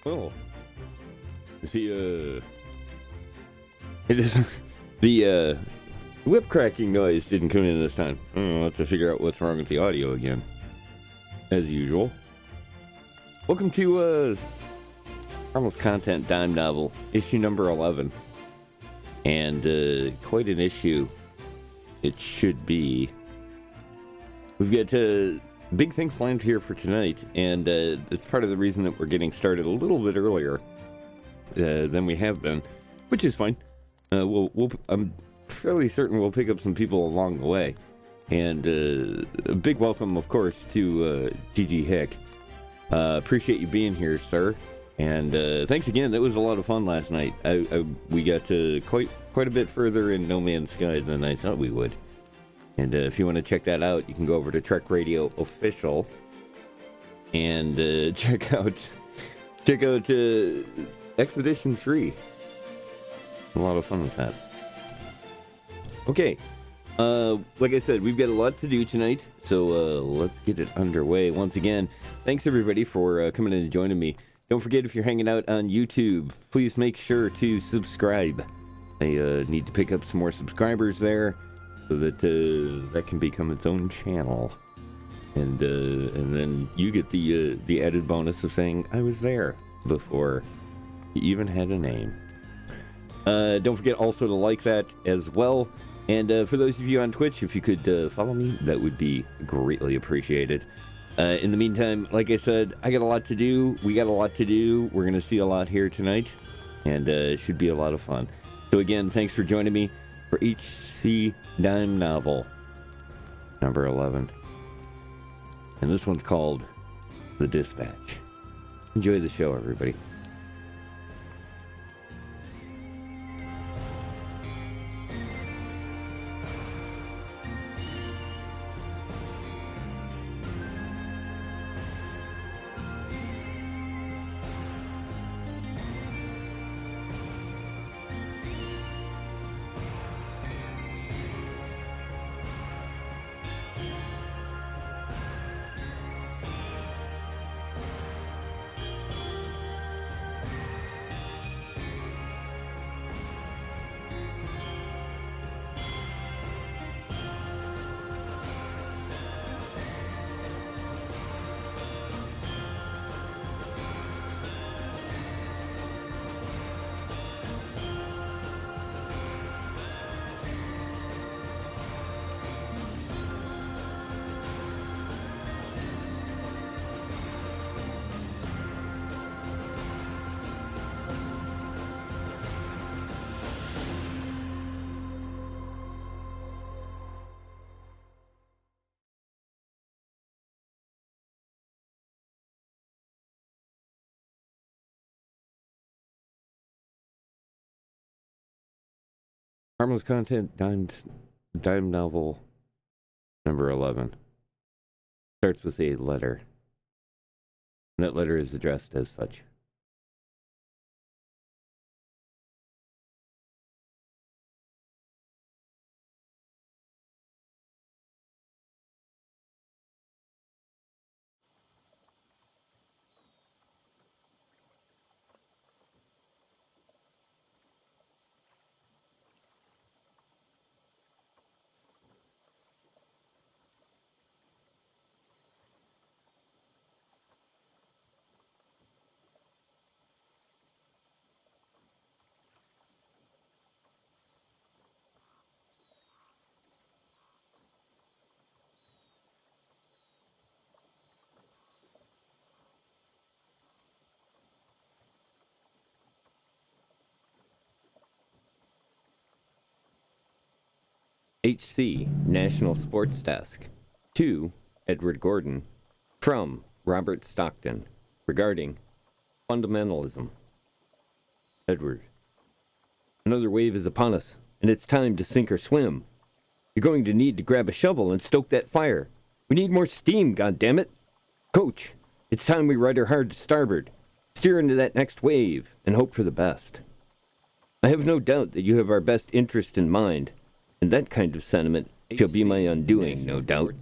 Oh. The, it is, the, whip cracking noise didn't come in this time. I'll have to figure out what's wrong with the audio again. As usual. Welcome to, Harmless Content Dime Novel, issue number 11. And, quite an issue it should be. We've got, big things planned here for tonight, and it's part of the reason that we're getting started a little bit earlier than we have been, which is fine. I'm fairly certain we'll pick up some people along the way, and a big welcome, of course, to GG Hick. Appreciate you being here, sir, and thanks again. That was a lot of fun last night. We got to quite a bit further in No Man's Sky than I thought we would. And if you want to check that out, you can go over to Trek Radio Official and check out Expedition 3. A lot of fun with that. Okay, like I said, we've got a lot to do tonight, so let's get it underway. Once again, thanks everybody for coming in and joining me. Don't forget, if you're hanging out on YouTube, please make sure to subscribe. I need to pick up some more subscribers there, so that that can become its own channel, and then you get the added bonus of saying I was there before you even had a name. Don't forget also to like that as well, and for those of you on Twitch, if you could follow me, that would be greatly appreciated. In the meantime, like I said, I got a lot to do. We got a lot to do. We're gonna see a lot here tonight, and it should be a lot of fun. So again, thanks for joining me for HC Dime Novel number 11, and this one's called The Dispatch. Enjoy the show, everybody. Harmless Content Dime Novel number 11 starts with a letter, and that letter is addressed as such. HC National Sports Desk. To Edward Gordon. From Robert Stockton. Regarding fundamentalism. Edward. Another wave is upon us, and it's time to sink or swim. You're going to need to grab a shovel and stoke that fire. We need more steam, goddammit. Coach, it's time we rudder hard to starboard. Steer into that next wave and hope for the best. I have no doubt that you have our best interest in mind, and that kind of sentiment shall be my undoing, no doubt.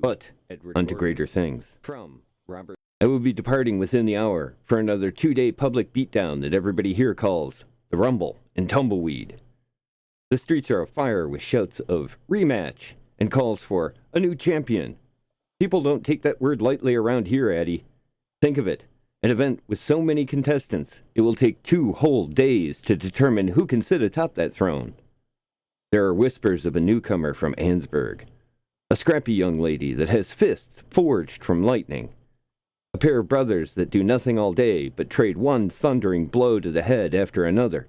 But unto greater things. From Robert I will be departing within the hour for another 2-day public beatdown that everybody here calls the Rumble and Tumbleweed. The streets are afire with shouts of rematch and calls for a new champion. People don't take that word lightly around here, Addie. Think of it. An event with so many contestants, it will take 2 whole days to determine who can sit atop that throne. There are whispers of a newcomer from Ansburg, a scrappy young lady that has fists forged from lightning, a pair of brothers that do nothing all day but trade one thundering blow to the head after another.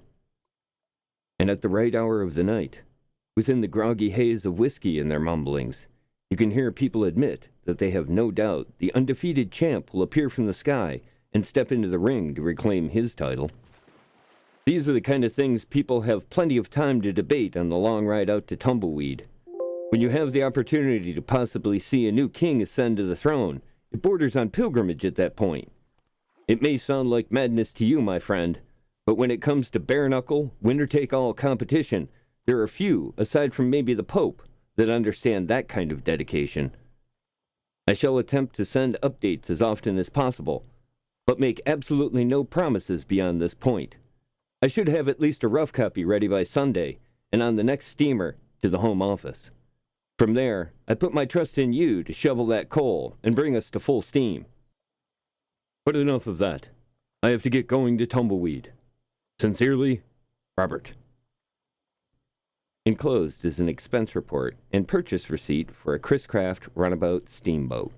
And at the right hour of the night, within the groggy haze of whiskey in their mumblings, you can hear people admit that they have no doubt the undefeated champ will appear from the sky and step into the ring to reclaim his title. These are the kind of things people have plenty of time to debate on the long ride out to Tumbleweed. When you have the opportunity to possibly see a new king ascend to the throne, it borders on pilgrimage at that point. It may sound like madness to you, my friend, but when it comes to bare-knuckle, winner-take-all competition, there are few, aside from maybe the Pope, that understand that kind of dedication. I shall attempt to send updates as often as possible, but make absolutely no promises beyond this point. I should have at least a rough copy ready by Sunday, and on the next steamer to the home office. From there, I put my trust in you to shovel that coal and bring us to full steam. But enough of that. I have to get going to Tumbleweed. Sincerely, Robert. Enclosed is an expense report and purchase receipt for a Chris Craft runabout steamboat.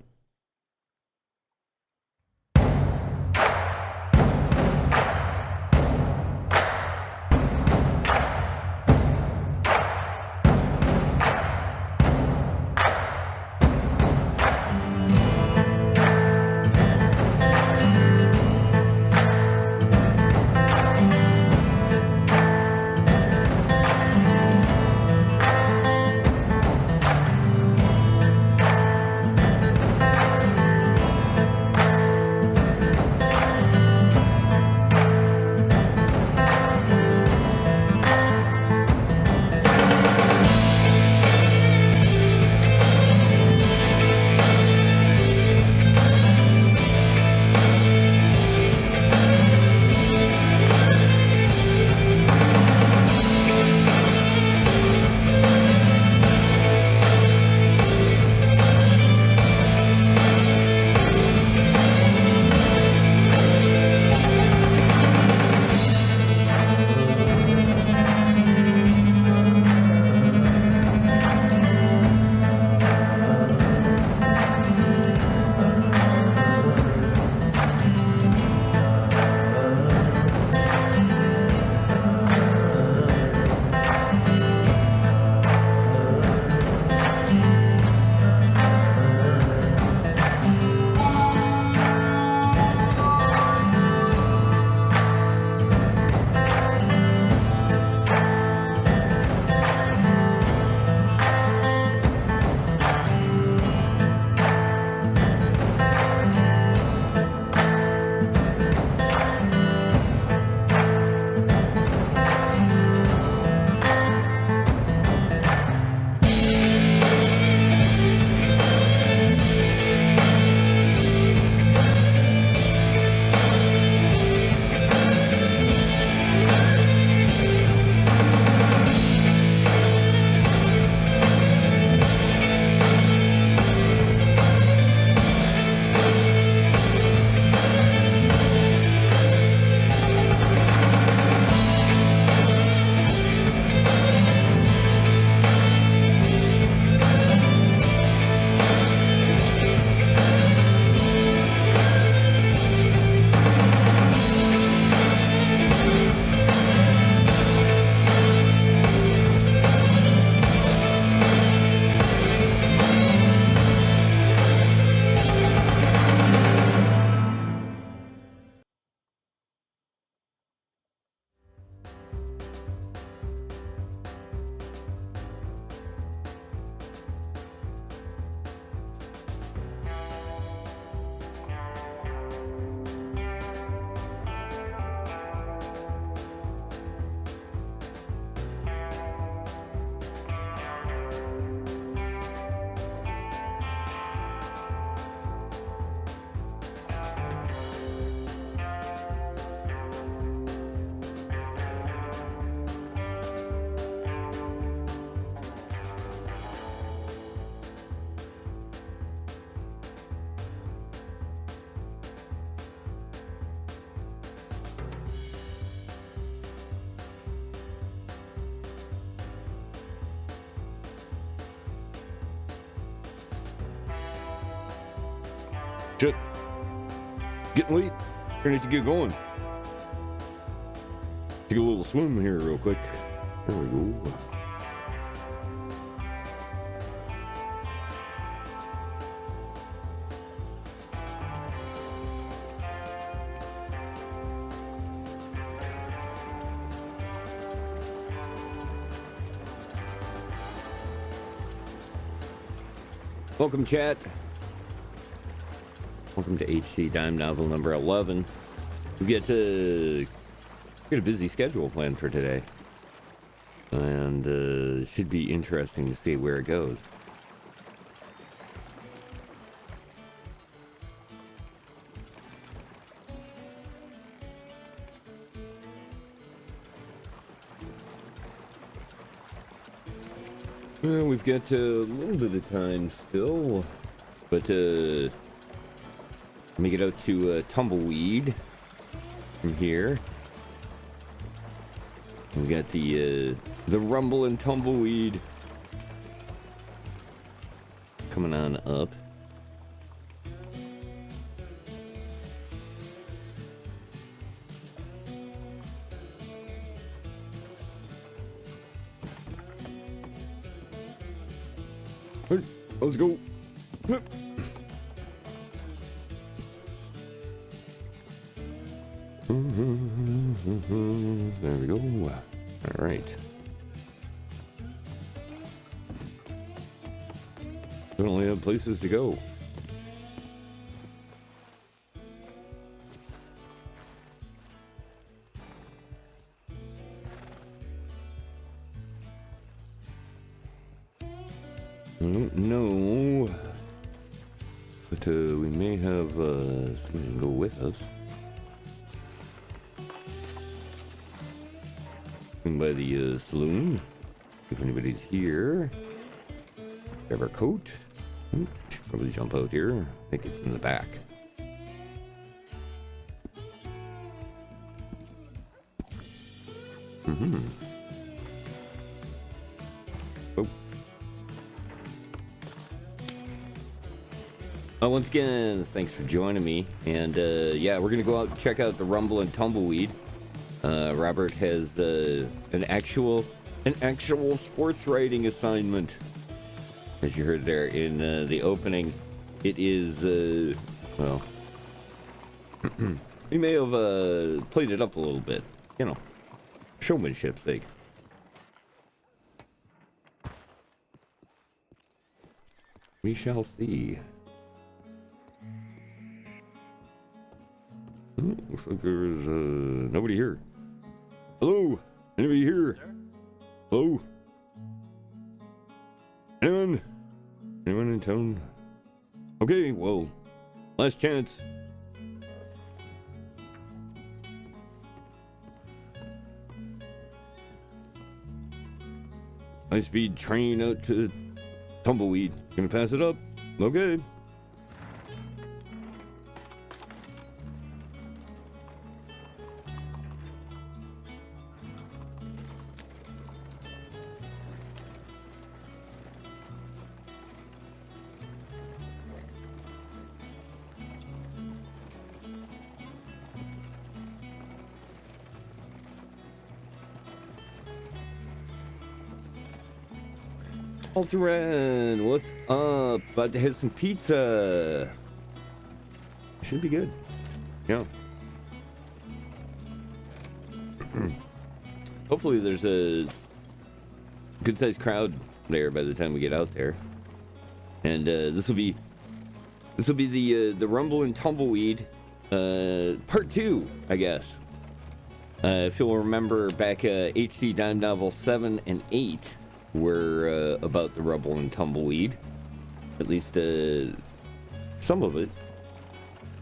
Shit. Getting late. We're gonna need to get going. Take a little swim here real quick. There we go. Welcome, chat. Welcome to HC Dime Novel number 11. We get a busy schedule planned for today, and should be interesting to see where it goes. Well, we've got a little bit of time still, but let me get out to Tumbleweed from here. We got the Rumble and Tumbleweed coming on up. Let's go. There we go. All right. We only have places to go. I don't know, but we may have somebody go with us. Swing by the saloon, see if anybody's here. Grab our coat. Should probably jump out here. I think it's in the back. Once again, thanks for joining me. And yeah, we're gonna go out and check out the Rumble and Tumbleweed. Robert has an actual sports writing assignment, as you heard there in the opening. It is well, we may have played it up a little bit, you know, showmanship's sake. We shall see. Looks like there's nobody here. Hello? Anybody here? Hello? Anyone? Anyone in town? Okay, well, last chance. High-speed train out to Tumbleweed. Gonna pass it up? Okay. Ultraman, what's up? About to have some pizza. Should be good. Yeah. Hopefully there's a good-sized crowd there by the time we get out there. And this will be the Rumble and Tumbleweed part 2, I guess. If you'll remember back HC Dime Novel 7 and 8 were about the Rumble and Tumbleweed. At least some of it.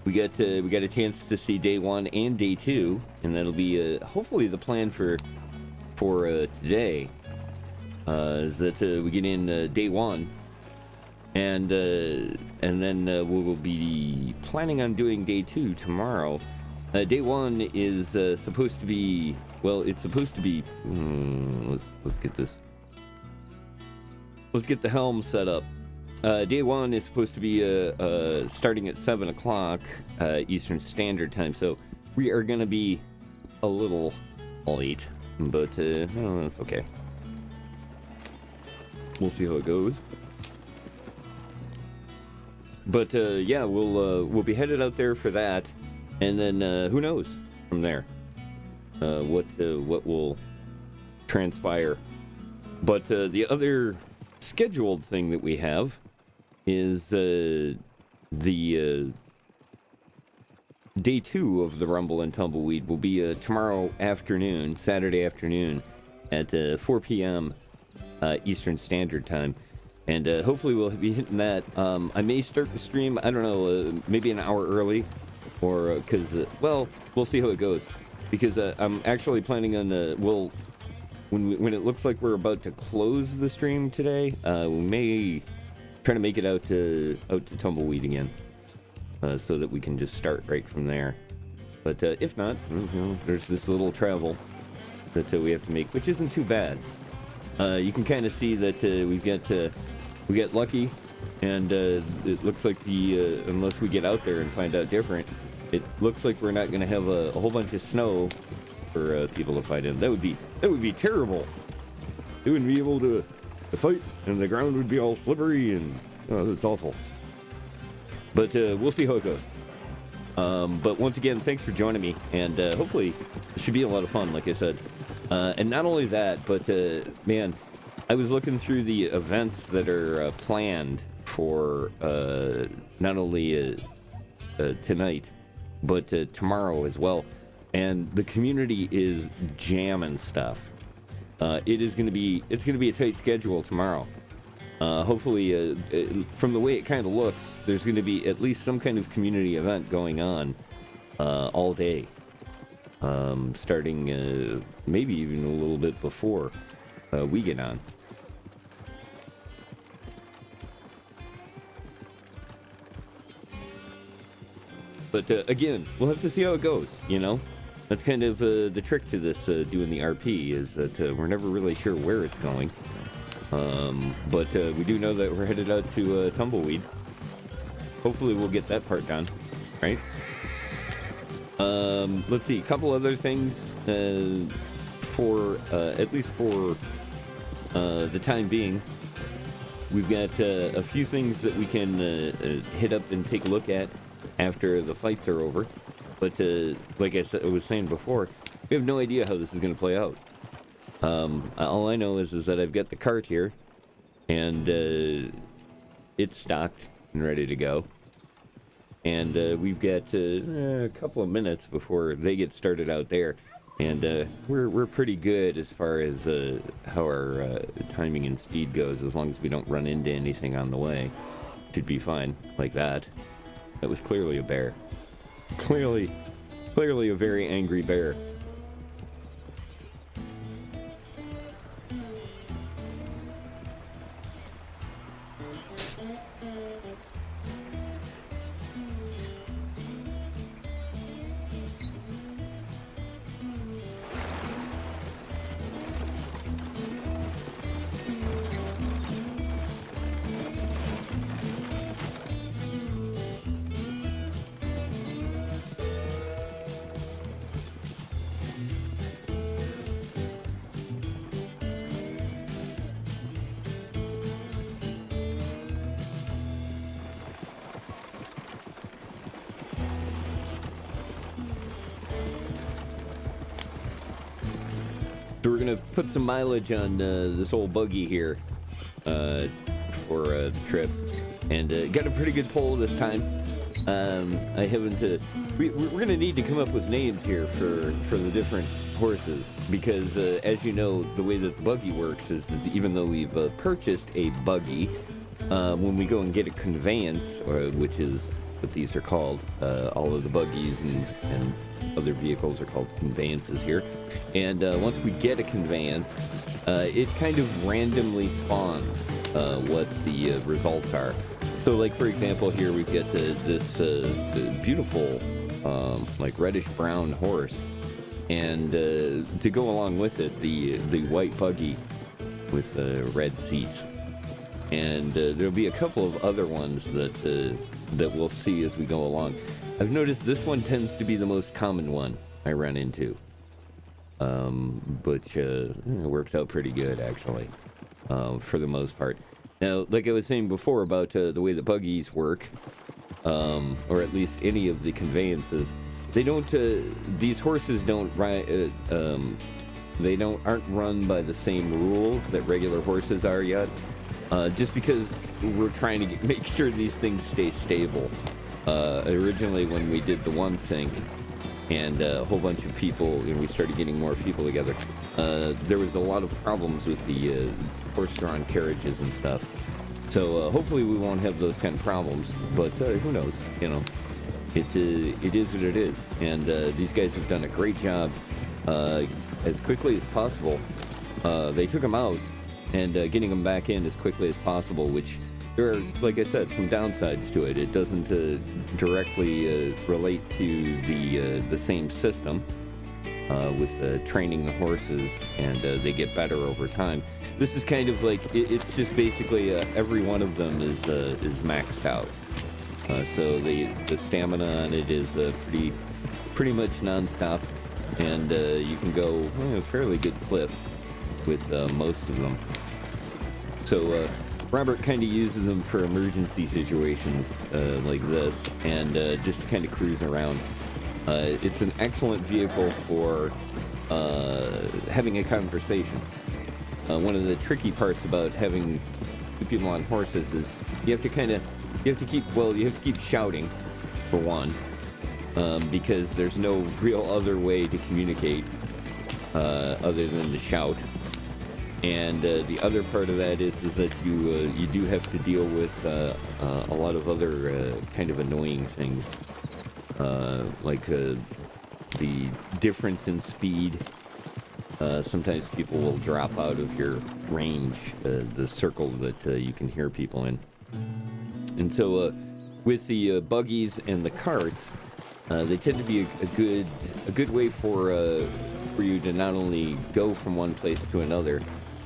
We got a chance to see day 1 and day 2, and that'll be hopefully the plan for today. Is that we get in day 1, and then we will be planning on doing day 2 tomorrow. Day 1 is supposed to be, well, it's supposed to be. Let's get this. Let's get the helm set up. Day one is supposed to be starting at 7 o'clock Eastern Standard Time, so we are going to be a little late, but no, that's okay. We'll see how it goes. But yeah, we'll be headed out there for that, and then who knows from there what will transpire. But the other scheduled thing that we have is the day 2 of the Rumble and Tumbleweed will be tomorrow afternoon, Saturday afternoon, at 4 p.m. Eastern Standard Time. And hopefully we'll be hitting that. I may start the stream, I don't know, maybe an hour early. Or, because, well, we'll see how it goes. Because I'm actually planning on, when it looks like we're about to close the stream today, we may try to make it out to Tumbleweed again. So that we can just start right from there. But if not, you know, there's this little travel that we have to make, which isn't too bad. You can kind of see that we get lucky, and it looks like unless we get out there and find out different, it looks like we're not going to have a whole bunch of snow for people to fight in. That would be terrible. They wouldn't be able to fight, and the ground would be all slippery, and that's awful. But we'll see how it goes. But once again, thanks for joining me, and hopefully it should be a lot of fun, like I said. And not only that, but man, I was looking through the events that are planned for not only tonight, but tomorrow as well. And the community is jamming stuff. It's going to be a tight schedule tomorrow. Hopefully, from the way it kind of looks, there's going to be at least some kind of community event going on all day. Starting maybe even a little bit before we get on. But again, we'll have to see how it goes, you know? That's kind of the trick to this doing the RP, is that we're never really sure where it's going. But we do know that we're headed out to Tumbleweed. Hopefully we'll get that part done, right? Let's see, a couple other things for at least for the time being. We've got a few things that we can hit up and take a look at after the fights are over. But like I was saying before, we have no idea how this is going to play out. All I know is that I've got the cart here, and it's stocked and ready to go. And we've got a couple of minutes before they get started out there, and we're pretty good as far as how our timing and speed goes. As long as we don't run into anything on the way, should be fine. Like that. That was clearly a bear. Clearly a very angry bear. So we're gonna put some mileage on this old buggy here for the trip, and got a pretty good pull this time. I haven't. We're gonna need to come up with names here for the different horses, because as you know, the way that the buggy works is even though we've purchased a buggy, when we go and get a conveyance, which is what these are called, all of the buggies and other vehicles are called conveyances here. And once we get a conveyance, it kind of randomly spawns what the results are. So, like, for example, here we've got this beautiful, like, reddish-brown horse. And to go along with it, the white buggy with red seats. and there'll be a couple of other ones that that we'll see as we go along. I've noticed this one tends to be the most common one I run into, but it works out pretty good actually, for the most part. Now, like I was saying before about the way the buggies work, or at least any of the conveyances, they don't. These horses don't ride. Aren't run by the same rules that regular horses are yet. Just because we're trying to make sure these things stay stable. Originally, when we did the one sync, and a whole bunch of people, we started getting more people together, there was a lot of problems with the horse-drawn carriages and stuff. So hopefully we won't have those kind of problems, but who knows, It is what it is, and these guys have done a great job as quickly as possible. They took them out, and getting them back in as quickly as possible, which there are, like I said, some downsides to it. It doesn't directly relate to the same system with training the horses, and they get better over time. This is kind of like, it's just basically every one of them is maxed out. So the stamina on it is pretty much non-stop, and you can go a fairly good clip with most of them. So Robert kind of uses them for emergency situations like this, and just to kind of cruise around. It's an excellent vehicle for having a conversation. One of the tricky parts about having people on horses is you have to keep shouting, for one, because there's no real other way to communicate other than to shout. And the other part of that is that you do have to deal with a lot of other kind of annoying things, like the difference in speed. Sometimes people will drop out of your range, the circle that you can hear people in. And so with the buggies and the carts, they tend to be a good way for you to not only go from one place to another,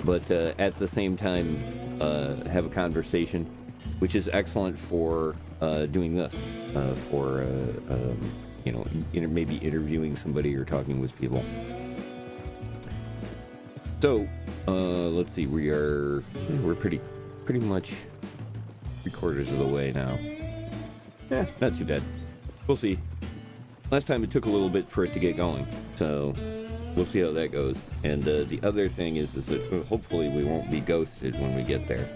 but at the same time have a conversation, which is excellent for doing this, for maybe interviewing somebody or talking with people. So let's see, we're pretty much 3/4 of the way now. Yeah, not too bad. We'll see. Last time it took a little bit for it to get going, so we'll see how that goes. And the other thing is that hopefully we won't be ghosted when we get there.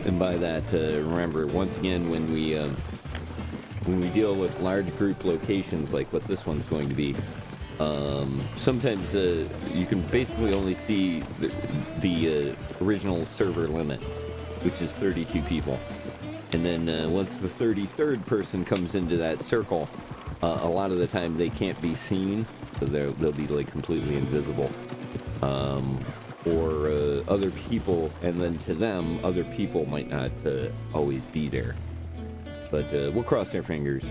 And by that, remember, once again, when we deal with large group locations like what this one's going to be, sometimes you can basically only see the original server limit, which is 32 people. And then once the 33rd person comes into that circle, a lot of the time they can't be seen, so they'll be like completely invisible. Or other people, and then to them, other people might not always be there. But we'll cross our fingers.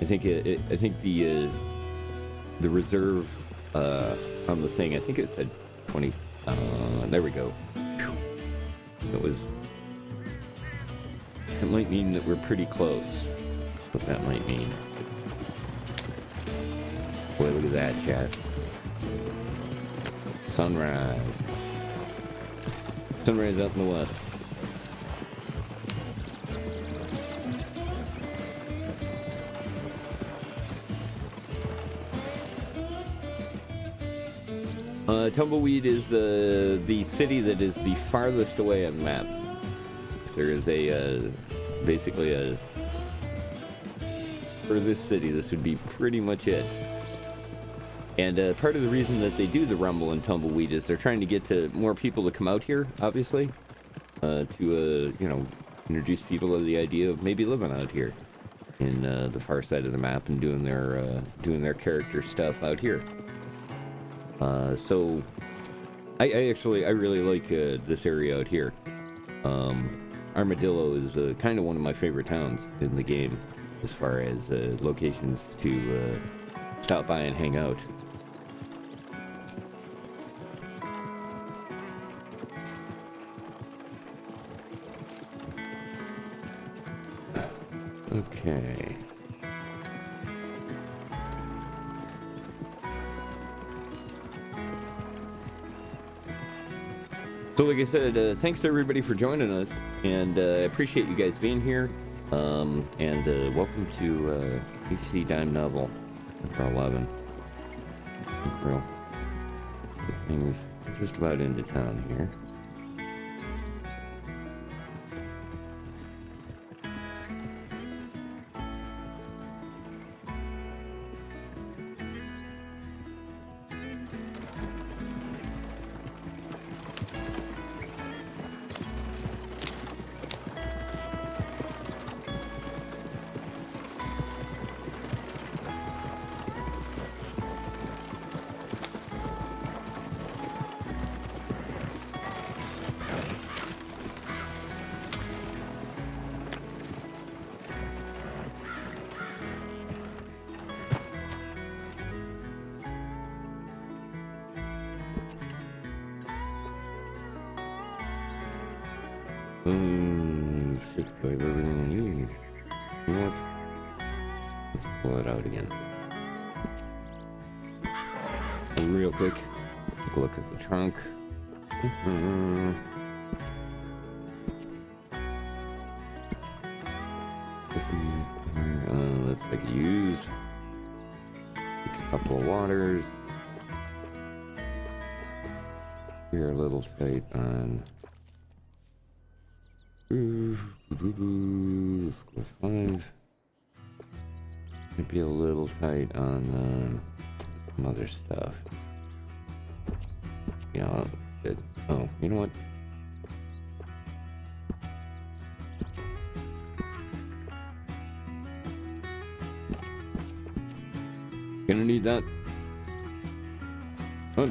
I think the reserve on the thing, I think it said 20. There we go. It might mean that we're pretty close. What that might mean. Boy, look at that, chat. Sunrise. Sunrise out in the west. Tumbleweed is the city that is the farthest away on the map. There is basically for this city, this would be pretty much it. And part of the reason that they do the Rumble and Tumbleweed is they're trying to get to more people to come out here, obviously, to introduce people to the idea of maybe living out here in the far side of the map and doing their character stuff out here. So I really like this area out here. Armadillo is kind of one of my favorite towns in the game as far as locations to stop by and hang out. Okay. So like I said, thanks to everybody for joining us, and I appreciate you guys being here. And welcome to HC Dime Novel number 11. Real good things just about into town here. Should I have everything I need? You know what? Let's pull it out again. Real quick. Take a look at the trunk. Let's make it use. Take a couple of waters. You're a little tight on. Squash 5. Might be a little tight on some other stuff. Yeah, that's good. Oh, you know what? Gonna need that. Oh.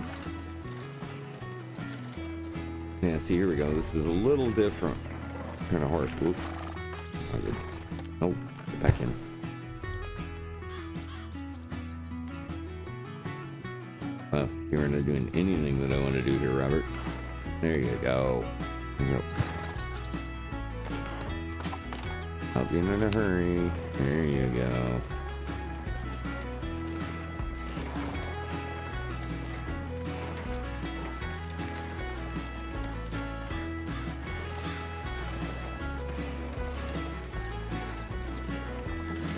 Yeah, see, here we go. This is a little different. Kind of horse. Whoops. Not good. Oh, get back in. Well, you're not doing anything that I want to do here, Robert. There you go. Yep. I'll be in a hurry. There you go.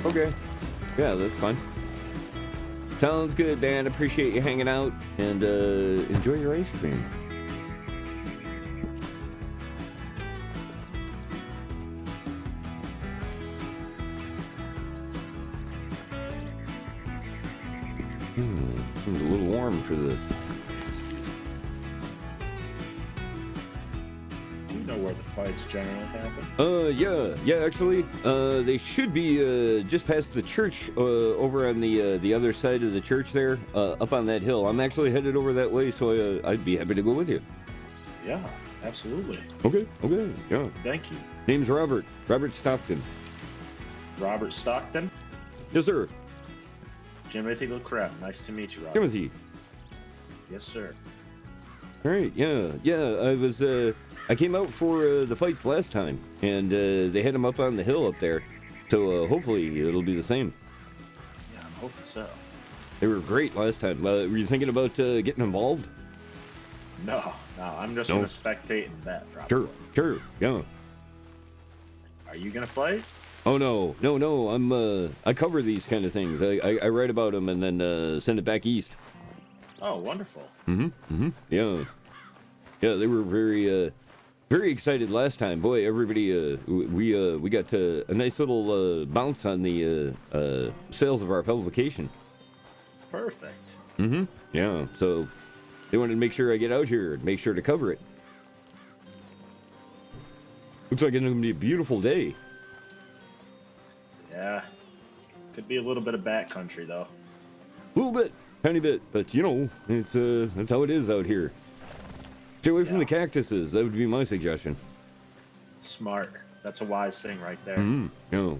Okay. Yeah, that's fine. Sounds good, man. Appreciate you hanging out, and enjoy your ice cream. Seems a little warm for this. Where the fights generally happen? Yeah, actually, they should be just past the church, over on the other side of the church there, up on that hill. I'm actually headed over that way, so I'd be happy to go with you. Yeah, absolutely. Okay, yeah. Thank you. Name's Robert Stockton. Robert Stockton? Yes, sir. Timothy LeCrep. Nice to meet you, Robert. Timothy. Yes, sir. All right, yeah. I came out for the fights last time, and they had them up on the hill up there. So hopefully it'll be the same. Yeah, I'm hoping so. They were great last time. Were you thinking about getting involved? No, I'm just going to spectate and bet, probably. Sure, yeah. Are you going to fight? Oh, no. I cover these kind of things. I write about them and then send it back east. Oh, wonderful. Yeah. Yeah, they were very excited last time. Boy, everybody, we got a nice little bounce on the sales of our publication. Perfect. Yeah, so they wanted to make sure I get out here and make sure to cover it. Looks like it's going to be a beautiful day. Yeah. Could be a little bit of backcountry, though. A little bit, tiny bit, but you know, it's that's how it is out here. Stay away from the cactuses. That would be my suggestion. Smart. That's a wise thing right there. Yeah.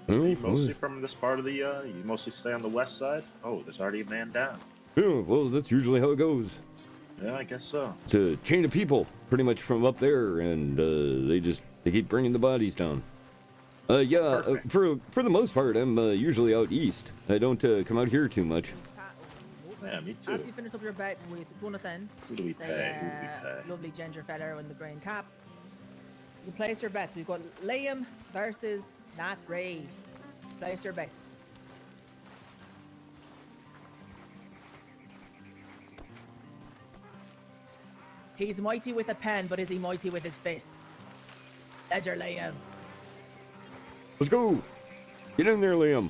Are you mostly from this part of the, you mostly stay on the west side? Oh, there's already a man down. Yeah, well, that's usually how it goes. Yeah, I guess so. It's a chain of people, pretty much from up there, and they keep bringing the bodies down. For the most part, I'm usually out east. I don't come out here too much. Yeah, me too. After you finish up your bets with Jonathan, Who do we the pay? Who do we pay? lovely ginger fella in the green cap, you place your bets. We've got Liam versus Nat Reeves. Place your bets. He's mighty with a pen, but is he mighty with his fists? Ledger Liam. Let's go. Get in there, Liam.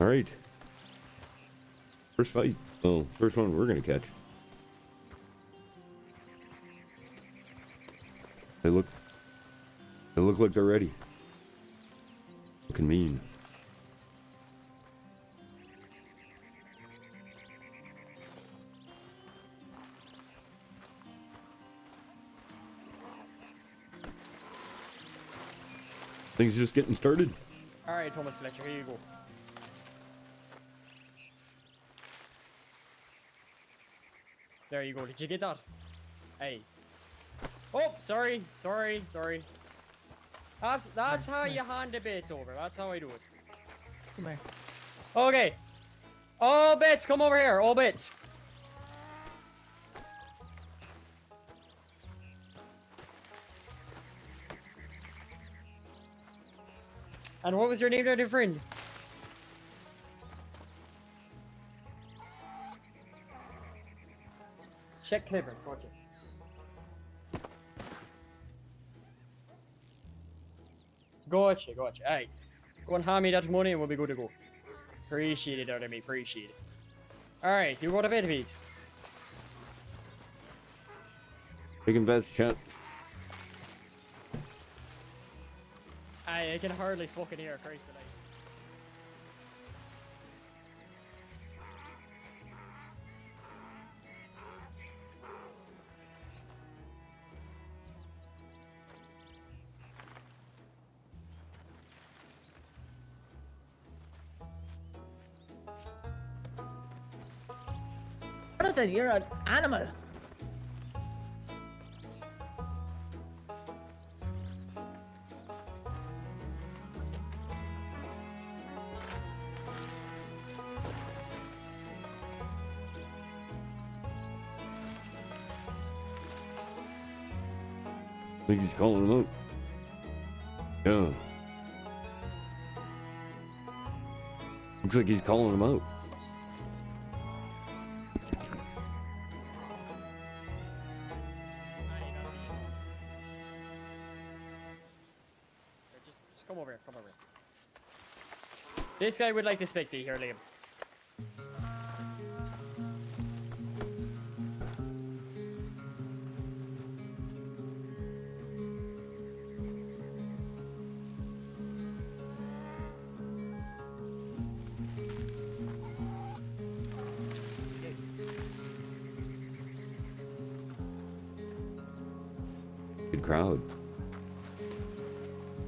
All right. First fight. Oh, first one we're gonna catch. They look like they're ready. Looking mean. Things just getting started. All right, Thomas Fletcher, here you go. There you go. Did you get that? Hey. Oh, sorry. That's how you hand the bets over. That's how I do it. Come here. Okay. All bets, come over here. All bets. And what was your name there, dear friend? Check Clipper, gotcha. Gotcha. Hey, go and hand me that money and we'll be good to go. Appreciate it out of me, appreciate it. Alright, you go to bed, Pete. Taking bets, chat. I can hardly fucking hear Christ tonight. Jonathan, you're an animal. I think he's calling him out. Yeah. Looks like he's calling him out. Just come over here, This guy would like to speak to you here, Liam. Good crowd.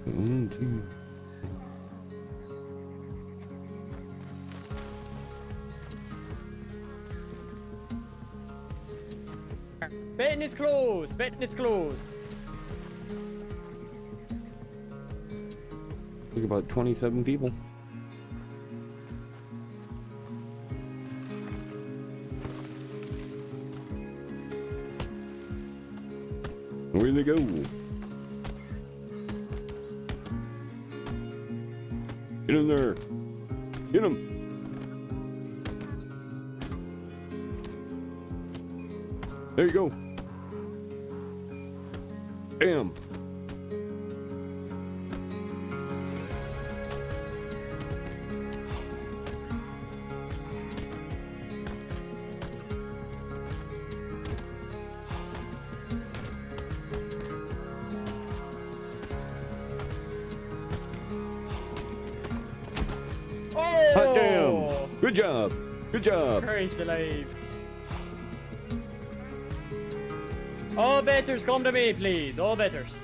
1, 2. Betting is closed. Look, about 27 people. Where they go? Get in there. Get him. There you go. Bam. Oh! Good job. Good job. Christ alive. All betters, come to me, please. All betters.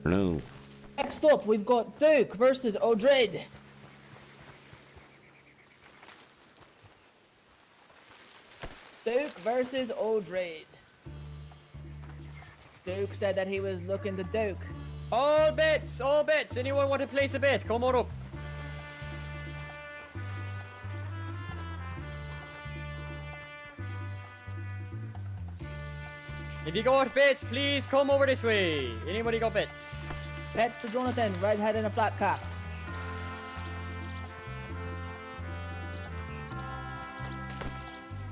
No. Next up, we've got Duke versus Odred. Duke versus Odred. Duke said that he was looking to Duke. All bets, all bets. Anyone want to place a bet? Come on up. If you got bets, please come over this way. Anybody got bets? Bets to Jonathan, redhead in a flat cap.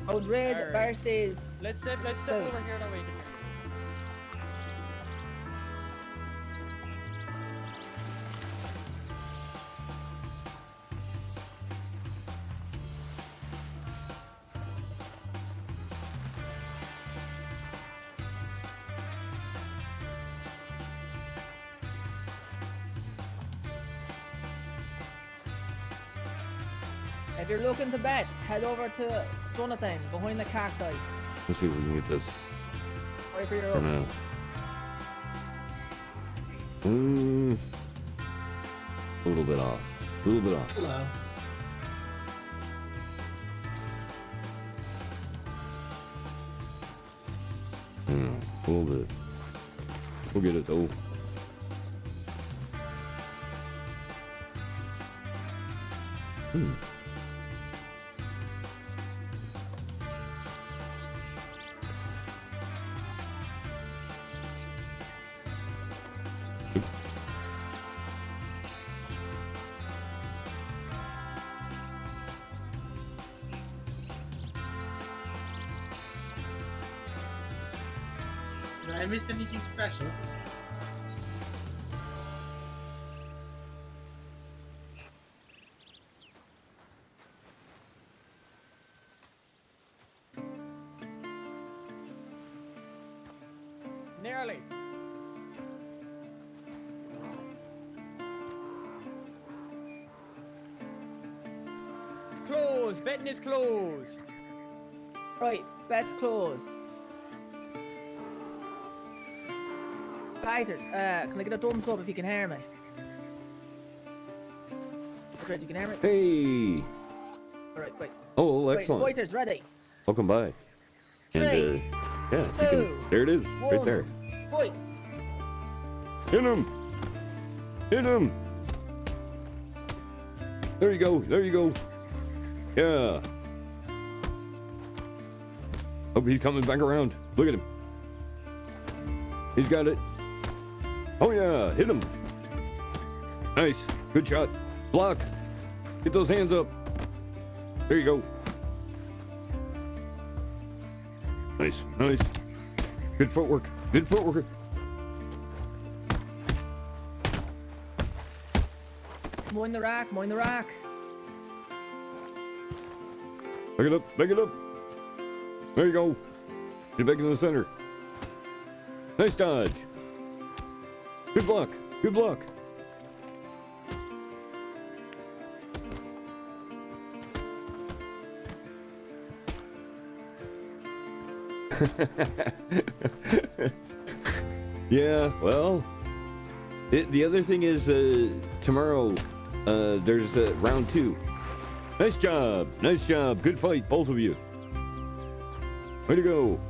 Odred Alright. versus... Let's step Duke. over here that way. If you're looking to bet, head over to Jonathan behind the cacti. Let's see if we can get this. Sorry for your For oath. now. A little bit off. A little bit off. Hello. A little bit. We'll get it though. Did I miss anything special? Nearly. It's closed. Betting is closed. Right, bets closed. Fighters, can I get a thumbs up if you can hear me? Odred, you can hear me? Hey. Alright, great. Oh, Right, excellent. fighters, ready? Welcome by. Three, Yeah, you two, can, there it is, right one. there. Fight! Hit him! Hit him! There you go, there you go. Yeah. Oh, he's coming back around. Look at him. He's got it. Oh yeah, hit him. Nice, good shot. Block. Get those hands up. There you go. Nice, nice. Good footwork, good footwork. Mind the rack, mind the rack. Back it up, back it up. There you go. Get back in the center. Nice dodge. Good block, good block. Yeah, well, the other thing is tomorrow there's round 2. Nice job, good fight, both of you. Way to go.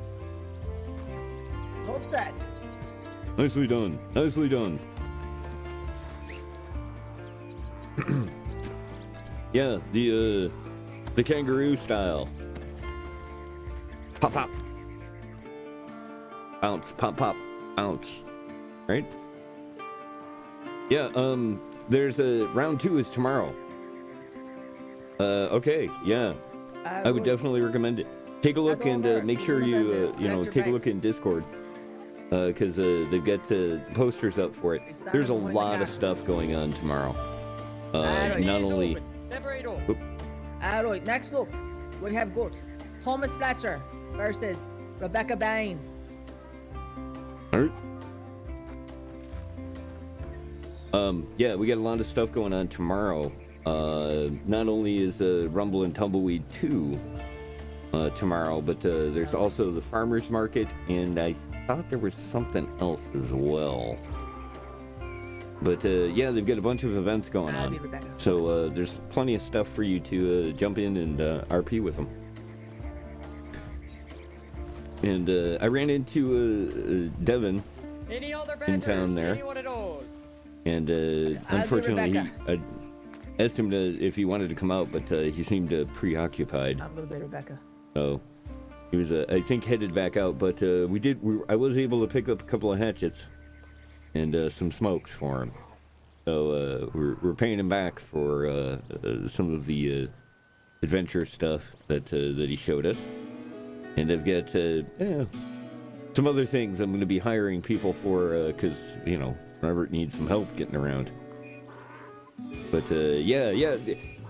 Upset. Nicely done, nicely done. Yeah, the kangaroo style. Pop, pop. Bounce, pop, pop, bounce. Right? Yeah, there's round 2 is tomorrow. Okay, yeah. I would definitely recommend it. Take a look and make sure you, take a look in Discord. Because they've got posters up for it. There's a lot of stuff going on tomorrow. Not only... Step right up. Alright, next up, we have got Thomas Fletcher versus Rebecca Baines. Alright. Yeah, we got a lot of stuff going on tomorrow. Not only is Rumble and Tumbleweed 2 tomorrow, but there's also the Farmers Market, and I thought there was something else as well. But yeah, they've got a bunch of events going on. So there's plenty of stuff for you to jump in and RP with them. And I ran into Devin in town there. And unfortunately, I asked him if he wanted to come out, but he seemed preoccupied. I'm gonna be Rebecca. So he was, I think, headed back out. But I was able to pick up a couple of hatchets and some smokes for him. So we're paying him back for some of the adventure stuff that he showed us. And I've got some other things I'm going to be hiring people for, because, Robert needs some help getting around. But yeah,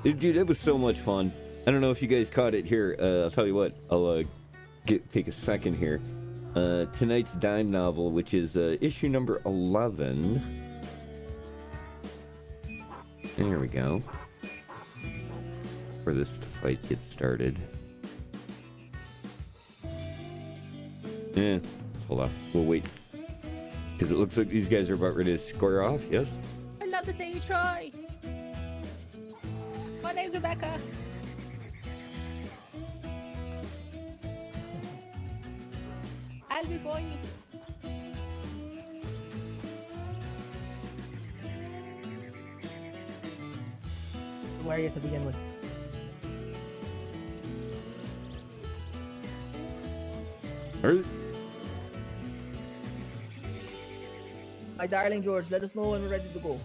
dude, it was so much fun. I don't know if you guys caught it here. I'll tell you what, I'll take a second here. Tonight's dime novel, which is issue number 11. There we go. Before this fight gets started. Yeah, hold on. We'll wait. Because it looks like these guys are about ready to square off, yes? I'd love to see you try. My name's Rebecca. I'll be for you. Where are you to begin with? Alright. My darling George, let us know when we're ready to go.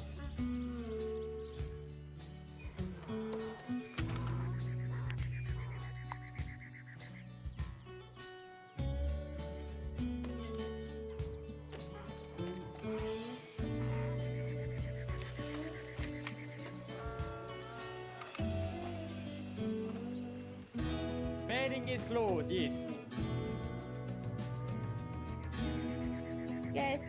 Manning is closed, yes. Yes.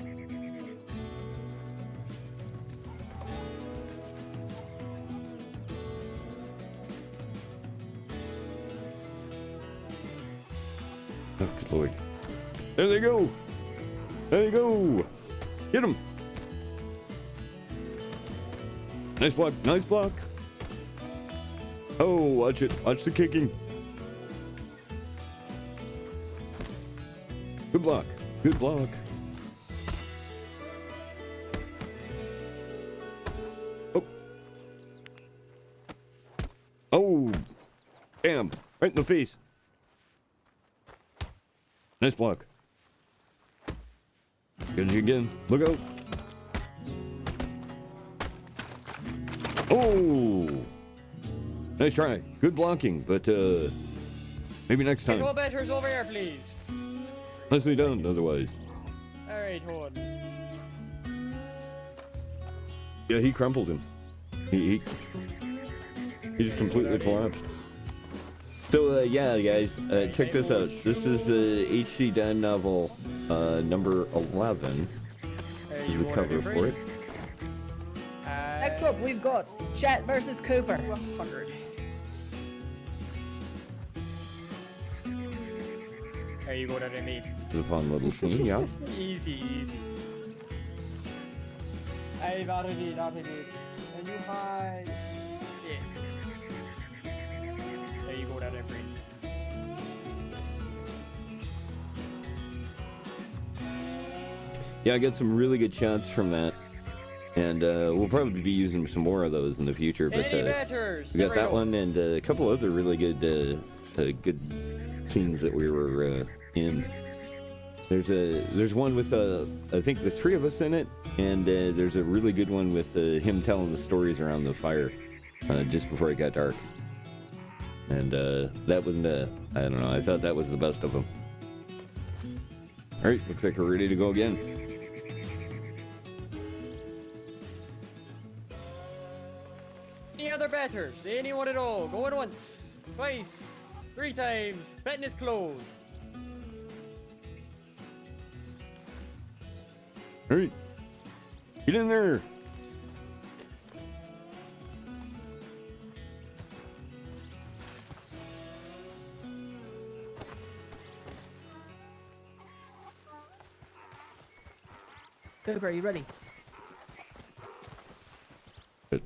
Oh, good lord. There they go! There they go! Get them! Nice block, nice block! Oh, watch it. Watch the kicking. Good block. Good block. Oh. Oh. Bam. Right in the face. Nice block. Good again. Look out. Oh. Nice try. Good blocking, but maybe next time. Go betters over here, please. Nicely done, otherwise. Alright, hold on. Yeah, he crumpled him. He just completely collapsed. So, yeah, guys, check this out. This is HC dime novel number 11. This is the cover for it. Next up, we've got Chet versus Cooper. 100. There you go, that I made. It's a fun little scene, yeah. Easy, easy. I've already done it. And you hide. Yeah. There you go, that I made. Yeah, I got some really good shots from that. And we'll probably be using some more of those in the future. But we got that one and a couple other really good good scenes that we were in. There's one with I think the three of us in it, and there's a really good one with him telling the stories around the fire just before it got dark. And that was I don't know. I thought that was the best of them. All right, looks like we're ready to go again. Any other batters? Anyone at all? Going once, twice, 3 times. Betting is closed. All right, get in there. Cooper, are you ready? Good.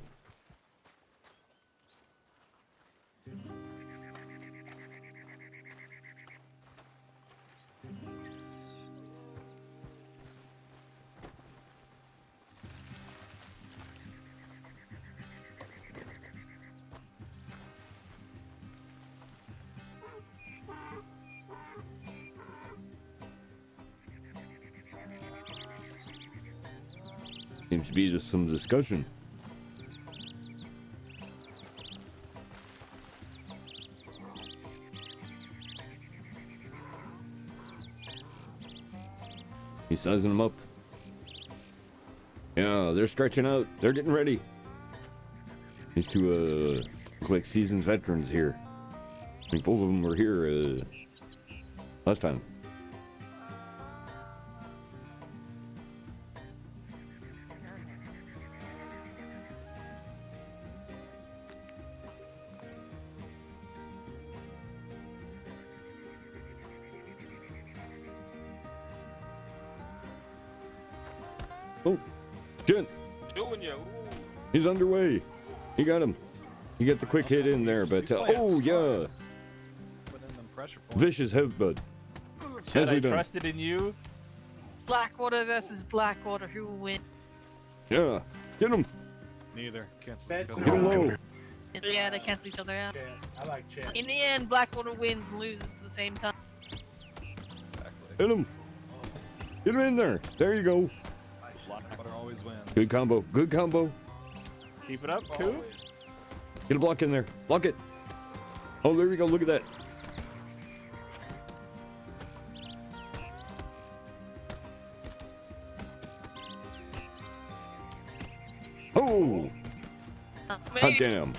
Seems to be just some discussion. He's sizing them up. Yeah, they're stretching out. They're getting ready. These two look like seasoned veterans here. I think both of them were here last time. Oh, shit. Doing you. He's underway. He got him. You get the quick hit in there, but oh yeah. Put in them pressure points. Vicious headbutt. Should How's I he done? trusted in you? Blackwater versus Blackwater, who will win? Yeah, get him. Neither. Cancel. That's Get him low. Yeah, they cancel each other out. I like Chad. In the end, Blackwater wins and loses at the same time. Exactly. Hit him. Get him in there. There you go. Blackwater always wins. Good combo. Good combo. Keep it up, too. Get a block in there. Block it. Oh, there we go. Look at that. Oh, hot damn.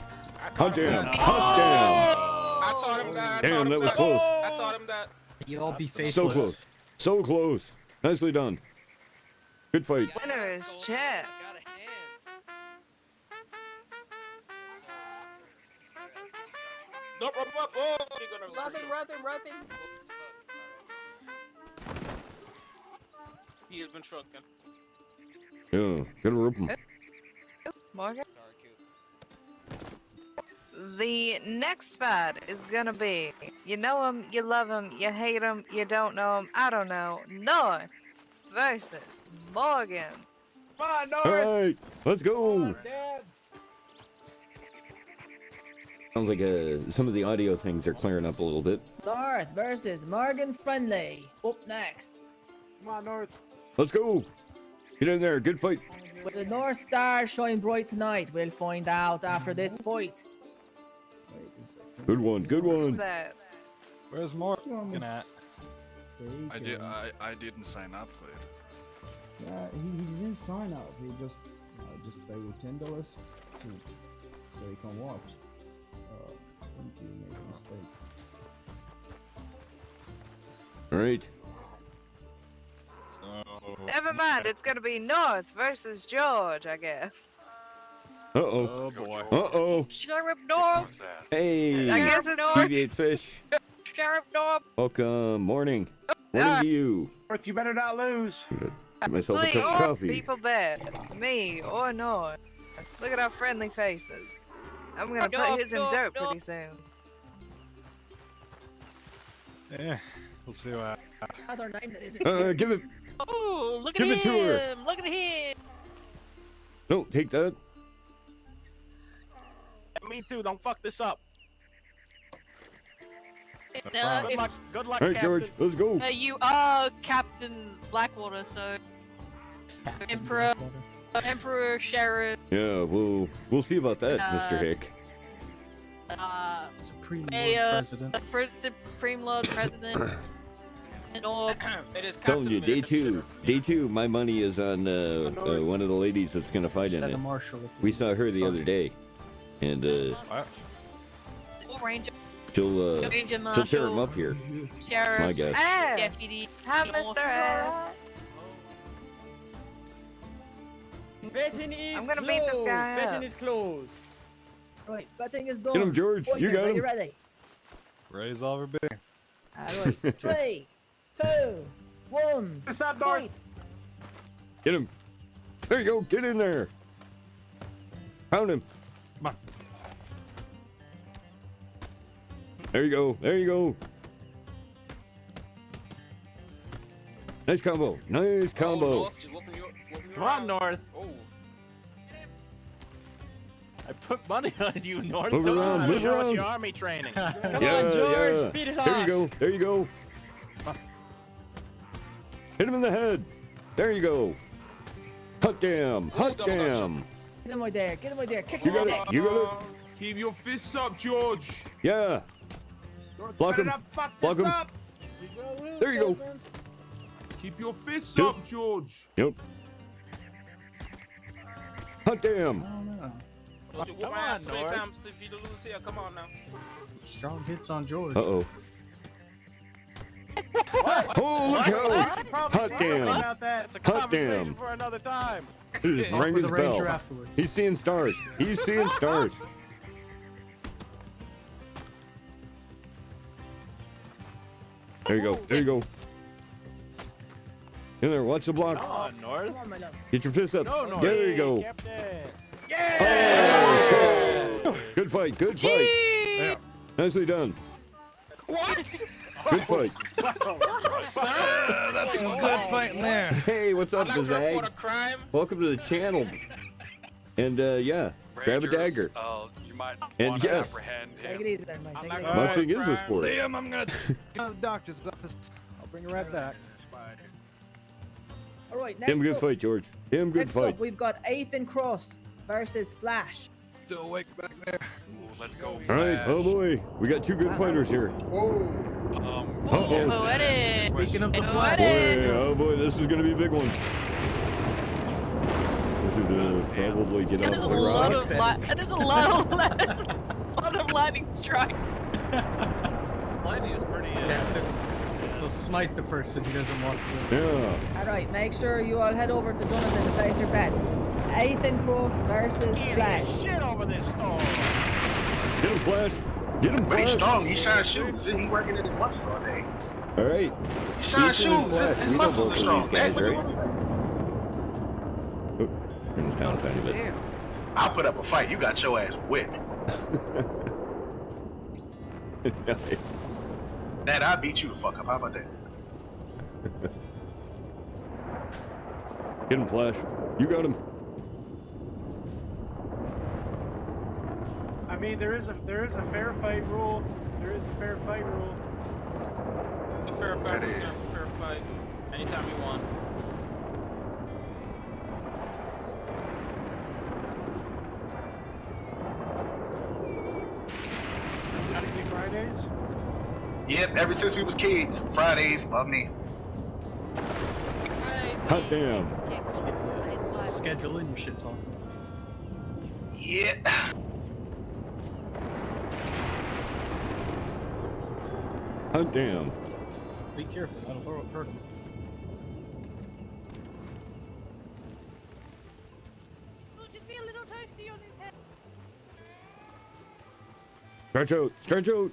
Hot damn. Hot I taught him that. damn. Damn, that was close. I taught him that. You all be faithless. So close. So close. Nicely done. Good fight. Winner is Chet. Don't rub him up. Oh, you're gonna Rub him. He has been shrunken. Yeah, gotta rip him. Morgan? The next fight is gonna be, you know him, you love him, you hate him, you don't know him, I don't know, North versus Morgan. Come on, All North. right, let's go. Dad. Sounds like some of the audio things are clearing up a little bit. North versus Morgan Friendly. Up next. Come on, North. Let's go. Get in there. Good fight. Will the North Star shine bright tonight? We'll find out after this fight. Good one. Good Who's one. that? Where's Morgan at? I didn't sign up for it. Yeah, he didn't sign up. He just paid $10 so he can watch. I think he made a mistake. All right. Never mind, it's gonna be North versus George, I guess. Uh-oh. Oh, boy. Uh-oh. Sheriff North! Hey. I guess it's Deviate fish. Sheriff North! Welcome. Morning. Morning to you. North, you better not lose. Get myself a Please, cup of coffee. people bet. Me or North. Look at our friendly faces. I'm gonna put his in dirt pretty soon. Yeah, we'll see what happens. Other name that isn't. Give it. Oh, look at Give it to her. him! Look at him! No, take that. Me too, don't fuck this up. No, Good luck, good luck, All right, Captain. George. Let's go. you are Captain Blackwater, so Emperor, Sheriff. Yeah, we'll see about that, Uh, Mr. Hick. Supreme Lord Mayor, President. First Supreme Lord President. And all. It is Telling you, day Captain two. Day two, my money is on one of the ladies that's gonna fight in Instead it. of Marshall. We saw her the other day, and Ranger, she'll Ranger she'll tear him Marshal, up here. Sheriff, My guess. Oh, Deputy. Hi, Mr. S. Betting is I'm gonna beat this guy Betting up. is closed. Right, betting is done. Get him, George. You Fighters, got are him. you ready? Raise all big. Alright, 3, 2, 1. What's up, Darth? Fight. Get him. There you go. Get in there. Pound him. Come on. There you go. There you go. Nice combo. Nice combo. Come on, North. I put money on you, North. Move around. Move Show us around. your army training. Come Yeah, on, George. yeah. Beat his There you ass. go. There you go. Hit him in the head. There you go. Hot damn. Hot damn. Get him right there. Get him right there. Kick You him in got the it. neck. You got it. Keep your fists up, George. Yeah. Block him. Block him. There you go. Keep your fists Yep. up, George. Yep. Hot damn. Come on, North. Come on now. Strong hits on George. Uh-oh. Oh, look out. Hot damn. About that. It's a Hot conversation damn. for another time. He just Talk rang with his the Ranger bell. afterwards. He's seeing stars. He's seeing stars. There you go. There you go. In there. Watch the block. Come on, North. Come on, my love. Get your fists up. No, North. There you go. Captain. Oh, good fight. Good fight. Yeah. Nicely done. What? Good fight. That's some good fighting there. Hey, what's up, Zag? Welcome to the channel. And yeah, grab a dagger. You might And want to yes. apprehend Take him. it easy there, mate. Take it easy. Boxing is a sport. Liam, I'm gonna go to the doctor's office. I'll bring her right back. Alright, Give him next a good up. fight, George. Give him a good Next fight. up, we've got Ethan Cross versus Flash. Still awake back there. Ooh, let's go. All right. Flash. Oh boy, we got two good fighters here. Uh-oh. Poetic. Speaking of the Boy, flash. oh boy, this is gonna be a big one. We should probably get There's off a the lot rock. of there's a lot of lightning strike. Lightning is pretty. He'll smite the person he doesn't want to. Yeah. Alright, make sure you all head over to Jonathan to place your bets. Ethan Cross versus Flash. Shit over this storm. Get him, Flash. Get him, But he's Flash. strong. He shines shoes. He working in his muscles all day. All right. He shines Ethan and shoes. Flash, His we know muscles both are of strong. these guys, man. right? Oh, turn this down a tiny bit. Damn. I'll put up a fight. You got your ass whipped. Dad, I'll beat you the fuck up. How about that? Get him, Flash. You got him. I mean, there is a fair fight rule. There is a fair fight rule. A fair fight. Fair fight. Anytime you want. Specifically Fridays. Yep. Ever since we was kids, Fridays, love me. Hot damn. Schedule in your shit talk. Yeah. Hot damn. Be careful, that'll hurt him. Just be a little toasty on his head. Stretch out. Stretch out.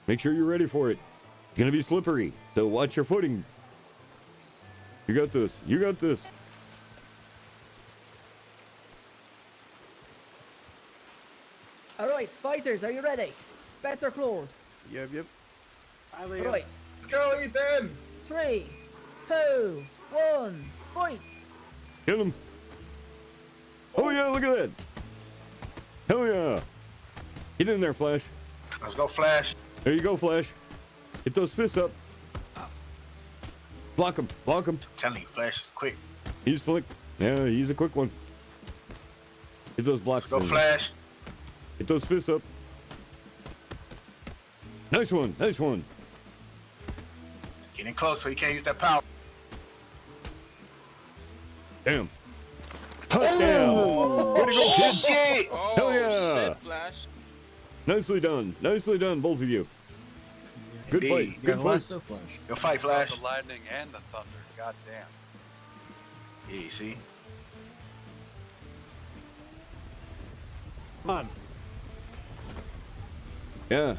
Make sure you're ready for it. It's gonna be slippery, so watch your footing. You got this. You got this. Alright, fighters, are you ready? Bets are closed. Yep. Alright. Let's go, Ethan. 3, 2, 1, fight! Get him. Oh yeah, look at that. Hell yeah. Get in there, Flash. Let's go, Flash. There you go, Flash. Get those fists up. Block him. Block him. Telling you, Flash is quick. He's quick. Yeah, he's a quick one. Get those blocks. Let's go, in. Flash. Get those fists up. Nice one. Nice one. Getting close so he can't use that power. Damn. Touchdown. Way to go, kid. Shit! Hell yeah. Shit, Flash. Nicely done. Nicely done, both of you. Good Indeed. fight. Good fight. So Flash. Good fight, Flash. The lightning and the thunder. God damn. Yeah, you see? Come on. Yeah.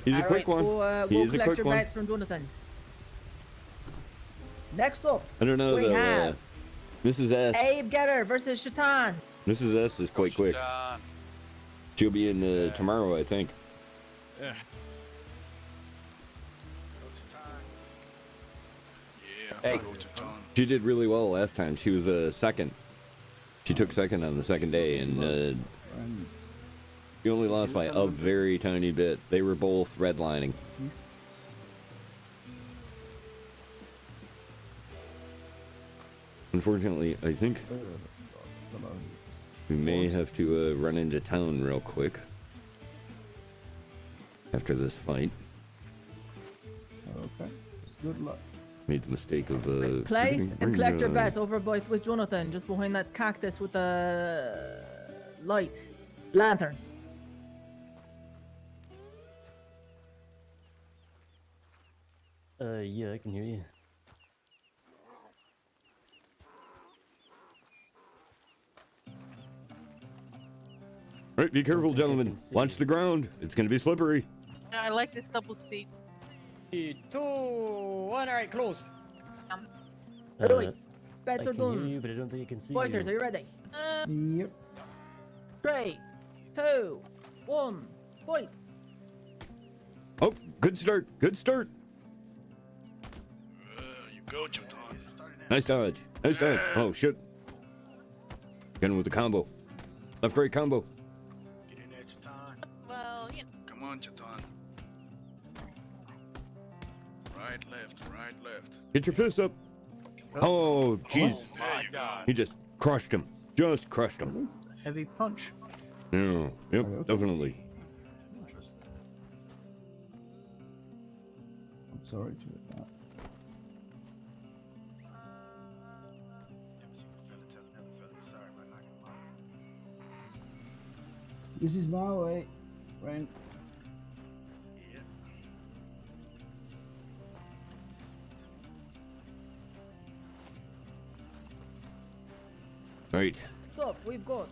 He's a quick one. Go He is a collect quick your one. bets from Jonathan. Next up, I don't know we though. have Mrs. S. Abe Getter versus Shaitan. Mrs. S is quite quick. John. She'll be in tomorrow, I think. Yeah. Hey. Go to town. She did really well last time. She was second. She took second on the second day, and she only lost by a very tiny bit. They were both redlining. Unfortunately, I think we may have to run into town real quick after this fight. Okay. Just good luck. Made the mistake of Place and bring, collect your bets over with Jonathan, just behind that cactus with the lantern. Yeah, I can hear you. Right, be careful, gentlemen. Watch the ground. It's gonna be slippery. I like this double speed. 3, 2, 1. All right, closed. Right, bets I are can hear done. you, but I don't think I can see Fighters, you. are you ready? Yep. 3, 2, 1, fight. Oh, good start. Good start. You go, John. Nice dodge. Nice dodge. Oh, shit. Got him with the combo. Left right combo. Get in there, Chatan. Well, you know. Come on, Chatan. Right, left. Get your fists up. Oh, jeez. Oh my God. He just crushed him. Just crushed him. Heavy punch. Yeah, yep, definitely. Interesting. I'm sorry to hear that. This is my way, friend. Right. Stop, we've got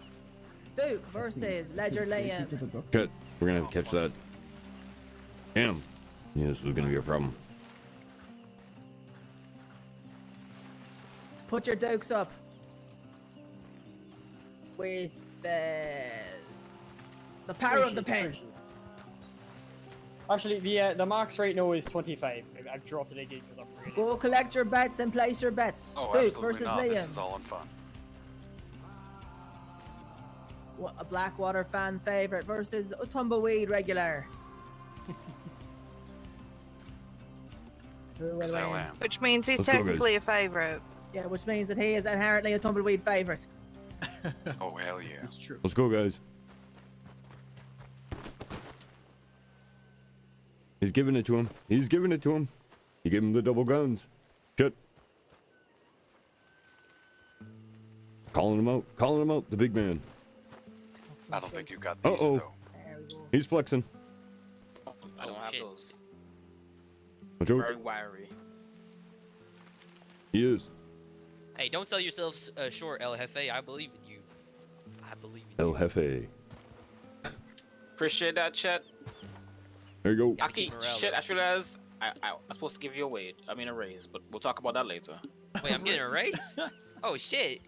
Duke versus Ledger Liam. Shit. We're gonna have to catch that. Damn. Yeah, this is gonna be a problem. Put your Dukes up. With the power of the pen. Actually, the marks right now is 25. I've dropped it again because I'm really. Go collect your bets and place your bets. Oh, Duke absolutely versus not. This is Liam. all in fun. A Blackwater fan favorite versus a tumbleweed regular. Who will Because I win? am. Which means he's Let's go, guys. technically a favorite. Yeah, which means that he is inherently a tumbleweed favorite. Oh, hell yeah. This is true. Let's go, guys. He's giving it to him. He's giving it to him. He gave him the double guns. Shit. Calling him out. Calling him out. The big man. I don't think you got these, Uh-oh. though. There we go. He's flexing. I don't have those. Watch out. Very wiry. He is. Hey, don't sell yourself short, El Jefe. I believe in you. I believe in El you. Jefe. Appreciate that, chat. There you go. Gotta keep Aki, morale shit, up. I realized I'm supposed to give you a raise, but we'll talk about that later. Wait, I'm getting a raise? Oh shit!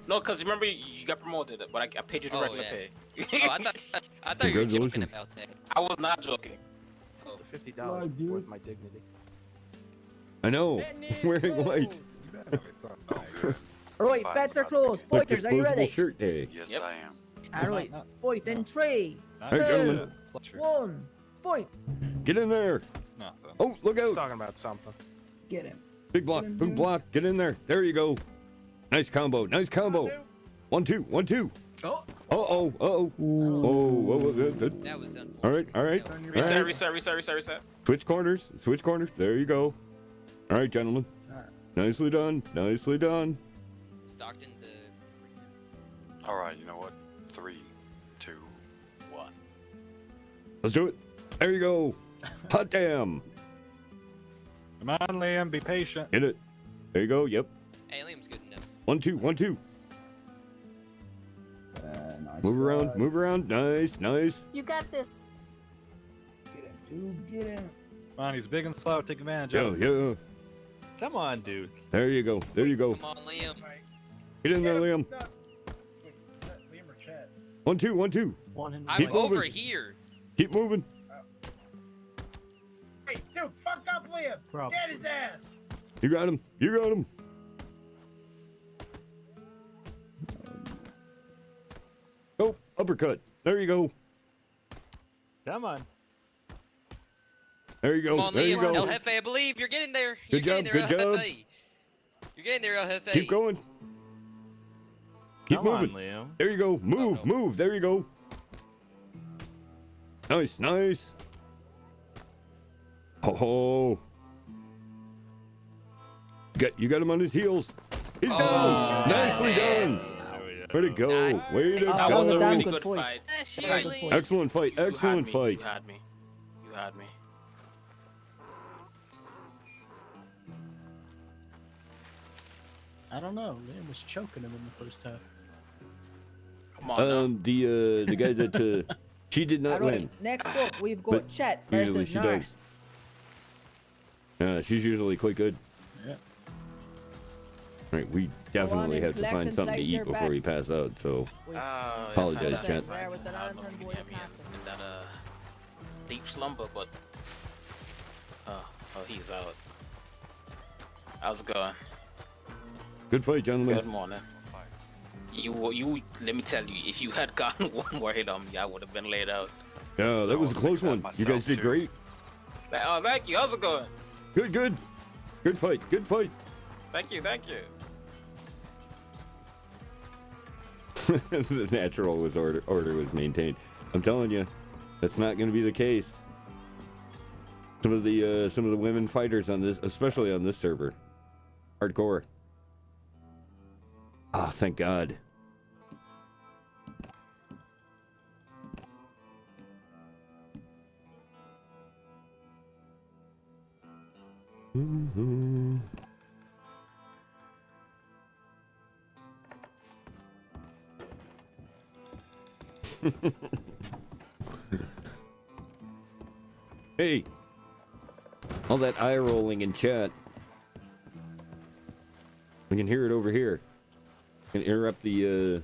No, because remember you got promoted, but I paid you the Oh, regular yeah. pay. Oh, I thought you were joking Congratulations. about that. I was not joking. Oh. The $50 Like, is dude. worth my dignity. I know. Fitness Wearing white. closed. Alright, Fine, bets are fine. closed. Like Fighters, are you disposable ready? shirt day. Yes, Yep. I am. Alright, fight in 3, Hey, gentlemen. 1, fight. Get in there. Oh, look Just out. talking about something. Get him. Big block. Big block. Get in there. There you go. Nice combo. Nice combo. 1, 2. 1, 2. Oh. Good. That was unfortunate. All right, all right. No. Reset, all right. reset. Switch corners. There you go. All right, gentlemen. All right. Nicely done. Stockton, All right, you know what? 3, 2, 1. Let's do it. There you go. Hot damn. Come on, Liam, be patient. Hit it. There you go. Yep. hey, Liam's good enough. 1, 2, 1, 2. Nice Move around. Nice. You got this. Get him, dude. Get him. Come on, he's big and slow. Take advantage Yeah, of it. yeah. Come on, dude. There you go. Come on, Liam. Get in there, Liam. Liam or Chad? 1, 2, 1, 2. I'm Keep over moving. here. Keep moving. Hey, dude, fuck up, Liam. Problem. Get his ass. You got him. Oh, uppercut. There you go. Come on. There you go. Come on, There you Liam. go. El Jefe, I believe you're getting there. Good You're job, getting there, good El job. Jefe. You're getting there, El Jefe. Keep going. Keep Come moving. on, Liam. There you go. Move. no. There you go. Nice. Oh. You got him on his heels. He's Oh, down. Nicely nice. done. Way to go. Way to That go. was a damn good fight. That's you, Very good Liam. fight. Excellent fight. Excellent fight. You had me. I don't know. Liam was choking him in the first half. Come on, The guy that she did not Alright, win. next up we've got But Chet usually versus she does. Nars. Yeah, she's usually quite good. Yeah. All right, we definitely and have to collect find and something to place eat your before we bets. pass out. So We've apologize, got Chet. there with the lantern, boy, the captain. In that deep slumber, but oh, he's out. How's it going? Good fight, gentlemen. Good morning. You. Let me tell you, if you had gotten one more hit on me, I would have been laid out. Yeah, that was a close one. You guys did great. Oh, thank you. How's it going? Good. Good fight. Thank you. The natural order was maintained. I'm telling you, that's not going to be the case. Some of the women fighters on this, especially on this server, hardcore. Ah, thank God. Mm-hmm. Hey, all that eye rolling in chat. We can hear it over here. Can interrupt the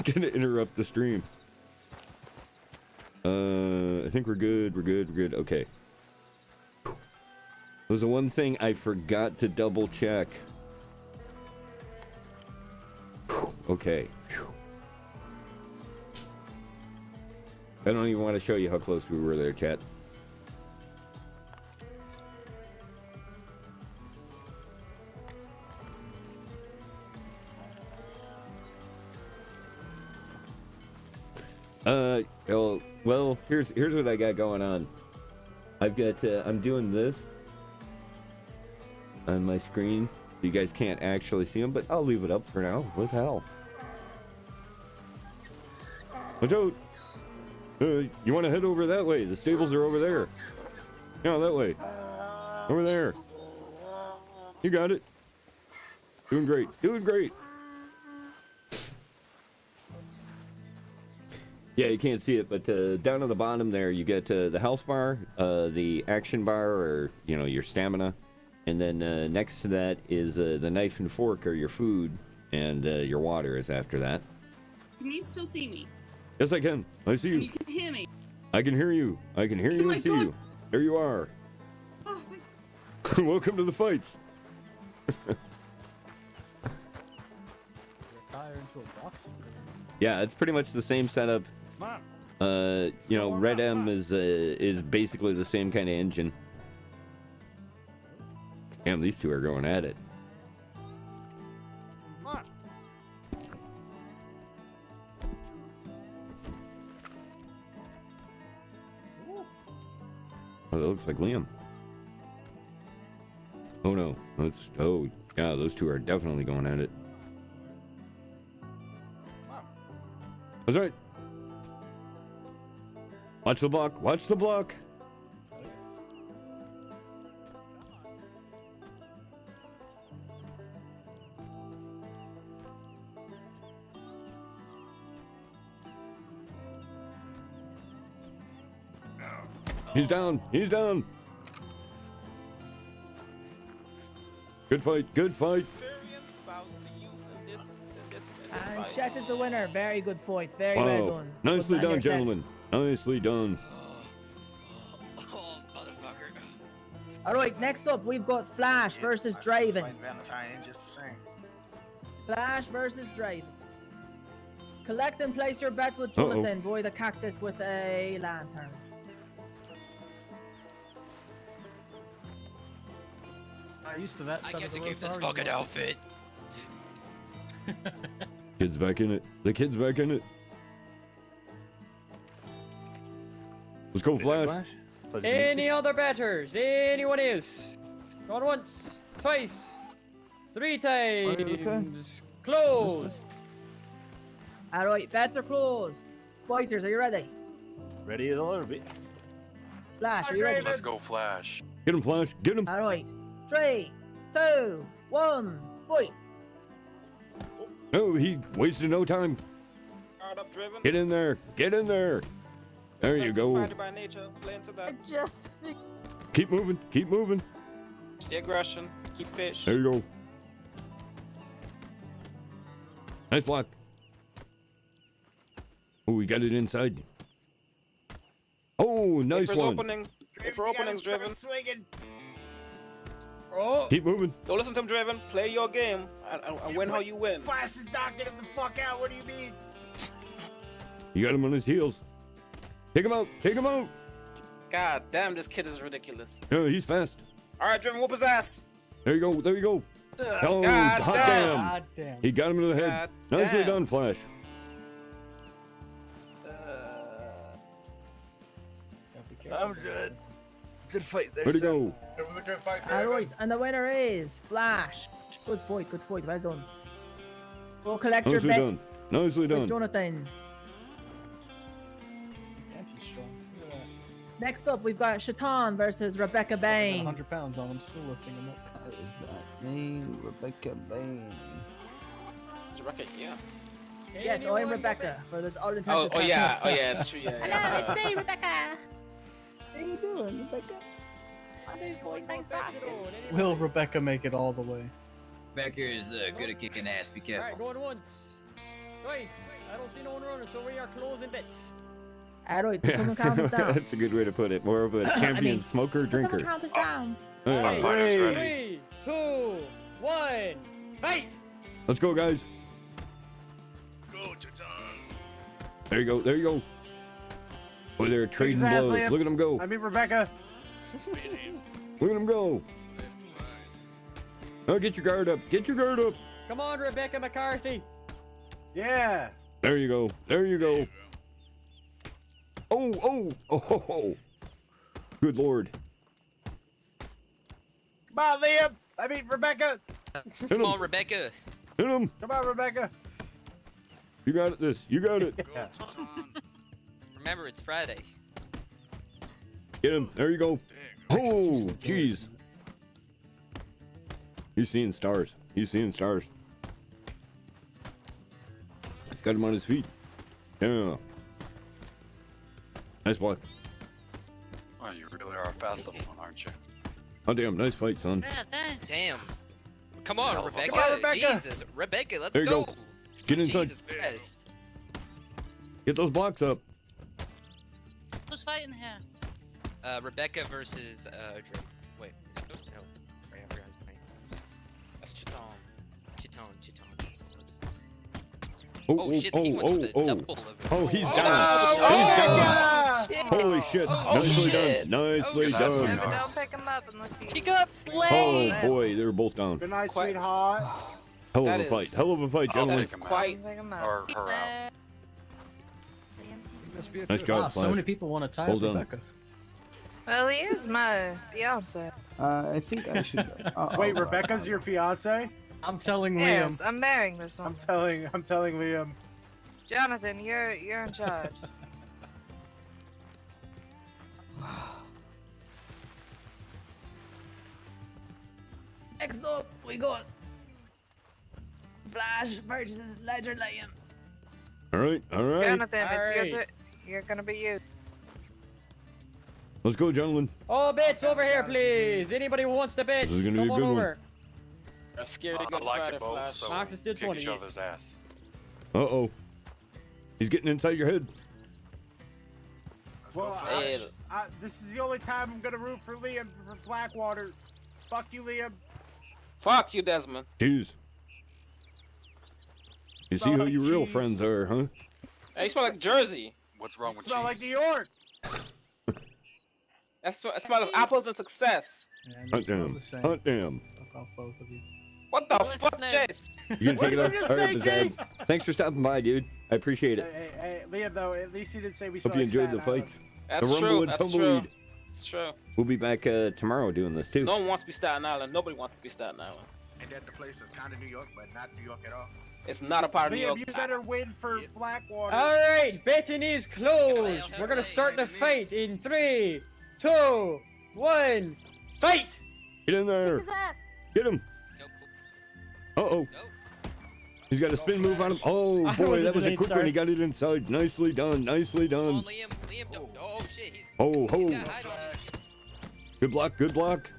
gonna interrupt the stream. I think we're good. Okay. There was the one thing I forgot to double check. Okay. I don't even want to show you how close we were there, chat. Well, here's what I got going on. I've got I'm doing this on my screen. You guys can't actually see them, but I'll leave it up for now. What the hell? Watch out! You want to head over that way? The stables are over there. Yeah, that way. Over there. You got it. Doing great. Yeah, you can't see it, but down on the bottom there, you get the health bar, the action bar, or your stamina, and then next to that is the knife and fork, or your food, and your water is after that. Can you still see me? Yes, I can. I see And you. you can hear me? I can hear you. I can hear you and see you. There you are. Oh, thank Welcome to the fights. Retire into a boxing ring. Yeah, it's pretty much the same setup. Red M is basically the same kind of engine. Damn, these two are going at it. that looks like Liam. Oh no, oh yeah, those two are definitely going at it. That's right. Watch the block, watch the block. He's down, he's down. Good fight, good fight. And Shatter's the winner. Very good fight. Very Wow. well done. Nicely Good man done, yourself. gentlemen. Nicely done. Oh, motherfucker. All right, next up we've got Flash versus Draven. Valentine just the same. Flash versus Draven. Collect and place your bets with Uh-oh. Jonathan. Boy the cactus with a lantern. I used to that. I side get of to the keep road this for fucking argument. outfit. Kid's back in it. The kid's back in it. Let's go, Flash. Any other batters? Anyone else? Going once, twice, 3 times. Close. All right, bets are closed. Fighters, are you ready? Ready as a little bit. Flash, are you ready? Let's go, Flash. Get him, Flash. Get him. All right. 3, 2, 1, fight. No, he wasted no time. Get in there. Get in there. There you go. By nature, play into I that. just. Keep moving. Keep moving. Stay aggression. Keep fish. There you go. Nice block. Oh, we got it inside. Oh, nice If one. opening, if we're opening's driven, swinging. Oh. Keep moving. don't listen to him driven. Play your game and win how you win. Flash is knocking him the fuck out. What do you mean? You got him on his heels. Take him out. Take him out. God damn, this kid is ridiculous. No, he's fast. All right, driven, whoop his ass. There you go. There you go. Oh, God hot damn. damn. God damn. He got him in the head. God Nicely damn. done, Flash. I'm good. Good fight there. Where'd he go? It was a good fight. All right, and the winner is Flash. Good fight, well done. Go collect your Nicely done. bets Nicely with done. Jonathan. Anti's strong. Look at that. Next up, we've got Shaitan versus Rebecca Got Baines. 100 pounds on him, still lifting him up. That is not me, Rebecca Bain. Rebecca, yeah. Yes, I'm Rebecca for the all intents Oh, and oh yeah, purposes. it's true. Yeah, Hello, it's me, Rebecca. How you doing, Rebecca? I'm doing fine, thanks for asking. Will Rebecca make it all the way? Becker is good at kicking ass. Be All right, careful. going once, twice. I don't see no one running, so we are closing bets. All right, can someone count us down? That's a good way to put it. More of a champion mean, smoker, Can someone drinker. count us down? Hey. Right. Fighters ready. 3, 2, 1, fight! Let's go, guys. There you go. There you go. Oh, they're trading his ass, blows. Liam. Look at them go. I mean, Rebecca. Look at them go. Oh, get your guard up. Get your guard up. Come on, Rebecca McCarthy. Yeah. There you go. There you go. Oh, oh, oh, ho, ho. Good Lord. Come on, Liam. I mean, Rebecca. Come on, Rebecca. Hit him. Come on, Rebecca. You got it. This. You got it. Remember, it's Friday. Get him. There you go. Oh, jeez. He's seeing stars. He's seeing stars. Got him on his feet. Yeah. Nice block. Well, you really are a fast little one, aren't you? Oh, damn. Nice fight, son. Yeah, thanks. Damn. Come on, Hell of a Rebecca. fight. Rebecca. Jesus, Rebecca, let's There you go. Get inside. Jesus Christ. Get those blocks up. Who's fighting here? Rebecca versus Drake. Wait, is it good? No. Right, I forgot his name. That's Chiton. Chiton. Oh, Oh, shit, he went with the double of it. Oh, he's Oh, down. no. He's down. Oh, shit. Holy shit. Oh, Nicely shit. done. Nicely Oh, done. shit. Don't pick him up unless you. He got Oh, slayed. boy. They're both down. Good night, Quite- sweetheart. Hell of That a fight. is- Hell of a fight, I'll gentlemen. take him Quite. Pick him out. up. Or her out. Nice job, Wow, so Flash. many people want to tie Well up done. Rebecca. Well, he is my fiance. I think I should. Wait, Rebecca's your fiance? I'm telling Liam. Yes, I'm marrying this one. I'm telling Liam. Jonathan, you're in charge. Next up, we got Flash versus Ledger Liam. All right, all right. Jonathan, it's Alright. your turn. You're gonna be you. Let's go, gentlemen. Oh, bits over here, please. Anybody who wants the bits, This is gonna be come a on good one. over. I'm scared to I get like fighter it both, flash. so Max is still kick 20. each other's ass. Uh-oh. He's getting inside your head. Well, Hey, this is the only time I'm gonna root for Liam for Blackwater. Fuck you, Liam. fuck you, Desmond. Jeez. You see who your real friends are, huh? Hey, you smell like Jersey. What's wrong with Smell cheese? like New York. That smell of apples and success. Hot damn. Hot damn. What the fuck, Chase? You gonna take it What off? did you All right, just say, Bazad. Thanks for stopping by, dude. I appreciate it. Hey, Liam, though, at least you didn't say we smell Hope you like enjoyed the Staten fight. That's the rumble true. and That's tumbleweed. true. It's true. We'll be back tomorrow doing this too. No one wants to be Staten Island. Nobody wants to be Staten Island. And that the place that's kind of New York, but not New York at all. It's not a part of New Liam, York. you better win for Blackwater. All right, betting is closed. We're gonna start the fight in 3, 2, 1, fight! Get in there. Get him. Uh-oh. He's got a spin move on him. Oh, I boy, wasn't that was a late quick one. start. He got it inside. Nicely done. Nicely Come on, done. Liam, don't. Oh shit, he's. Oh, He's ho. got height on him. Good block. Good block.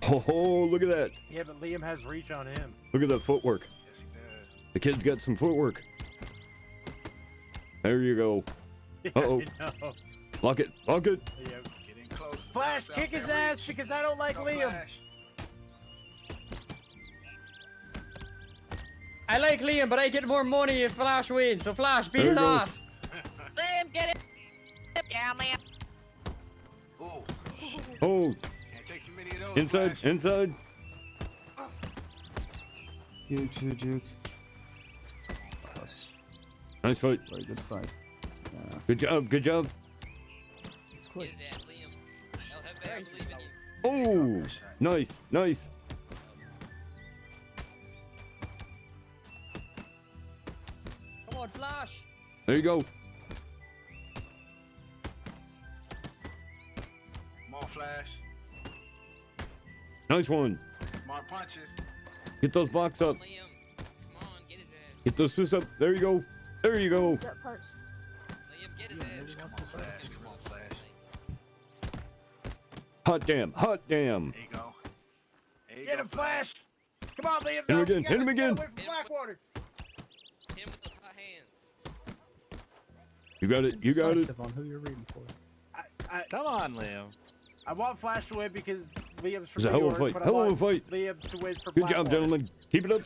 Oh, look at that. Yeah, but Liam has reach on him. Look at that footwork. Yes, he does. The kid's got some footwork. There you go. Uh-oh. No. Block it. Block it. Yeah, get in close. Flash, kick his ass because I don't like Go, Liam. Flash. I like Liam, but I get more money if Flash wins. So Flash, beat There his you go. ass. Liam, get it. Yeah, Liam. Ooh. Oh, Can't take too many of those. inside. Flash. Inside. Juke. Nice fight. Very good fight. Good job. Good job. Jesus Christ. His ass, Liam. El Jefe, I believe in you. Oh, nice. Nice. Come on, Flash. There you go. Come on, Flash. Nice one. Smart punches. Get those blocks up. Liam, come on, get his ass. Get those fists up. There you go. There you go. Liam, get his ass. Come on, Flash. Come on, Flash. Hot damn. Hot damn. There you go. There you Get go, him, Flash. Come on, Liam. Hit him no, again, you hit him gotta again. get away from Blackwater. Him with those hot hands. You got it. You got it. On who you're rooting for. Come on, Liam. I want Flash to win because Liam's from It's a New hell of York, a fight. but I Hell of a want fight. Liam to win for Good Blackwater. job, gentlemen. Keep it up.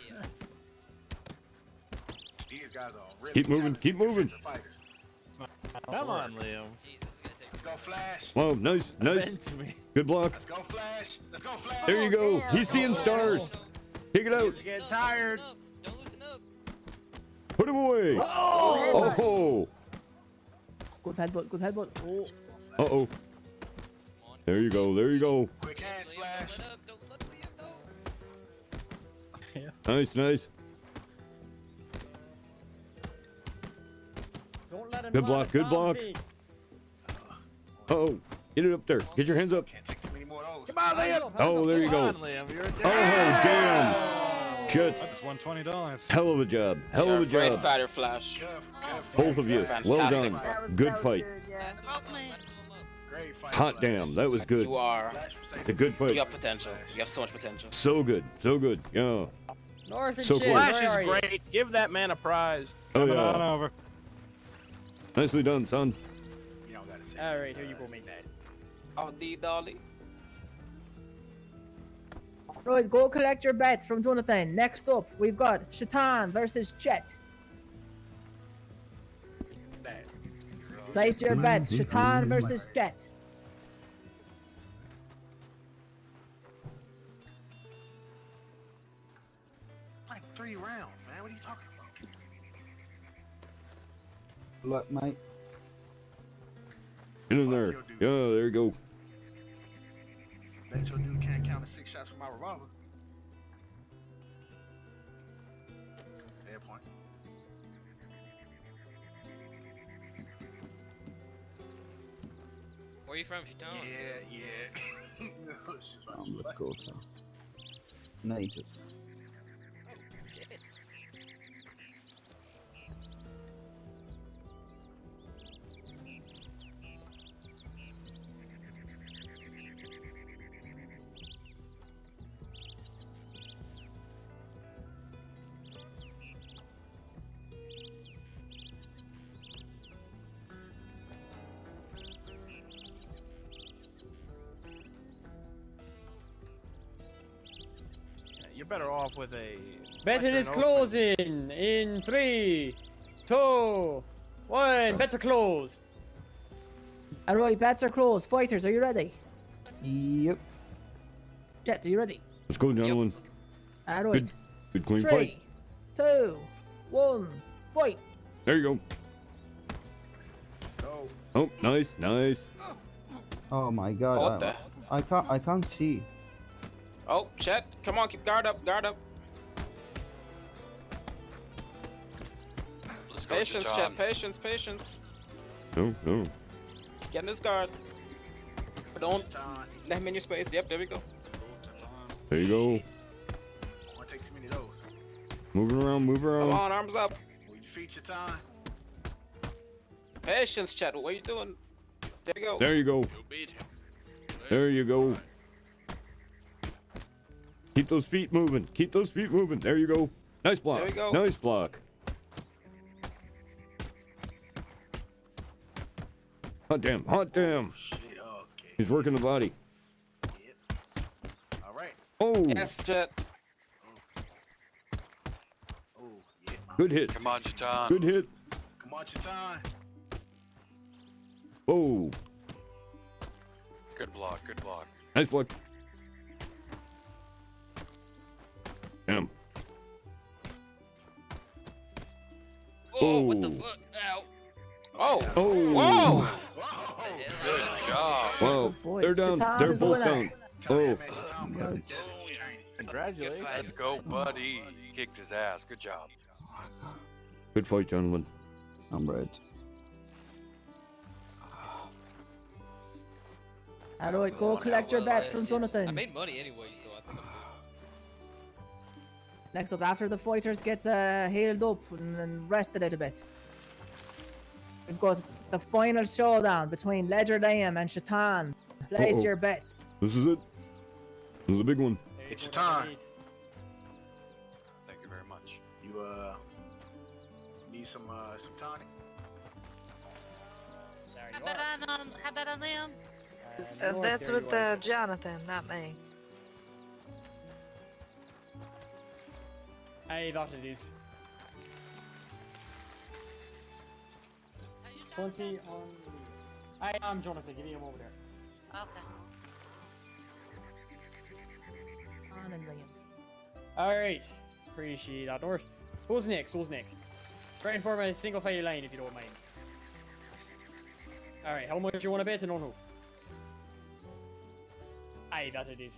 These guys are really Keep moving. talented Keep moving. defensive fighters. Come on, Liam. Jesus, it's gonna take. Let's go, Flash. Wow, nice. Nice. Avenge me. Good block. Let's go, Flash. Let's go, Flash. There you go. He's seeing stars. Kick it out. He's getting tired. Don't loosen up. Put him away. Oh! Oh. Good headbutt, good headbutt. Oh. Uh-oh. There you go. There you go. Quick hands, Liam, Flash. don't let up. Don't let Liam know. Nice, nice. Don't let him Good land block, a good bomb block. fake. Uh-oh. Get it up there. Get your hands up. Can't take too many more of those. Come on, Liam. Oh, there you Come go. on, Liam. You're a Oh, damn. Shit. I just won $20. Hell of a job. Hell You're of a a great job. fighter, Flash. Both of you. Well Fantastic. done. Good fight. That's him up. That's him up. Great fight. Hot Flash. damn. That was good. You are. Flash for saving A good You fight. have potential. You have so much potential. So good. So good. Yeah. North and So Shit, close. where Flash is are you? great. Give that man a prize. Oh, Coming on yeah. over. Nicely done, son. You don't gotta say All right, here you go, mate. Oh, D Dolly. Right, go collect your bets from Jonathan. Next up, we've got Shaitan versus Chet. that. Place your bets. Shaitan versus Chet. Like 3 rounds, man. What are you talking about? Look, mate. Get in there. Yeah, there you go. Bet your dude can't count the 6 shots from my revolver. Fair point. Where are you from, Chaton? Yeah. No, she's right. From Lakota. Native. Shit. You're better off with a. Betting is closing in 3, 2, 1. Bets are closed. Alright, bets are closed. Fighters, are you ready? Yep. Jet, are you ready? Let's go, gentlemen. Alright. Good clean 3, fight. 2, 1, fight. There you go. Go. Oh, nice, nice. Oh my god. What the? I can't see. Oh, Chet, come on, keep guard up, guard up. Let's go, Patience, Chaton. Chet, patience, patience. No, no. Get in his guard. Don't let him in your space. Yep, there we go. There you go. I want to take too many of those. Moving around, move Come around. on, arms up. Move your feet, your time. Patience, Chet, what are you doing? There you go. There you go. There you go. Keep those feet moving. Keep those feet moving. There you go. Nice block. There you go. Nice block. Hot damn. Hot damn. Shit, okay. He's working the body. Yep. All right. Oh. Yes, Chet. Oh, yeah. Good hit. Come on, Chaton. Good hit. Come on, your time. Oh. Good block, good block. Nice block. Damn. Oh, what the fuck? Ow. Oh. Oh. Whoa. Good job. Wow. Good They're down. Chaton They're is the both winner. down. Oh. Congratulations. Let's go, buddy. You kicked his ass. Good job. Good fight, gentlemen. I'm red. Alright, go collect your bets from I Jonathan. made money anyway, so I think I'm good. Next up, after the fighters get healed up and rest a little bit, we've got the final showdown between Ledger Liam and Chaton. Place Uh-oh. your bets. This is it. This is a big one. It's your time. Thank you very much. You need some tonic. There How you about are. how about on Liam? And That's there you with are. Jonathan, not me. Aye, that it is. 20 on. I am Jonathan. Give me him over there. Okay. On and Liam. All right. Appreciate that, North. Who's next? Who's next? Try and form a single file line if you don't mind. All right. How much do you want to bet and on who? Aye, that it is.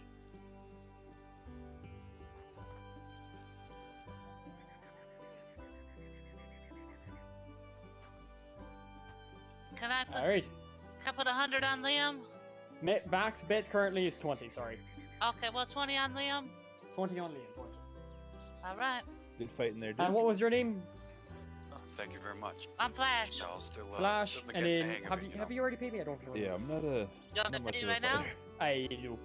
Can I put All right. can I put 100 on Liam? Max bet currently is 20. Sorry. Okay, well 20 on Liam. 20 on Liam. 20. All right. Good fight in there, dude. And what was your name? Thank you very much. I'm Flash. Y'all still, Flash. still And getting the then hang of have it, you you have know? you already paid me? I don't remember. Yeah, I'm not a. You want me to pay you right now? I do.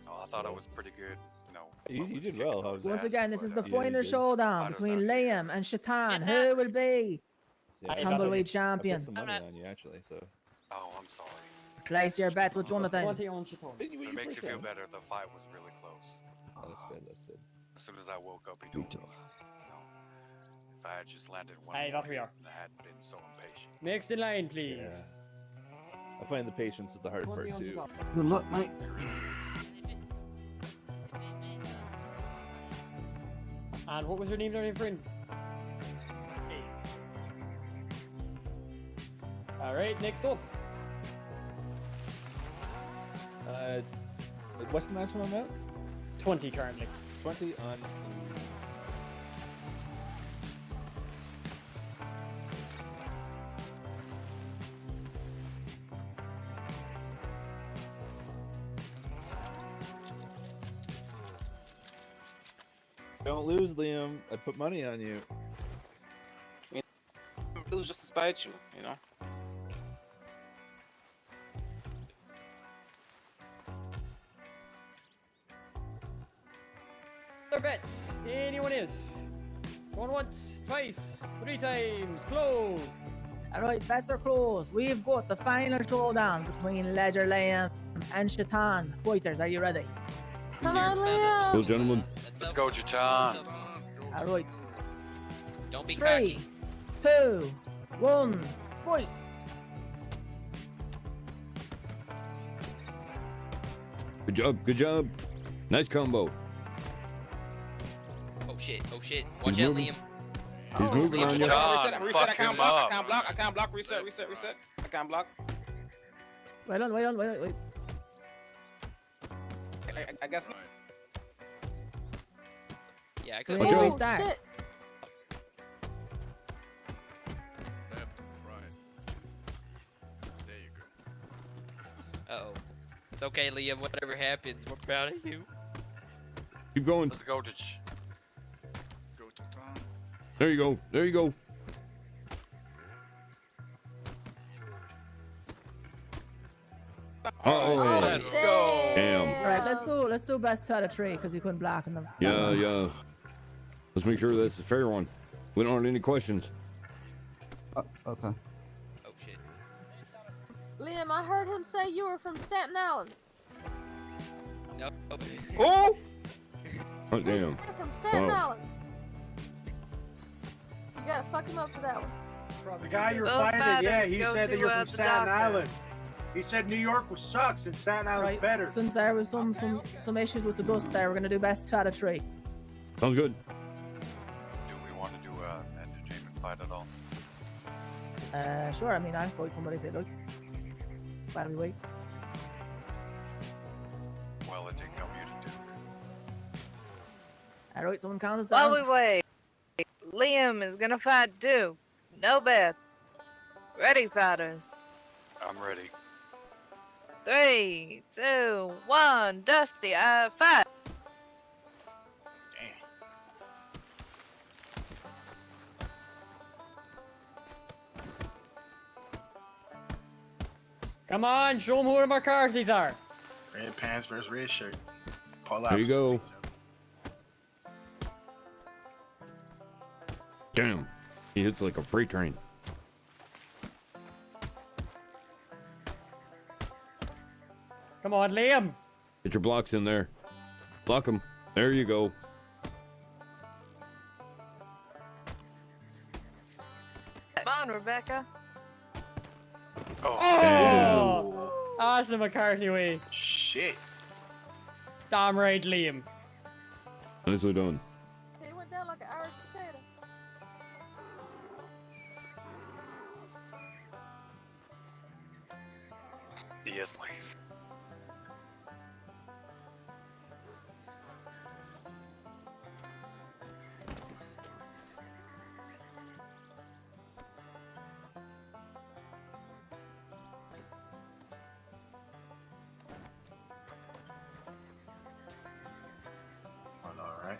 Oh, I thought I was pretty good. You know, You did well. I was Once again, this is the Yeah, you final did. showdown between Liam and Chaton. Who will be Yeah, tumbleweed I champion? put some money on you actually, so. Oh, I'm sorry. Place your bets with Jonathan. 20 on Chaton. It makes you feel better. The fight was really close. Oh, that's good. That's good. As soon as I woke up, he told me, you know, if I had just landed one Aye, more that we are. and I hadn't been so impatient. Next in line, please. Yeah. I find the patience is the hard 20 part on too. Chaton. Good luck, mate. And what was your name there, my friend? Hey. Alright, next up. What's the maximum amount? 20 currently. 20 on. Don't lose, Liam. I put money on you. It was just to spite you, you know. Other bets. Anyone is? Going once, twice, 3 times. Close. Alright, bets are closed. We've got the final showdown between Ledger Liam and Shaitan fighters. Are you ready? Come on, Liam. Well, gentlemen. Let's go, Chatan. Alright. Don't be 3, cocky. 2, 1, fight! Good job. Good job. Nice combo. Oh shit. Oh shit. Watch He's out, 12 Liam. He's moving on you. Reset. I Fuck can't him block. up. I can't block. I can't block. Reset. I can't block. Wait on. I guess. Yeah, I Can could. we out. restart? Shit. Uh-oh. It's okay, Liam. Whatever happens, we're proud of you. Keep going. Let's go, Chatan. There you go. There you go. Oh, Let's go. damn. Alright, let's do best out of 3 because you couldn't block in them. Yeah. Let's make sure that's a fair one. We don't have any questions. Okay. Oh shit. Liam, I heard him say you were from Staten Island. No. Oh! Oh, damn. You're from Staten Oh. Island. You gotta fuck him up for that one. The guy you're Both fighting, yeah, fighters he go said that to, you're from the Staten doctor. Island. He said New York sucks and Staten Island's Right, better. since there was some issues with the dust there, we're gonna do best out of 3. Sounds good. Do we want to do an entertainment fight at all? Sure, I mean, I'll fight somebody if they like. While we wait. Well, it didn't come here to do. Alright, someone count us down. While we wait, Liam is gonna fight Duke. No bet. Ready, fighters. I'm ready. 3, 2, 1, Dusty, fight! Come on, show them who the McCarthy's are. Red pants versus red shirt. Paul There you go. Albertson's. Damn. He hits like a freight train. Come on, Liam. Get your blocks in there. Block them. There you go. Come on, Rebecca. Oh! Awesome, McCarthy way. Shit. Damn right, Liam. Nicely done. He went down like an Irish potato. Yes, please. All right.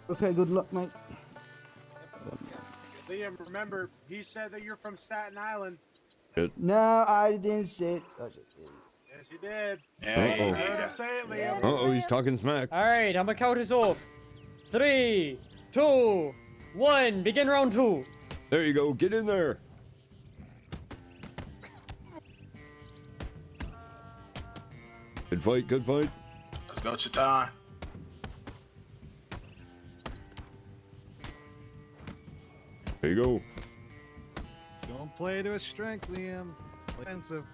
Okay, good luck, mate. Liam, remember, he said that you're from Staten Island. No, I didn't say it. Oh, shit. Yes, you did. Yeah, I Uh-oh. heard him say it, Liam. Uh-oh, he's talking smack. All right, I'm gonna count us off. 3, 2, 1. Begin round 2. There you go. Get in there. Good fight. Good fight. Let's go, Chatan. There you go. Don't play to his strength, Liam. Offensive.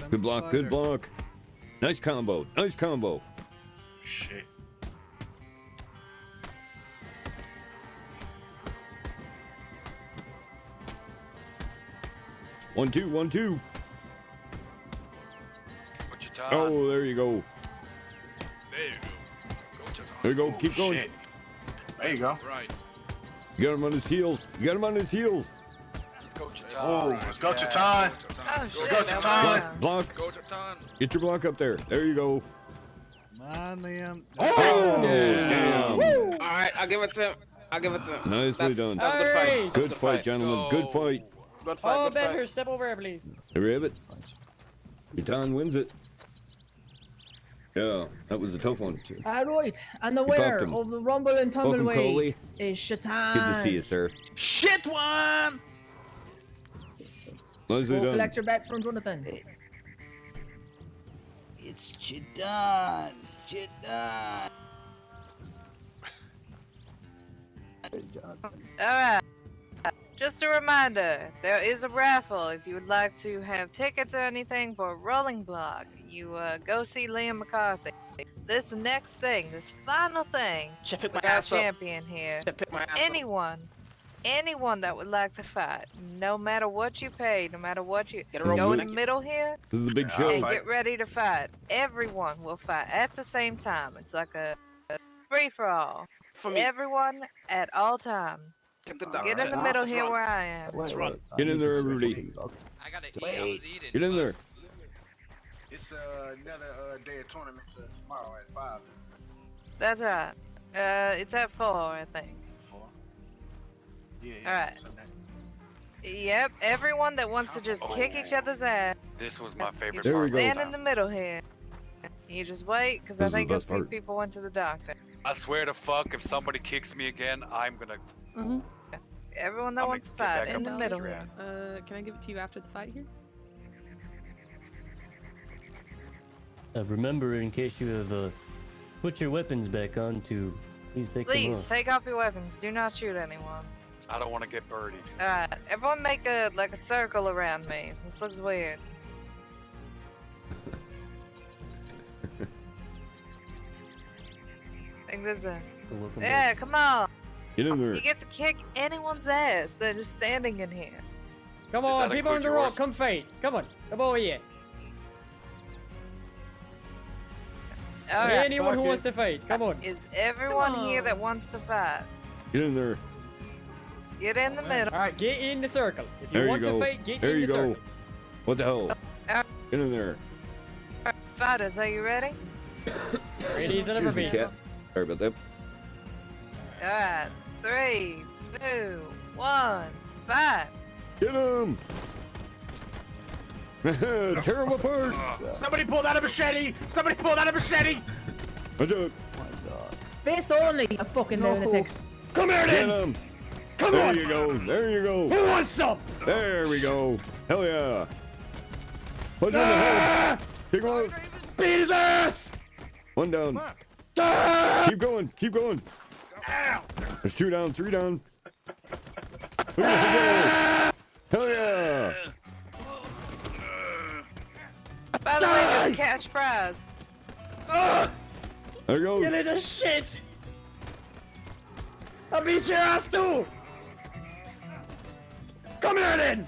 Good block. Good block. Nice combo. Nice combo. Shit. 1, 2, 1, 2. Wichita. Oh, there you go. There you go. Go, Wichita. There you go. Keep going. Shit. There you go. Right. You got him on his heels. You got him on his heels. Let's go, Wichita. Oh, let's go, Chatan. Oh, Let's go, Chatan. Block. Go, Chatan. Get your block up there. There you go. Come on, Liam. Oh, damn. All right, I'll give it to him. I'll give it to him. Nicely done. That's a good fight. Alright. That's a Good fight, gentlemen. Good fight. Good fight. Oh, Good fight. betters, step over here, please. There we have it. Yutan wins it. Yeah, that was a tough one. Alright, and the popped winner him. of the Rumble and Welcome, Tumbleweed Coley. is Shaitan. Good to see you, sir. Shit one. Nicely Go done. collect your bets from Jonathan. It's Chidan. Chidan. Alright. Just a reminder, there is a raffle if you would like to have tickets or anything for Rolling Block. You go see Liam McCarthy. This next thing, this final thing, Should pick my with our ass up. champion here, Should pick my ass up. anyone that would like to fight, no matter what you pay, no matter what you Get a go roll, in the Nicky. middle here This is a big Yeah, show. and fight. get ready to fight. Everyone will fight at the same time. It's like a free for all. For me. Everyone at all times. Take the Get in the middle here where I am. Get in there, everybody. I gotta eat. I was eating. Get in there. It's another day of tournament tomorrow at 5. That's right. It's at 4, I think. 4. Yeah. Alright. So that- Yep, everyone that wants to just kick each other's ass, This was my you favorite There we just go. stand in the middle here. You just wait, because I This is the think a best few part. people went to the doctor. I swear to fuck, if somebody kicks me again, I'm gonna. Everyone that I'll wants to make- get fight back in up the on middle the here. track. Can I give it to you after the fight here? Remember, in case you have put your weapons back on, to please take them Please, off. take off your weapons. Do not shoot anyone. I don't want to get birdied. Alright, everyone make a circle around me. This looks weird. I think there's a... Welcome Yeah, come on. Get in there. You get to kick anyone's ass that is standing in here. Come Does on, that people on include the rope, yours? come fight. Come on, come over here. Alright. Anyone who wants to fight, come on. Is everyone Come here on. that wants to fight? Get in there. Get in the middle. All right, get in the circle. If you There you want to go. fight, get There in you the go. circle. What the hell? Get in there. Fighters, are you ready? Ready as ever Excuse me, be. cat. Sorry about that. Alright. 3, 2, 1, fight. Get him! Tear him apart! Somebody pull out a machete! Somebody pull out a machete! Watch out! Face only, a fucking lunatics. Come here, Get then! him! Come There on! you go! There you go! Who wants some? There we go! Hell yeah! Punch him in the head! Kick him out! Beat his ass! One down. Keep going! Keep going! Ow! There's 2 down, 3 down. Who wants to go? Hell yeah! By the way, there's a cash prize. There goes. You little shit! I'll beat your ass too! Come here then!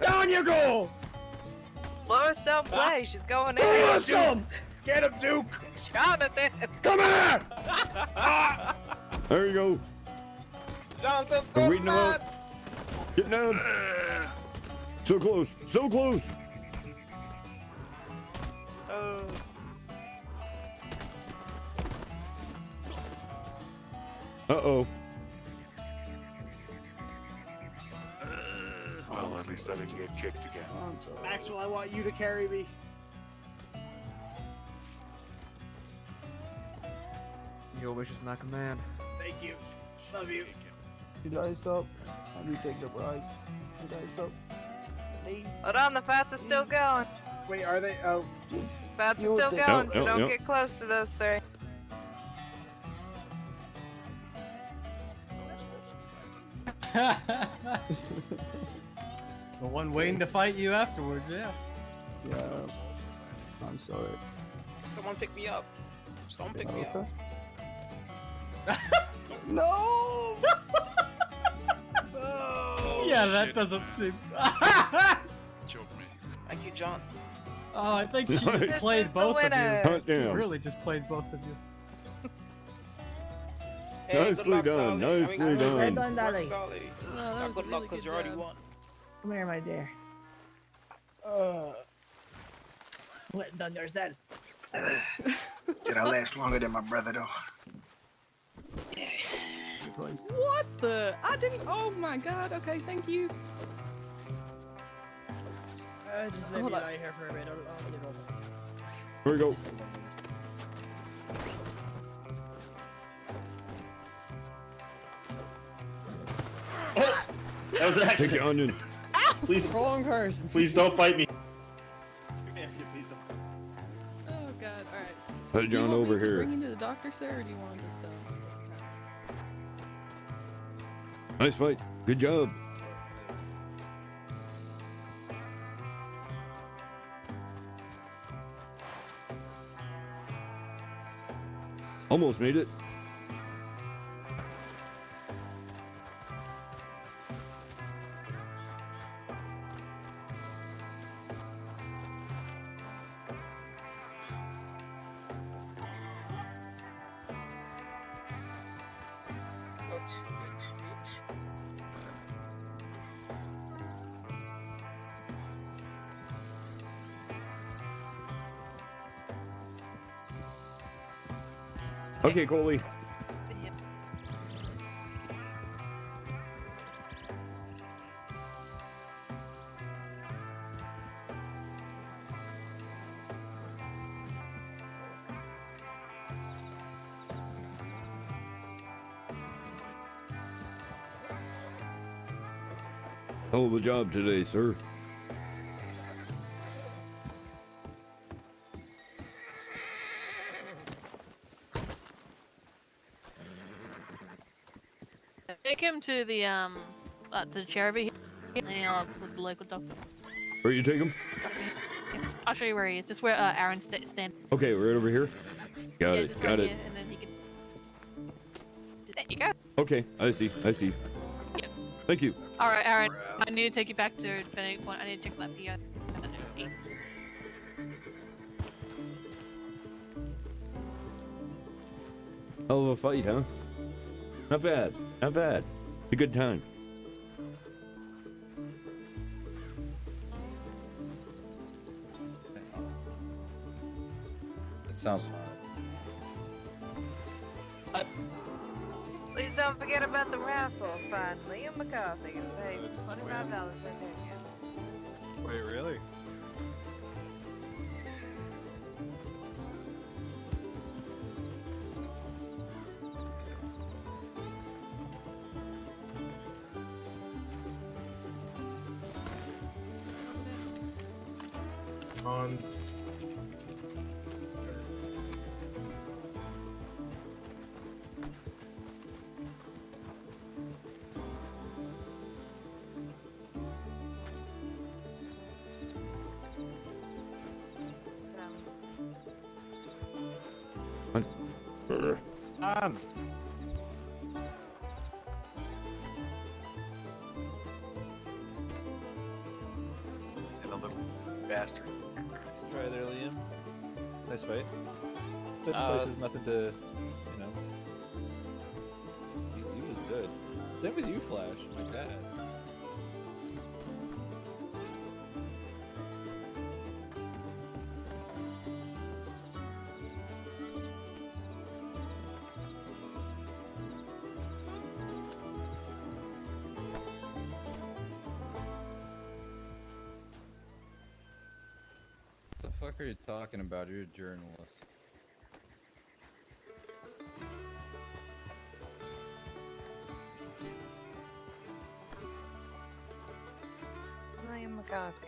Down you go! Loris don't play, she's going in. Who wants some? Get him, Duke! Jonathan! Come here! There you go. Jonathan's I'm going reading them out. mad. Get down. So close. So close. Uh-oh. Well, at least I didn't get kicked again. Maxwell, I want you to carry me. Your wish is my command. Thank you. Love you. Should I stop? Let me take the prize. Should I stop? Please. Hold on, the fights are still going. Wait, are they? Oh. Fights are You're still dead. going, No, so no, don't no. get close to those 3. The one waiting to fight you afterwards, yeah. Yeah. I'm sorry. Someone pick me up. Someone pick me up. No! Yeah, Yeah, that doesn't seem. Choke me. Thank you, John. Oh, I think she Nice. just This played is the both of winner. you. Hot She damn. really just played both of you. Hey, good Nicely luck, done, Dolly. nicely good done. Well done, luck, Dolly. Dolly. No, that Now, was a good luck, really because good you already job. won. Come here, my dear. Well done yourself. Did I last longer than my brother though? What the? I didn't. Oh my god. Okay, thank you. Just let Hold me on. lie here for a bit. I'll get over this. Here we go. That was an Take accident. the onion. Please, Wrong person. please don't fight me. Oh god. All right. Put Do you John want over me to here. bring you to the doctor, sir, or do you want to just Nice fight. Good job. Almost made it. Okay, Coley. Hell of a job today, sir. take him to the charity, and I'll put the local doctor. Where you take him? I'll show you where he is. Just where Aaron's standing. Okay, right over here. Got Yeah, it. just Got right it. here, and then he can. There you go. Okay, I see. I see. Yep. Thank you. All right, Aaron. I need to take you back to Benedict Point. I need to check that PO. Hell of a fight, huh? Not bad. Not bad. It's a good time. That sounds fine. Please don't forget about the raffle. Find Liam McCarthy and pay $25 for a ticket. Wait, really? And a little bastard. Try there, Liam. Nice fight. Second place is nothing to, you know. He was good. Same with you, Flash. My bad. What the fuck are you talking about? You're a journalist. Liam McCarthy.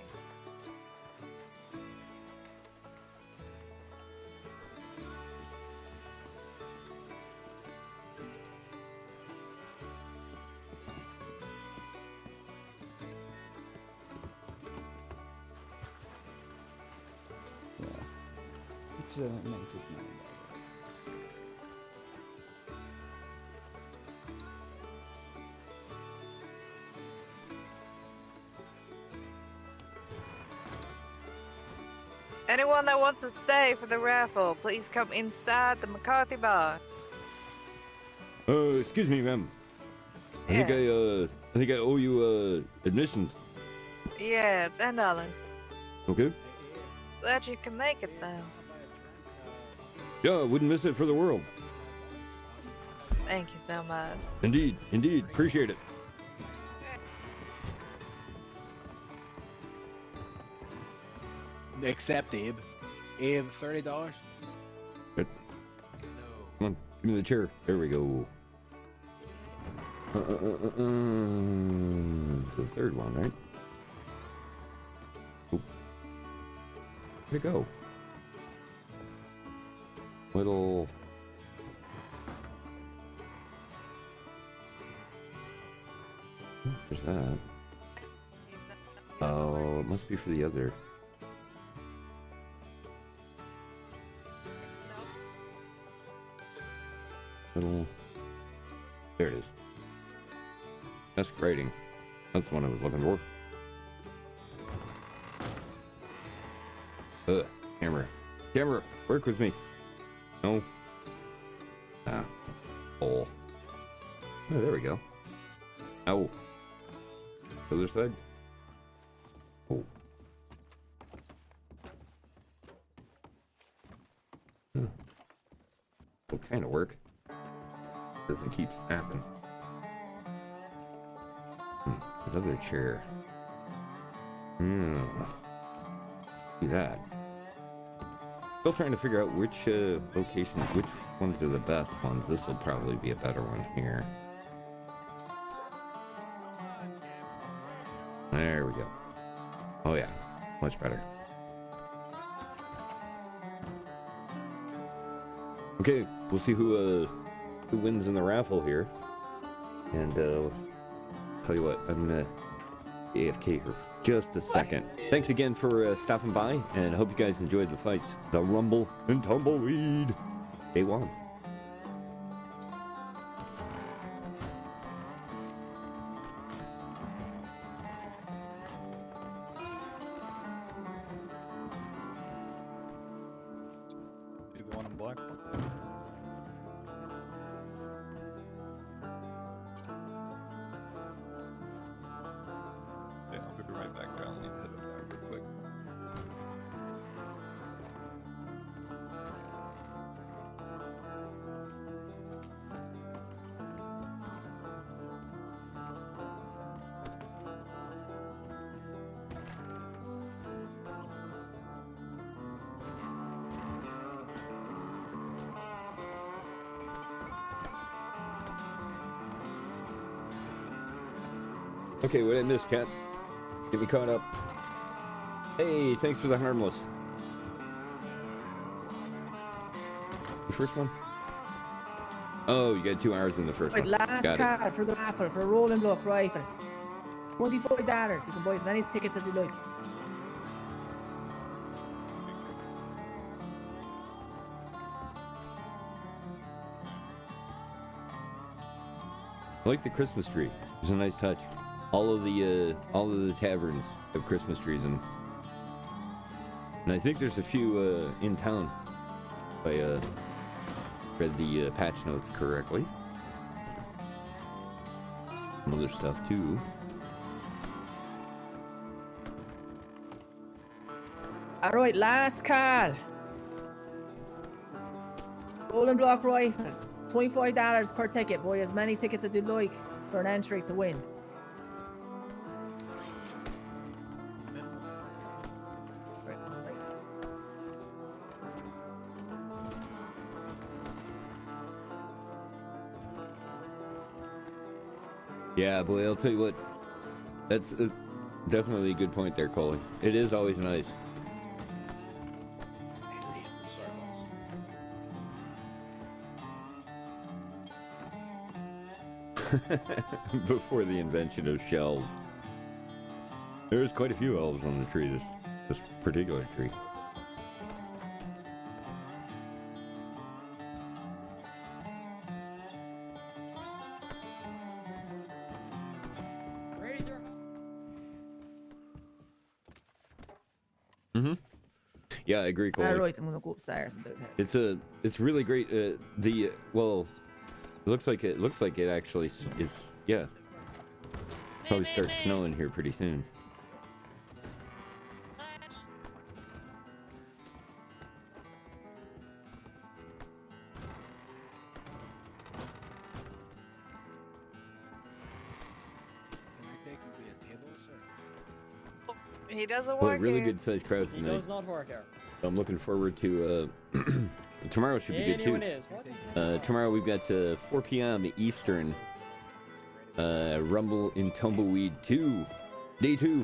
It's a negative 9. Anyone that wants to stay for the raffle, please come inside the McCarthy bar. Excuse me, ma'am. I think I owe you admissions. Yeah, $10. Okay. Glad you can make it though. Yeah, I wouldn't miss it for the world. Thank you so much. Indeed, indeed. Appreciate it. Accept, Abe. Abe, $30. Good. Come on, give me the chair. There we go. The third one, right? Oop. Where'd it go? Little. There's that. Oh, it must be for the other. Little. There it is. That's grading. That's the one I was looking for. Camera. Camera, work with me. No. Ah. Oh. Oh, there we go. Ow. Other side. Oh. What kind of work? Doesn't keep snapping. Another chair. Do that. Still trying to figure out which locations, which ones are the best ones. This will probably be a better one here. There we go. Oh yeah, much better. Okay, we'll see who wins in the raffle here. And tell you what, I'm gonna AFK here for just a second. Thanks again for stopping by, and I hope you guys enjoyed the fights. The Rumble and Tumbleweed. Day 1. See the one in black? Yeah, I'll be right back there. I'll need to hit it back real quick. Okay, what did I miss, Cat? Get me caught up. Hey, thanks for the harmless. The first one? Oh, you got 2 hours in the first Right, one. last Got it. card for the raffle for a rolling block rifle. $25. You can buy as many tickets as you like. I like the Christmas tree. It's a nice touch. All of the taverns have Christmas trees in them. And I think there's a few in town. If I read the patch notes correctly. Some other stuff too. Alright, last call. Rolling block rifle. $25 per ticket. Buy as many tickets as you like for an entry to win. Yeah, boy, I'll tell you what. That's definitely a good point there, Coley. It is always nice. Before the invention of shelves. There's quite a few elves on the tree, this particular tree. Yeah, I agree, Cole. Right, I'm gonna go upstairs and do it. It's really great. Well, it looks like it actually is. Yeah. Probably start snowing here pretty soon. He doesn't Well, work really here. good sized crowd He tonight. does not work here. I'm looking forward to tomorrow should be good too. Anyone is. What? Tomorrow we've got 4 p.m. Eastern. Rumble in Tumbleweed 2, day 2.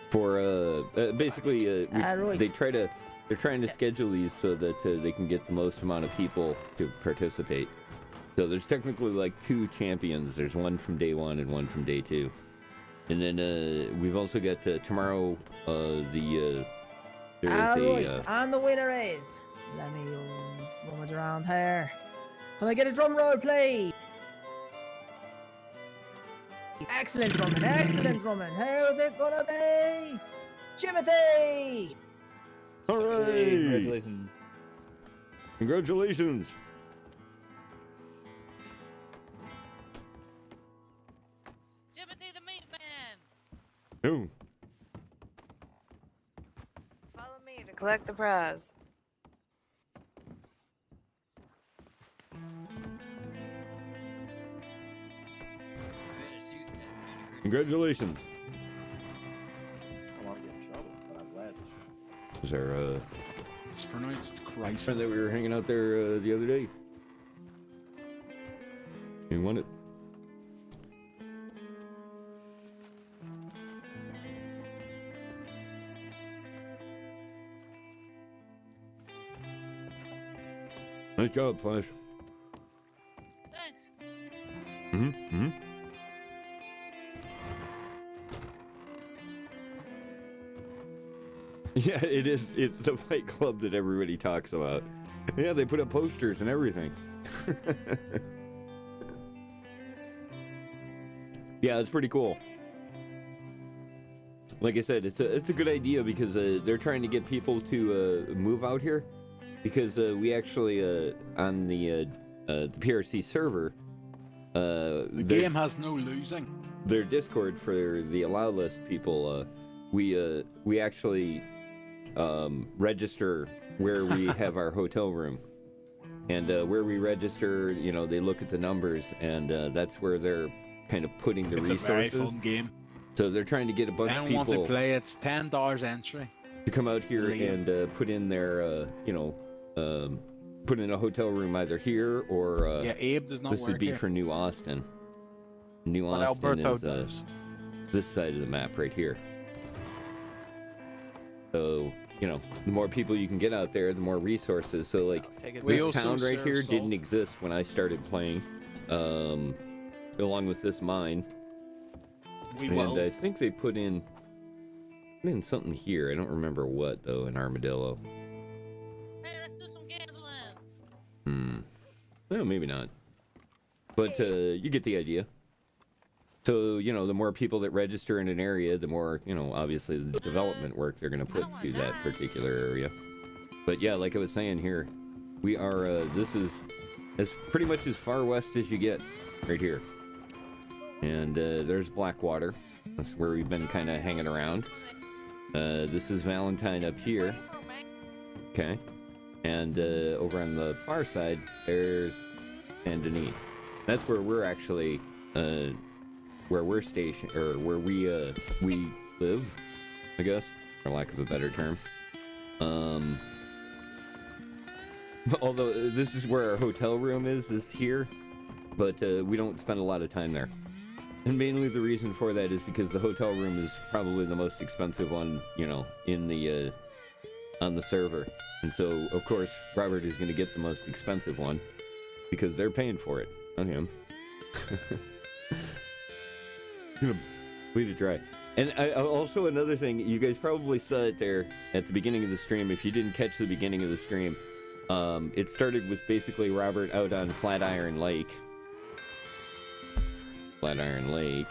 For basically they're trying to schedule these so that they can get the most amount of people to participate. So there's technically like 2 champions. There's one from day 1 and one from day 2. And then we've also got tomorrow there is and the winner is. Let me rummage around here. Can I get a drum roll, please? Excellent drumming, excellent drumming. How's it gonna be? Timothy! All right! Congratulations. Congratulations! Timothy the Meat Man! Oh. Follow me to collect the prize. Congratulations! I don't want to get in trouble, but I'm glad. Was our It's pronounced Christ. friend that we were hanging out there the other day? He won it. Nice job, Flash. Thanks. Mm-hmm. Yeah, it is. It's the Fight Club that everybody talks about. Yeah, they put up posters and everything. Yeah, it's pretty cool. Like I said, it's a good idea because they're trying to get people to move out here. Because we actually on the PRC server, The game has no losing. Their Discord for the allow list people, we actually register where we have our hotel room, and where we register, you know, they look at the numbers, and that's where they're kind of putting the It's resources. a very fun game. So they're trying to get a bunch of Anyone wants to people play, it's $10 entry. to come out here Leave. and put in their, put in a hotel room either here or Yeah, Abe does not this would work be here. for New Austin. New But Austin Alberto is does. this side of the map right here. So, you know, the more people you can get out there, the more resources. So, like, take it this down. town right here Solve. didn't exist when I started playing, along with this mine. We And will. I think they put in something here. I don't remember what, though, in Armadillo. Hey, let's do some gambling. No, maybe not. But you get the idea. So, you know, the more people that register in an area, the more, you know, obviously the development work they're going to put to that particular area. But yeah, like I was saying here, we are, this is as pretty much as far west as you get right here. And there's Blackwater. That's where we've been kind of hanging around. This is Valentine up here. Okay. And over on the far side, there's Saint Denis. That's where we're actually, where we're stationed, or where we live, I guess, for lack of a better term. Although this is where our hotel room is here, but we don't spend a lot of time there. And mainly the reason for that is because the hotel room is probably the most expensive one, you know, in the on the server. And so, of course, Robert is going to get the most expensive one because they're paying for it, not him. Gonna bleed it dry. And also another thing, you guys probably saw it there at the beginning of the stream. If you didn't catch the beginning of the stream, it started with basically Robert out on Flatiron Lake. Flatiron Lake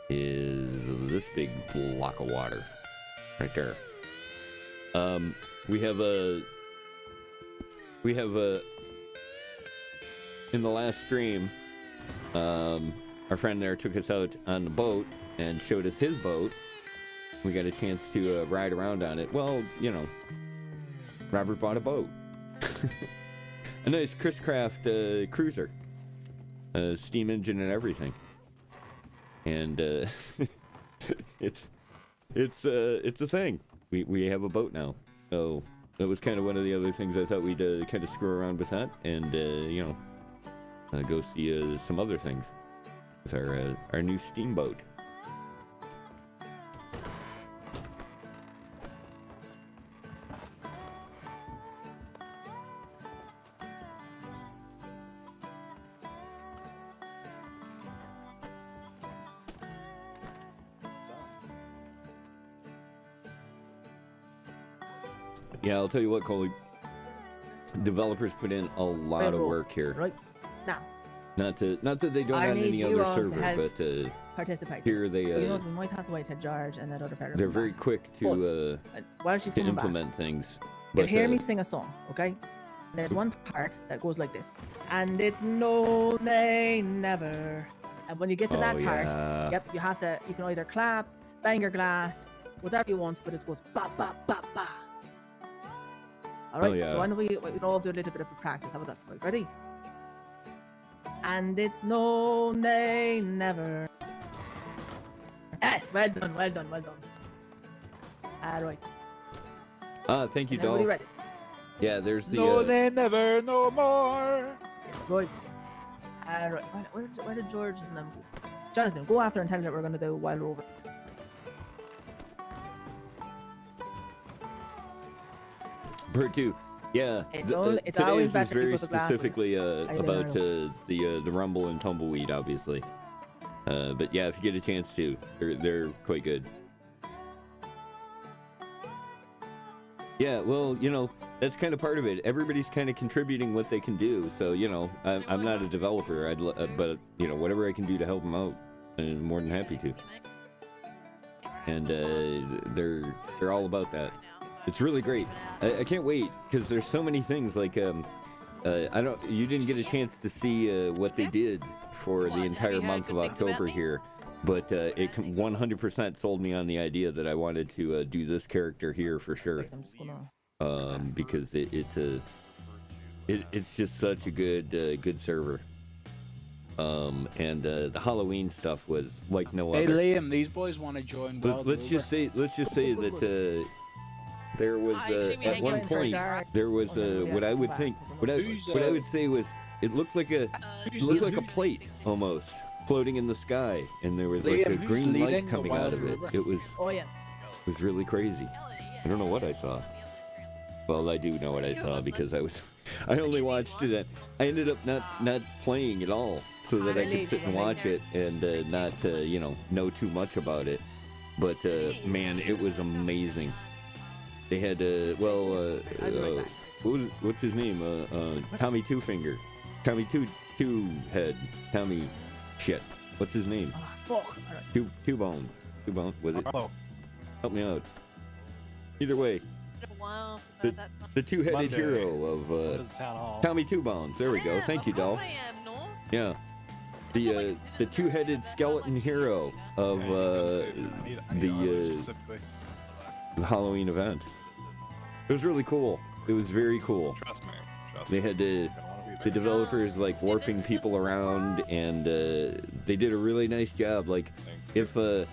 is this big block of water right there. We have a in the last stream, our friend there took us out on the boat and showed us his boat. We got a chance to ride around on it. Well, you know, Robert bought a boat. A nice Chris Craft cruiser. Steam engine and everything. And it's a thing. We have a boat now. So that was kind of one of the other things I thought we'd kind of screw around with that and you know, go see some other things with our new steamboat. Yeah, I'll tell you what, Coley. Developers put in a lot of work here. Right now. Not that they don't on any other server, but participate. here they you know, we might have to wait till George and that other fellow. they're very quick to while she's to coming implement back, things. You'll hear me sing a song, okay? There's one part that goes like this, and it's no, nay, never. And when you get to that part, yep, you can either clap, bang your glass, whatever you want, but it goes ba ba ba ba. All right, so why don't we all do a little bit of a practice? How about that? Right, ready? And it's no, nay, never. Yes, well done, well done, well done. All right. Thank you, Is Doll. everybody ready? Yeah, there's the. No, they never, no more. Yes, right. All right. Where did George and them go? Jonathan, go after and tell them that we're gonna do while we're over. Part 2. Yeah, It's always better to very put the glass with it. specifically about know. the rumble and tumbleweed, obviously. But yeah, if you get a chance to, they're quite good. Yeah, well, you know, that's kind of part of it. Everybody's kind of contributing what they can do. So, you know, I'm not a developer, but you know, whatever I can do to help them out, I'm more than happy to. And they're all about that. It's really great. I can't wait because there's so many things like you didn't get a chance to see what they did for the entire month of October here, but it 100% sold me on the idea that I wanted to do this character here for sure. Because it's just such a good server. And the Halloween stuff was like no other. Hey Liam, these boys want to join. Let's just say that there was at one point there was what I would say was it looked like a plate almost floating in the sky, and there was like a green light coming out of it. It was really crazy. I don't know what I saw. Well, I do know what I saw because I only watched it. I ended up not playing at all so that I could sit and watch it and not you know too much about it. But man, it was amazing. They had what's his name? Tommy Two Finger, Tommy Two Head, Tommy shit. What's his name? Fuck. Two Bone was it? Help me out. Either way. Wow, since I had that song. The two-headed hero of Tommy Two Bones. There we go. Thank you, doll. Yeah. The two-headed skeleton hero of the Halloween event. It was really cool. It was very cool. Trust me. They had the developers like warping people around, and they did a really nice job. Like if they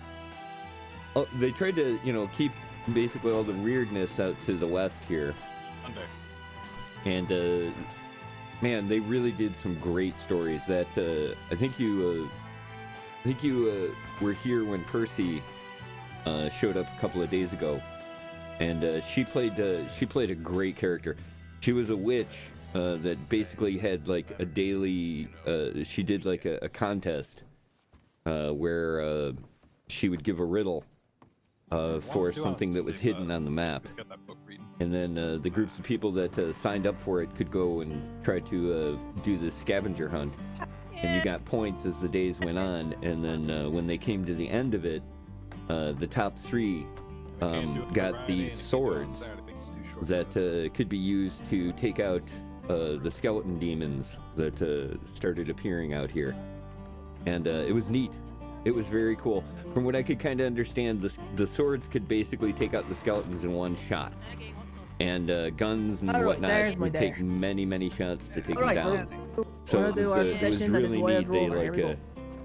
tried to keep basically all the weirdness out to the west here. And man, they really did some great stories. That I think you were here when Percy showed up a couple of days ago, and she played a great character. She was a witch that basically had like a daily. She did like a contest where she would give a riddle. For something that was hidden on the map, and then the groups of people that signed up for it could go and try to do the scavenger hunt, and you got points as the days went on, and then when they came to the end of it, the top three got these swords that could be used to take out the skeleton demons that started appearing out here. And it was neat. It was very cool. From what I could kind of understand, the swords could basically take out the skeletons in one shot. And guns and whatnot would take many shots to take them down. So it was really neat. They like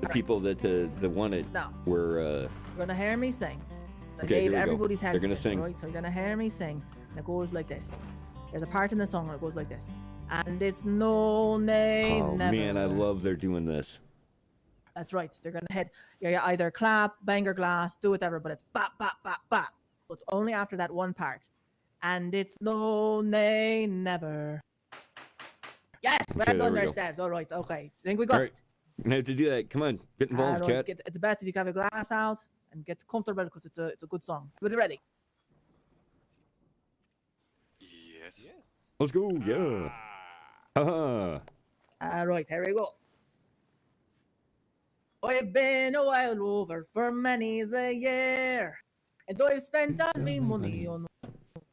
the people that won it were. You're gonna hear me sing. Okay, here we go. Everybody's They're gonna sing. right? So you're gonna hear me sing. And it goes like this. There's a part in the song that goes like this. And it's no name. Oh never. man, I love they're doing this. That's right. So you're gonna hit. You either clap, bang your glass, do whatever, but it's bap bap bap bap. So it's only after that one part. And it's no name never. Yes, Okay, well done there we go. ourselves. All right, okay. I think we got All right. it. You have to do that. Come on, get involved, Right, chat. it's best if you have a glass out and get comfortable because it's a good song. Everybody ready? Yes. Let's go. Yeah. Haha. All right, here we go. I've been a wild rover for many's the year, and I've spent all me money on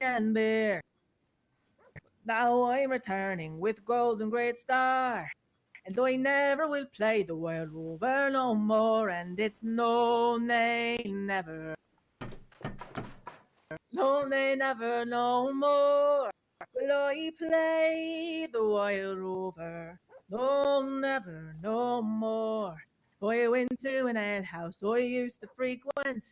and beer. Now I'm returning with golden great star, and I never will play the wild rover no more, and it's no nay never. No nay never no more. Will I play the wild rover? No never no more. I went to an alehouse I used to frequent,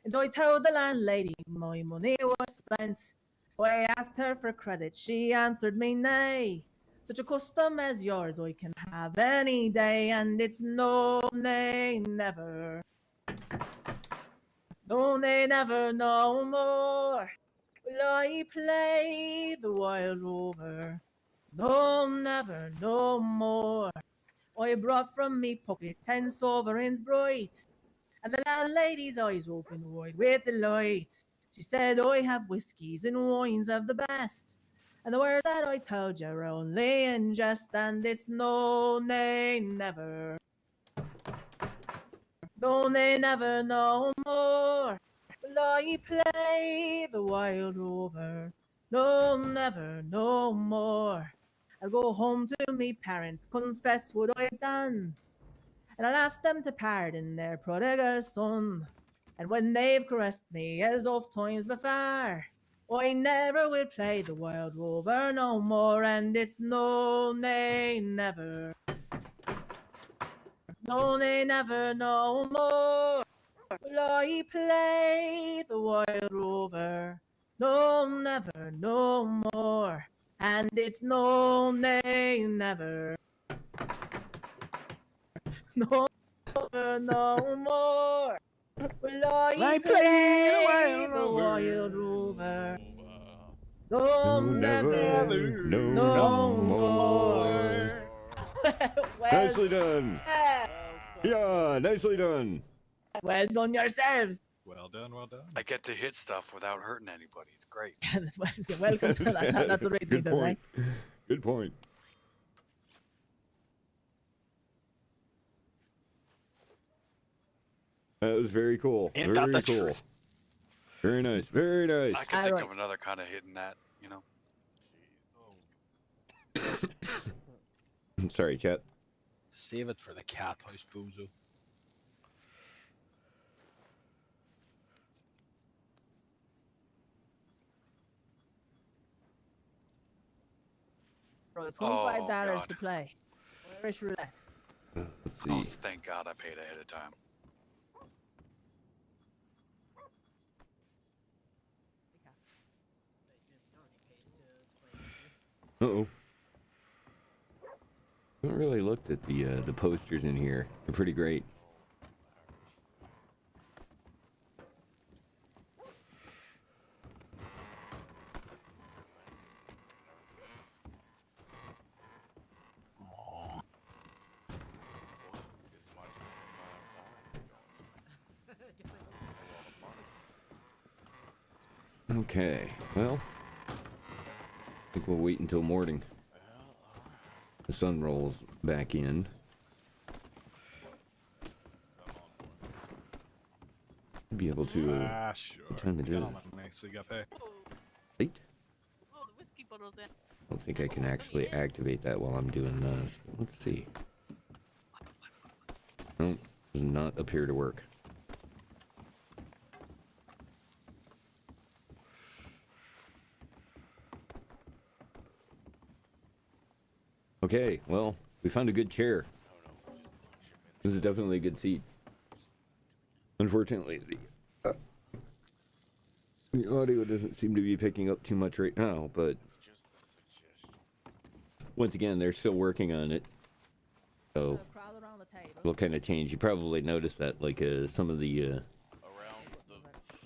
and I told the landlady my money was spent. I asked her for credit, she answered me nay. Such a custom as yours I can have any day, and it's no nay never. No nay never no more. Will I play the wild rover? No never no more. I brought from me pocket 10 sovereigns bright, and the landlady's eyes opened wide with delight. She said, I have whiskies and wines of the best, and the word that I told you are only in jest, and it's no nay never. No nay never no more. Will I play the wild rover? No never no more. I'll go home to me parents, confess what I've done, and I'll ask them to pardon their prodigal son. And when they've caressed me as oft times before, I never will play the wild rover no more, and it's no nay never. No nay never no more. Will I play the wild rover? No never no more. And it's no nay never. No never no more. Will I play the wild rover? No never no more. Nicely done. Yeah, nicely done. Well done yourselves. Well done, well done. I get to hit stuff without hurting anybody. It's great. Welcome to that's the way to be Good done, right? point. Good point. That was very cool. Ain't that Very the cool. truth? Very nice. Very nice. I can think of another kind of hitting that, you know. Sorry, chat. Save it for the cat house, bozo. Right, $25 to play. Irish roulette. Let's see. Oh, thank God I paid ahead of time. Uh-oh. I haven't really looked at the posters in here. They're pretty great. Okay, well, I think we'll wait until morning. The sun rolls back in. Be able to. Sure. What time it is? So you got pay. Late? photos in. I don't think I can actually activate that while I'm doing this. Let's see. Nope, does not appear to work. Okay, well, we found a good chair. This is definitely a good seat. Unfortunately, the audio doesn't seem to be picking up too much right now, but once again, they're still working on it. So it'll kind of change. You probably noticed that, like, some of the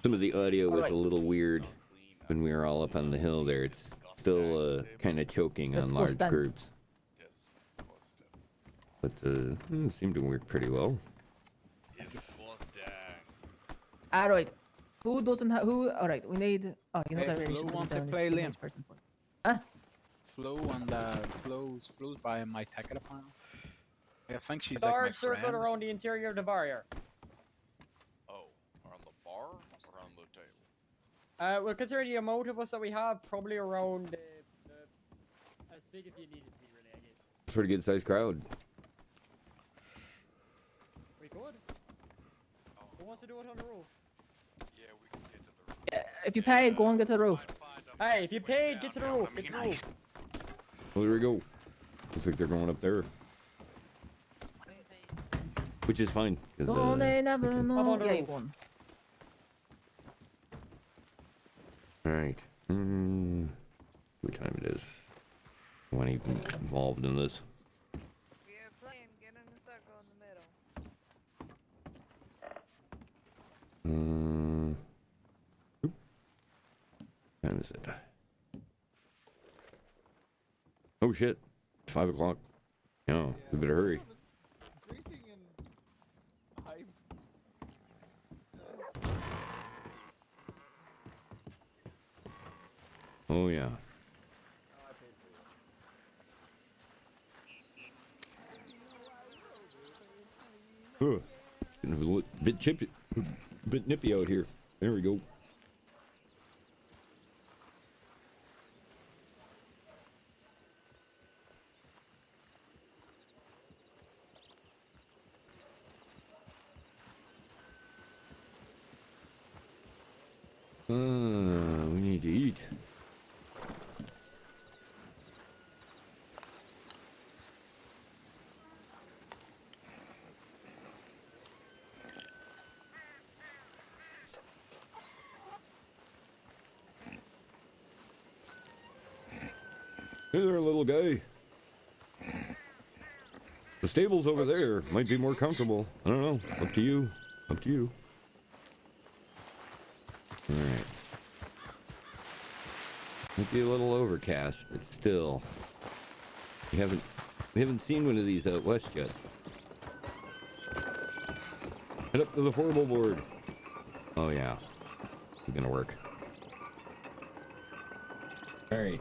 audio was a little weird when we were all up on the hill there. It's still kind of choking on large groups. But it seemed to work pretty well. Alright. Who doesn't have who? Alright, we need. Oh, you know Hey, that really Flo should be wants to down play this Liam. person for. Huh? Flo and Flo's by my ticket apparently. I think she's like Large my circle friend. around the interior of the barrier. Oh, around the bar or around the table? Well, considering the amount of us that we have, probably around as big as you need it to be, really, I guess. Pretty good sized crowd. We could. Who wants to do it on the roof? Yeah, we can get to the roof. Yeah, if you paid, go and get to the roof. Hey, if you paid, get to the roof. Get to the roof. Well, there we go. Looks like they're going up there. Which is fine. Don't they never know? Yeah, you won. Alright. What time it is? I want to even involved in this. We are playing. Get in a circle in the middle. What time is it? Oh shit. 5 o'clock. Oh, we better hurry. Oh yeah. Getting a bit nippy out here. There we go. We need to eat. Hey there, little guy. The stable's over there. Might be more comfortable. I don't know. Up to you. Up to you. Alright. Might be a little overcast, but still. We haven't seen one of these out west yet. Head up to the formal board. Oh yeah. It's gonna work. Alright.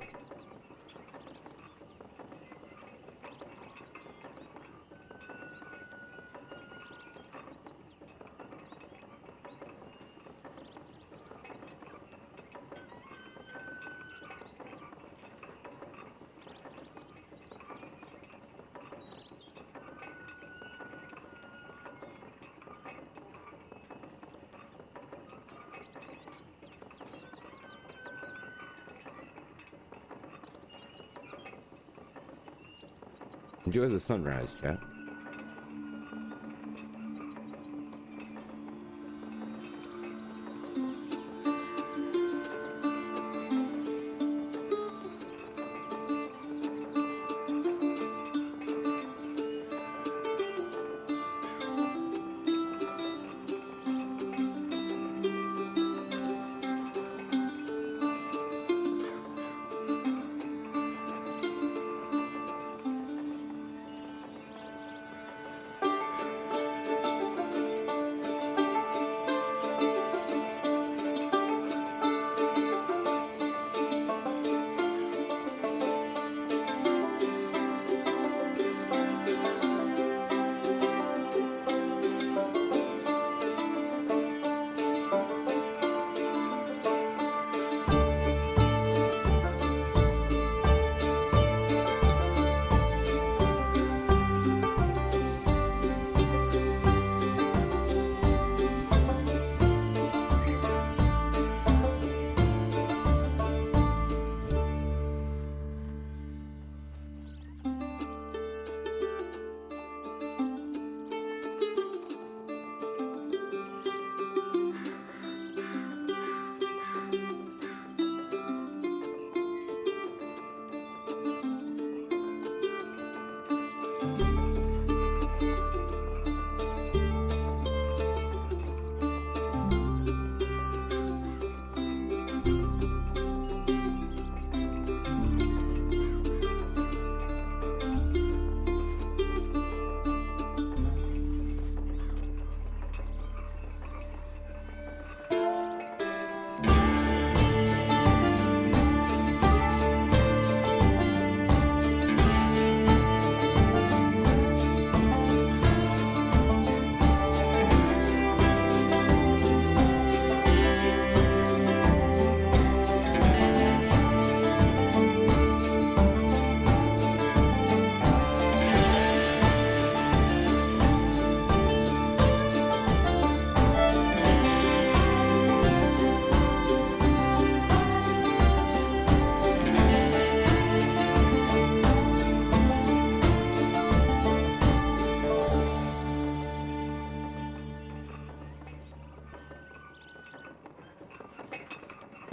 Enjoy the sunrise, chat.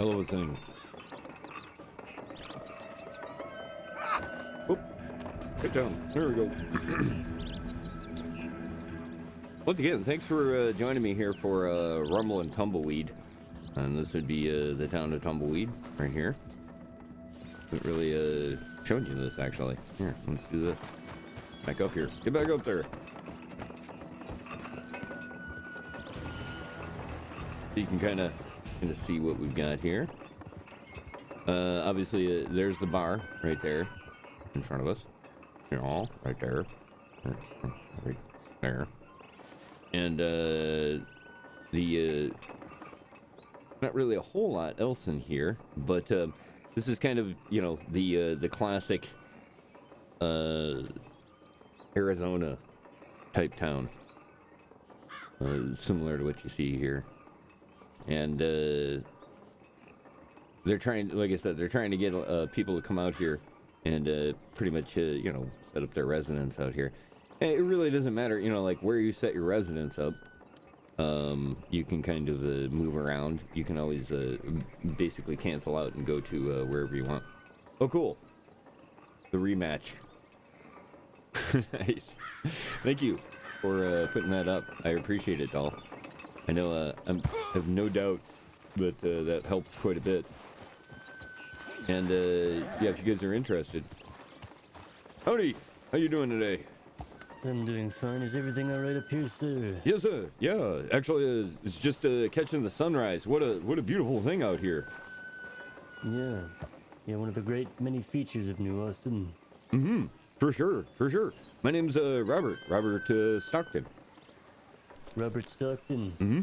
Hell of a thing. Oop. Get down. There we go. Once again, thanks for joining me here for Rumble and Tumbleweed. And this would be the town of Tumbleweed right here. Haven't really shown you this actually. Here, let's do this. Back up here. Get back up there. So you can kind of see what we've got here. Obviously, there's the bar right there in front of us. You know, right there. Right there. And not really a whole lot else in here, but this is kind of, you know, the classic Arizona type town, similar to what you see here. And they're trying, like I said, they're trying to get people to come out here and pretty much, you know, set up their residence out here. And it really doesn't matter, you know, like where you set your residence up. You can kind of move around. You can always basically cancel out and go to wherever you want. Oh, cool. The rematch. Nice. Thank you for putting that up. I appreciate it, doll. I know I have no doubt that that helps quite a bit. And yeah, if you guys are interested. Howdy. How you doing today? I'm doing fine. Is everything all right up here, sir? Yes, sir. Yeah, actually, it's just catching the sunrise. What a beautiful thing out here. Yeah. Yeah, one of the great many features of New Austin. Mm-hmm. For sure, for sure. My name's Robert Stockton. Robert Stockton. Mm-hmm.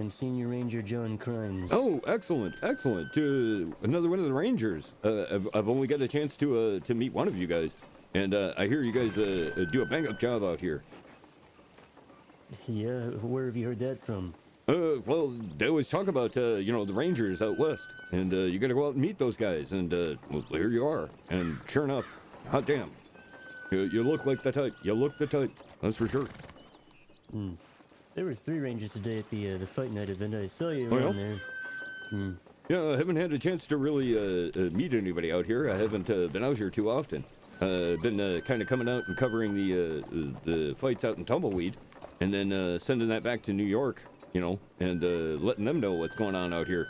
I'm Senior Ranger John Crimes. Oh, excellent, excellent. Another one of the Rangers. I've only got a chance to meet one of you guys. And I hear you guys do a bang-up job out here. Yeah, where have you heard that from? Well, they always talk about, you know, the Rangers out west. And you gotta go out and meet those guys. And, well, here you are. And sure enough, hot damn. You look like the type. You look the type. That's for sure. Hmm. There was 3 Rangers today at the fight night event. I saw you Oh, around yeah? there. Hmm. Yeah, I haven't had a chance to really meet anybody out here. I haven't been out here too often. Been kind of coming out and covering the fights out in Tumbleweed, and then sending that back to New York, you know, and letting them know what's going on out here.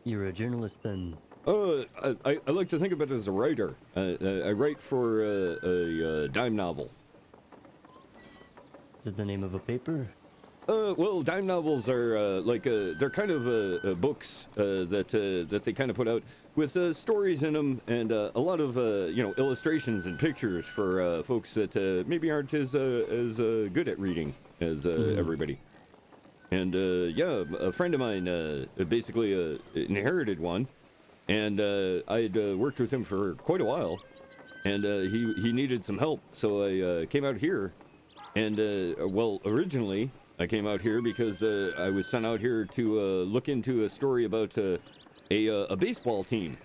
You're a journalist then? I like to think of it as a writer. I write for a dime novel. Is it the name of a paper? Well, dime novels are like they're kind of books that they kind of put out with stories in them and a lot of you know, illustrations and pictures for folks that maybe aren't as good at reading as everybody. And yeah, a friend of mine basically inherited one, and I'd worked with him for quite a while, and he needed some help, so I came out here, and well, originally I came out here because I was sent out here to look into a story about a baseball team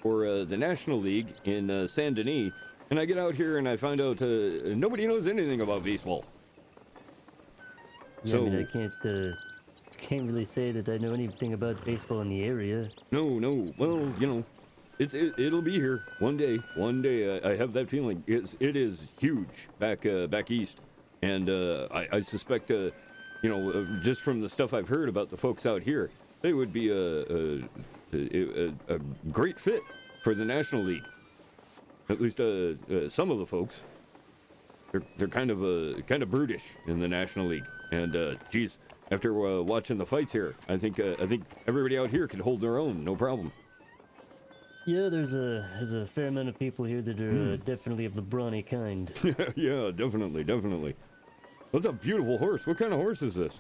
for the National League in Saint Denis, and I get out here and I find out nobody knows anything about baseball. Yeah, So I mean, I can't really say that I know anything about baseball in the area. No. Well, you know, it'll be here one day. One day, I have that feeling. It is huge back east, and I suspect, you know, just from the stuff I've heard about the folks out here, they would be a great fit for the National League. At least some of the folks. They're kind of brutish in the National League, and geez, after watching the fights here, I think everybody out here could hold their own, no problem. Yeah, there's a fair amount of people here that are definitely of the brawny kind. Yeah, definitely. That's a beautiful horse. What kind of horse is this?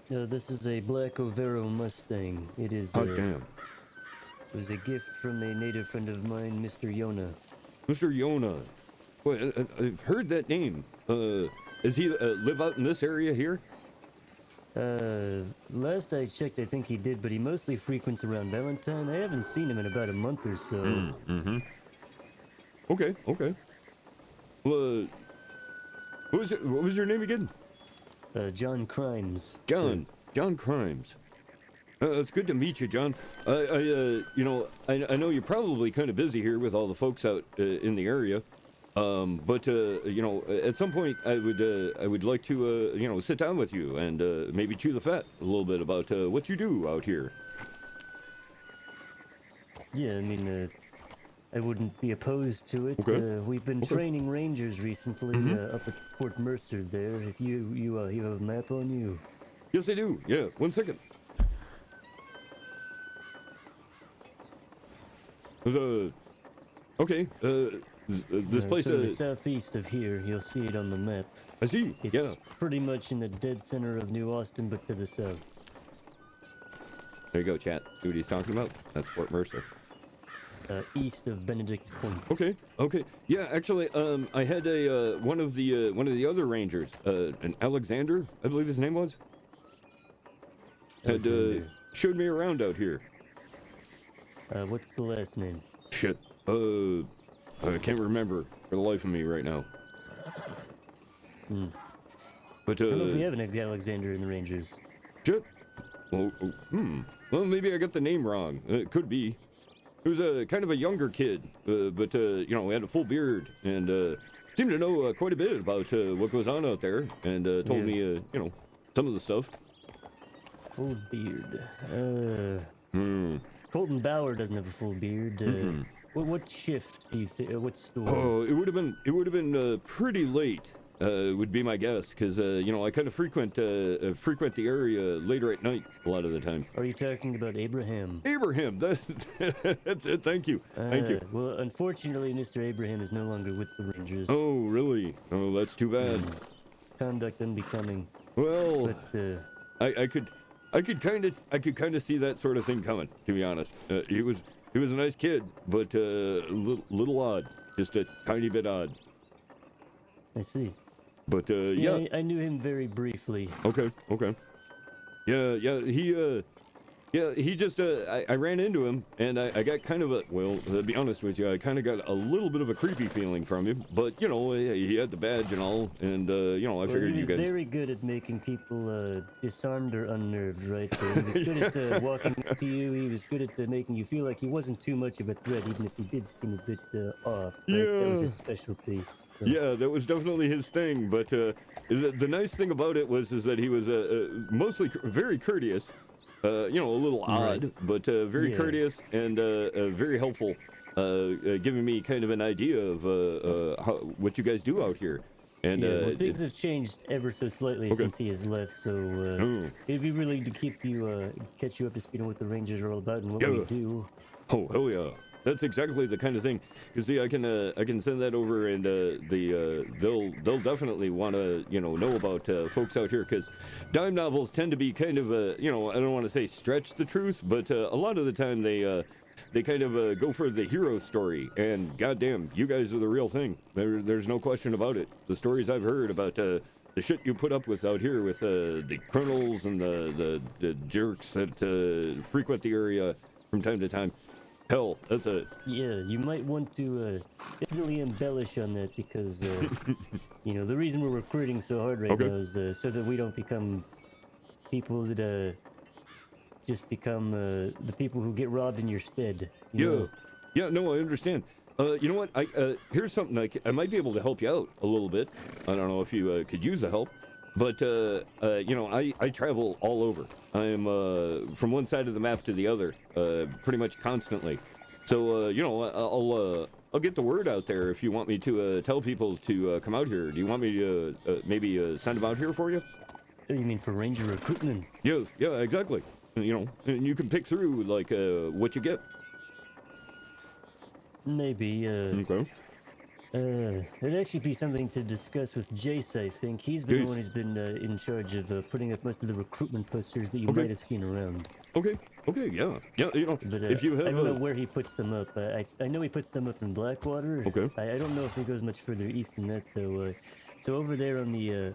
This is a black Overo Mustang. It is. Oh, damn. It was a gift from a native friend of mine, Mr. Yona. Mr. Yona. Well, I've heard that name. Does he live out in this area here? Last I checked, I think he did, but he mostly frequents around Valentine. I haven't seen him in about a month or so. Mm-hmm. Okay. Well, what was your name again? John Crimes. John Crimes. It's good to meet you, John. You know, I know you're probably kind of busy here with all the folks out in the area. But you know, at some point I would like to you know, sit down with you and maybe chew the fat a little bit about what you do out here. Yeah, I mean, I wouldn't be opposed to it. Okay. We've been training rangers recently up at Fort Mercer there. If you have a map on you. Yes, I do. Yeah, 1 second. Okay. This place sort of southeast of here, you'll see it on the map. I see. It's pretty much in the dead center of New Austin, but to the south. There you go, chat. See what he's talking about? That's Fort Mercer. East of Benedict Point. Okay. Yeah, actually, I had a one of the other rangers, an Alexander, I believe his name was, had showed me around out here. What's the last name? Shit. I can't remember for the life of me right now. But I don't know if we have an Alexander in the Rangers. Shit. Well, well, maybe I got the name wrong. It could be. He was a kind of a younger kid, but you know, he had a full beard and seemed to know quite a bit about what goes on out there, and told me, you know, some of the stuff. Full beard. Colton Bauer doesn't have a full beard. What shift do you think? What store? Oh, it would have been pretty late. Would be my guess, because you know, I kind of frequent the area later at night a lot of the time. Are you talking about Abraham? Abraham, that's it. Thank you. Thank you. Well, unfortunately, Mr. Abraham is no longer with the Rangers. Oh, really? Oh, that's too bad. Conduct unbecoming. Well, but I could kind of see that sort of thing coming. To be honest, he was a nice kid, but a little odd, just a tiny bit odd. I see. But yeah, I knew him very briefly. Okay. Yeah, he just I ran into him, and I got kind of to be honest with you, I kind of got a little bit of a creepy feeling from him. But you know, he had the badge and all, and you know, I figured he you was guys. very good at making people disarmed or unnerved, right? He was good at walking up to you. He was good at making you feel like he wasn't too much of a threat, even if he did seem a bit off. Right? Yeah. That was his specialty. So. Yeah, that was definitely his thing. But the nice thing about it was that he was mostly very courteous. You know, a little odd, but very courteous and very helpful, giving me kind of an idea of what you guys do out here. And well, things have changed ever so slightly since he has left, so it'd be really to keep you, catch you up to speed on what the Rangers are all about and what we do. Oh, hell yeah. That's exactly the kind of thing. You see, I can send that over, and they'll definitely want to know about folks out here, because dime novels tend to be kind of I don't want to say stretch the truth, but a lot of the time they kind of go for the hero story, and goddamn, you guys are the real thing. There's no question about it. The stories I've heard about the shit you put up with out here with the colonels and the jerks that frequent the area from time to time. Hell, that's a... Yeah, you might want to definitely embellish on that, because, you know, the reason we're recruiting so hard right now is so that we don't become people that just become the people who get robbed in your stead. You know? Yeah, no, I understand. You know what? Here's something I might be able to help you out a little bit. I don't know if you could use the help. But, you know, I travel all over. I'm from one side of the map to the other pretty much constantly. So, you know, I'll get the word out there if you want me to tell people to come out here. Do you want me to maybe send them out here for you? You mean for Ranger recruitment? Yeah, exactly. You know, and you can pick through, like, what you get. Maybe, Okay. It'd actually be something to discuss with Jace, I think. He's been the one who's been in charge of putting up most of the recruitment posters that you might have seen around. Okay, yeah, you know, but, if you have I don't know where he puts them up. I know he puts them up in Blackwater. Okay. I don't know if he goes much further east than that, though. So over there on the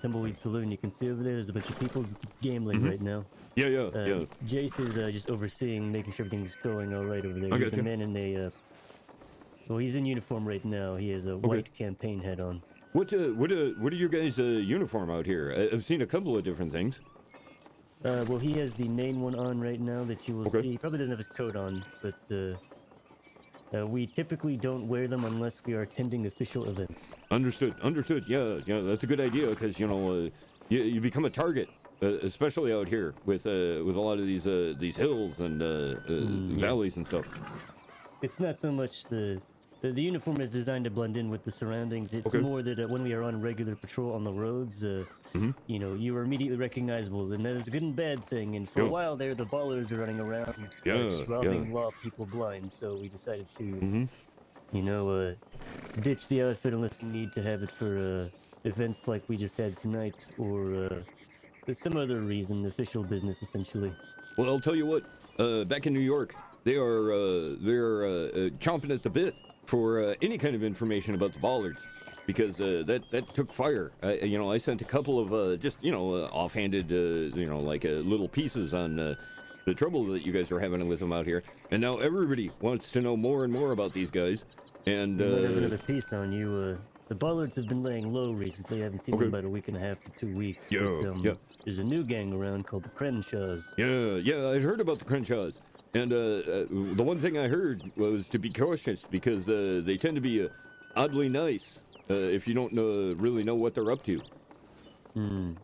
Tumbleweed Saloon, you can see over there, there's a bunch of people gambling right now. Yeah. Jace is just overseeing, making sure everything's going all right over there. I He's gotcha. a man in a... Well, he's in uniform right now. He has a white campaign hat on. What are your guys' uniform out here? I've seen a couple of different things. Well, he has the main one on right now that you will see. He probably doesn't have his coat on, but we typically don't wear them unless we are attending official events. Understood. Yeah, that's a good idea because you become a target, especially out here with a lot of these hills and valleys and stuff. It's not so much the uniform is designed to blend in with the surroundings. It's more that when we are on regular patrol on the roads, you are immediately recognizable, and that is a good and bad thing. And for a while there, the ballers are running around, robbing law people blind. So we decided to, ditch the outfit unless we need to have it for events like we just had tonight, or there's some other reason, official business essentially. Well, I'll tell you what. Back in New York, they're chomping at the bit for any kind of information about the bollards, because that took fire. I sent a couple of just offhanded little pieces on the trouble that you guys are having with them out here, and now everybody wants to know more and more about these guys. And I have another piece on you. The bollards have been laying low recently. I haven't seen them about a week and a half to 2 weeks. There's a new gang around called the Crenshaws. Yeah, I'd heard about the Crenshaws. And the one thing I heard was to be cautious because they tend to be oddly nice if you don't really know what they're up to.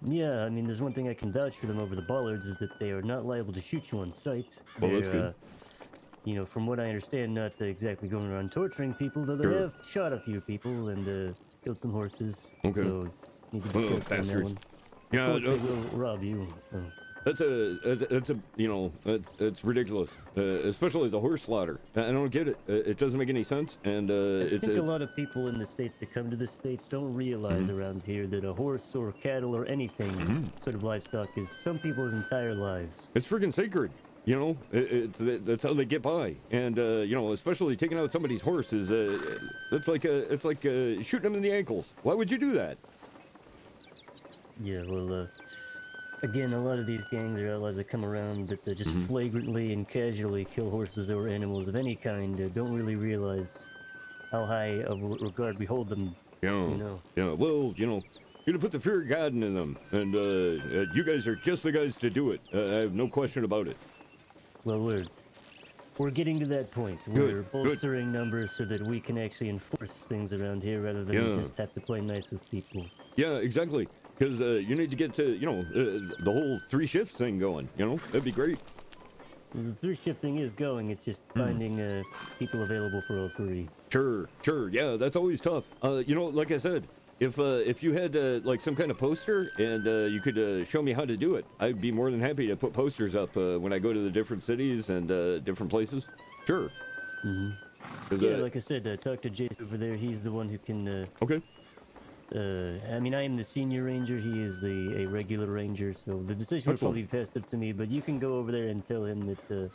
Yeah, I mean, there's one thing I can vouch for them over the bollards is that they are not liable to shoot you on sight. Well, that's good. From what I understand, not exactly going around torturing people, though they have shot a few people and killed some horses. So need to be careful on that one. Yeah, of course they will rob you. So. It's ridiculous, especially the horse slaughter. I don't get it. It doesn't make any sense, and I think a lot of people in the states that come to the states don't realize around here that a horse or cattle or anything sort of livestock is some people's entire lives. It's freaking sacred. That's how they get by, and especially taking out somebody's horse is it's like shooting them in the ankles. Why would you do that? Yeah, well, again, a lot of these gangs or outlaws that come around that just flagrantly and casually kill horses or animals of any kind don't really realize how high of regard we hold them. Yeah. Well, you gotta put the fear of God in them, and you guys are just the guys to do it. I have no question about it. Well, we're getting to that point. We're bolstering numbers so that we can actually enforce things around here rather than just have to play nice with people. Yeah, exactly. Because you need to get to, the whole 3 shifts thing going, That'd be great. Well, the 3-shift thing is going. It's just finding people available for all 3. Sure. Yeah, that's always tough. Like I said, if you had like some kind of poster and you could show me how to do it, I'd be more than happy to put posters up when I go to the different cities and different places. Sure. Yeah, like I said, talk to Jason over there. He's the one who can. I mean, I am the senior ranger. He is a regular ranger, so the decision will probably be passed up to me. But you can go over there and tell him that,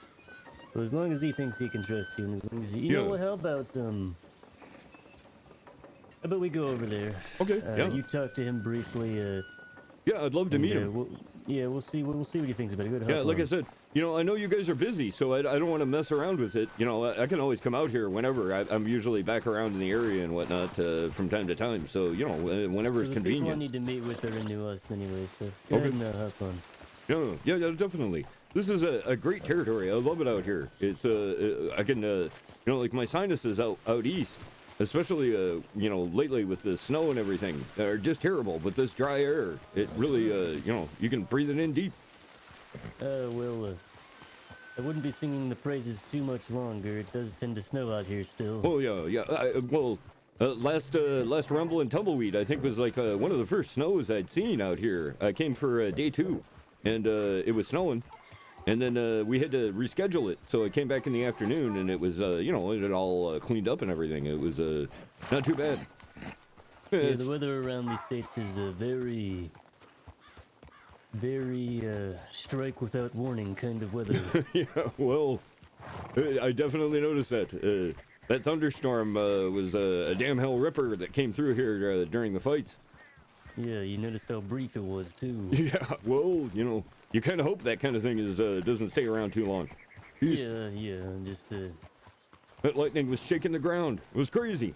well, as long as he thinks he can trust you, and as long as you know what, how about we go over there? Okay. You talk to him briefly. Yeah, I'd love to meet him. We'll see what he thinks about it. Yeah, like I said, I know you guys are busy, so I don't want to mess around with it. I can always come out here whenever. I'm usually back around in the area and whatnot from time to time. So whenever it's convenient. People I need to meet with are into us anyway. So go ahead and have fun. Yeah, definitely. This is a great territory. I love it out here. It's I can like my sinuses out east. Especially, lately with the snow and everything, are just terrible. But this dry air, it really, you can breathe it in deep. Well, I wouldn't be singing the praises too much longer. It does tend to snow out here still. Oh, yeah. Last Rumble and Tumbleweed, I think, was like one of the first snows I'd seen out here. I came for day 2, and it was snowing. And then we had to reschedule it, so I came back in the afternoon, and it was, it had all cleaned up and everything. It was not too bad. Yeah, the weather around these states is very, very strike without warning kind of weather. Yeah, well, I definitely noticed that. That thunderstorm was a damn hell ripper that came through here during the fights. Yeah, you noticed how brief it was, too. Yeah, well, you kind of hope that kind of thing doesn't stay around too long. Jeez. Yeah, just that lightning was shaking the ground. It was crazy.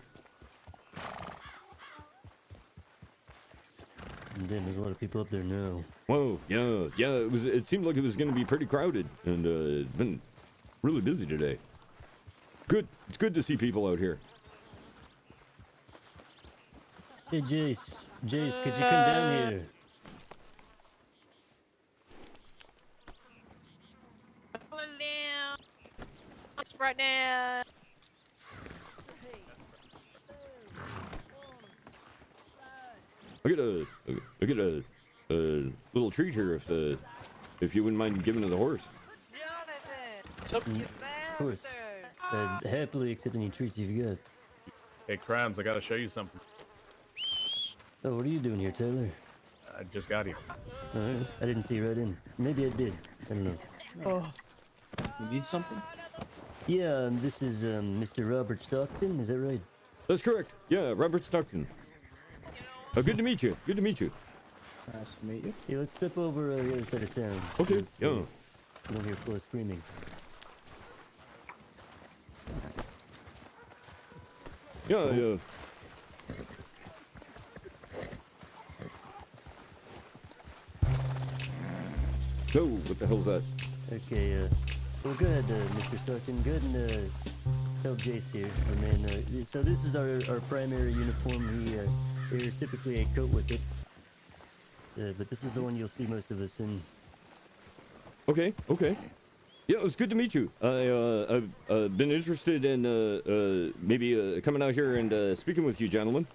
Damn, there's a lot of people up there now. Whoa, yeah. It seemed like it was going to be pretty crowded, and it's been really busy today. Good. It's good to see people out here. Hey, Jace, could you come down here? Right now. I get a little treat here if you wouldn't mind giving to the horse. Jonathan! Of course. I'd happily accept any treats you've got. Hey, Crimes, I gotta show you something. Oh, what are you doing here, Taylor? I just got here. Alright, I didn't see you right in. Maybe I did. I don't know. Oh. You need something? Yeah, this is Mr. Robert Stockton, is that right? That's correct. Yeah, Robert Stockton. Good to meet you. Good to meet you. Nice to meet you. Yeah, let's step over the other side of town. Okay, yeah. You don't hear full of screaming. Yeah. So, what the hell's that? Okay, well, go ahead, Mr. Stockton. Go ahead and tell Jace here. And then, so this is our primary uniform. There's typically a coat with it. But this is the one you'll see most of us in. Okay. Yeah, it was good to meet you. I've been interested in maybe coming out here and speaking with you gentlemen,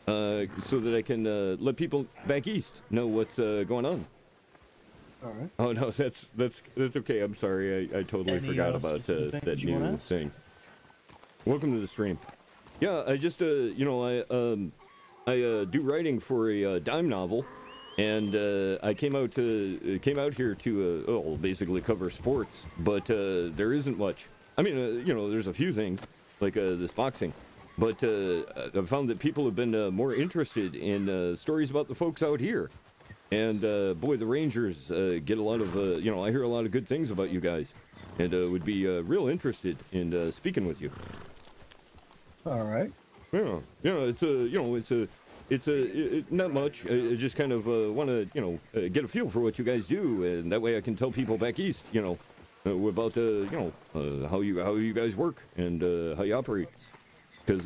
so that I can let people back east know what's going on. All right. Oh no, that's okay. I'm sorry. I totally forgot about that new thing. Welcome to the stream. Yeah, I just I do writing for a dime novel, and I came out here to basically cover sports, but there isn't much. I mean, there's a few things like this boxing, but I've found that people have been more interested in stories about the folks out here. And boy, the Rangers get a lot of I hear a lot of good things about you guys, and would be real interested in speaking with you. All right. Yeah, it's not much. I just kind of want to get a feel for what you guys do, and that way I can tell people back east about how you guys work and how you operate, because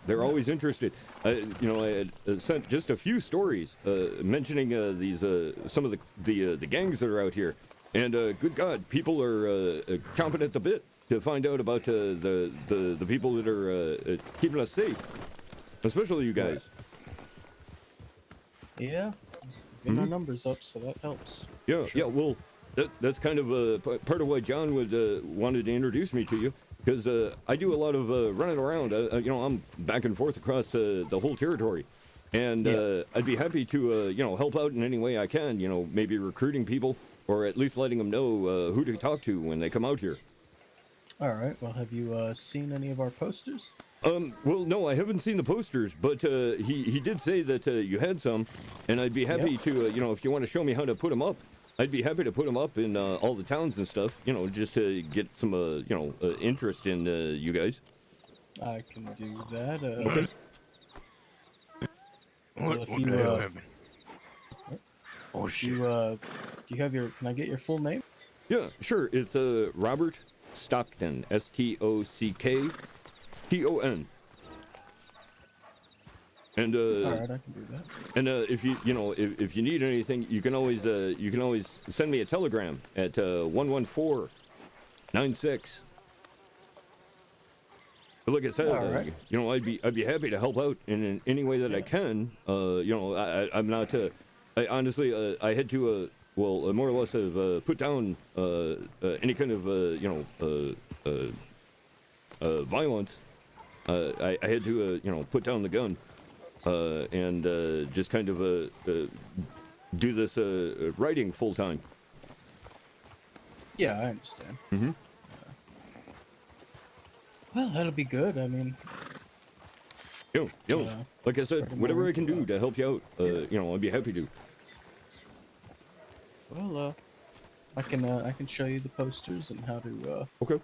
they're always interested. I had sent just a few stories mentioning these some of the gangs that are out here, and good God, people are chomping at the bit to find out about the people that are keeping us safe, especially you guys. Yeah, getting our numbers up, so that helps. Yeah, sure. Yeah. Well, that's kind of part of why John wanted to introduce me to you. Because I do a lot of running around. I'm back and forth across the whole territory, and I'd be happy to help out in any way I can. Maybe recruiting people, or at least letting them know who to talk to when they come out here. All right. Well, have you seen any of our posters? Well, no, I haven't seen the posters, but he did say that you had some, and I'd be happy to if you want to show me how to put them up. I'd be happy to put them up in all the towns and stuff, just to get some, interest in you guys. I can do that. Okay. Well, if you, oh shit. Do you have your? Can I get your full name? Yeah, sure. It's Robert Stockton. Stockton. And all right, I can do that. And if you need anything, you can always send me a telegram at 11496. But like I said, right. I'd be happy to help out in any way that I can. I'm not. I honestly I had to more or less have put down any kind of violence. I had to put down the gun. And just kind of do this writing full time. Yeah, I understand. Mm-hmm. Well, that'll be good. I mean, like I said, whatever I can do to help you out, I'd be happy to. Well, I can show you the posters and how to put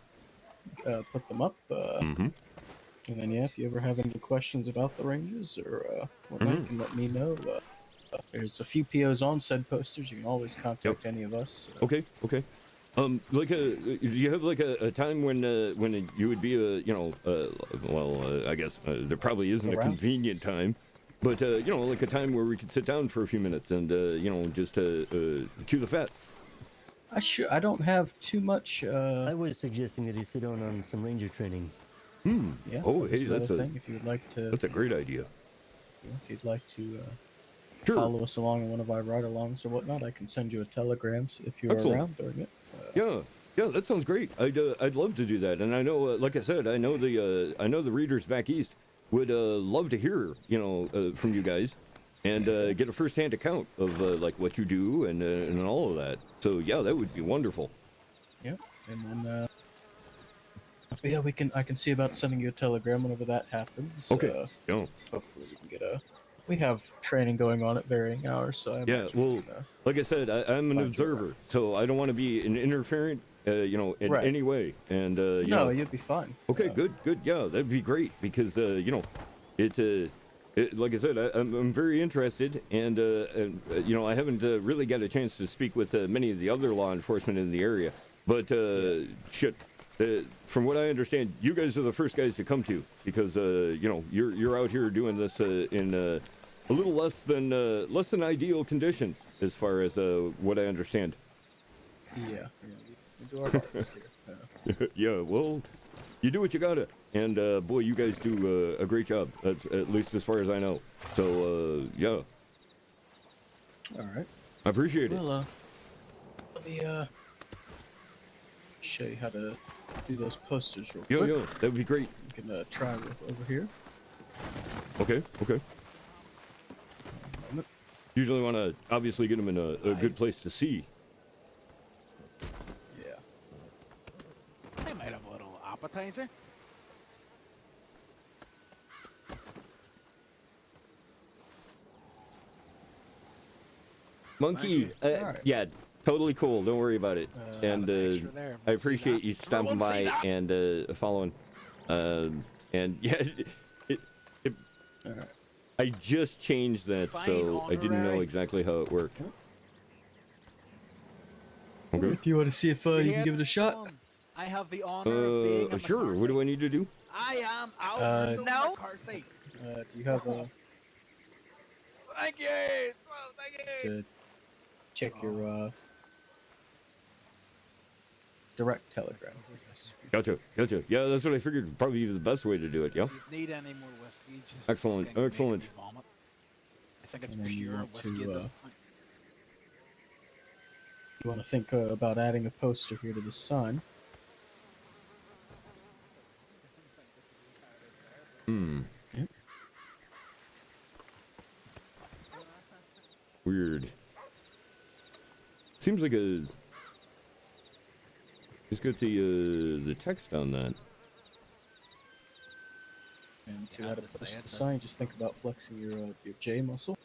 them up. Mm-hmm. And then, if you ever have any questions about the Rangers or whatnot, you can let me know. There's a few POs on said posters. You can always contact any of us. Okay, okay. Like do you have like a time when you would be I guess there probably isn't a convenient time, but like a time where we could sit down for a few minutes and just chew the fat. I don't have too much. I was suggesting that he sit down on some ranger training. Yeah. Oh, hey, that's a thing. If you'd like to. That's a great idea. If you'd like to Sure. follow us along on one of our ride-alongs or whatnot, I can send you a telegram if you're Excellent. around during it. Yeah, that sounds great. I'd love to do that, and I know, like I said, I know the readers back east would love to hear, from you guys, and get a first-hand account of like what you do and all of that. So yeah, that would be wonderful. Yep, and then yeah, I can see about sending you a telegram whenever that happens. Okay. Hopefully we can get we have training going on at varying hours, so I Yeah, imagine well, we can, like I said, I'm an find you observer, so I don't want to be an interferent, in Right. any way. And No, you'd be fine. Okay, good. Yeah, that'd be great because it like I said, I'm very interested, and I haven't really got a chance to speak with many of the other law enforcement in the area, but from what I understand, you guys are the first guys to come to because you're out here doing this in a little less than ideal conditions as far as what I understand. Yeah, we do our hardest here. Yeah, well, you do what you gotta, and boy, you guys do a great job. That's at least as far as I know. So yeah. All right. I appreciate it. Well, let me show you how to do those posters real quick. Yeah, that'd be great. You can try with over here. Okay. Usually want to obviously get them in a good place to see. Yeah. They might have a little appetizer. Monkey, yeah, totally cool. Don't worry about it. And I appreciate you stopping by and following. And yeah, I just changed that, so I didn't know exactly how it worked. Okay. Do you want to see if you can give it a shot? I have the honor of being Sure. What do I need to do? I am out no. Do you have a Thank you. Well, thank you. to check your direct telegram? Gotcha. Yeah, that's what I figured would probably be the best way to do it. Yeah. If you need any more whiskey, just Excellent. fucking make Excellent. me vomit. I think it's And then you pure want whiskey to, at this point. You want to think about adding a poster here to the sign. Yep. Weird. Seems like a. Just got the text on that. And to add a poster to the sign, just think about flexing your J muscle.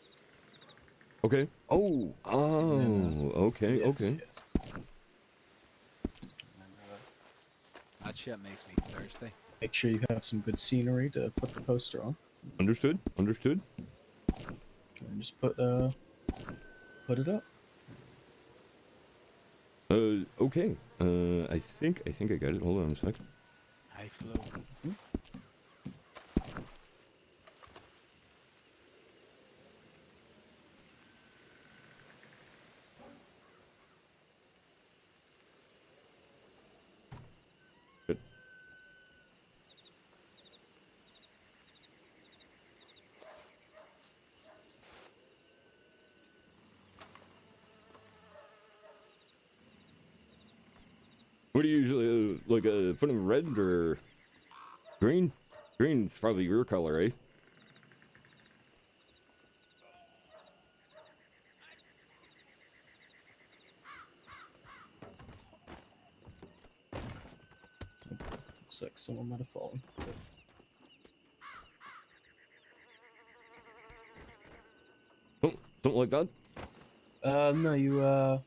Okay. Oh. Okay. Yes, Okay. yes. That shit makes me thirsty. Make sure you have some good scenery to put the poster on. Understood. And just put it up. Okay. I think I got it. Hold on a sec. High flow. Good. What do you usually put them red or green? Green's probably your color, eh? Looks like someone might have fallen. Something like that? No, you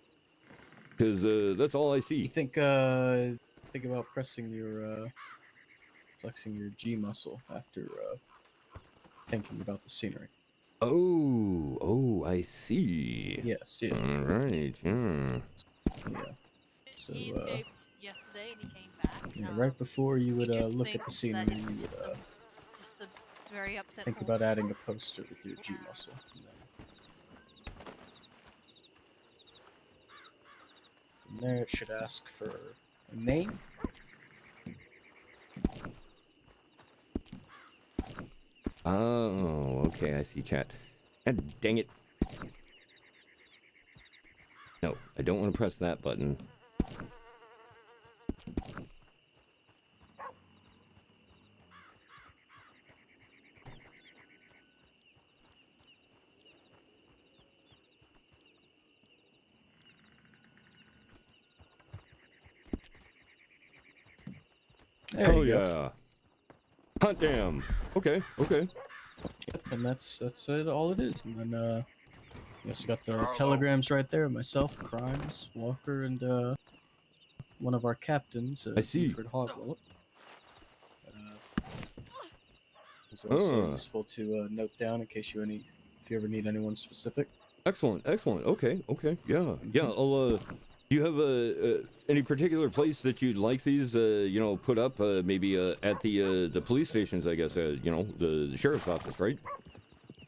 Because that's all I see. You think about pressing your flexing your G muscle after thinking about the scenery. Oh, I see. Yes, yeah. All right, yeah. Yeah. So, He escaped yesterday and he came back. yeah, right before you would he just look at the thinks scenery, that you it's would just a very upset think whole about adding a poster with your G muscle. And then from there, it should ask for a name. Oh, okay, I see, chat. God dang it. No, I don't want to press that button. There Oh you yeah. go. Hot damn. Okay, okay. Yep, and that's it. All it is. And then you also got the telegrams right there. Myself, Crimes, Walker, and one of our captains, I see. Buford Hogwell. It's also useful to note down in case if you ever need anyone specific. Excellent, excellent. Okay, okay. Yeah, yeah. I'll do you have any particular place that you'd like these put up? Maybe at the police stations, I guess. The sheriff's office, right?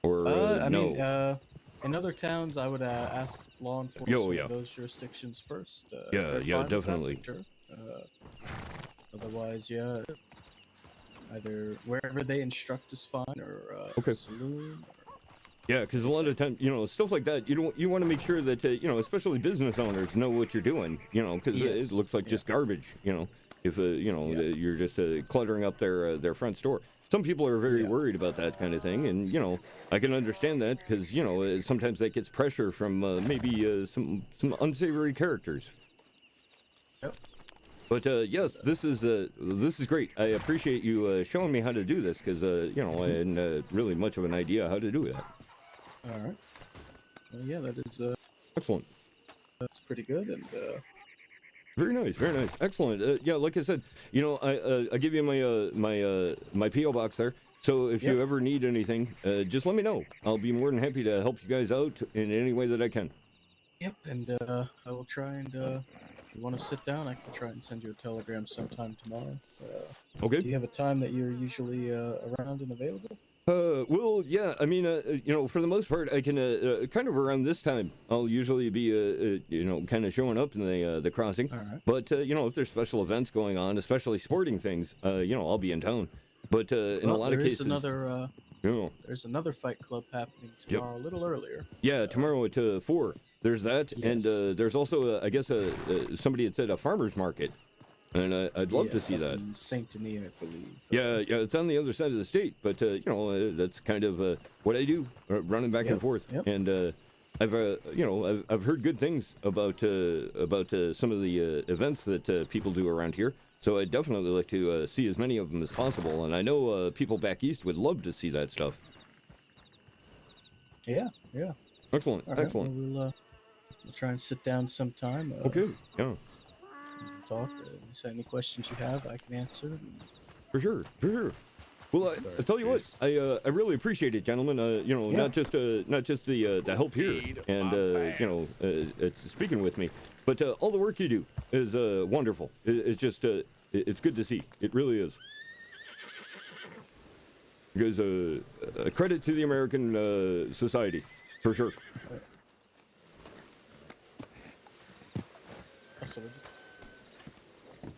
Or I no? mean, in other towns, I would ask law enforcement of those jurisdictions first. Yeah, They're yeah, fine with that, definitely. Sure. Otherwise, yeah, either wherever they instruct is fine, or Okay. saloon. Yeah, because a lot of times, stuff like that, you want to make sure that especially business owners know what you're doing, because Yes. it looks like just garbage, if you're just cluttering up their front store. Some people are very worried about that kind of thing, and I can understand that because sometimes that gets pressure from maybe some unsavory characters. Yep. But yes, this is great. I appreciate you showing me how to do this because I hadn't really much of an idea how to do that. All right. Well, yeah, that is Excellent. That's pretty good, and Very nice, very nice, excellent. Yeah, like I said, I give you my PO box there. So if you ever need anything, just let me know. I'll be more than happy to help you guys out in any way that I can. Yep, and I will try and if you want to sit down, I can try and send you a telegram sometime tomorrow. Okay. Do you have a time that you're usually around and available? Well, yeah. I mean, for the most part, I can kind of around this time. I'll usually be, kind of showing up in the crossing. All right. But if there's special events going on, especially sporting things, I'll be in town. But in a lot of cases, there's another fight club happening tomorrow, a little earlier. Yeah, tomorrow at 4. There's that, and there's also, I guess, somebody had said a farmer's market, and I'd love to see that. In Saint Denis, I believe. Yeah, it's on the other side of the state, but that's kind of what I do, running back and forth. Yep. And I've heard good things about some of the events that people do around here. So I'd definitely like to see as many of them as possible, and I know people back east would love to see that stuff. Yeah. Excellent, All right, excellent. well, we'll try and sit down sometime. Okay, yeah. Talk. Any questions you have, I can answer. For sure. Well, I tell you what, I really appreciate it, gentlemen. Not just the help here and it's speaking with me, but all the work you do is wonderful. It's just it's good to see. It really is. Because a credit to the American society, for sure.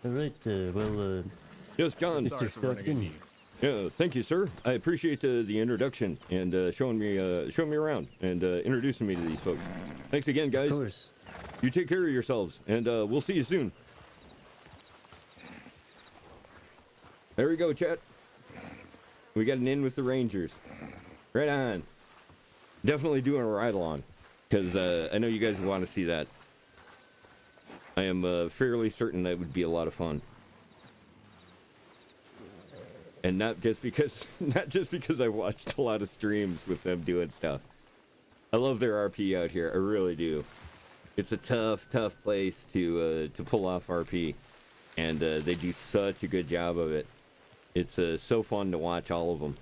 All right. Yes, John. Mr. Stockton. Yeah, thank you, sir. I appreciate the introduction and showing me around and introducing me to these folks. Thanks again, guys. Of course. You take care of yourselves, and we'll see you soon. There we go, chat. We got an in with the Rangers. Right on. Definitely doing a ride-along, because I know you guys want to see that. I am fairly certain that would be a lot of fun. And not just because I watched a lot of streams with them doing stuff. I love their RP out here. I really do. It's a tough place to pull off RP, and they do such a good job of it. It's so fun to watch all of them.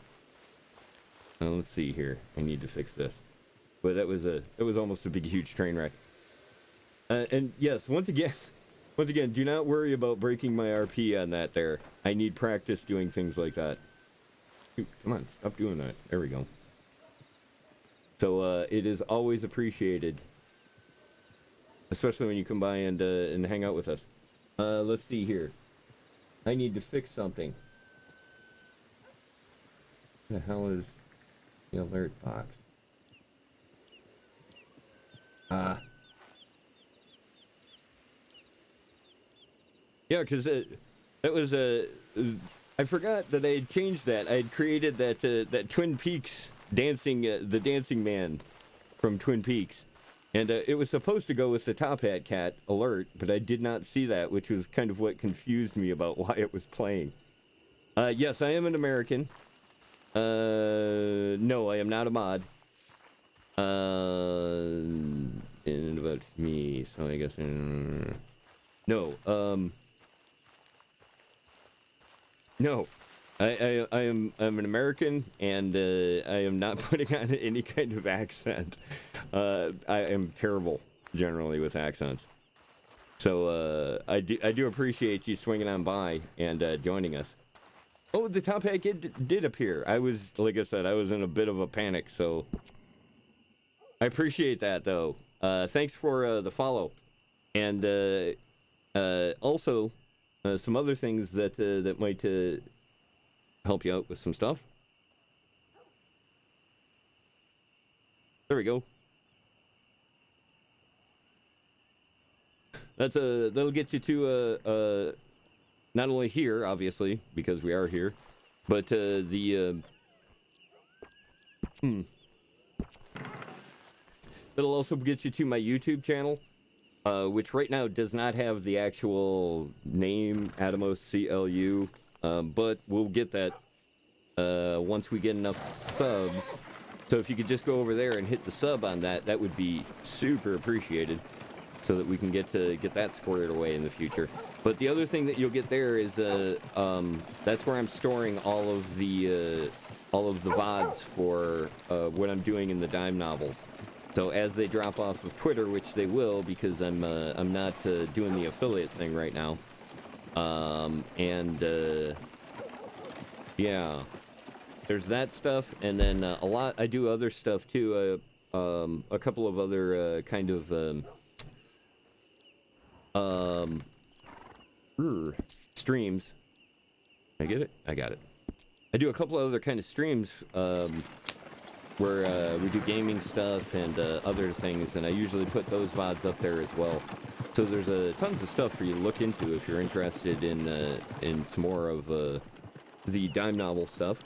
let's see here. I need to fix this. But it was almost a big, huge train wreck. And yes, once again, do not worry about breaking my RP on that there. I need practice doing things like that. Dude, come on, stop doing that. There we go. So it is always appreciated, especially when you come by and hang out with us. Let's see here. I need to fix something. What the hell is the alert box? Yeah, because that was I forgot that I had changed that. I had created that Twin Peaks dancing, the dancing man from Twin Peaks, and it was supposed to go with the Top Hat Cat alert, but I did not see that, which was kind of what confused me about why it was playing. Yes, I am an American. No, I am not a mod. And about me, so I guess no. No, I'm an American, and I am not putting on any kind of accent. I am terrible generally with accents. So I do appreciate you swinging on by and joining us. Oh, the Top Hat did appear. I was, like I said, I was in a bit of a panic, so I appreciate that, though. Thanks for the follow, and also some other things that that might help you out with some stuff. There we go. That'll get you to not only here, obviously, because we are here, but it'll also get you to my YouTube channel, which right now does not have the actual name, Atomos CLU, but we'll get that once we get enough subs. So if you could just go over there and hit the sub on that, that would be super appreciated, so that we can get that squared away in the future. But the other thing that you'll get there is that's where I'm storing all of the VODs for what I'm doing in the dime novels. So as they drop off of Twitter, which they will, because I'm not doing the affiliate thing right now. Yeah, there's that stuff, and then I do other stuff too. A couple of other kind of streams. I get it? I got it. I do a couple of other kind of streams where we do gaming stuff and other things, and I usually put those VODs up there as well. So there's tons of stuff for you to look into if you're interested in some more of the dime novel stuff.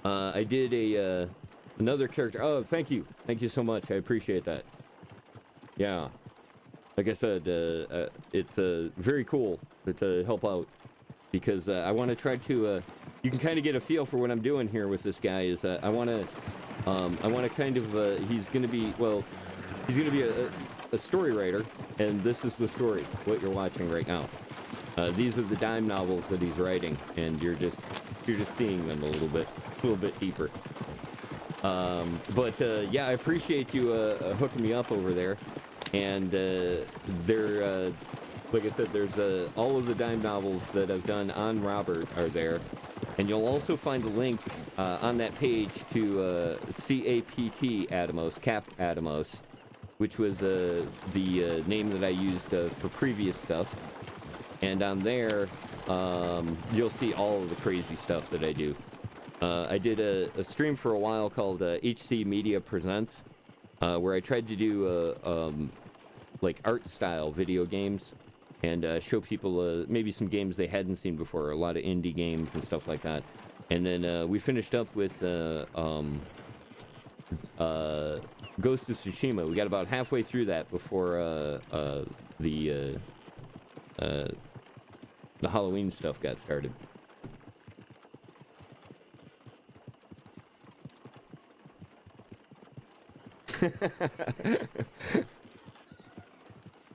I did another character. Oh, thank you so much. I appreciate that. Yeah. Like I said, it's very cool to help out, because I want to try to. You can kind of get a feel for what I'm doing here with this guy. Is I want to kind of. He's going to be a story writer, and this is the story. What you're watching right now. These are the dime novels that he's writing, and you're just seeing them a little bit deeper. Yeah, I appreciate you hooking me up over there. And there, like I said, there's all of the dime novels that I've done on Robert are there, and you'll also find a link on that page to CAPT Atomos, Cap Atomos, which was the name that I used for previous stuff. And on there, you'll see all of the crazy stuff that I do. I did a stream for a while called HC Media Presents, where I tried to do like art style video games and show people maybe some games they hadn't seen before, a lot of indie games and stuff like that. And then we finished up with Ghost of Tsushima. We got about halfway through that before the Halloween stuff got started.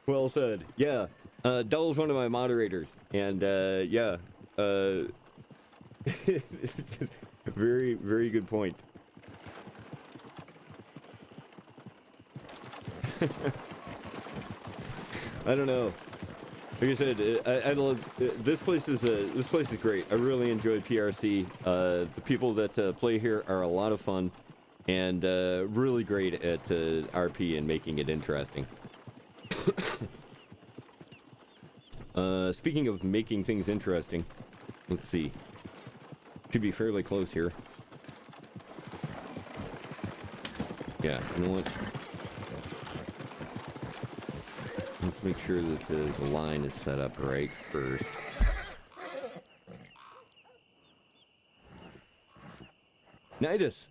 Well said. Yeah, Dull's one of my moderators, and yeah, very, very good point. I don't know. Like I said, I love this place. Is great. I really enjoy PRC. The people that play here are a lot of fun, and really great at RP and making it interesting. Speaking of making things interesting, let's see. Should be fairly close here. Yeah, you know what? Let's make sure that the line is set up right first. Nidus!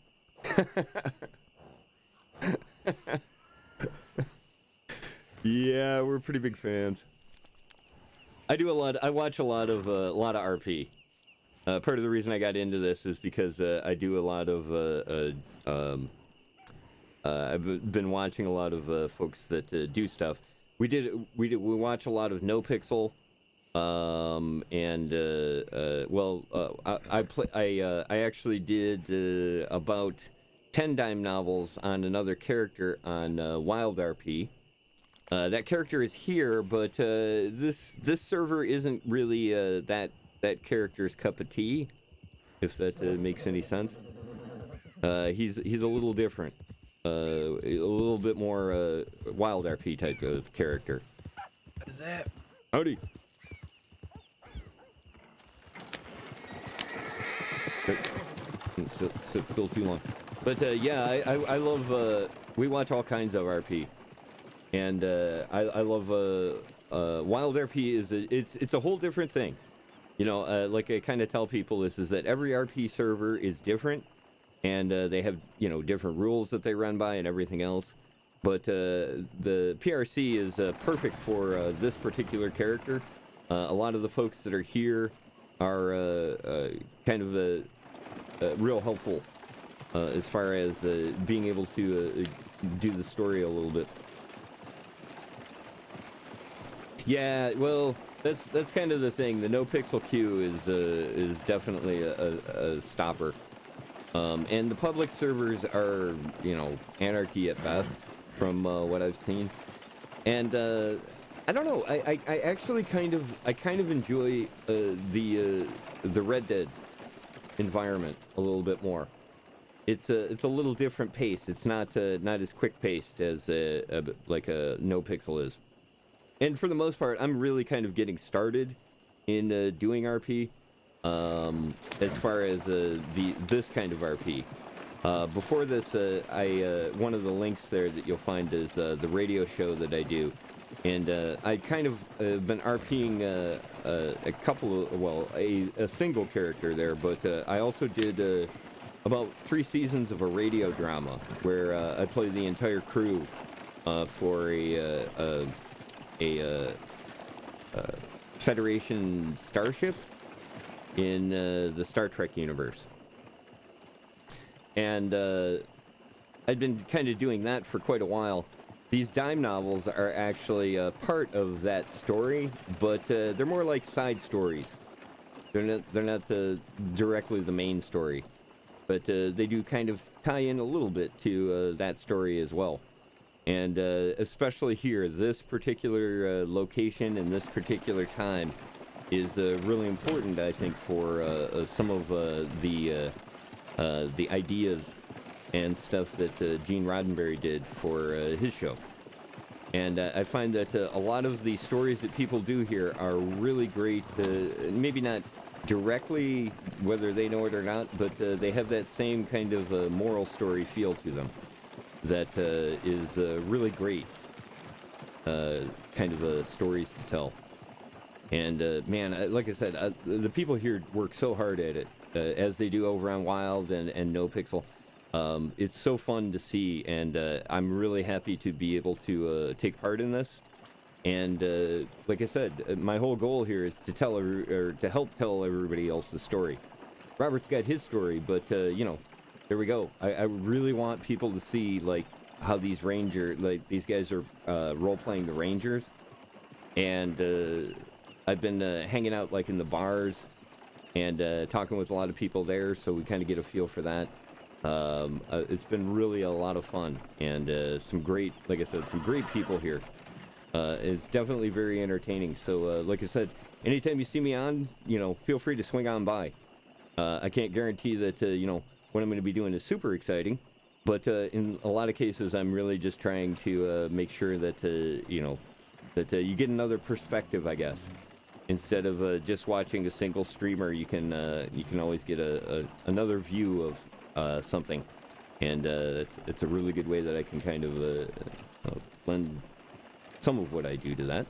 Yeah, we're pretty big fans. I watch a lot of RP. Part of the reason I got into this is because I do a lot of I've been watching a lot of folks that do stuff. We watch a lot of No Pixel, and I actually did about 10 dime novels on another character on Wild RP. That character is here, but this server isn't really that character's cup of tea, if that makes any sense. He's a little different. A little bit more Wild RP type of character. What is that? Howdy. Sit still too long. But yeah, I love. We watch all kinds of RP, and I love Wild RP. It's a whole different thing. You know, like I kind of tell people is that every RP server is different. And they have, you know, different rules that they run by and everything else. But the PRC is perfect for this particular character. A lot of the folks that are here are kind of real helpful as far as being able to do the story a little bit. Yeah, well, that's kind of the thing. The no pixel queue is definitely a stopper. And the public servers are, you know, anarchy at best, from what I've seen. And I don't know. I actually kind of enjoy the Red Dead environment a little bit more. It's a little different pace. It's not as quick paced as like a No Pixel is. And for the most part, I'm really kind of getting started in doing RP. As far as this kind of RP. Before this, one of the links there that you'll find is the radio show that I do, and I kind of been RPing a couple of, a single character there, but I also did about 3 seasons of a radio drama where I play the entire crew for a Federation starship in the Star Trek universe. And I'd been kind of doing that for quite a while. These dime novels are actually part of that story, but they're more like side stories. They're not directly the main story, but they do kind of tie in a little bit to that story as well. And especially here, this particular location and this particular time is really important, I think, for some of the ideas and stuff that Gene Roddenberry did for his show. And I find that a lot of the stories that people do here are really great, maybe not directly, whether they know it or not, but they have that same kind of moral story feel to them that is really great kind of stories to tell. And man, like I said, the people here work so hard at it, as they do over on Wild and No Pixel. It's so fun to see, and I'm really happy to be able to take part in this. And like I said, my whole goal here is to tell or to help tell everybody else's story. Robert's got his story, but you know, there we go. I really want people to see like how these these guys are role-playing the Rangers, and I've been hanging out like in the bars and talking with a lot of people there, so we kind of get a feel for that. It's been really a lot of fun, and some great, like I said, some great people here. It's definitely very entertaining. So, like I said, anytime you see me on, feel free to swing on by. I can't guarantee that, what I'm going to be doing is super exciting, but in a lot of cases, I'm really just trying to make sure that, that you get another perspective, I guess. Instead of just watching a single streamer, you can always get another view of something, and it's a really good way that I can kind of lend some of what I do to that.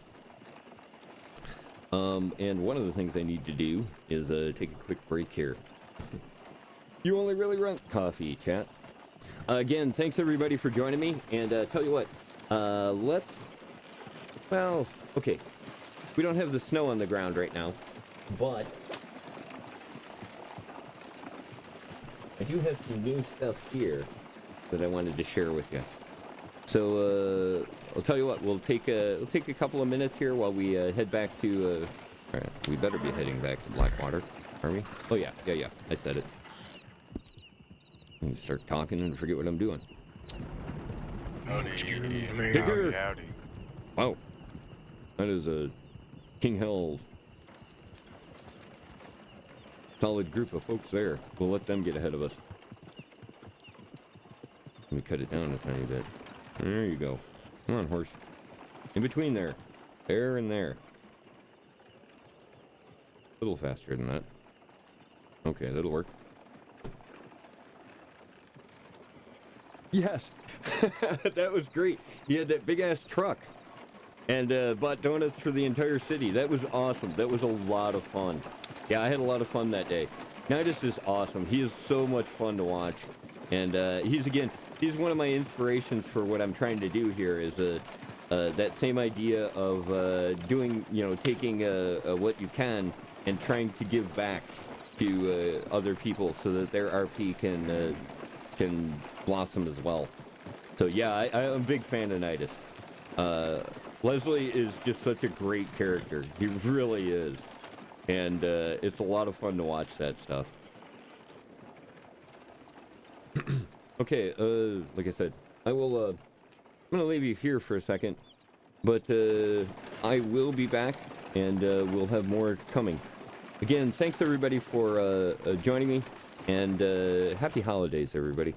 And one of the things I need to do is take a quick break here. You only really run coffee, chat. Again, thanks everybody for joining me, and tell you what, okay. We don't have the snow on the ground right now, but I do have some new stuff here that I wanted to share with you. So I'll tell you what, we'll take a couple of minutes here while we head back to. We better be heading back to Blackwater, are we? Oh yeah, I said it. I'm gonna start talking and forget what I'm doing. Howdy. Wow, that is a King Hell solid group of folks there. We'll let them get ahead of us. Let me cut it down a tiny bit. There you go. Come on, horse. In between there. There and there. A little faster than that. Okay, that'll work. Yes! That was great. He had that big-ass truck. And bought donuts for the entire city. That was awesome. That was a lot of fun. Yeah, I had a lot of fun that day. Nidus is awesome. He is so much fun to watch. And he's one of my inspirations for what I'm trying to do here is that same idea of doing, taking what you can and trying to give back to other people so that their RP can blossom as well. So yeah, I'm a big fan of Nidus. Leslie is just such a great character. He really is. And it's a lot of fun to watch that stuff. Okay, like I said, I'm gonna leave you here for a second, but I will be back, and we'll have more coming. Again, thanks everybody for joining me, and happy holidays, everybody.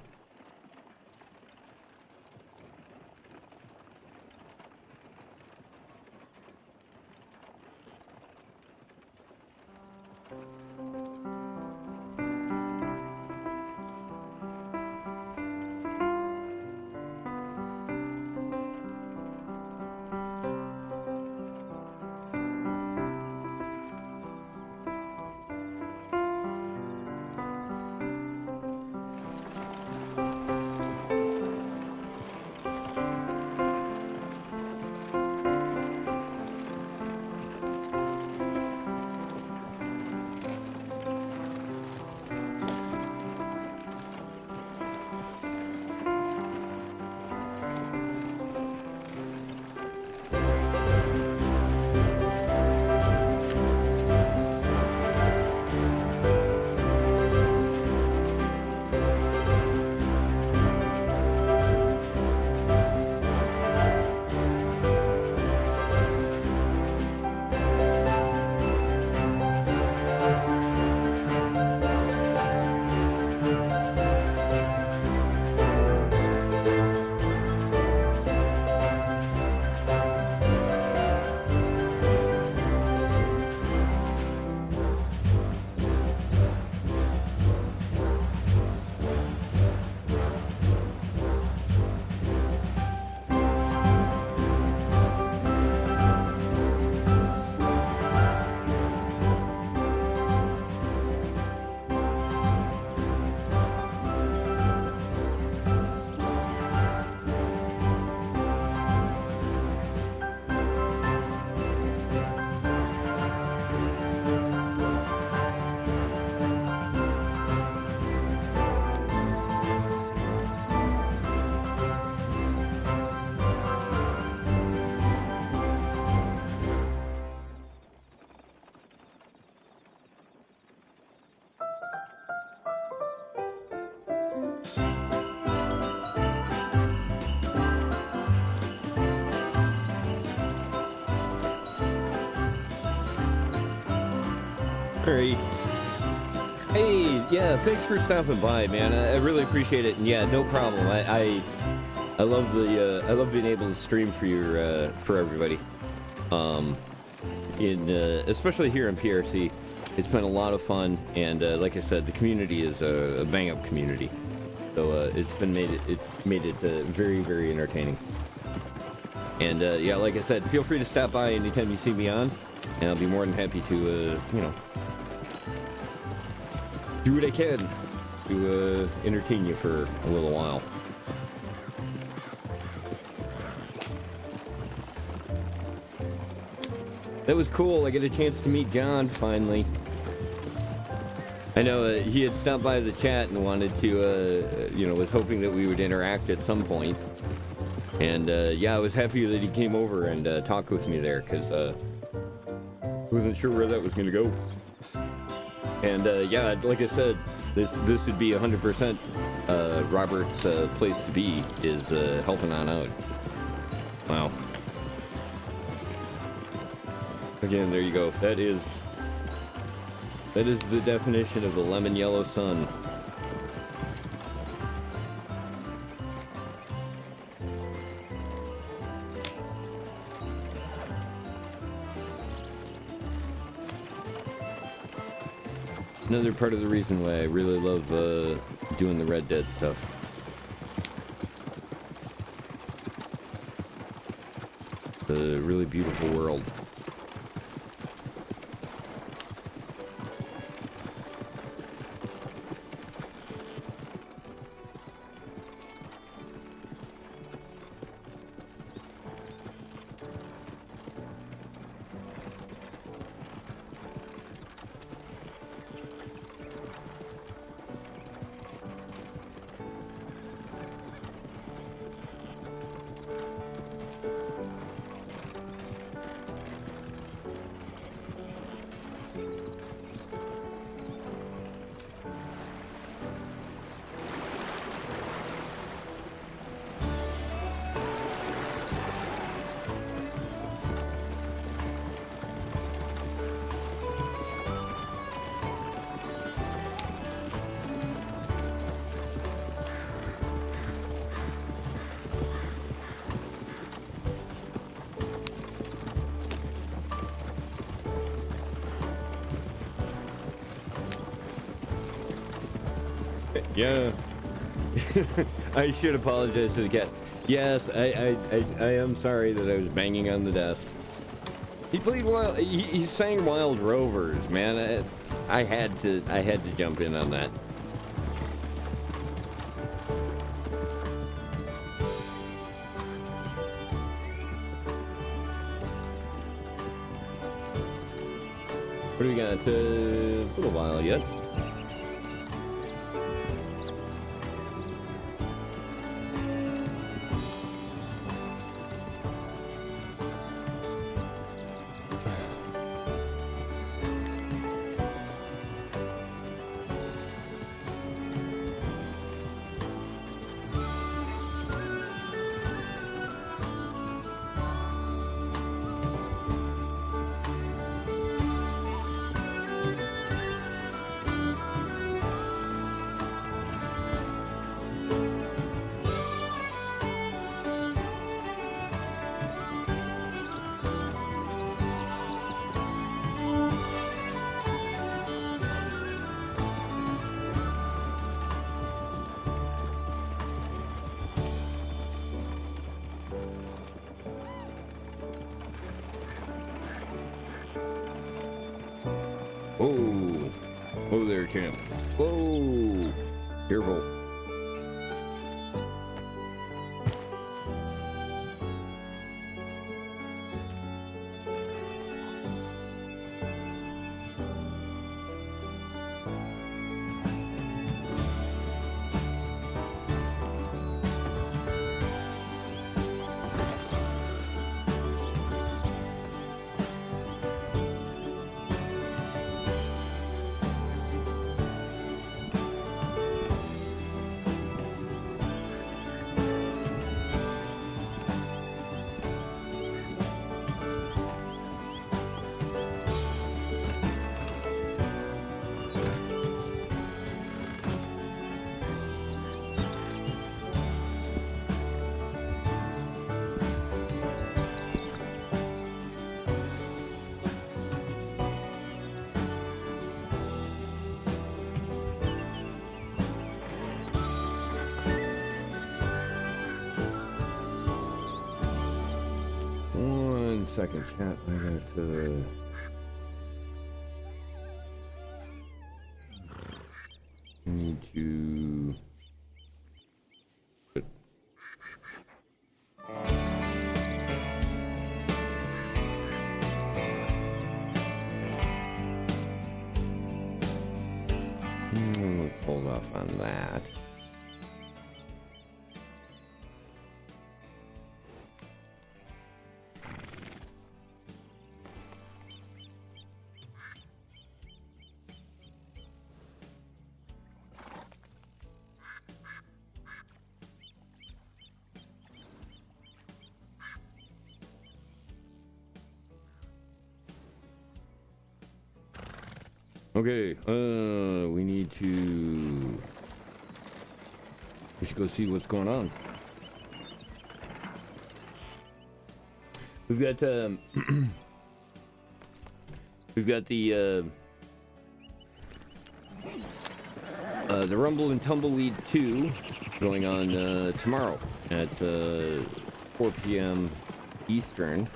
All right. Hey, yeah, thanks for stopping by, man. I really appreciate it. And yeah, no problem. I love the I love being able to stream for your for everybody. Especially here in PRC, it's been a lot of fun, and like I said, the community is a bang up community. So it's made it very, very entertaining. And yeah, like I said, feel free to stop by anytime you see me on, and I'll be more than happy to do what I can to entertain you for a little while. That was cool. I get a chance to meet John finally. I know he had stopped by the chat and wanted to, was hoping that we would interact at some point. And yeah, I was happy that he came over and talked with me there, because wasn't sure where that was going to go. And yeah, like I said, this would be 100% Robert's place to be, is helping on out. Wow. Again, there you go. That is the definition of a lemon yellow sun. Another part of the reason why I really love doing the Red Dead stuff. It's a really beautiful world. Yeah. I should apologize to the cat. Yes, I am sorry that I was banging on the desk. He played wild. He sang Wild Rovers, man. I had to jump in on that. What do we got? A little while yet. Whoa. Whoa there, champ. Whoa. Careful. second, chat. I got need to. Let's hold off on that. Okay, we need to... We should go see what's going on. We've got, we've got the Rumble and Tumbleweed 2 going on tomorrow at 4 p.m. Eastern,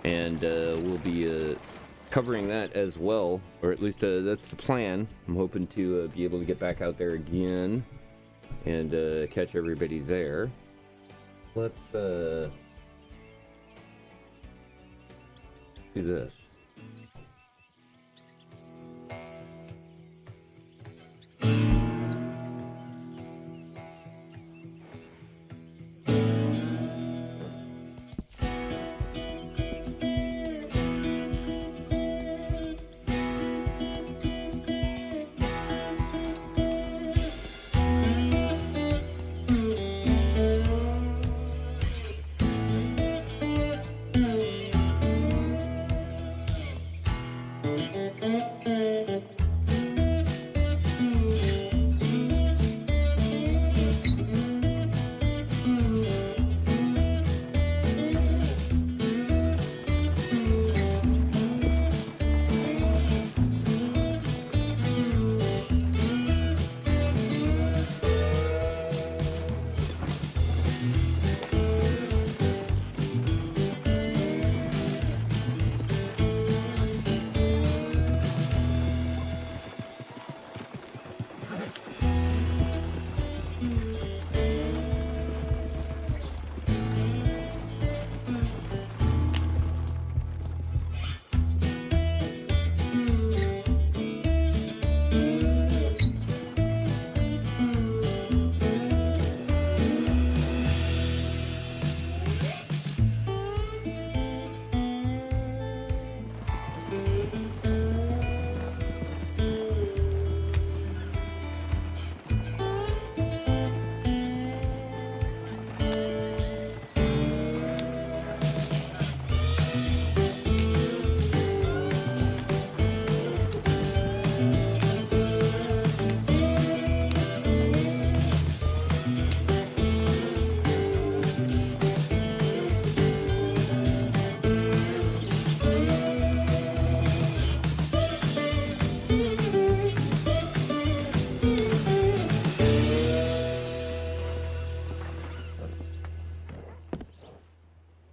and we'll be covering that as well, or at least that's the plan. I'm hoping to be able to get back out there again and catch everybody there. Let's do this.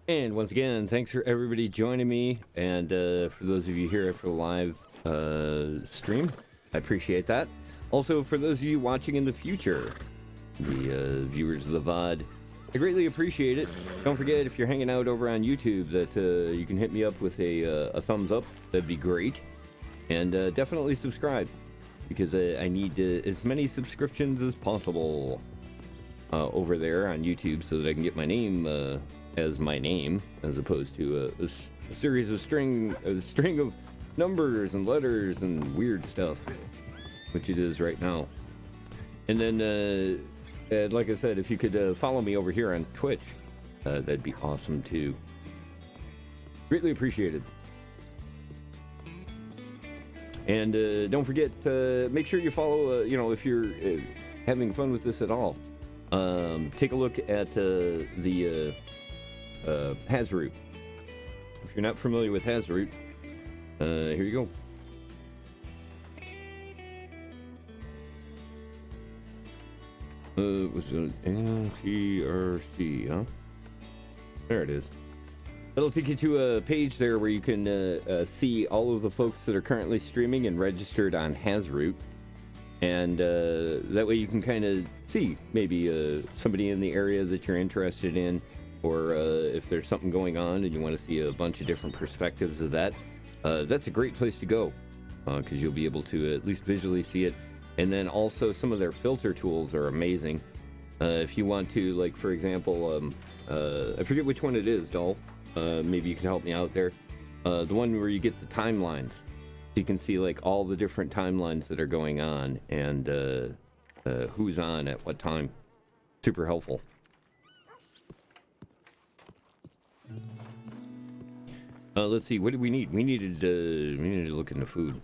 And once again, thanks for everybody joining me, and for those of you here after the live stream, I appreciate that. Also, for those of you watching in the future, the viewers of the VOD, I greatly appreciate it. Don't forget, if you're hanging out over on YouTube, that you can hit me up with a thumbs up. That'd be great. And definitely subscribe, because I need as many subscriptions as possible over there on YouTube, so that I can get my name as my name, as opposed to a series of string of numbers and letters and weird stuff, which it is right now. And then, like I said, if you could follow me over here on Twitch, that'd be awesome too. Greatly appreciated. And don't forget, make sure you follow, if you're having fun with this at all, take a look at the Hazroot. If you're not familiar with Hazroot, here you go. It was an PRC, huh? There it is. That'll take you to a page there where you can see all of the folks that are currently streaming and registered on Hazroot. And that way you can kind of see maybe somebody in the area that you're interested in, or if there's something going on and you want to see a bunch of different perspectives of that. That's a great place to go because you'll be able to at least visually see it. And then also some of their filter tools are amazing. If you want to, like, for example, I forget which one it is, Doll. Maybe you can help me out there. The one where you get the timelines. So you can see, like, all the different timelines that are going on and who's on at what time. Super helpful. Let's see, what did we need? We needed to look into food.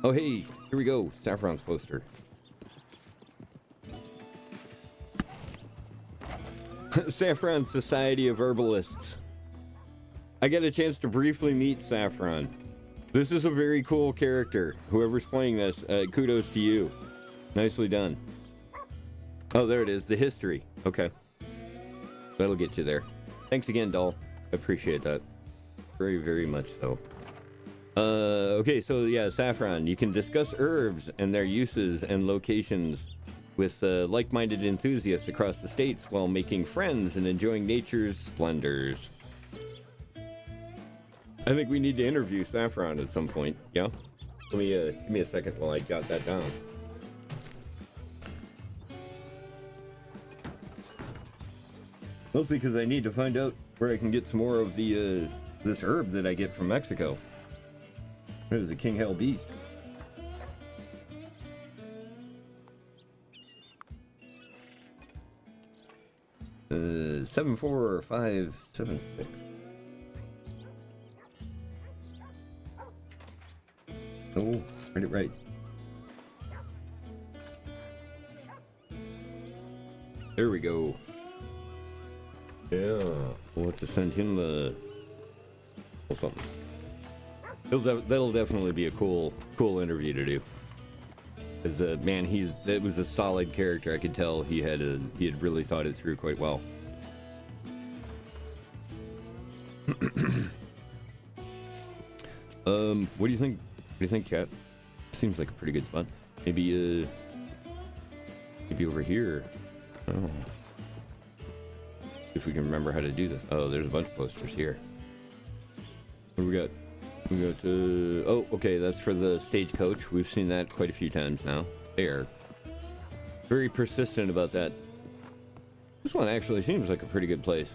Oh, hey, here we go. Saffron's poster. Saffron Society of Herbalists. I got a chance to briefly meet Saffron. This is a very cool character. Whoever's playing this, kudos to you. Nicely done. Oh, there it is, the history. Okay. That'll get you there. Thanks again, Doll. I appreciate that. Very, very much so. Okay, so yeah, Saffron. You can discuss herbs and their uses and locations with like-minded enthusiasts across the states while making friends and enjoying nature's splendors. I think we need to interview Saffron at some point. Yeah? Let me give me a second while I jot that down. Mostly because I need to find out where I can get some more of the this herb that I get from Mexico. It was a King Hell Beast. Uh, 74576. Oh, read it right. There we go. Yeah, we'll have to send him a something. That'll definitely be a cool interview to do. As man, that was a solid character. I could tell he had really thought it through quite well. What do you think? What do you think, chat? Seems like a pretty good spot. Maybe over here. Oh. If we can remember how to do this. Oh, there's a bunch of posters here. What do we got? We got oh, okay, that's for the stagecoach. We've seen that quite a few times now. They're very persistent about that. This one actually seems like a pretty good place.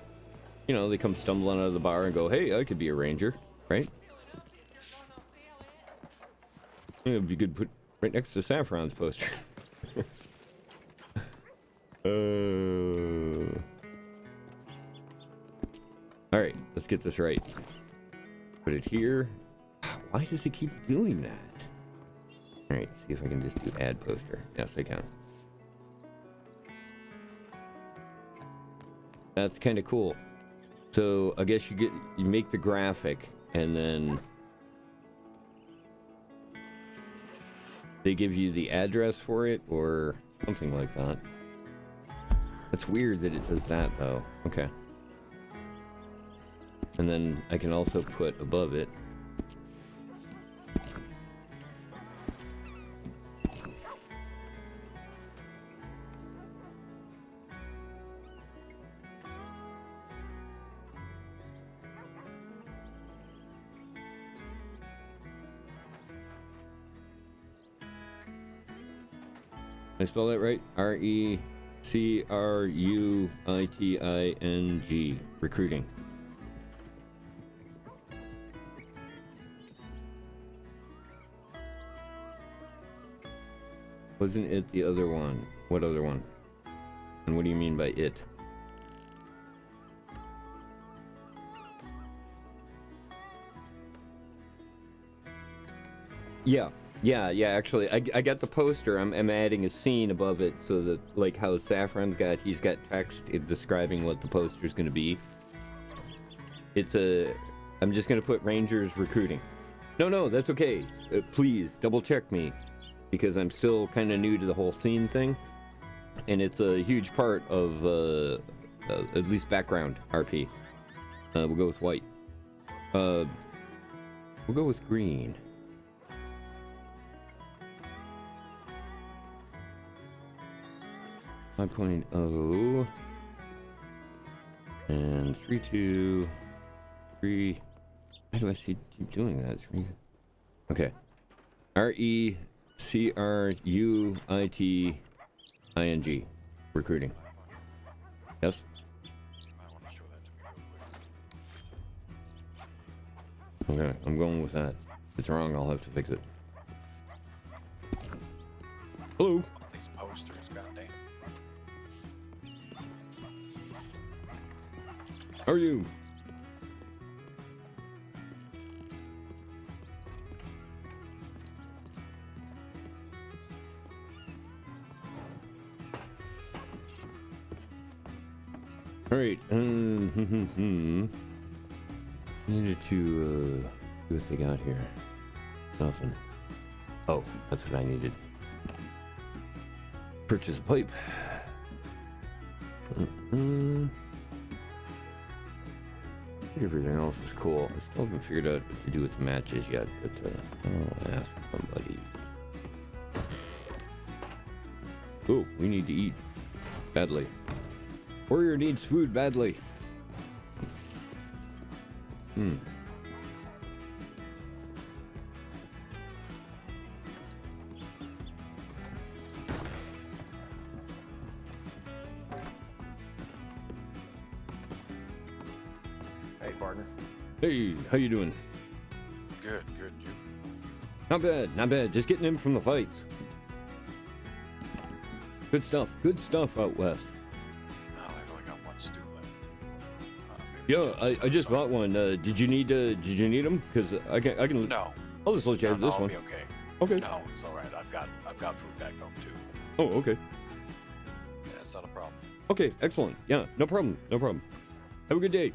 You know, they come stumbling out of the bar and go, hey, I could be a ranger, right? It would be good to put right next to Saffron's poster. Alright, let's get this right. Put it here. Why does it keep doing that? Alright, see if I can just do add poster. Yes, I can. That's kind of cool. So I guess you make the graphic and then they give you the address for it or something like that. That's weird that it does that though. Okay. And then I can also put above it. I spell that right? R-E-C-R-U-I-T-I-N-G. Recruiting. Wasn't it the other one? What other one? And what do you mean by it? Yeah. Actually, I got the poster. I'm adding a scene above it so that, like how Saffron's he's got text describing what the poster's going to be. I'm just going to put Rangers recruiting. No, that's okay. Please, double check me. Because I'm still kind of new to the whole scene thing. And it's a huge part of, at least background RP. We'll go with white. We'll go with green. .0 and 3, 2, 3. Why do I keep doing that? Okay. RECRUITING. Recruiting. Yes. Okay, I'm going with that. If it's wrong, I'll have to fix it. Hello. These posters, goddamn. How are you? All right. Needed to see what they got here. Nothing. Oh, that's what I needed. Purchase a pipe. Everything else is cool. I still haven't figured out what to do with the matches yet, but I'll ask somebody. Oh, we need to eat badly. Warrior needs food badly. Hey, partner. Hey, how you doing? Good, good. You? Not bad, not bad. Just getting in from the fights. Good stuff out west. Oh, I've only got one stew left. Yeah, I just bought one. Did you need them? Because I can. No. I'll just let you have this I'll one. be okay. Okay. No, it's all right. I've got food back home too. Oh, okay. Yeah, it's not a problem. Okay, excellent. Yeah, no problem. No problem. Have a good day.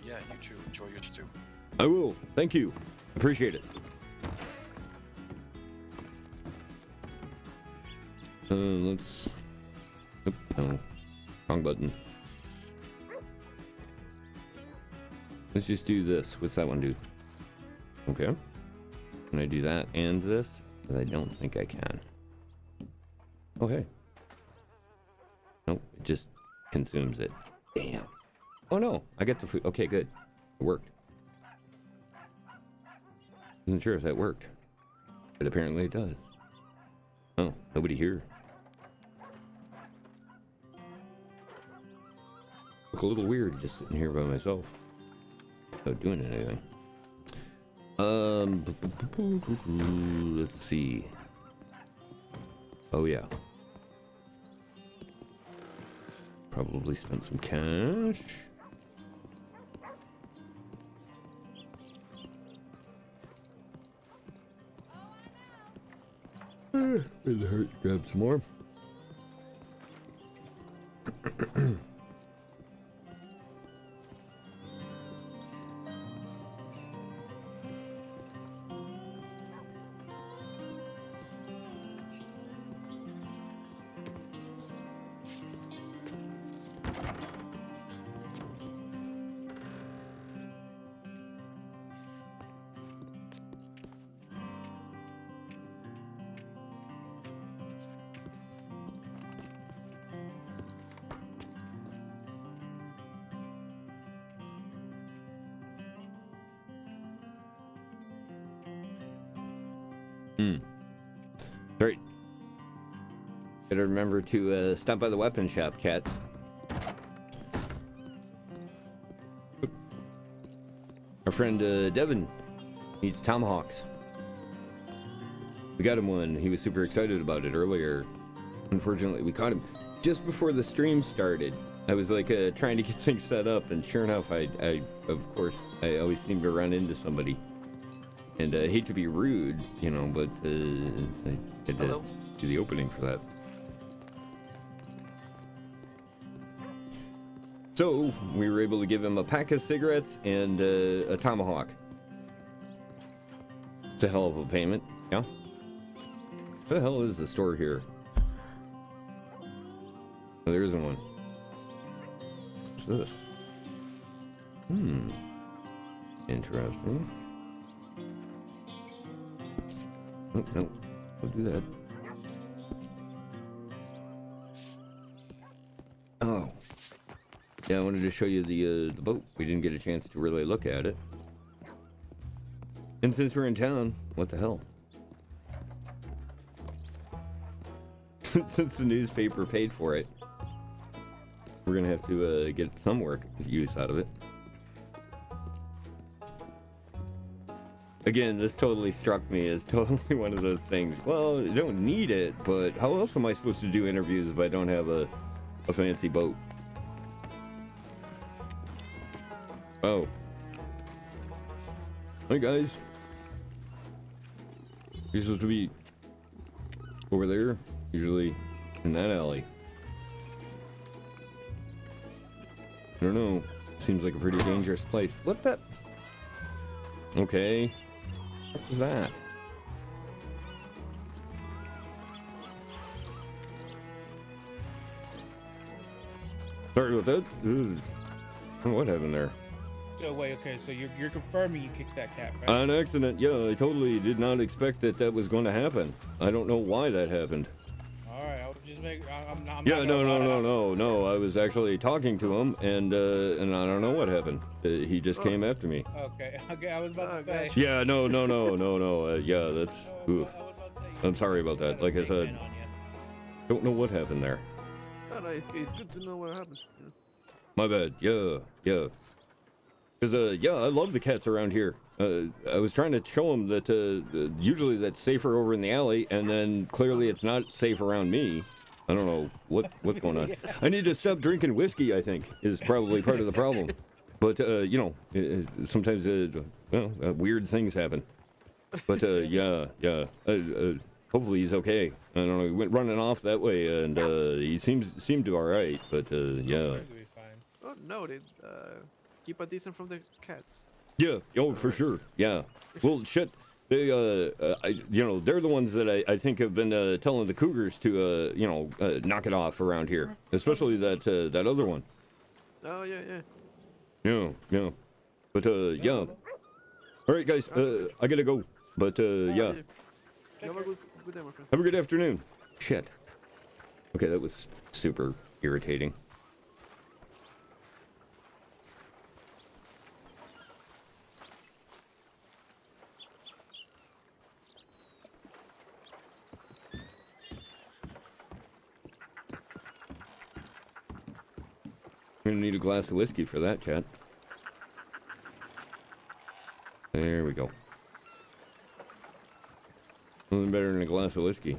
Yeah, you too. Enjoy your stew. I will. Thank you. Appreciate it. Let's. Oop, no. Wrong button. Let's just do this. What's that one do? Okay. Can I do that and this? Because I don't think I can. Oh, hey. Nope, it just consumes it. Damn. Oh, no. I get the food. Okay, good. It worked. Wasn't sure if that worked. But apparently it does. Oh, nobody here. Look a little weird just sitting here by myself. Without doing anything. Let's see. Oh yeah. Probably spent some cash. It'll hurt to grab some more. Right. Gotta remember to stop by the weapon shop, Cat. Our friend Devin needs tomahawks. We got him one. He was super excited about it earlier. Unfortunately, we caught him just before the stream started. I was like trying to get things set up, and sure enough, I of course I always seem to run into somebody. And I hate to be rude, you know, but I had to do the opening for that. So we were able to give him a pack of cigarettes and a tomahawk. It's a hell of a payment, yeah? What the hell is the store here? Oh, there isn't one. What's this? Interesting. Oh, no. Don't do that. Oh. Yeah, I wanted to show you the boat. We didn't get a chance to really look at it. And since we're in town, what the hell? Since the newspaper paid for it, we're gonna have to get some work use out of it. Again, this totally struck me as totally one of those things. Well, you don't need it, but how else am I supposed to do interviews if I don't have a fancy boat? Oh. Hey guys. You're supposed to be over there, usually in that alley. I don't know. Seems like a pretty dangerous place. What the? Okay. What was that? Sorry about that. Ugh. What happened there? Oh, wait, okay, so you're confirming you kicked that cat, right? An accident. Yeah, I totally did not expect that was going to happen. I don't know why that happened. Alright, I'll just make... I'm Yeah, not no. I was actually talking to him, and I don't know what happened. He just came after me. Okay, I was about to say... Yeah, no. Yeah, that's... Oof. I'm sorry about that. Like I said, don't know what happened there. Oh, no, it's good to know what happened. You know? My bad. Yeah. Because, yeah, I love the cats around here. I was trying to show them that usually that's safer over in the alley, and then clearly it's not safe around me. I don't know what's going on. I need to stop drinking whiskey, I think, is probably part of the problem. But, you know, sometimes, weird things happen. But, yeah. Hopefully he's okay. I don't know, he went running off that way, and he seemed to all right, but, yeah. Oh, no, they keep a distance from the cats. Yeah, oh, for sure. Yeah. Well, shit. They, you know, they're the ones that I think have been telling the cougars to, you know, knock it off around here. Especially that other one. Oh, yeah. Yeah. But, yeah. All right, guys. I gotta go. But, yeah. Have a good day, my friend. Have a good afternoon. Shit. Okay, that was super irritating. I'm gonna need a glass of whiskey for that, chat. There we go. Nothing better than a glass of whiskey.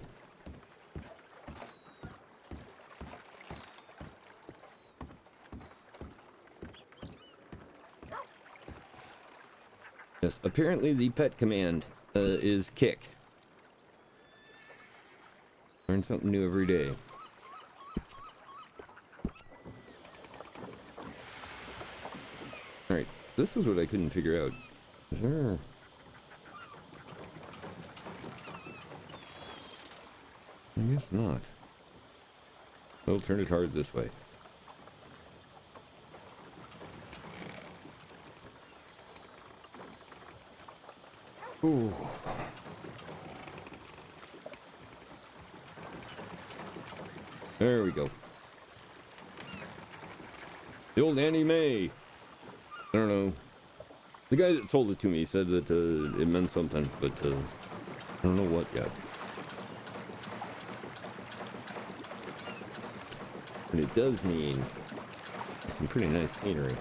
Yes, apparently the pet command is kick. Learn something new every day. Alright, this is what I couldn't figure out. Is there... I guess not. We'll turn it hard this way. Ooh. There we go. The old Annie Mae. I don't know. The guy that sold it to me said that it meant something, but I don't know what yet. But it does mean some pretty nice scenery.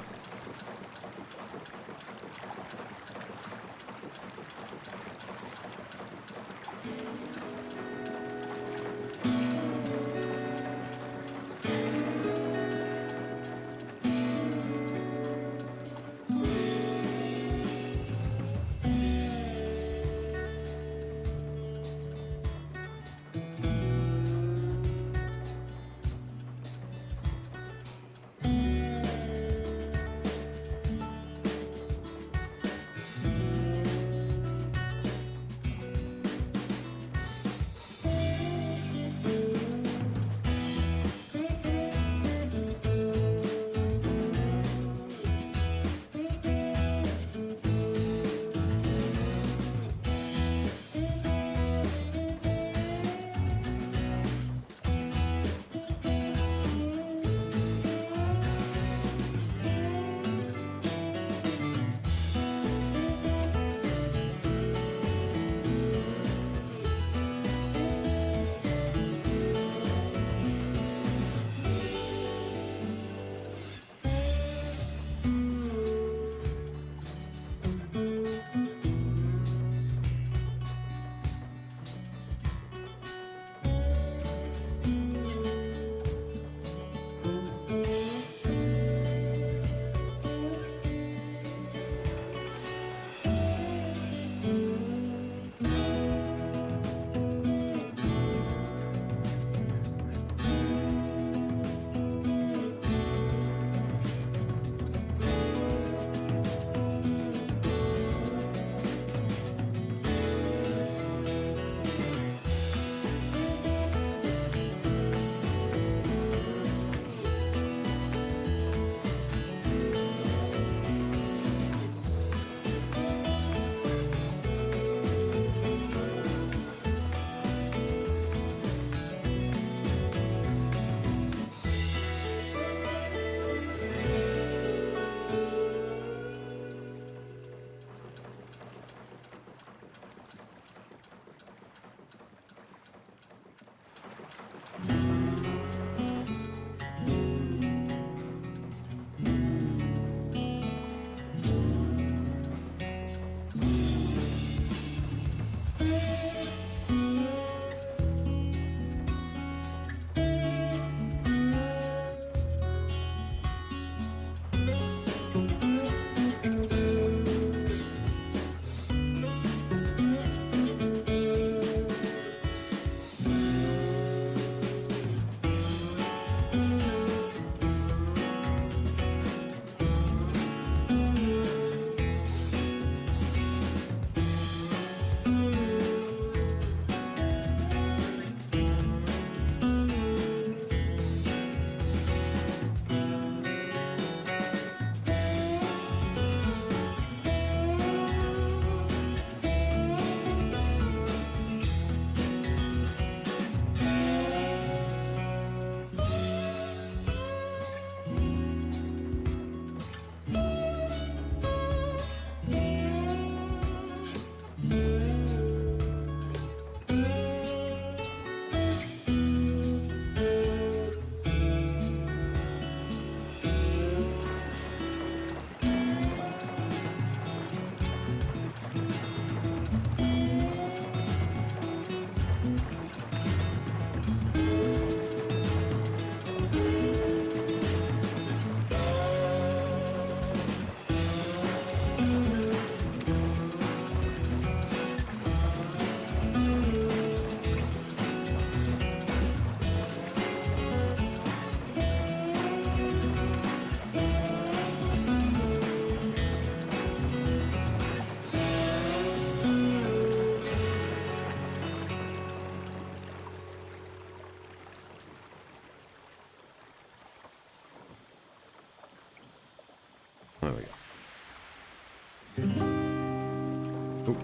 Oh,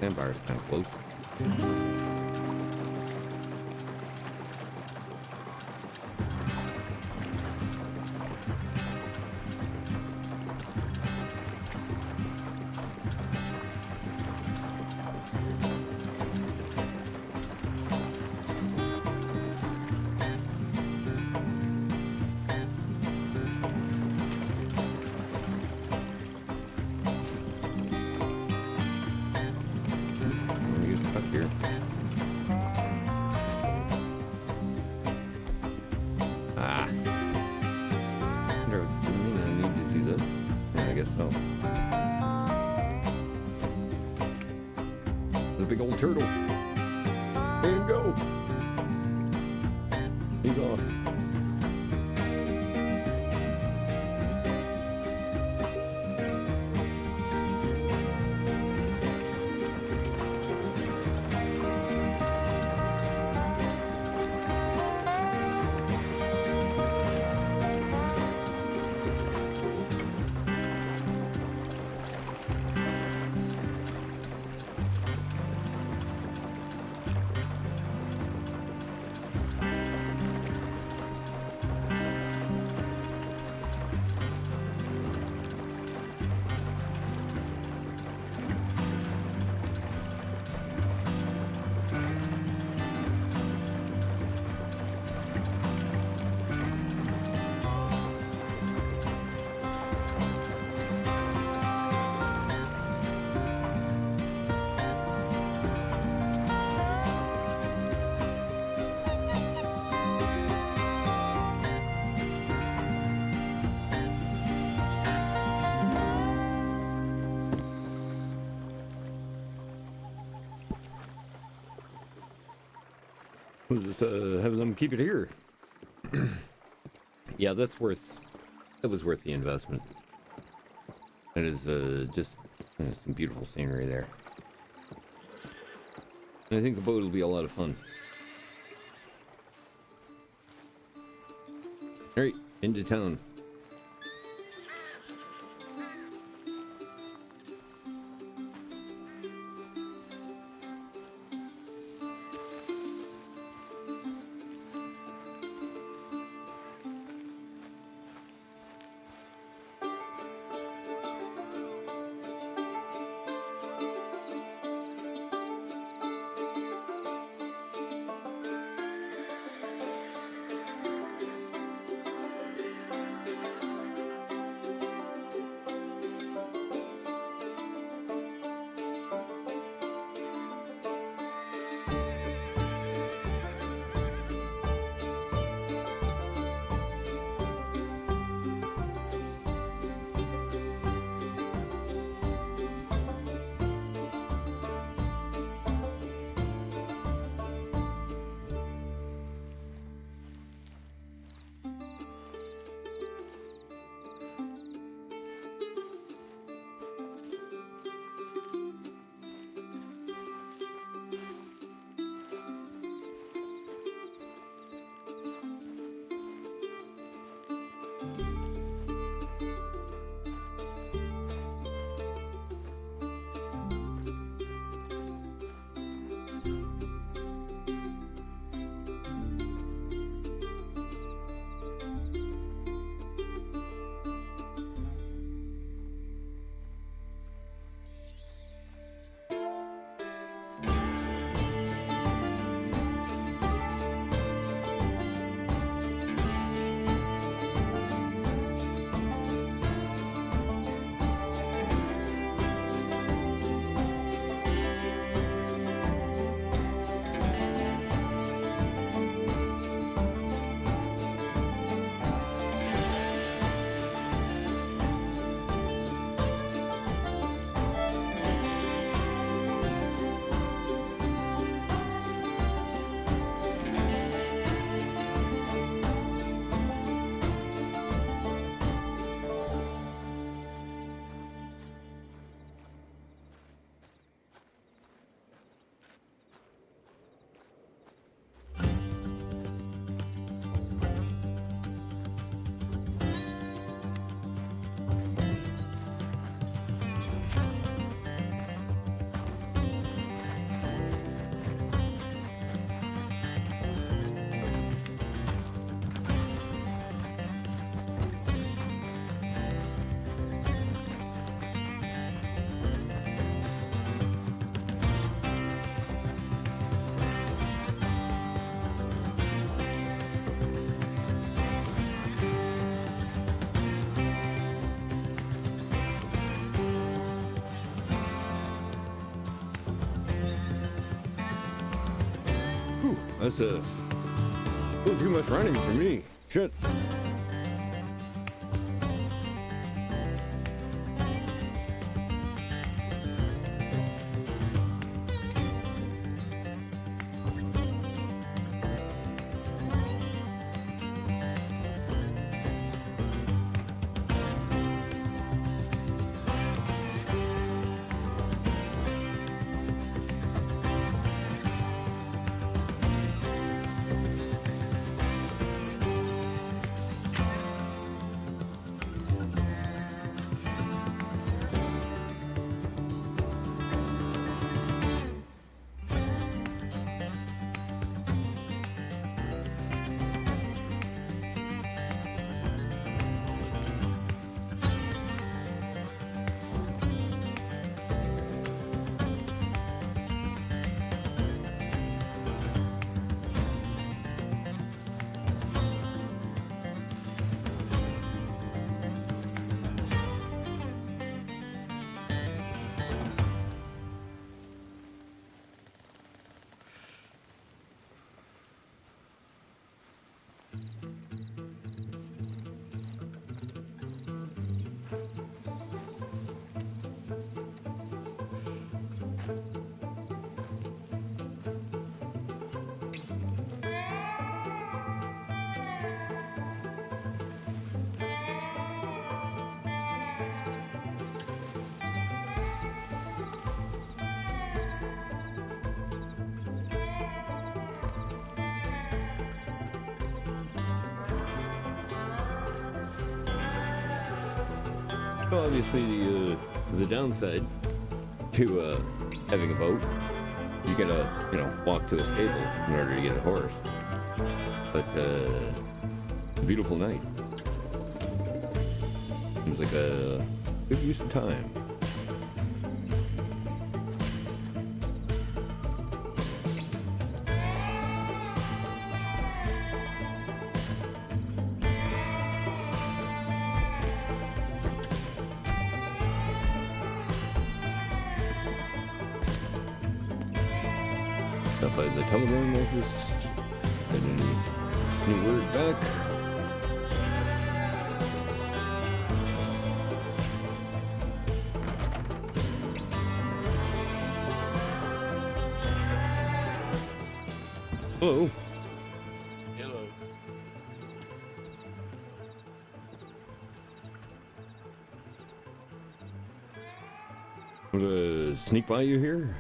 Sandbar's kind of close. Here. Ah. Wonder, I mean, I need to do this. Yeah, I guess so. There's a big old turtle. Let him go. He's off. We'll just have them keep it here. Yeah, that was worth the investment. It is just some beautiful scenery there. And I think the boat will be a lot of fun. Alright, into town. that's a little too much running for me. Shit. Well, obviously, the downside to having a boat, you gotta, walk to a stable in order to get a horse. But beautiful night. Seems like a good use of time. By the telegram office. Any word back? Hello. Hello. Want to sneak by you here?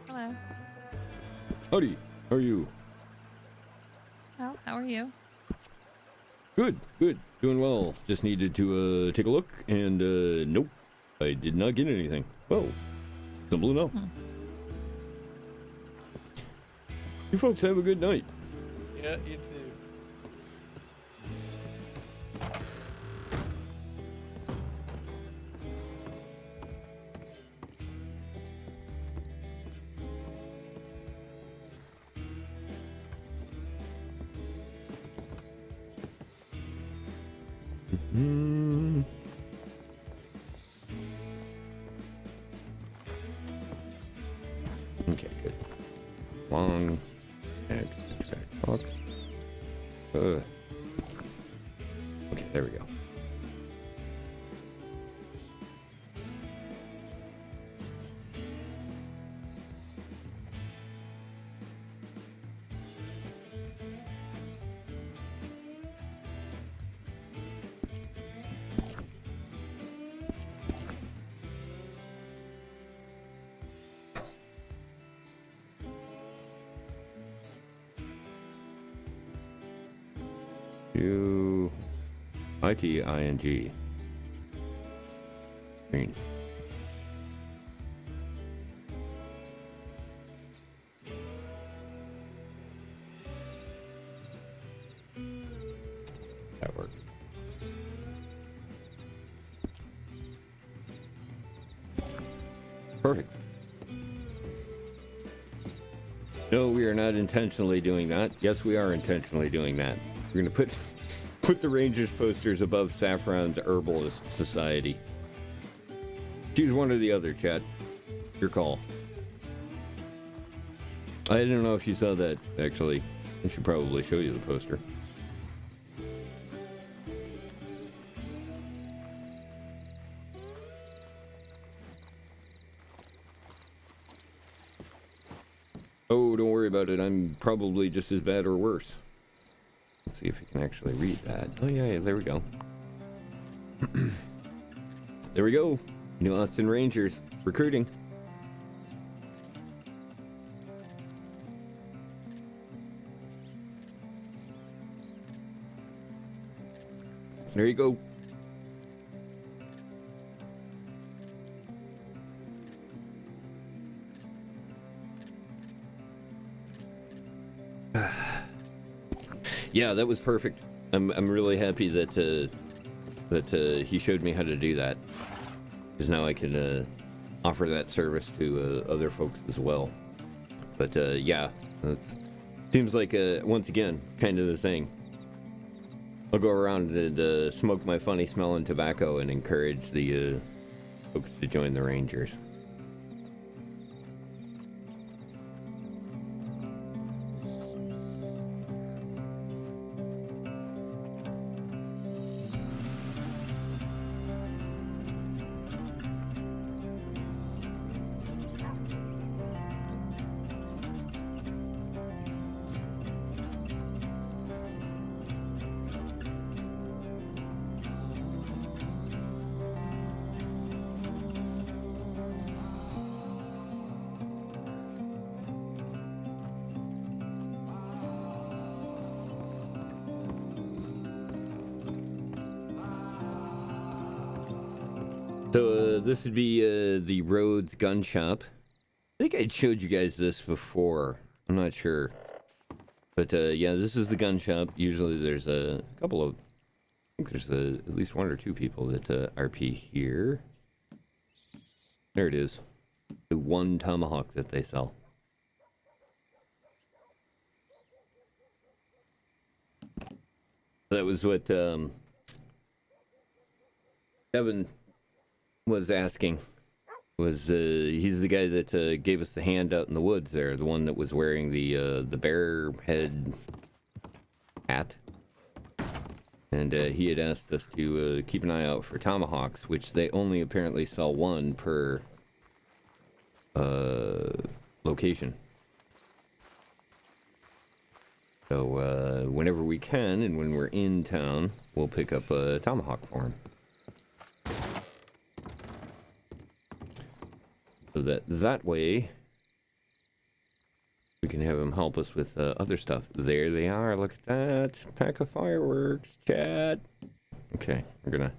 Hello. Howdy. How are you? Well, how are you? Good, good. Doing well. Just needed to take a look, and nope. I did not get anything. Well, simple enough. You folks have a good night. Yeah, you too. Okay, good. Long and exact talk. Okay, there we go. ITING. Green. That worked. Perfect. No, we are not intentionally doing that. Yes, we are intentionally doing that. We're going to put the Rangers posters above Saffron's Herbalist Society. Choose one or the other, chat. Your call. I don't know if you saw that, actually. I should probably show you the poster. Oh, don't worry about it. I'm probably just as bad or worse. Let's see if you can actually read that. Oh, yeah, there we go. There we go. New Austin Rangers. Recruiting. There you go. Yeah, that was perfect. I'm really happy that he showed me how to do that, because now I can offer that service to other folks as well. But yeah, that seems like once again kind of the thing. I'll go around and smoke my funny smelling tobacco and encourage the folks to join the Rangers. So this would be the Rhodes Gun Shop. I think I showed you guys this before. I'm not sure. But yeah, this is the gun shop. Usually there's a couple of... I think there's at least one or two people that RP here. There it is. The one tomahawk that they sell. That was what Evan was asking. He's the guy that gave us the hand out in the woods there, the one that was wearing the bear head hat. And he had asked us to keep an eye out for tomahawks, which they only apparently sell one per location. So whenever we can, and when we're in town, we'll pick up a tomahawk for him. So that way, we can have him help us with other stuff. There they are. Look at that. Pack of fireworks, chat. Okay, we're gonna...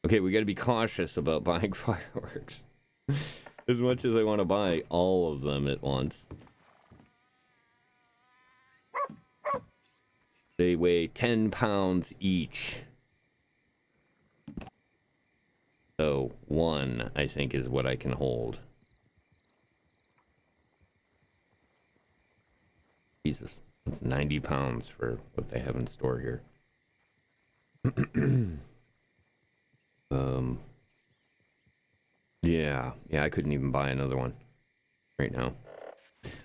Okay, we gotta be cautious about buying fireworks. As much as I want to buy all of them at once. They weigh 10 pounds each. So, one, I think, is what I can hold. Jesus, that's 90 pounds for what they have in store here. Yeah, I couldn't even buy another one right now.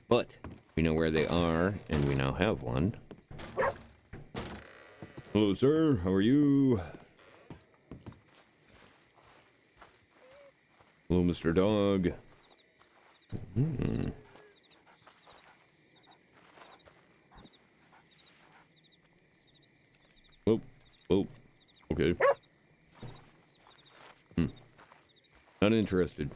But, we know where they are, and we now have one. Hello, sir. How are you? Hello, Mr. Dog. Oh, okay. Not interested.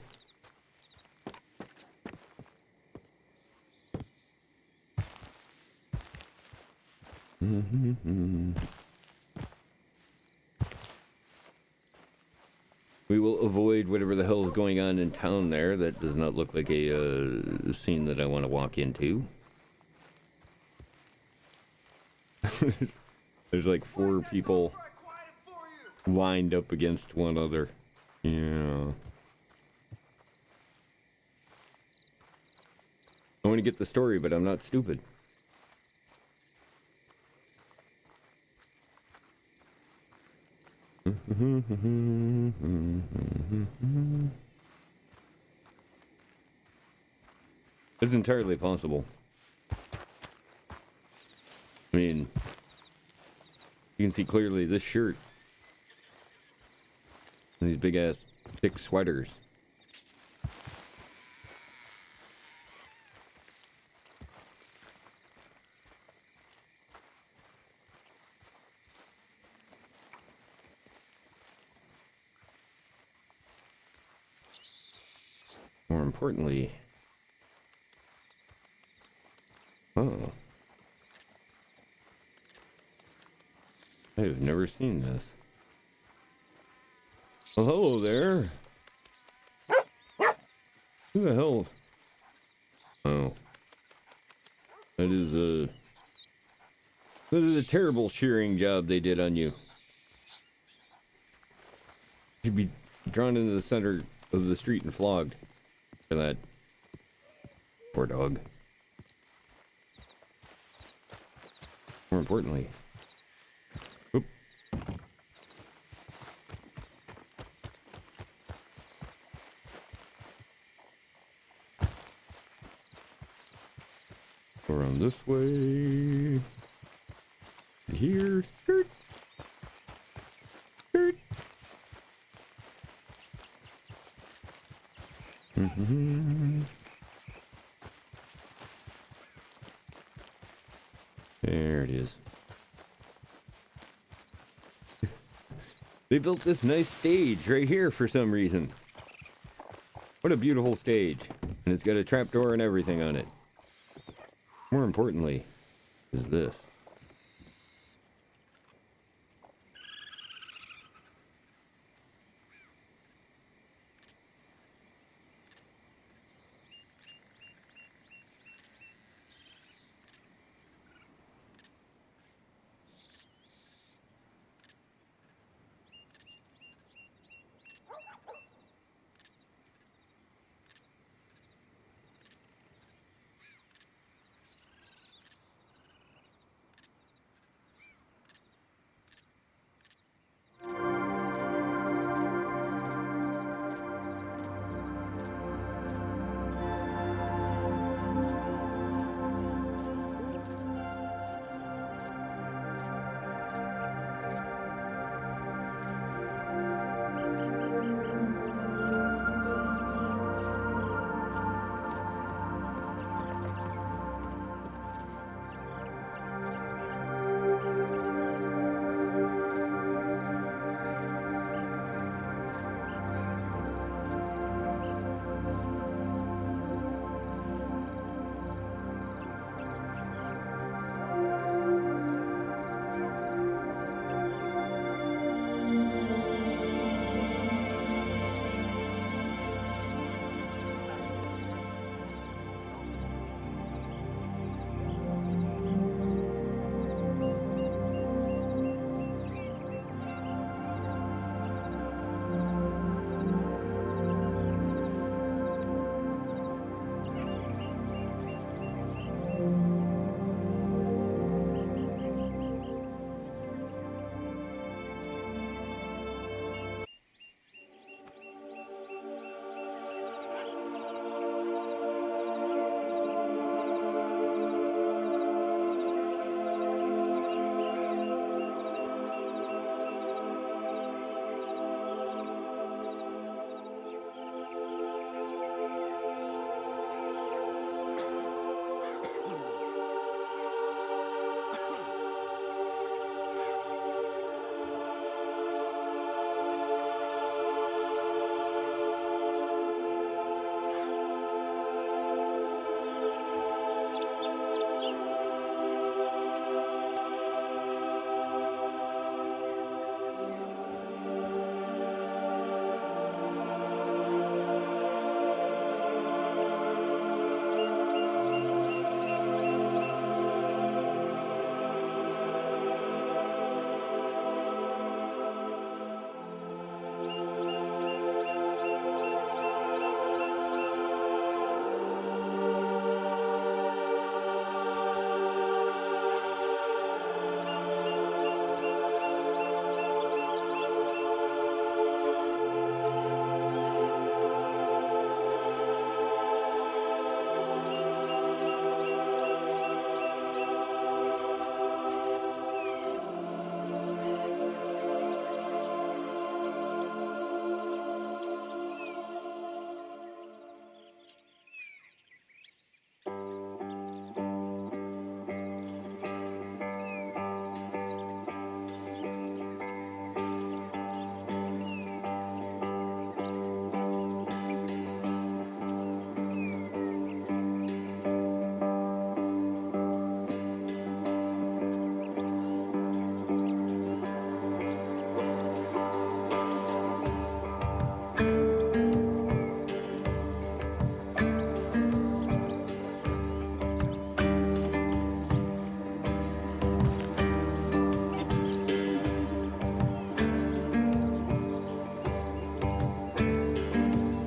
We will avoid whatever the hell is going on in town there. That does not look like a scene that I want to walk into. There's like 4 people lined up against one another. Yeah. I want to get the story, but I'm not stupid. It's entirely possible. I mean, you can see clearly this shirt and these big ass thick sweaters. More importantly, oh, I have never seen this. Well, hello there. Who the hell? Oh, that is a terrible shearing job they did on you. You'd be drawn into the center of the street and flogged for that. Poor dog. More importantly, oop. Around this way. Here. Skirt. Skirt. There it is. They built this nice stage right here for some reason. What a beautiful stage. And it's got a trapdoor and everything on it. More importantly, is this.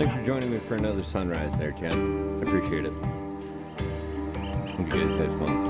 Thanks for joining me for another sunrise there, Chad. I appreciate it. Hope you guys had fun.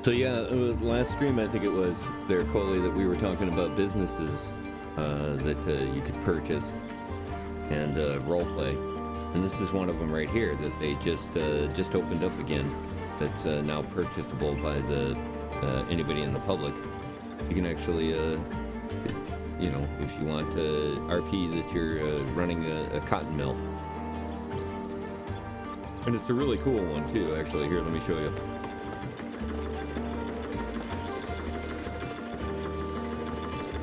So yeah, last stream I think it was there, Coley, that we were talking about businesses that you could purchase and roleplay, and this is one of them right here that they just opened up again. That's now purchasable by the anybody in the public. You can actually, you know, if you want RP that you're running a cotton mill, and it's a really cool one too. Actually, here, let me show you.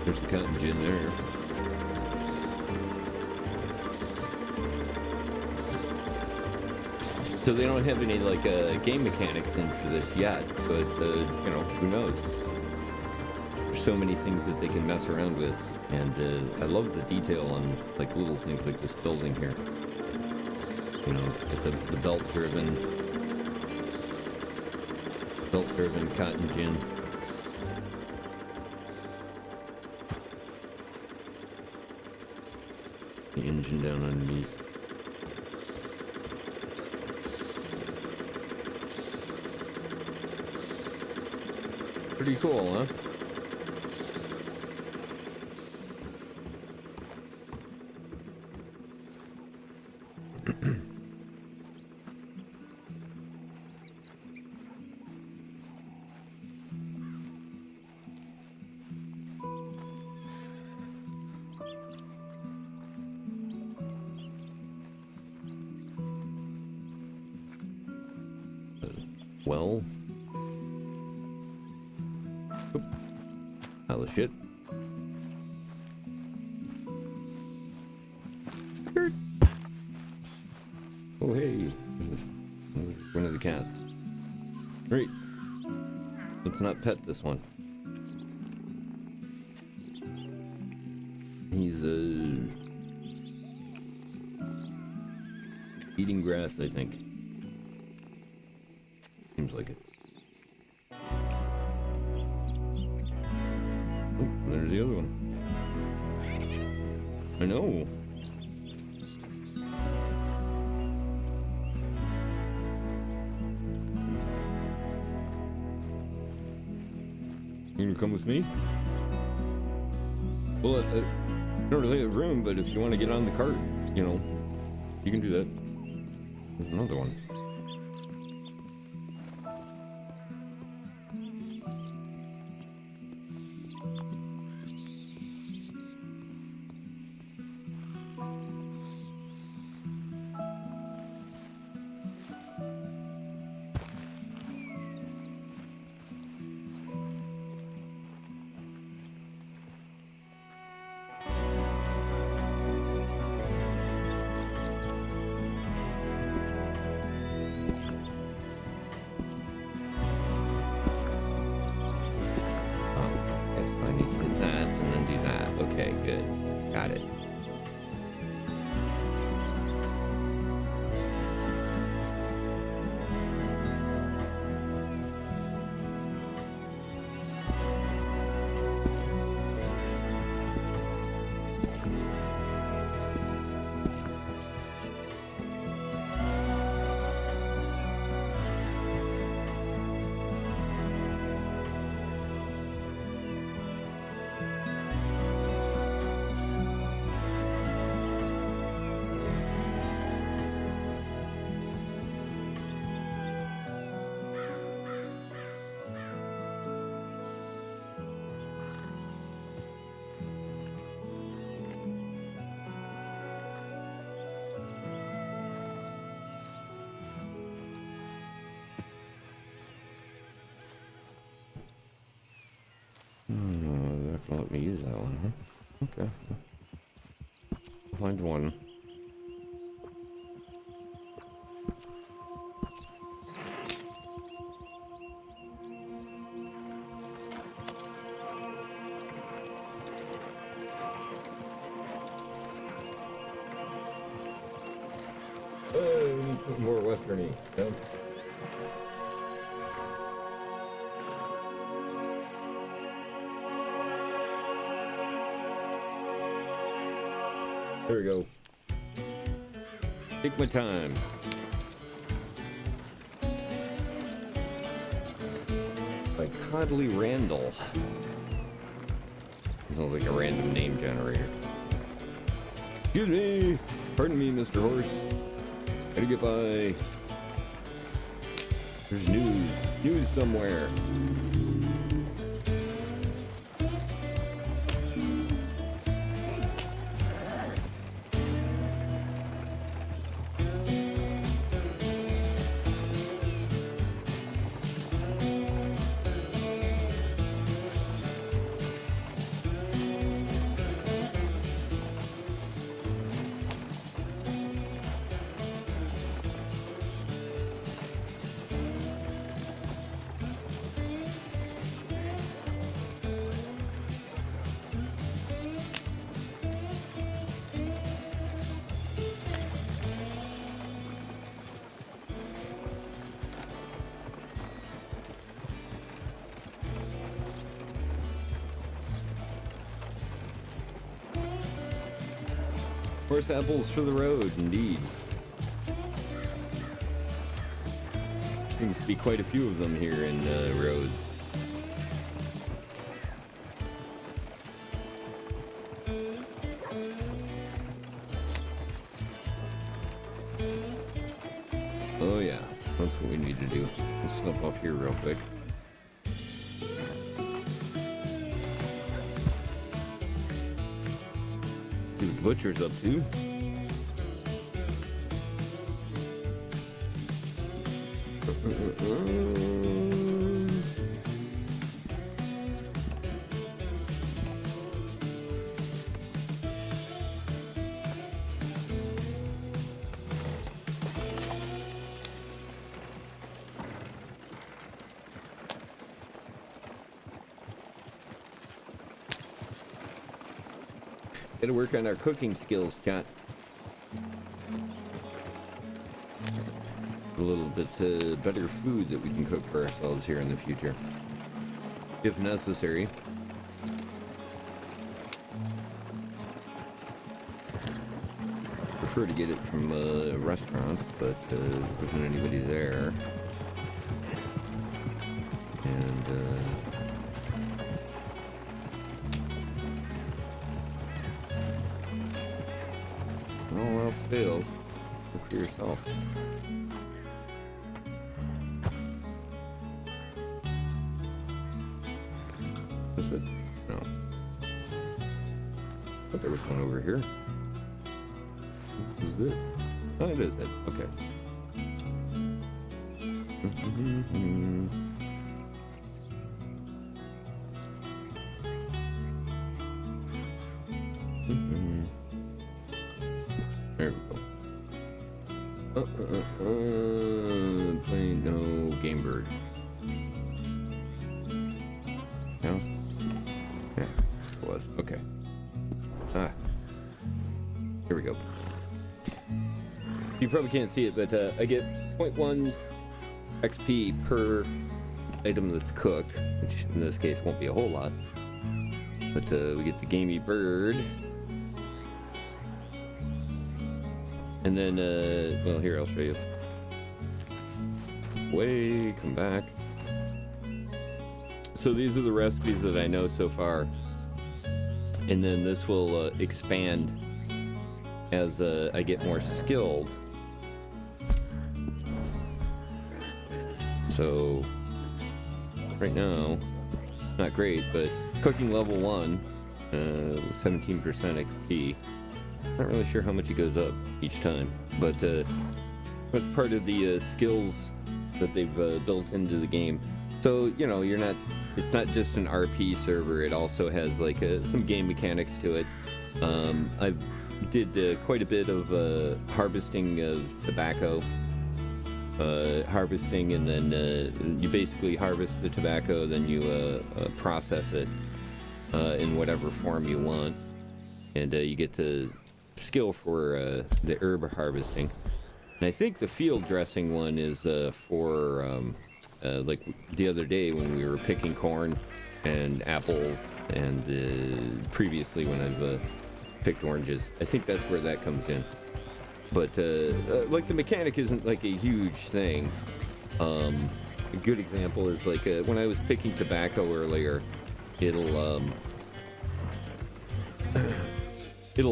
There's the cotton gin there. So they don't have any like game mechanics into this yet, but you know, who knows? There's so many things that they can mess around with, and I love the detail on like little things like this building here. You know, it's the belt-driven cotton gin. The engine down underneath. Pretty cool, huh? Well, pile of shit. Oh hey, one of the cats. Right, let's not pet this one. He's eating grass, I think. Seems like it. Oh, there's the other one. I know. You gonna come with me? Well, I don't really have room, but if you want to get on the cart, you know, you can do that. There's another one. I'll let me use that one, huh? Okay. I'll find one. We need some more westerny. Yep. There we go. Take my time. By Codley Randall. Sounds like a random name generator. Excuse me. Pardon me, Mr. Horse. Gotta get by. There's news. News somewhere. More samples for the road, indeed. Seems to be quite a few of them here in Rhodes. Oh yeah, that's what we need to do. Let's slip off here real quick. See what the butcher's up to. Gotta work on our cooking skills, chat. A little bit better food that we can cook for ourselves here in the future, if necessary. Prefer to get it from restaurants, but there wasn't anybody there. And all else fails, look for yourself. Is it? No. I thought there was one over here. Is it? Oh, it is it. Okay. There we go. Plain no game bird. No? Yeah, it was. Okay. Ah. Here we go. You probably can't see it, but I get 0.1 XP per item that's cooked, which in this case won't be a whole lot. But we get the gamey bird. And then, well, here, I'll show you. Way, come back. So these are the recipes that I know so far. And then this will expand as I get more skilled. So, right now, not great, but cooking level 1, 17% XP. Not really sure how much it goes up each time, but that's part of the skills that they've built into the game So, you know, it's not just an RP server, it also has like some game mechanics to it. I did quite a bit of harvesting of tobacco. Harvesting, and then you basically harvest the tobacco, then you process it in whatever form you want, and you get to skill for the herb harvesting. And I think the field dressing one is for like the other day when we were picking corn and apples, and previously when I've picked oranges. I think that's where that comes in. But like the mechanic isn't like a huge thing. A good example is like when I was picking tobacco earlier, it'll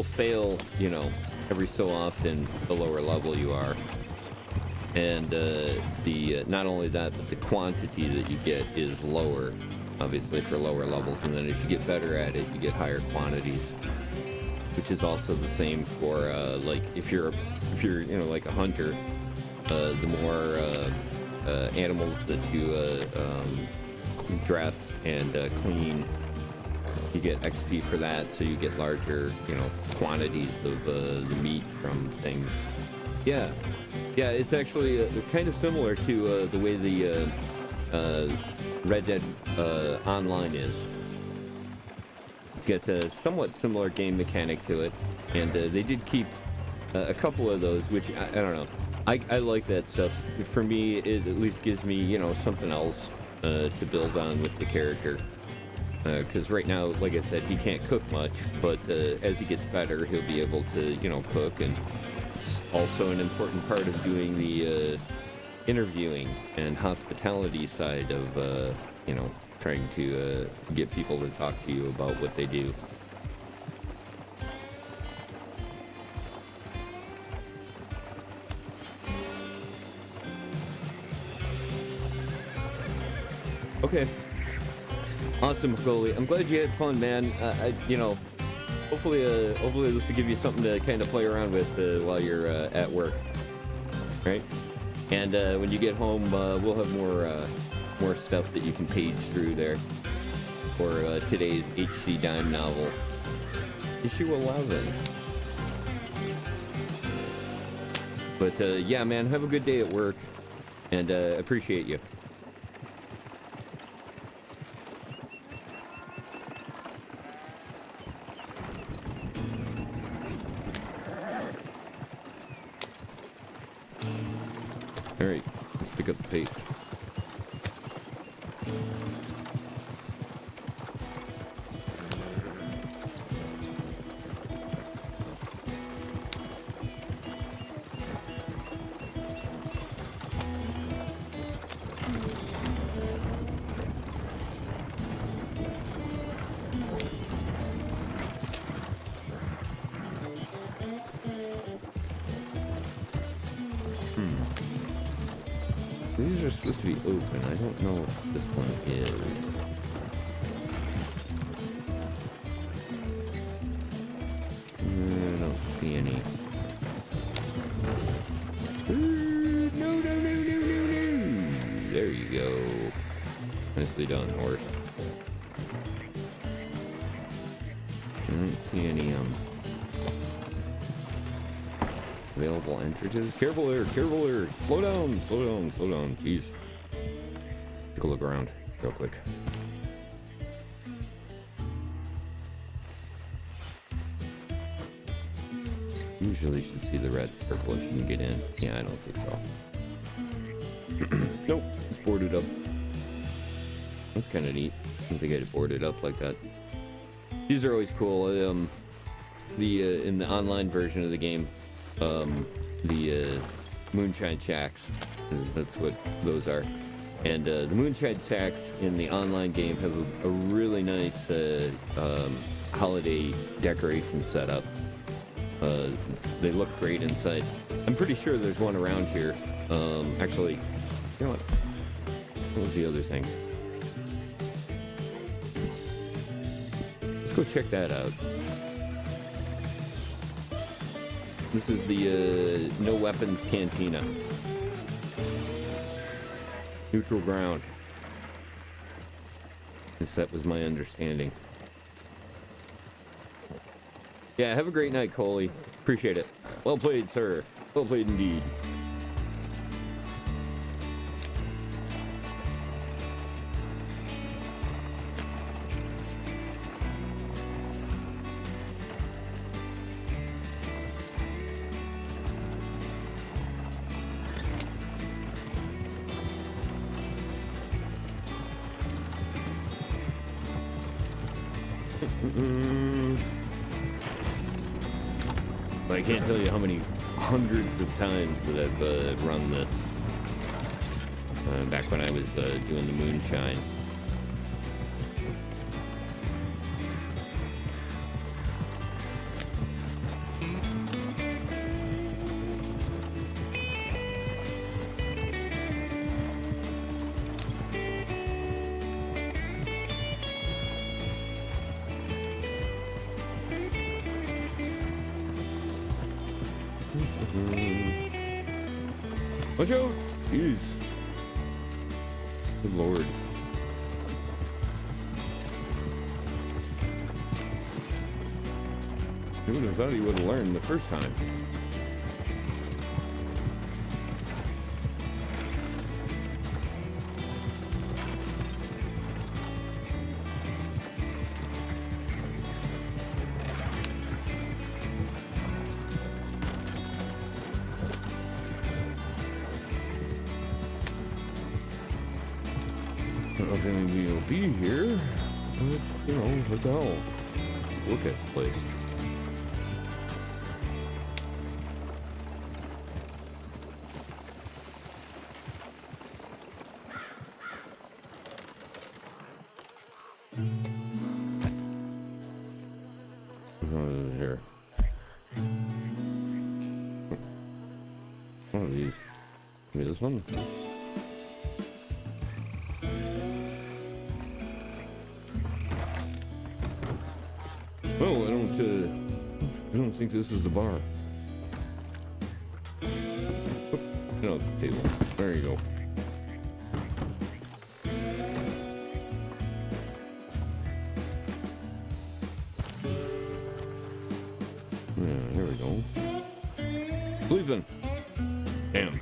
fail, you know, every so often the lower level you are. And the not only that, but the quantity that you get is lower, obviously for lower levels. And then as you get better at it, you get higher quantities. Which is also the same for like if you're you know, like a hunter, the more animals that you dress and clean, you get XP for that, so you get larger, you know, quantities of the meat from things. Yeah, it's actually kind of similar to the way the Red Dead Online is. It's got a somewhat similar game mechanic to it, and they did keep a couple of those, which I don't know. I like that stuff. For me, it at least gives me, you know, something else to build on with the character. Because right now, like I said, he can't cook much, but as he gets better, he'll be able to, you know, cook. And it's also an important part of doing the interviewing and hospitality side of, you know, trying to get people to talk to you about what they do. Okay. Awesome, Goalie. I'm glad you had fun, man. You know, hopefully this will give you something to kind of play around with while you're at work, right? And when you get home, we'll have more stuff that you can page through there for today's HC Dime novel, issue 11. But yeah, man, have a good day at work, and appreciate you. All right, let's pick up the pace. These are supposed to be open. I don't know if this one is. I don't see any. No. There you go. Nicely done, horse. I don't see any available entrances. Careful there, careful there. Slow down. Jeez. Take a look around real quick. Usually you should see the red circle if you can get in. Yeah, I don't think so. Nope, it's boarded up. That's kind of neat. I don't think I'd board it up like that. These are always cool. In the online version of the game, the moonshine shacks, that's what those are. And the moonshine shacks in the online game have a really nice holiday decoration setup. They look great inside. I'm pretty sure there's one around here. Actually, you know what? What was the other thing? Let's go check that out. This is the No Weapons Cantina. Neutral ground. Yes, that was my understanding. Yeah, have a great night, Coley. Appreciate it. Well played, sir. Well played indeed. I can't tell you how many hundreds of times that I've run this. Back when I was doing the moonshine. Watch out! Jeez. Good lord. Who would have thought he would have learned the first time? We'll be here, but, you know, what the hell? Look at the place. Here. One of these. Maybe this one. Oh, I don't think this is the bar. Oh, no, table. There you go. Yeah, there we go. Sleeping. Damn.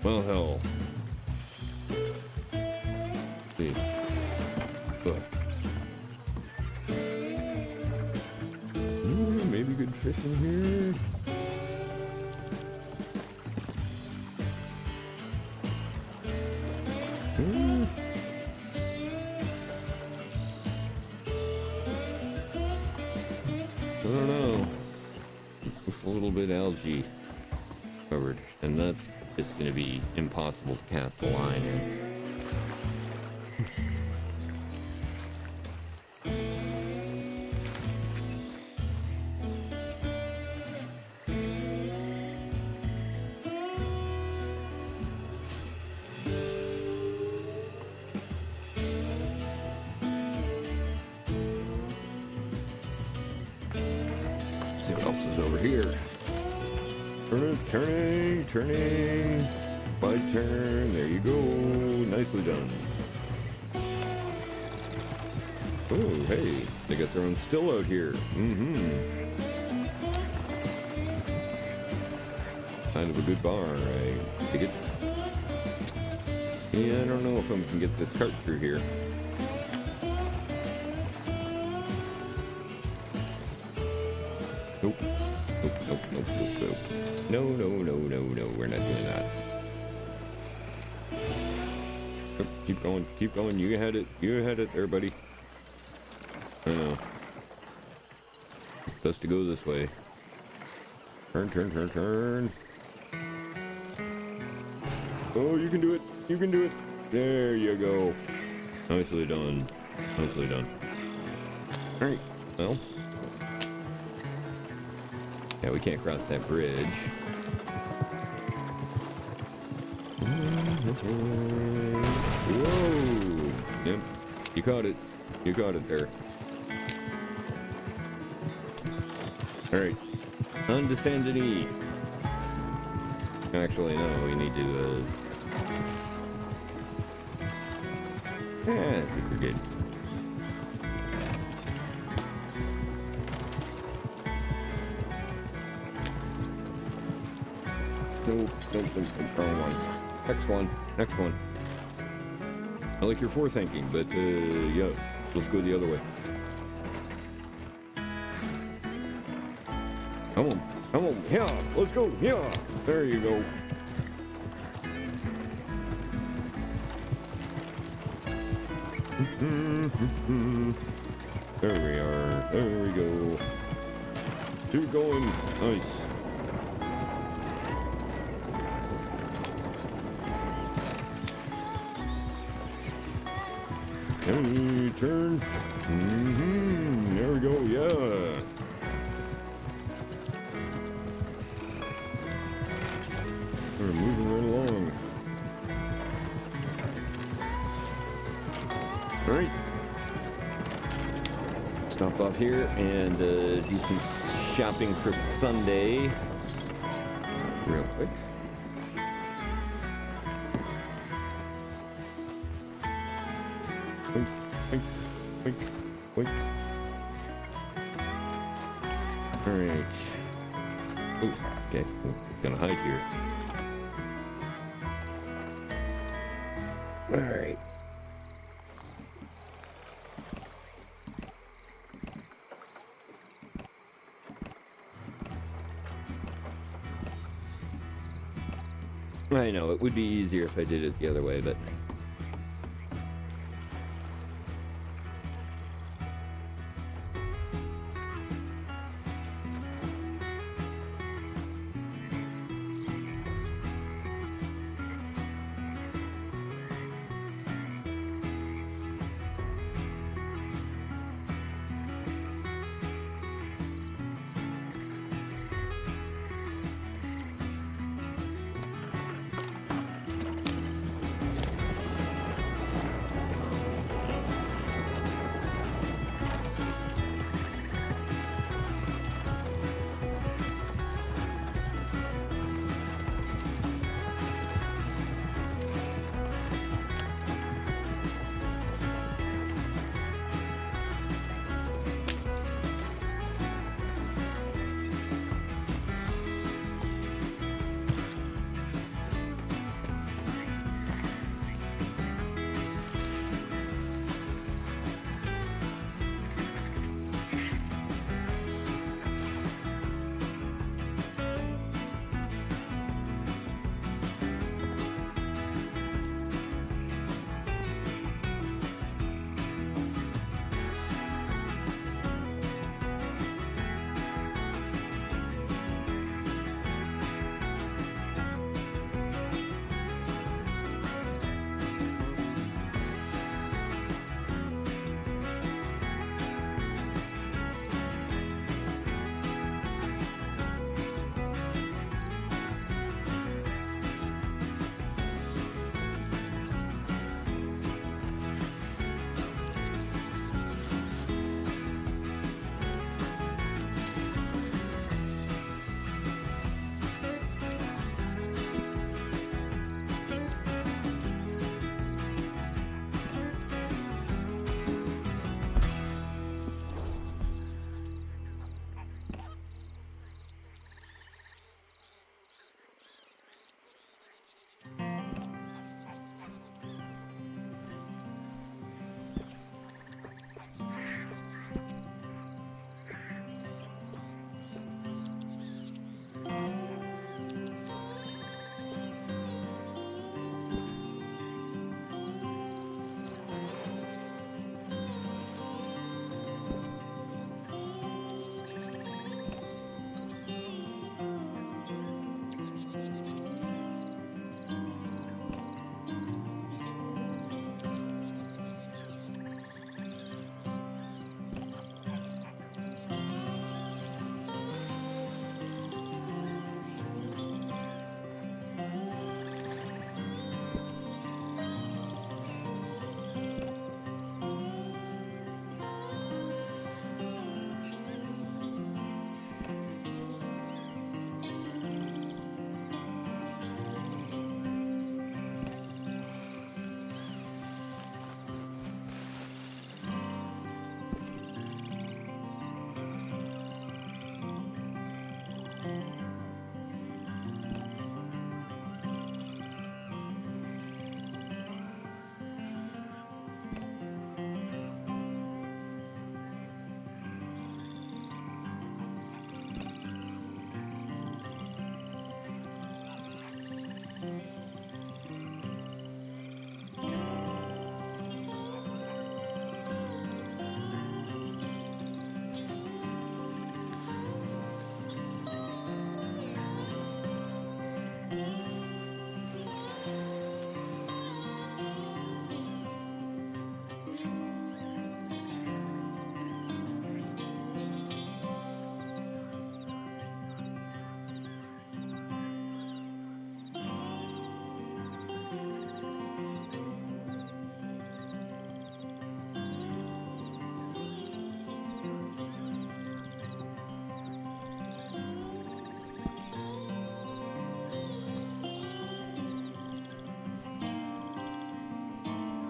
Well, hell. See. Good. Maybe good fish in here. I don't know. With a little bit of algae covered, and that's just going to be impossible to cast a line in. See what else is over here. Turning. By turn. There you go. Nicely done. Oh, hey. They got their own still out here. Kind of a good bar, I think it. Yeah, I don't know if I can get this cart through here. Nope. No, we're not doing that. Oh, keep going, you had it there, buddy. I know. It's best to go this way. Turn. Oh, you can do it. There you go. Nicely done. Alright, well. Yeah, we can't cross that bridge. Whoa! Yep, you caught it there. Alright, on to Saint Denis. Actually, no, we need to Yeah, I think we're good. Nope, wrong one. Next one. I like your forethinking, but yeah, let's go the other way. Come on, yeah, let's go, yeah. There you go. There we are. There we go. Keep going. Nice. And turn. There we go. Yeah. We're moving right along. All right. Stop off here and do some shopping for Sunday real quick. Wait. All right. Oh, okay. Gonna hide here. All right. I know, it would be easier if I did it the other way, but...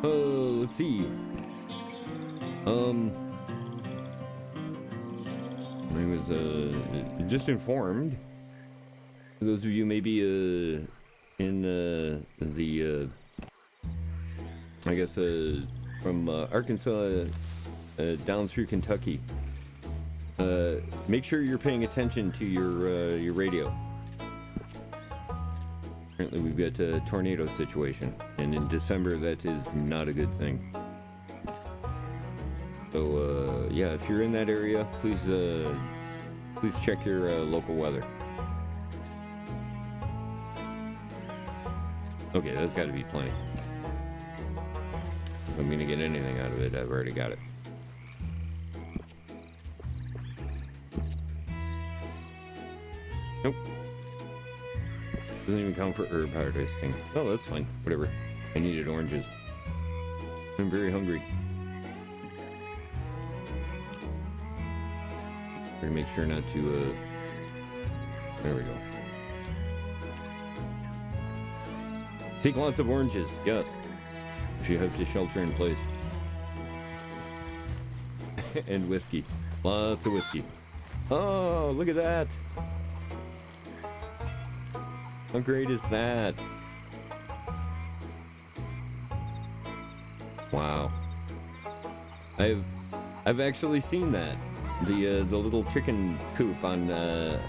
Let's see. I was just informed. For those of you maybe in the I guess from Arkansas down through Kentucky, make sure you're paying attention to your radio. Apparently we've got a tornado situation, and in December that is not a good thing. So yeah, if you're in that area, please check your local weather. Okay, that's got to be plenty. If I'm gonna get anything out of it, I've already got it. Nope. Doesn't even count for herb harvesting. Oh, that's fine. Whatever. I needed oranges. I'm very hungry. Gotta make sure not to, there we go. Take lots of oranges, yes. If you have to shelter in place. And whiskey. Lots of whiskey. Oh, look at that. How great is that? Wow. I've actually seen that. The little chicken coop on a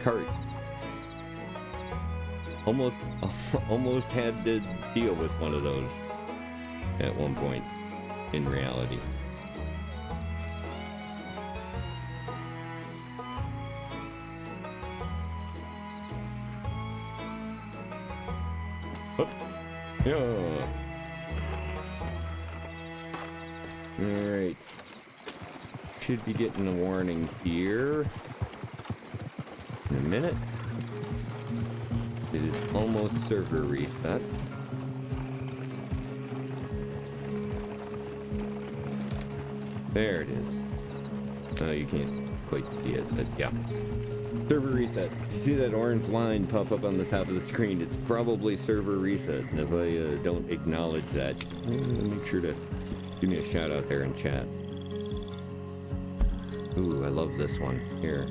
cart. Almost had to deal with one of those at one point in reality. Oh, yeah. All right. Should be getting a warning here in a minute. It is almost server reset. There it is. Oh, you can't quite see it, but yeah. Server reset. You see that orange line pop up on the top of the screen? It's probably server reset. And if I don't acknowledge that, make sure to give me a shout out there in chat. Ooh, I love this one. Here.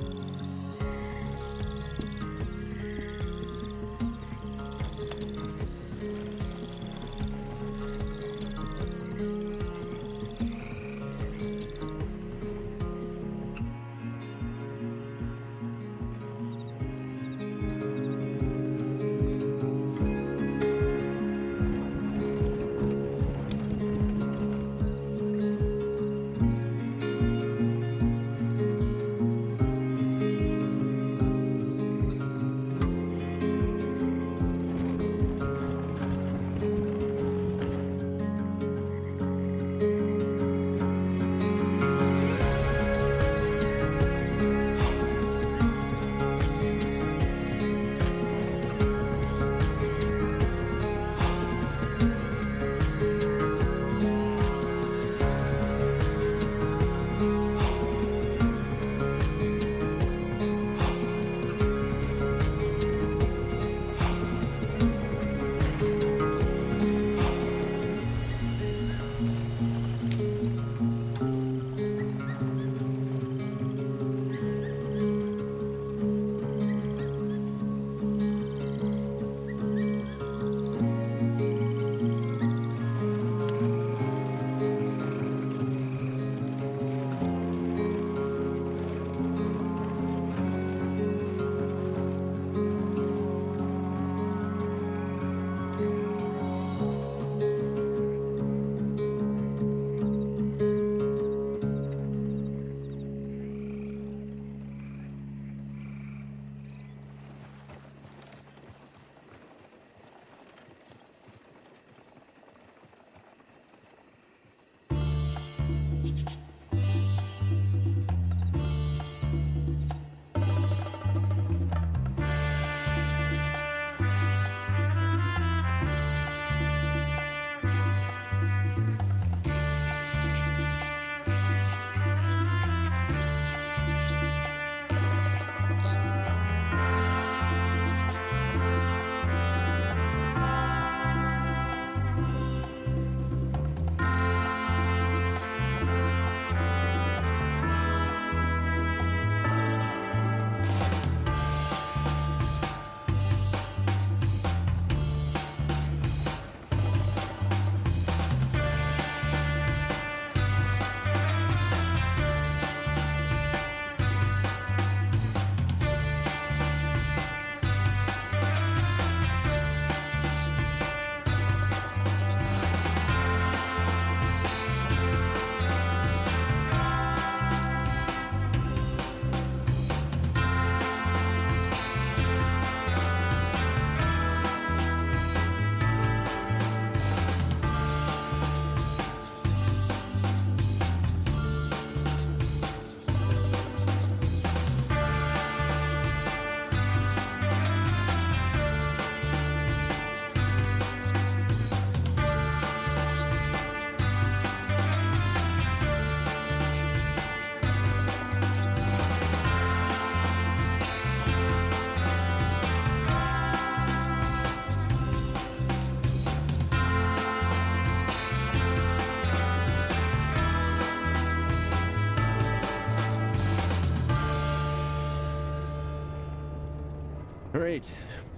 All right,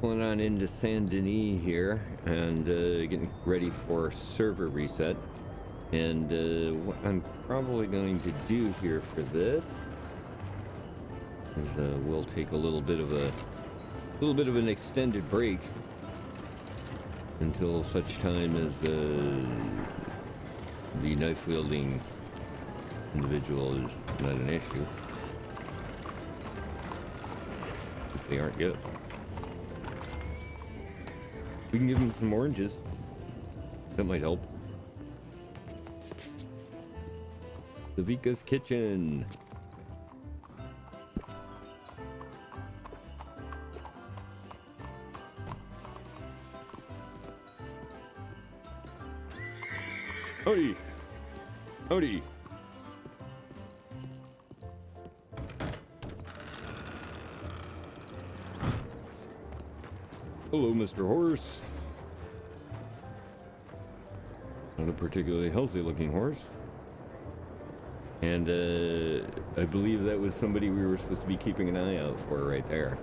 pulling on into Saint Denis here and getting ready for server reset. And what I'm probably going to do here for this is we'll take a little bit of an extended break until such time as the knife wielding individual is not an issue. Because they aren't good. We can give them some oranges. That might help. Savika's Kitchen. Howdy. Howdy. Hello, Mr. Horse. Not a particularly healthy looking horse. And I believe that was somebody we were supposed to be keeping an eye out for right there.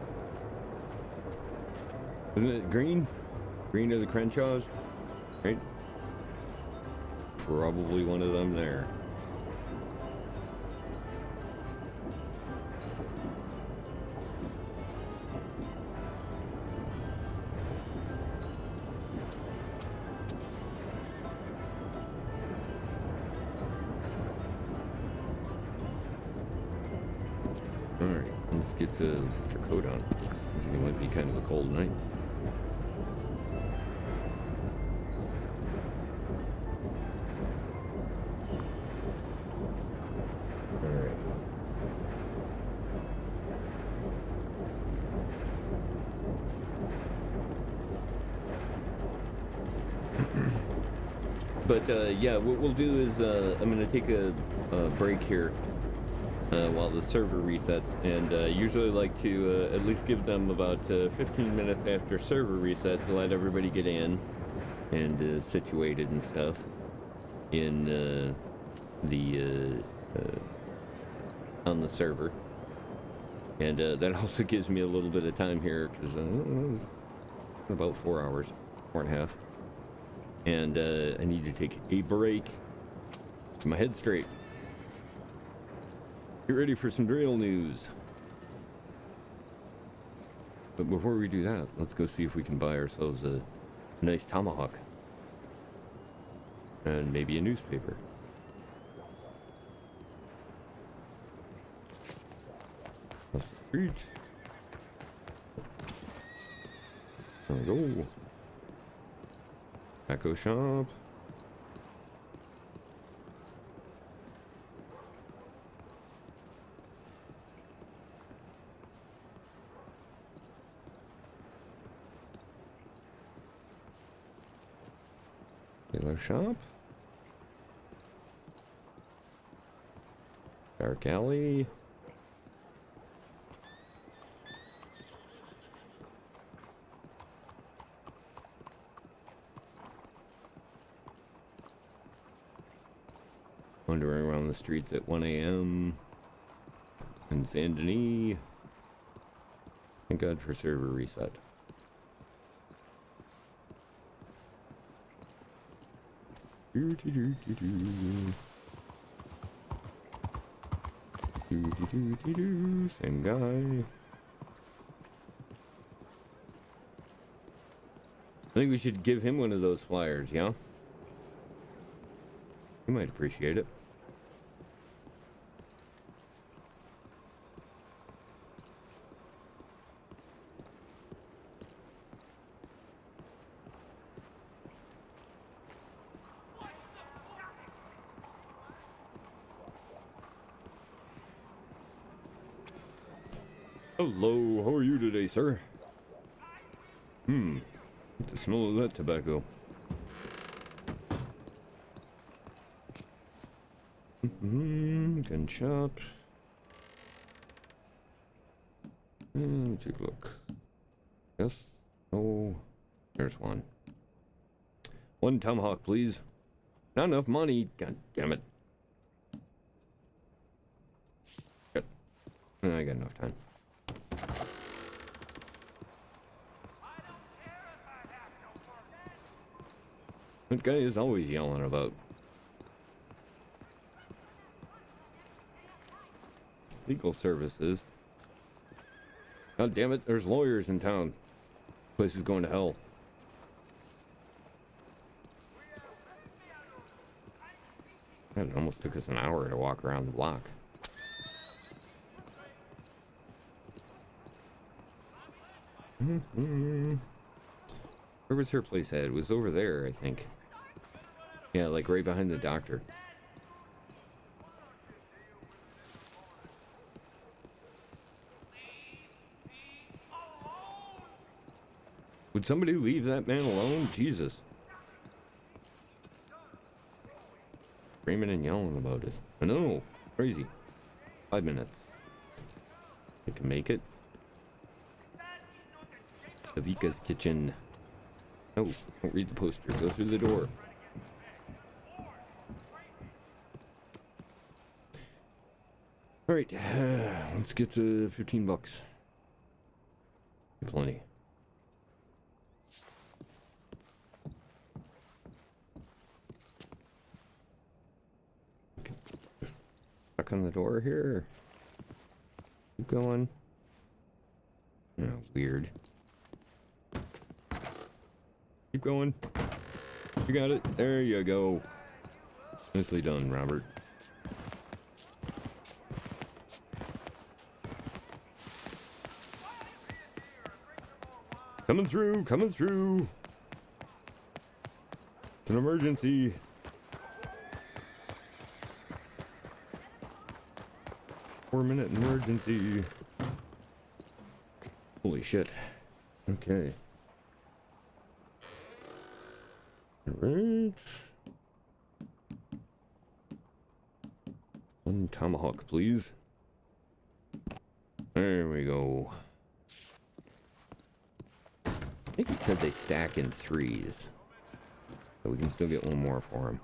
Isn't it Green? Green of the Crenshaws? Right? Probably one of them there. Alright, let's get the your coat on. I think it might be kind of a cold night. Alright. But yeah, what we'll do is I'm going to take a break here while the server resets, and usually like to at least give them about 15 minutes after server reset to let everybody get in and situated and stuff in on the server. And that also gives me a little bit of time here because about 4 hours, 4.5. And I need to take a break. Get my head straight. Get ready for some drill news. But before we do that, let's go see if we can buy ourselves a nice tomahawk. And maybe a newspaper. Across the street. There we go. Taco shop. Tailor shop. Dark alley. Wandering around the streets at 1 a.m. in Saint Denis. Thank God for server reset. Same guy. I think we should give him one of those flyers, yeah? He might appreciate it. Hello, how are you today, sir? What's the smell of that tobacco? Gun shop. Let me take a look. Yes. Oh, there's one. One tomahawk, please. Not enough money. God damn it. Good. I got enough time. That guy is always yelling about. Legal services. God damn it, there's lawyers in town. Place is going to hell. It almost took us an hour to walk around the block. Where was her place at? It was over there, I think. Yeah, like right behind the doctor. Would somebody leave that man alone? Jesus. Screaming and yelling about it. I know. Crazy. 5 minutes. I can make it. Savika's kitchen. No, don't read the poster. Go through the door. Alright, let's get to 15 bucks. Plenty. Knock on the door here. Keep going. Oh, weird. Keep going. You got it. There you go. Nicely done, Robert. Coming through, coming through. It's an emergency. Four-minute emergency. Holy shit. Okay. Alright. One tomahawk, please. There we go. I think he said they stack in threes. So we can still get one more for him.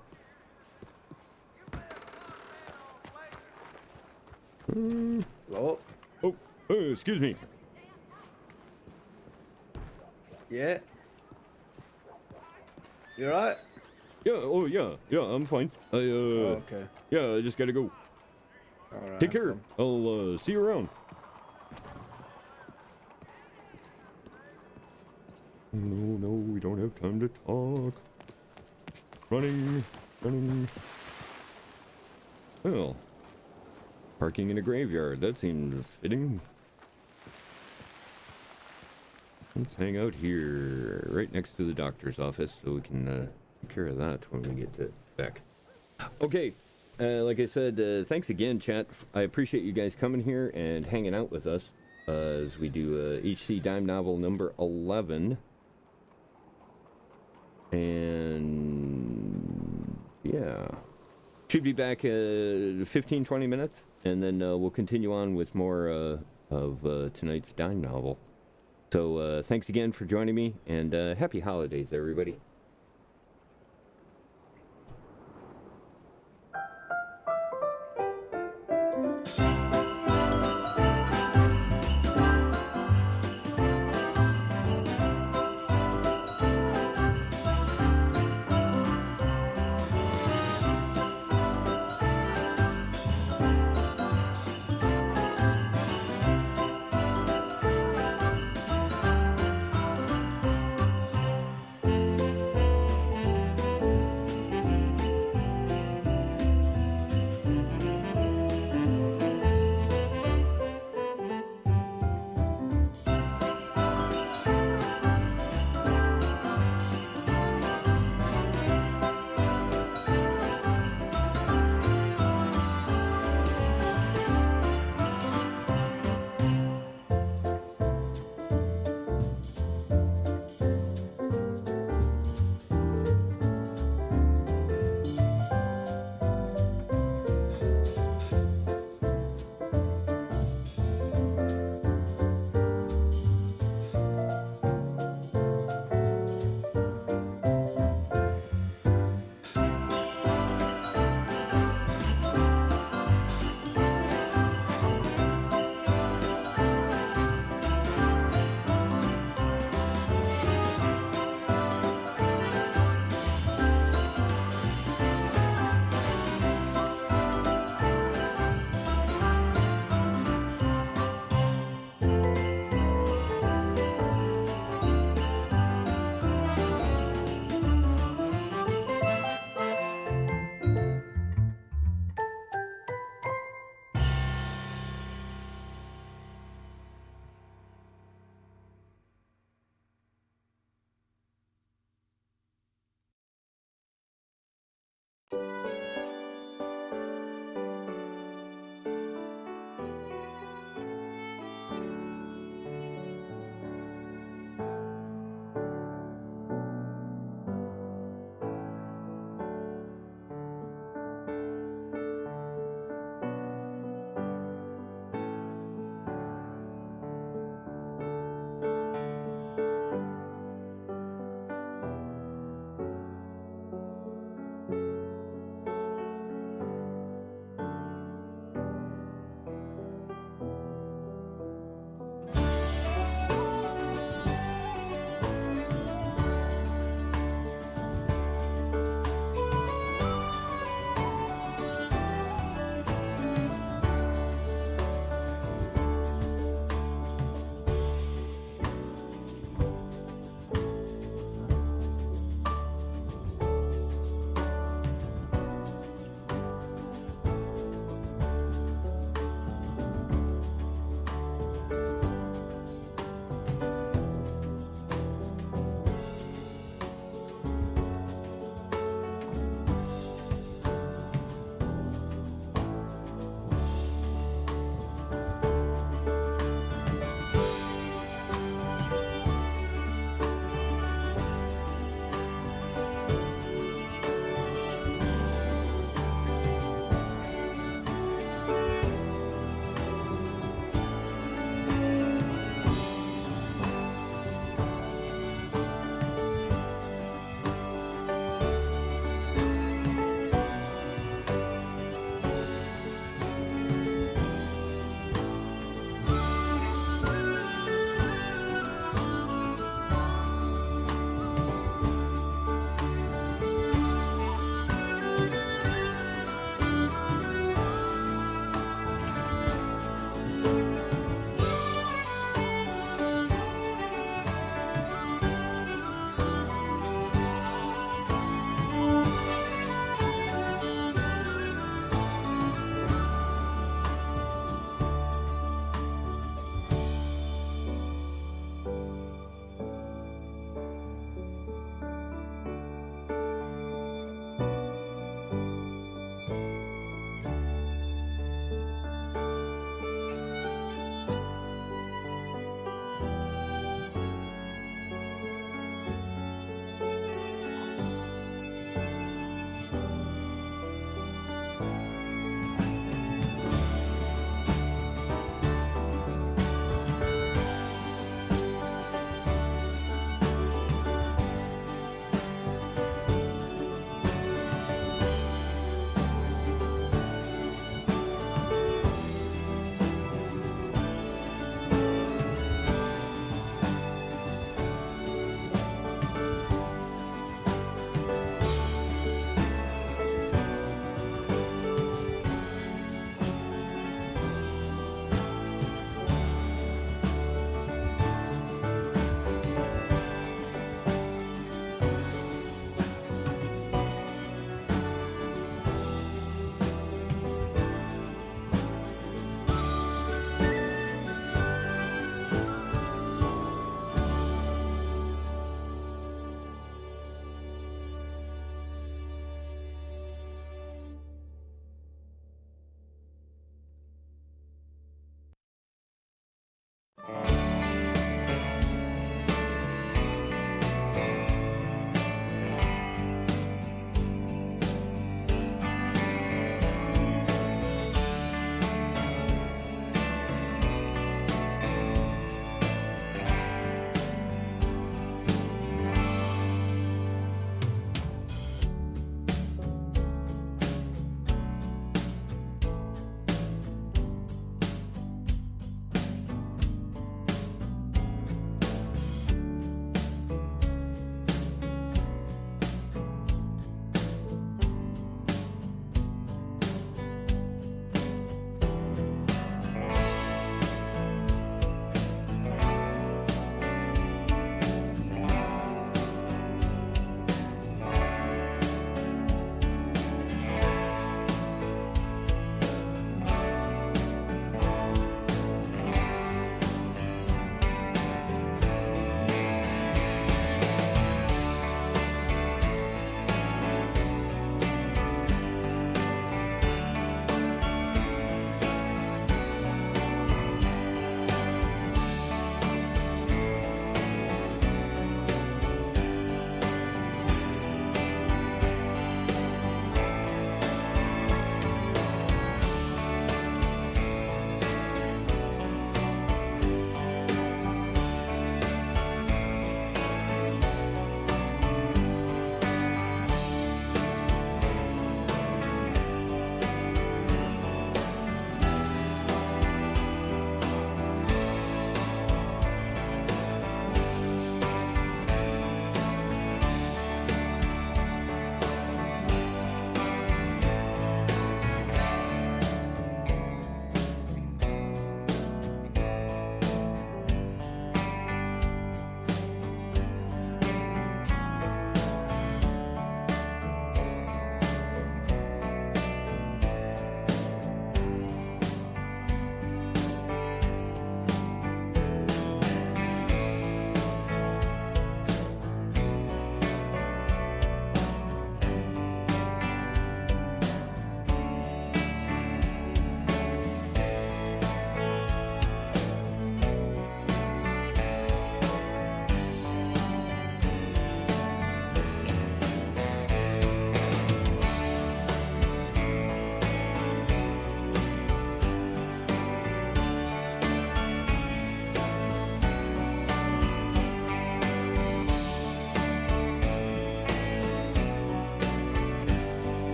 Hello? Oh, excuse me. Yeah? You alright? Yeah, oh yeah, I'm fine. okay. Yeah, I just gotta go. Alright. Take care. I'll see you around. No, we don't have time to talk. Running. Well, parking in a graveyard. That seems fitting. Let's hang out here, right next to the doctor's office, so we can take care of that when we get to back. Okay, like I said, thanks again, chat. I appreciate you guys coming here and hanging out with us as we do HC Dime Novel number 11. And yeah, should be back 15-20 minutes, and then we'll continue on with more of tonight's dime novel. So thanks again for joining me, and happy holidays, everybody.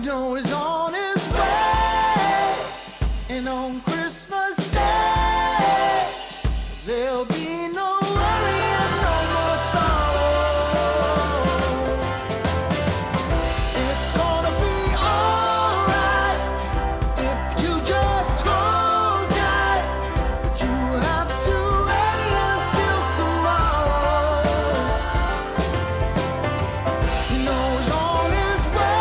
know he's on his way. And on Christmas Day, there'll be no worry and no more sorrow. It's gonna be alright if you just hold tight. But you have to wait until tomorrow. You know he's on his way.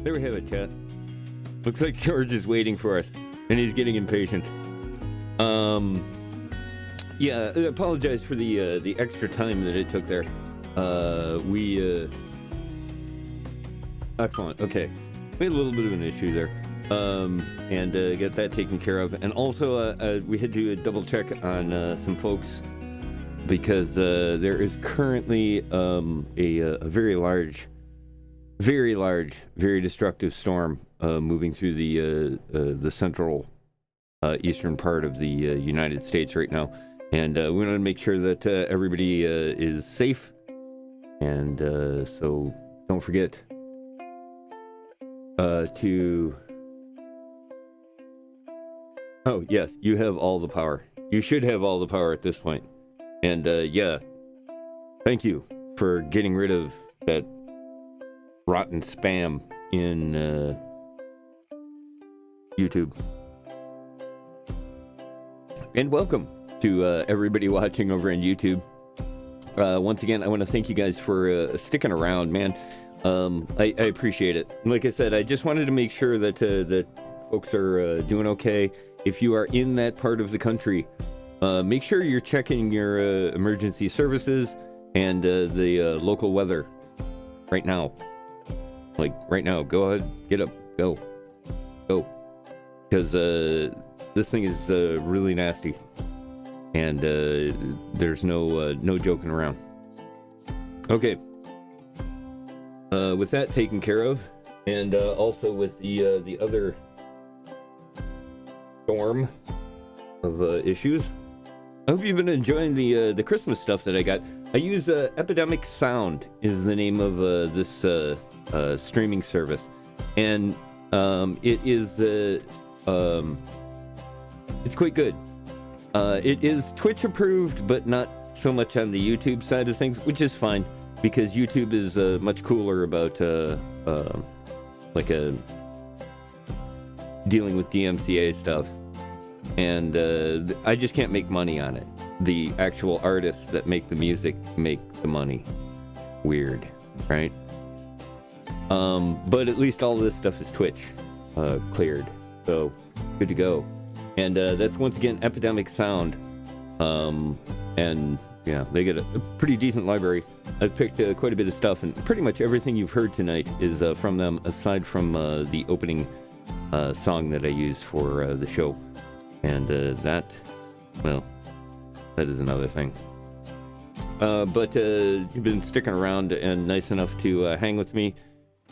There we have it, chat. Looks like George is waiting for us, and he's getting impatient. Yeah, I apologize for the extra time that it took there. Excellent. Okay, we had a little bit of an issue there, and get that taken care of. And also, we had to double check on some folks because there is currently a very large, very destructive storm moving through the central eastern part of the United States right now. And we want to make sure that everybody is safe. And so don't forget to... Oh, yes, you have all the power. You should have all the power at this point. And yeah, thank you for getting rid of that rotten spam in YouTube. And welcome to everybody watching over on YouTube. Once again, I want to thank you guys for sticking around, man. I appreciate it. Like I said, I just wanted to make sure that that folks are doing okay. If you are in that part of the country, make sure you're checking your emergency services and the local weather right now. Like right now, go ahead, get up, go, because this thing is really nasty. And there's no joking around. Okay. With that taken care of, and also with the other storm of issues, I hope you've been enjoying the Christmas stuff that I got. I use Epidemic Sound is the name of this streaming service, and it is it's quite good. It is Twitch approved, but not so much on the YouTube side of things, which is fine because YouTube is much cooler about dealing with DMCA stuff, and I just can't make money on it. The actual artists that make the music make the money. Weird, right? But at least all this stuff is Twitch cleared, so good to go. And that's once again Epidemic Sound, and yeah, they get a pretty decent library. I've picked quite a bit of stuff, and pretty much everything you've heard tonight is from them, aside from the opening song that I use for the show. And that, well, that is another thing. But you've been sticking around and nice enough to hang with me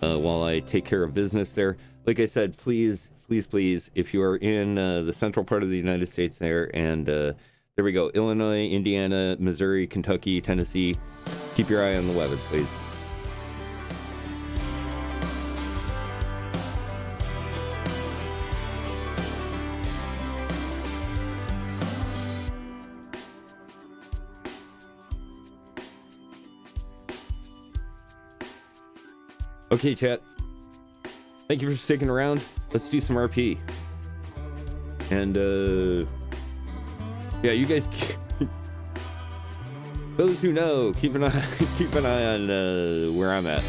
while I take care of business there. Like I said, please, if you are in the central part of the United States there, and there we go, Illinois, Indiana, Missouri, Kentucky, Tennessee, keep your eye on the weather, please. Okay, chat. Thank you for sticking around. Let's do some RP. And, yeah, you guys, those who know, keep an eye on where I'm at.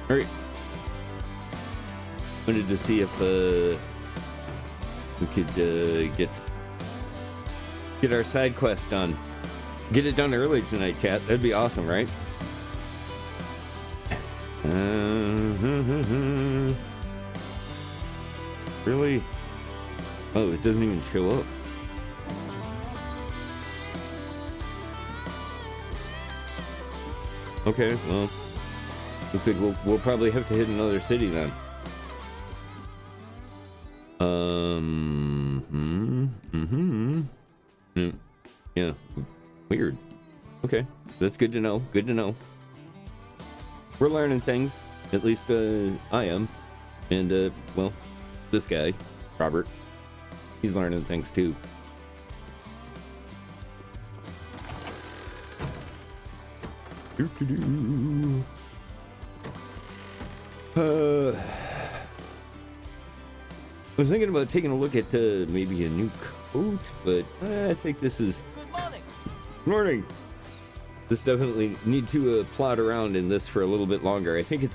Alright. Wanted to see if we could get our side quest done. Get it done early tonight, chat. That'd be awesome, right? Really? Oh, it doesn't even show up. Okay, well, looks like we'll probably have to hit another city then. Yeah, weird. Okay, that's good to know. Good to know. We're learning things. At least I am. And, well, this guy, Robert, he's learning things too. I was thinking about taking a look at maybe a new coat, but I think this is... Good morning. Morning. This definitely need to plot around in this for a little bit longer. I think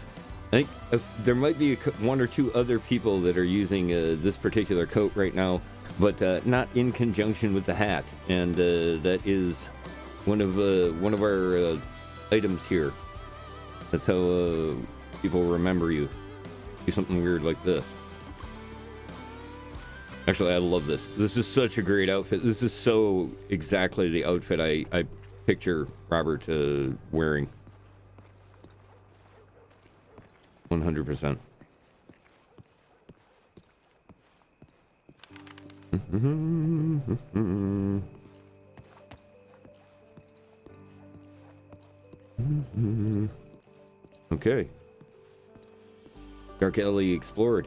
there might be one or two other people that are using this particular coat right now, but not in conjunction with the hat, and that is one of our items here. That's how people remember you. Do something weird like this. Actually, I love this. This is such a great outfit. This is so exactly the outfit I picture Robert wearing. 100%. Okay. Dark Alley explored.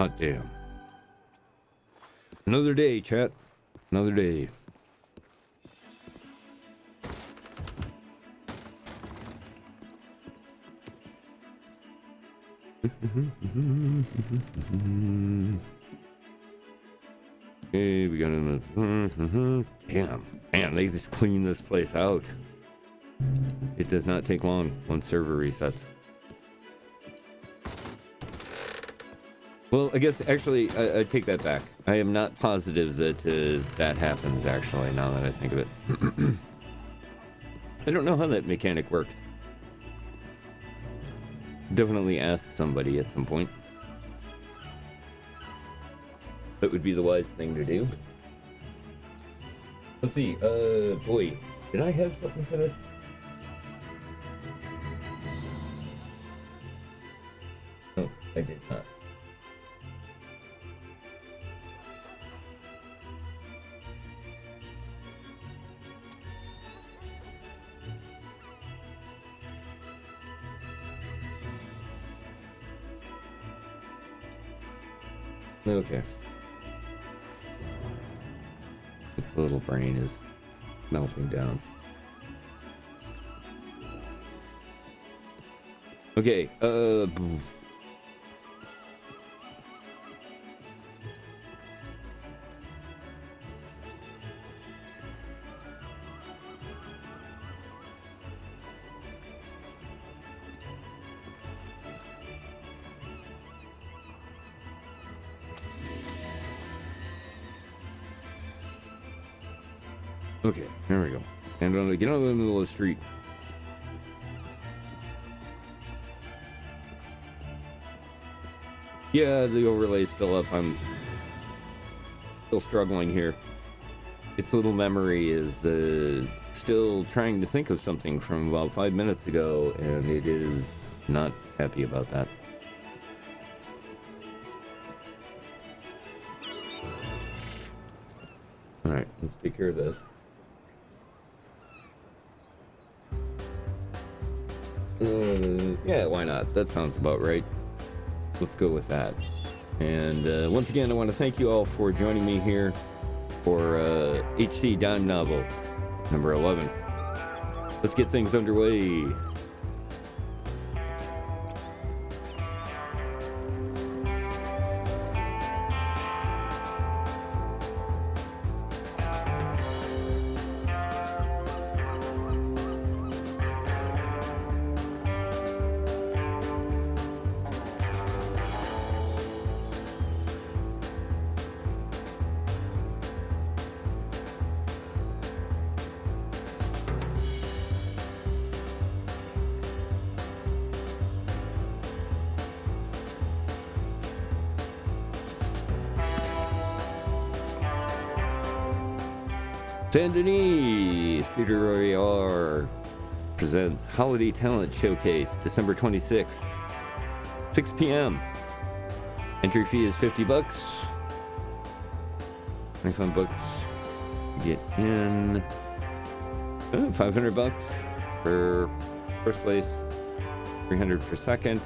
Hot damn. Another day, chat. Another day. Okay, we got another. Damn. Man, they just clean this place out. It does not take long once server resets. Well, I guess actually I take that back. I am not positive that that happens actually, now that I think of it. I don't know how that mechanic works. Definitely ask somebody at some point. That would be the wise thing to do. Let's see, boy, did I have something for this? No, I did not. Okay. Its little brain is melting down. Okay, okay, there we go. And get out of the middle of the street. Yeah, the overlay's still up. I'm still struggling here. Its little memory is still trying to think of something from about 5 minutes ago, and it is not happy about that. Alright, let's take care of this. Yeah, why not? That sounds about right. Let's go with that. And once again, I want to thank you all for joining me here for HC Dime Novel number 11. Let's get things underway. Saint Denis Theatre Royale presents Holiday Talent Showcase, December 26th, 6 p.m. Entry fee is $50. 25 bucks to get in. $500 for first place, 300 for second,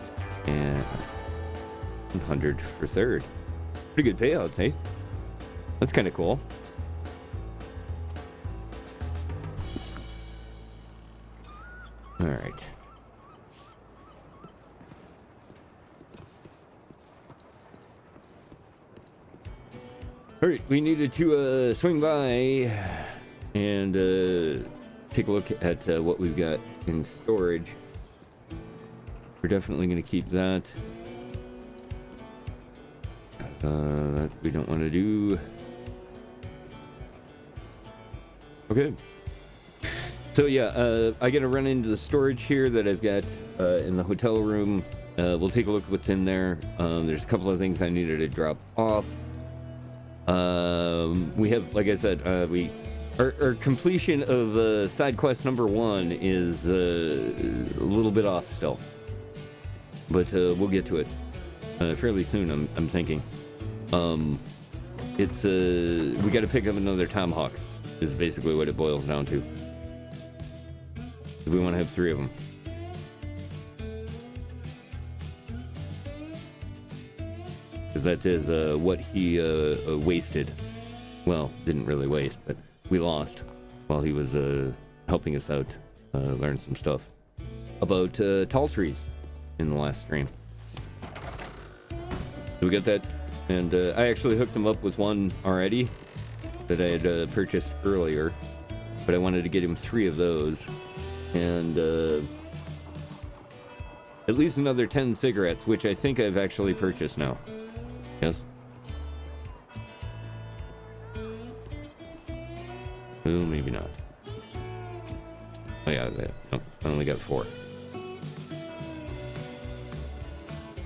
and 100 for third. Pretty good payouts, eh? That's kind of cool. All right. All right, we needed to swing by and take a look at what we've got in storage. We're definitely going to keep that. That we don't want to do. Okay. So yeah, I got to run into the storage here that I've got in the hotel room. We'll take a look at what's in there. There's a couple of things I needed to drop off. We have, like I said, our completion of side quest number 1 is a little bit off still, but we'll get to it fairly soon. I'm thinking. It's we got to pick up another tomahawk. Is basically what it boils down to. We want to have 3 of them. Because that is what he wasted. Well, didn't really waste, but we lost while he was helping us out learn some stuff about tall trees in the last stream. So we got that, and I actually hooked him up with one already that I had purchased earlier, but I wanted to get him 3 of those, and at least another 10 cigarettes, which I think I've actually purchased now. Yes. Oh, maybe not. Oh yeah, no, I only got 4.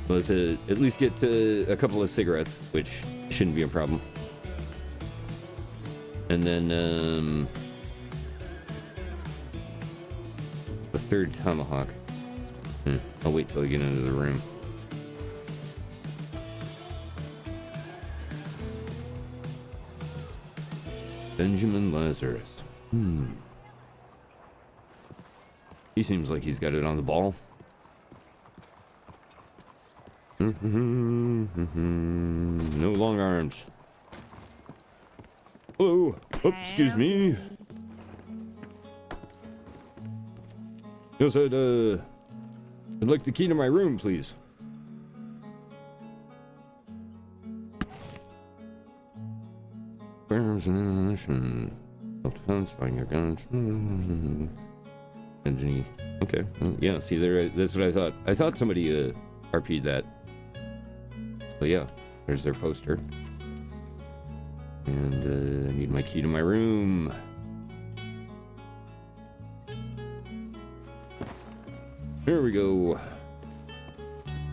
But to at least get a couple of cigarettes, which shouldn't be a problem. And then the 3rd tomahawk. I'll wait till I get into the room. Benjamin Lazarus. He seems like he's got it on the ball. No long arms. Hello. Oh, excuse me. Yes, I'd like the key to my room, please. Firearms and ammunition. Self-defense, firing your guns. Engineer. Okay. Well, yeah, see, that's what I thought. I thought somebody RP'd that. But yeah, there's their poster. And I need my key to my room. There we go.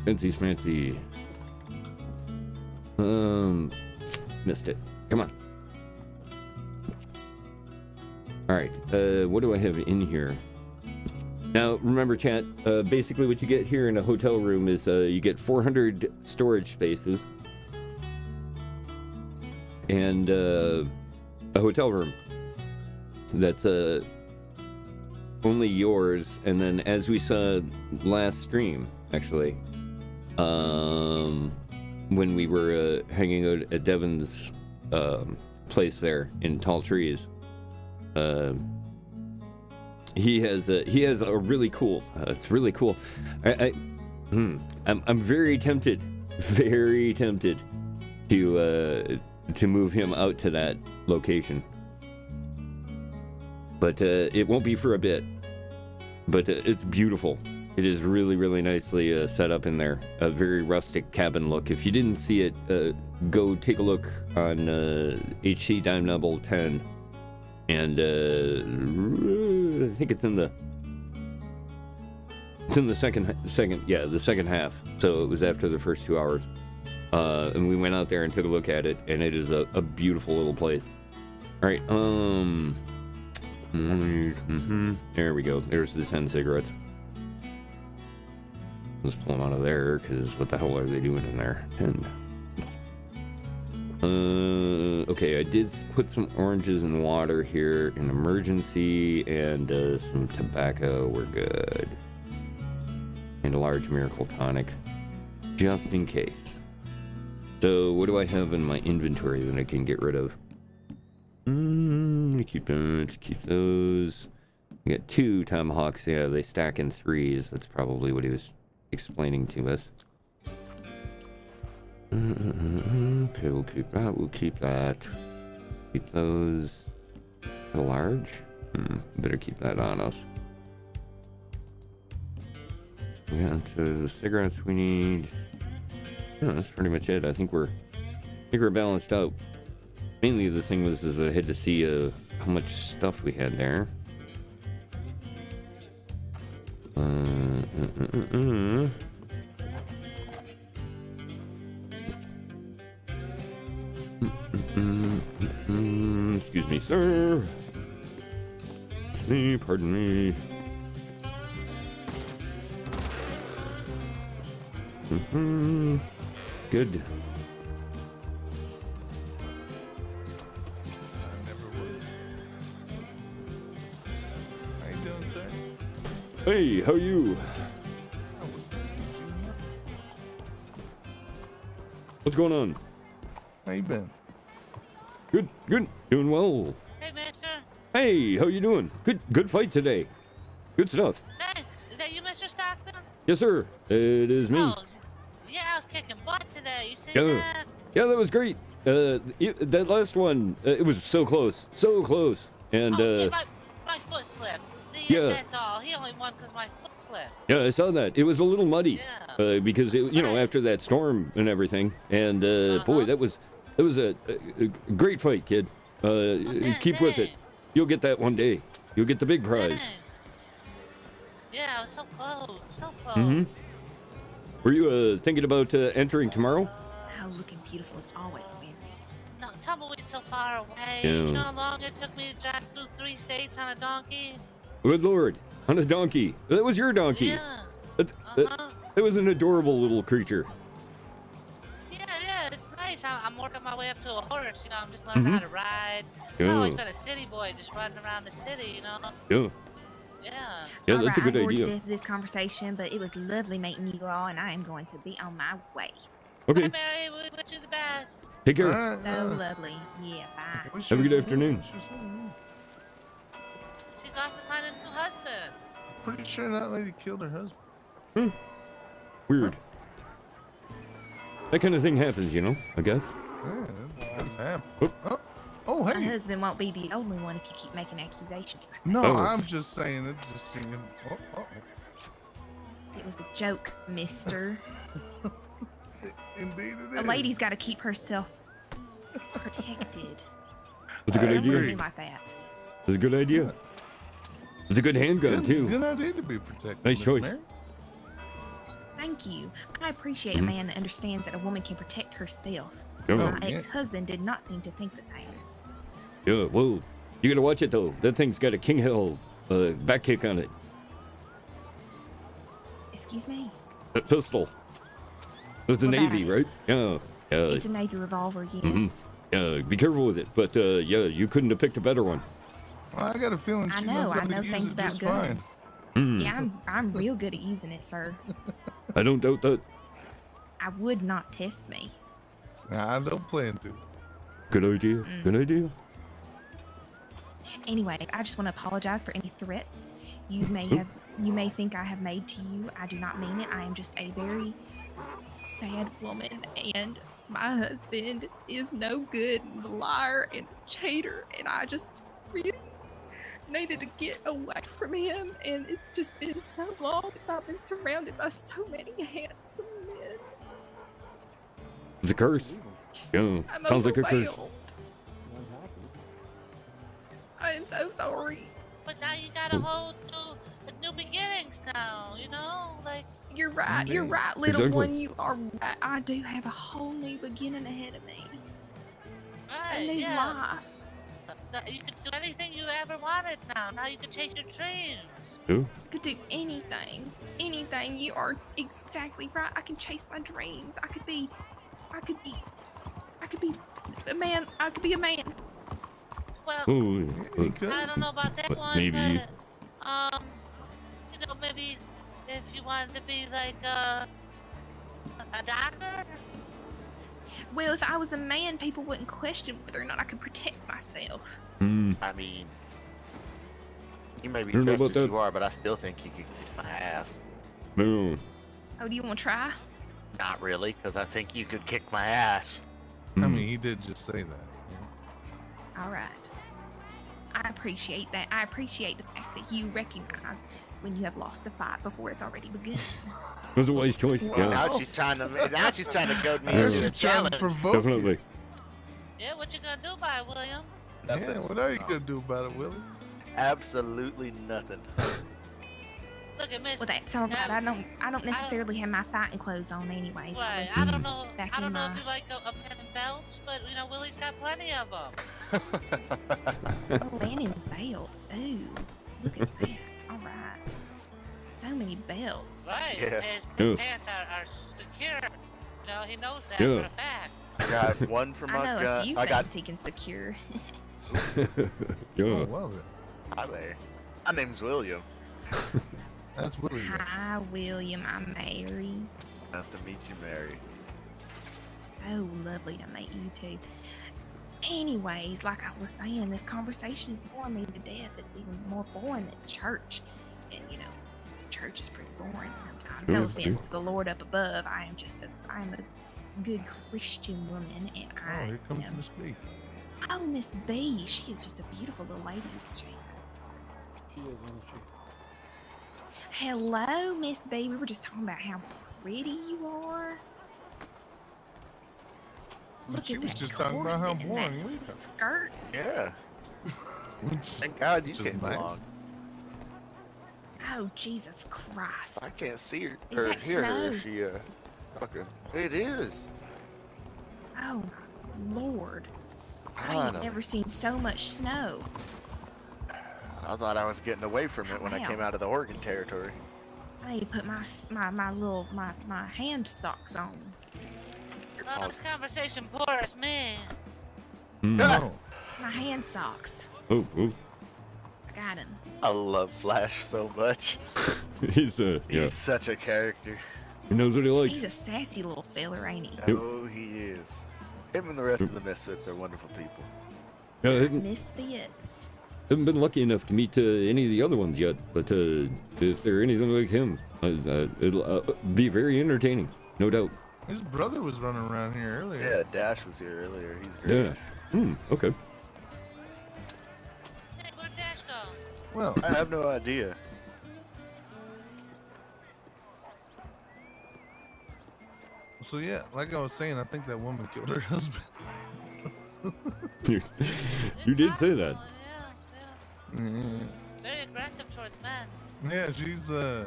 Fancy smancy. Missed it. Come on. Alright, what do I have in here? Now, remember, chat, basically what you get here in a hotel room is you get 400 storage spaces and a hotel room that's only yours. And then, as we saw last stream, actually, when we were hanging out at Devin's place there in Tall Trees, he has a really cool. It's really cool. I'm very tempted to move him out to that location, but it won't be for a bit. But it's beautiful. It is really, really nicely set up in there. A very rustic cabin look. If you didn't see it, go take a look on HC Dime Number 10. And I think it's in the second half. So it was after the first 2 hours. And we went out there and took a look at it, and it is a beautiful little place. All right. There we go. There's the 10 cigarettes. Let's pull them out of there, because what the hell are they doing in there? 10. Okay, I did put some oranges and water here in emergency, and some tobacco. We're good. And a large miracle tonic, just in case. So, what do I have in my inventory that I can get rid of? Keep those. We got 2 tomahawks. Yeah, they stack in 3s. That's probably what he was explaining to us. Okay, we'll keep that. We'll keep that. Keep those. A large? Better keep that on us. We got the cigarettes we need. Yeah, that's pretty much it. I think we're balanced out. Mainly the thing was is I had to see how much stuff we had there. Excuse me, sir. Pardon me. Good. How you doing, sir? Hey, how are you? What's going on? How you been? Good, good. Doing well. Hey, mister. Hey, how you doing? Good fight today. Good stuff. Is that you, Mr. Stockton? Yes, sir. It is me. Oh, yeah, I was kicking butt today. You see Yeah. that? Yeah, that was great. That last one, it was so close. So close. And, Yeah, my foot slipped. Yeah. That's all. He only won because my foot slipped. yeah, I saw that. It was a little muddy. Because, after that storm and everything. And, boy, that was a great fight, kid. Keep with it. You'll get that one day. You'll get the big prize. Yeah, I was so close. So close. Mm-hmm. Were you thinking about entering tomorrow? How looking beautiful as always, Mary. No, Tumbleweed's so far away. Yeah. You know how long it took me to drive through 3 states on a donkey? Good Lord. On a donkey. That was your donkey. Yeah. That was an adorable little creature. Yeah, it's nice. I'm working my way up to a horse. I'm just learning how to ride. Yeah. I've always been a city boy, just riding around the city, Yeah. Yeah. Yeah, that's a good I bored to idea. death of this conversation, but it was lovely meeting you all, and I am going to be on my way. Okay. Hey, Mary, we wish you the best. Take care. So lovely. Yeah, bye. Have a good afternoon. She's off to find a new husband. Pretty sure that lady killed her husband. Weird. That kind of thing happens, I guess. Yeah, that's happened. Oh, My husband won't be the only one if you keep making accusations like that. No, I'm just saying it. Just seeing. It was a joke, mister. Indeed it A is. lady's got to keep herself protected. That's a good Don't look at idea. me like that. That's a good idea. It's a good handgun, too. Good idea to be protected. Nice Miss choice. Mary. Thank you. I appreciate a man that understands that a woman can protect herself. Yeah. My Yeah. ex-husband did not seem to think the same. Yeah, whoa. You gotta watch it, though. That thing's got a king hell back kick on it. Excuse me? A pistol. It's a What about Navy, it? right? Yeah. It's a Navy revolver, yes. Yeah, be careful with it. But, yeah, you couldn't have picked a better one. Well, I got a feeling I she know. knows how I to know use things it about just fine. guns. Mm. Yeah, I'm real good at using it, sir. I don't doubt that. I would not test me. Nah, I don't plan to. Good idea. Good idea. Anyway, I just want to apologize for any threats you may think I have made to you. I do not mean it. I am just a very sad woman, and my husband is no good and a liar and a cheater, and I just really needed to get away from him, and it's just been so long that I've been surrounded by so many handsome men. It's a curse. Yeah, I'm sounds like a curse. overwhelmed. I am so sorry. But now you got a whole new beginnings now, like. You're right. You're right, little Exactly. one. You are right. I do have a whole new beginning ahead of me. Right, A new yeah. life. You can do anything you ever wanted now. Now you can chase your dreams. Ooh. I could do anything. Anything. You are exactly right. I can chase my dreams. I could be a man. I could be a man. Well, Ooh, I don't know about that but one, maybe. but you know, maybe if you wanted to be like a doctor. Well, if I was a man, people wouldn't question whether or not I could protect myself. I mean, you may be I don't know just about as that. you are, but I still think you could kick my ass. No. Oh, do you want to try? Not really, because I think you could kick my ass. I mean, he did just say that. All right. I appreciate that. I appreciate the fact that you recognize when you have lost a fight before it's already begun. That was a wise choice. Well, Yeah. now she's trying to goad me Yeah. into a challenge. Definitely. Yeah, what you gonna do about it, William? Yeah, what are you gonna do about it, Willie? Absolutely nothing. Look at Miss. Well, that's all right. I don't necessarily have my fighting clothes on anyways. Right, I I don't know. back I don't in know my- if you like a man in belts, but you know Willie's got plenty of them. Oh, and in belts. Ooh, look at that. All right. So many belts. Right, Yes. his Yes. pants are secure. You know, he knows that Yeah. for a fact. I got one for my I know a gun. few I got. things he can secure. Yeah. love it. Hi there. My name's William. That's Willie. Hi, William. I'm Mary. Nice to meet you, Mary. So lovely to meet you too. Anyways, like I was saying, this conversation is boring me to death. It's even more boring than church. And you know, church is pretty boring sometimes. No Yeah, offense yeah. to the Lord up above. I'm a good Christian woman, and Oh, I here comes you know, Miss B. oh, Miss B, she is just a beautiful little lady, isn't she? She is, isn't she? Hello, Miss B. We were just talking about how pretty you are. Look She at was that just talking about how corset and boring that you are. skirt. Yeah. Which Thank God you which is came nice. along. Oh, Jesus Christ. I can't see her Is or that hear her snow? if she fucking. It is. Oh, my Lord. I I ain't know. never seen so much snow. I thought I was getting away from it when I Wow. came out of the Oregon territory. I need to put my hand socks on. Well, this conversation bores me. No. My hand socks. Oh, oh. I got him. I love Flash so much. He's yeah. He's such a character. He knows what he likes. He's a sassy little feller, ain't he? Yep. Oh, he is. Him and the rest of the Misfits are wonderful people. Yeah, I haven't Misfits. been lucky enough to meet any of the other ones yet, but if they're anything like him, it'll be very entertaining, no doubt. His brother was running around here earlier. Yeah, Dash was here earlier. He's great. Yeah. Okay. Hey, where'd Dash go? Well, I have no idea. so yeah, like I was saying, I think that woman killed her husband. You did say that. Yeah, Yeah, very aggressive towards men. yeah, she's yeah.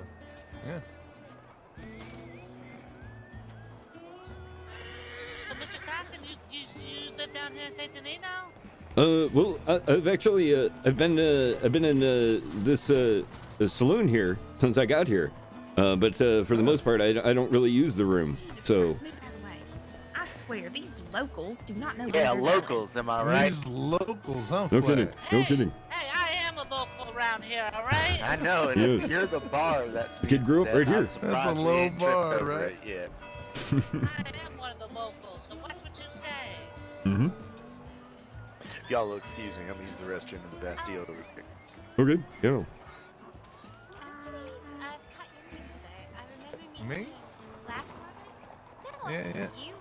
So, Mr. Stockton, you live down here in Saint Denis now? Well, I've actually I've been in this saloon here since I got here, but for the most part, I don't really use the room. So Move out of the way. I swear, these locals do not know Yeah, where they're locals, am I right? These locals, huh? no Flash? kidding, no kidding. Hey, I am a local around here, all right? I know, and Yes. if you're the bar that's being Kid grew up said, right here. I'm That's a surprised we low ain't tripped bar, over right? it yet. I am one of the locals, so watch what you say. Mm-hmm. If y'all will excuse me, I'm gonna use the restroom in the Bastille over here. Okay. Yeah. Me? No, Yeah, yeah. you,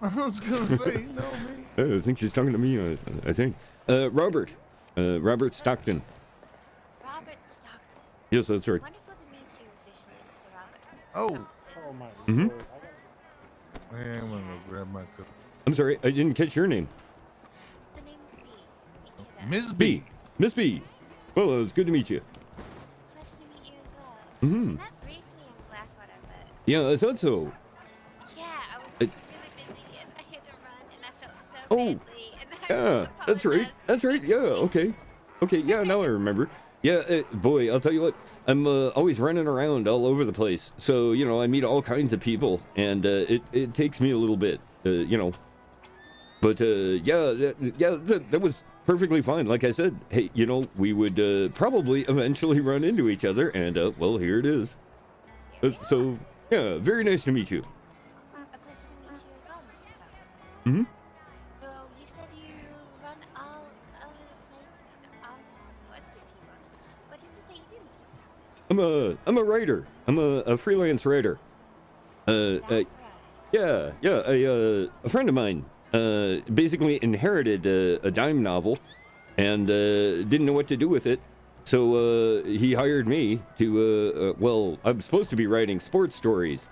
I Virgil. was gonna say, you know me. I think she's talking to me. I think. Robert. Robert Stockton. Robert Stockton. Yes, that's right. Wonderful to meet you officially, Mr. Robert Oh. Stockton. Oh my Mhm. lord. Yeah, I'm gonna go grab my coat. I'm sorry, I didn't catch your name. The name's B. Miss B. Miss B. Well, it's good to meet you. Pleasure to meet you as well. Mm-hmm. Met briefly in Blackwater, but Yeah, I thought so. yeah, I was I- really busy and I had to run and I felt so Oh. badly and I Yeah, that's right. That's right. Yeah, okay. Okay, yeah, now I remember. Yeah, boy, I'll tell you what. I'm always running around all over the place. So, you know, I meet all kinds of people, and it takes me a little bit, you know. But, that was perfectly fine. Like I said, hey, you know, we would probably eventually run into each other, and, well, here it is. So, yeah, very nice to meet you. A pleasure to meet you as well, Mr. Stockton. Mm-hmm. So you said you run all over the place and all sorts of people. What is it that you do, Mr. Stockton? I'm a writer. I'm a freelance writer. Yeah, a friend of mine basically inherited a dime novel and didn't know what to do with it. So he hired me to, well, I'm supposed to be writing sports stories,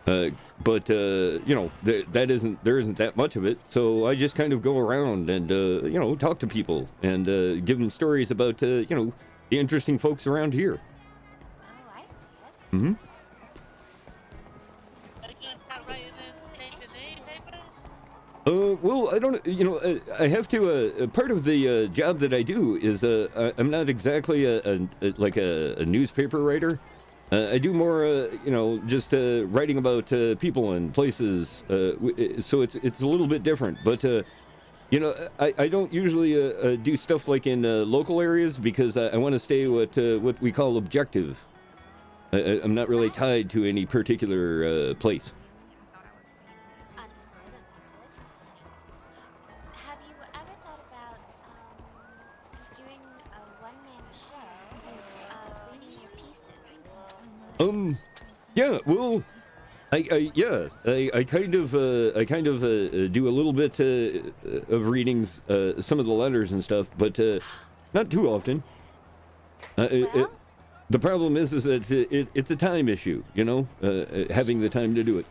but you know, there isn't that much of it. So I just kind of go around and you know, talk to people and give them stories about you know, the interesting folks around here. Oh, I see. Yes. Mm-hmm. Are you gonna start writing in Saint Denis papers? Well, I don't, you know, I have to, part of the job that I do is, I'm not exactly like a newspaper writer. I do more, you know, just writing about people and places, so it's a little bit different. But, you know, I don't usually do stuff like in local areas because I want to stay what we call objective. I'm not really tied to any particular place. Understood. Have you ever thought about doing a one-man show, reading your pieces? Yeah, well, I kind of do a little bit of readings, some of the letters and stuff, but not too often. The problem is that it's a time issue, you know, having the time to do it.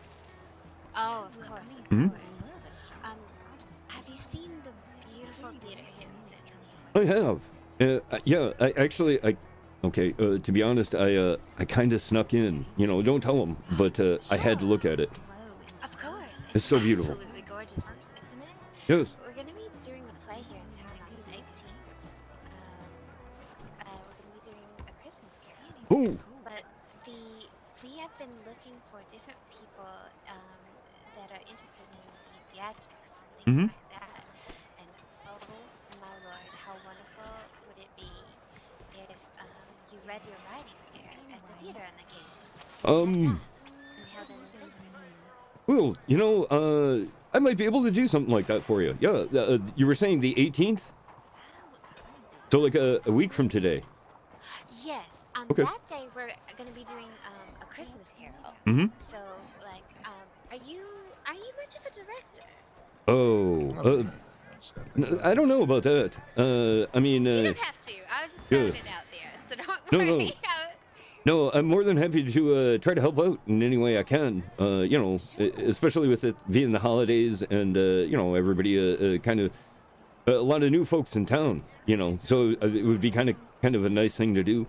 Oh, of course, of Mhm. course. Have you seen the beautiful theater here in Saint Denis? I have. Yeah, okay, to be honest, I kind of snuck in, you know, don't tell them, but I had to look at it. Of course. It's so beautiful. Absolutely gorgeous, isn't it? Yes. We're going to be doing a play here in town on the 18th. We're going to be doing a Christmas Carol. Oh. But we have been looking for different people that are interested in the theatrics and things like that. And oh my lord, how wonderful would it be if you read your writings here at the theater on occasion? And held an event. Well, you know, I might be able to do something like that for you. Yeah, you were saying the 18th? So like a week from today. Yes, Okay. that day we're going to be doing a Christmas Carol. Mhm. So, like, are you much of a director? Oh, I don't know about that. I mean, You don't have to. I was just throwing it out there, so don't No, worry. no. No, I'm more than happy to try to help out in any way I can. You know, especially with it being the holidays and you know, everybody kind of a lot of new folks in town. You know, so it would be kind of a nice thing to do.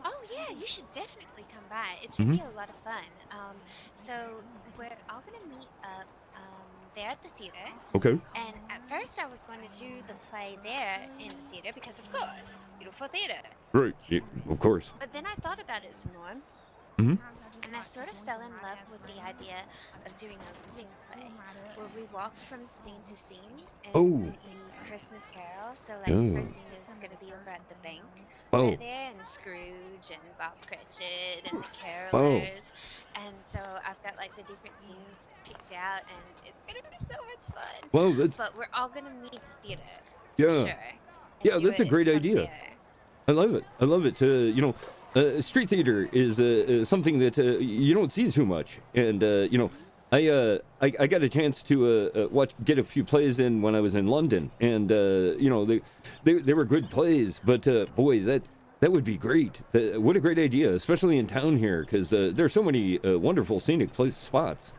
Oh yeah, you should definitely come by. It should be a lot of fun. So we're all gonna meet up there at the theater. Okay. And at first I was going to do the play there in the theater because of course, it's beautiful theater. Right. Yeah, of course. But then I thought about it some more. Mhm. And I sort of fell in love with the idea of doing a living play where we walk from scene to scene in the Christmas Carol. So like the first scene is going to be over at the bank right there, and Scrooge and Bob Cratchit and the carolers. And so I've got like the different scenes picked out, and it's going to be so much fun. Well, that's- But we're all going to meet at the theater. Yeah. For sure. Yeah, that's a great idea. I love it. I love it. You know, street theater is something that you don't see too much, and you know, I got a chance to get a few plays in when I was in London, and you know, they were good plays, but boy, that would be great. What a great idea, especially in town here, because there's so many wonderful scenic spots.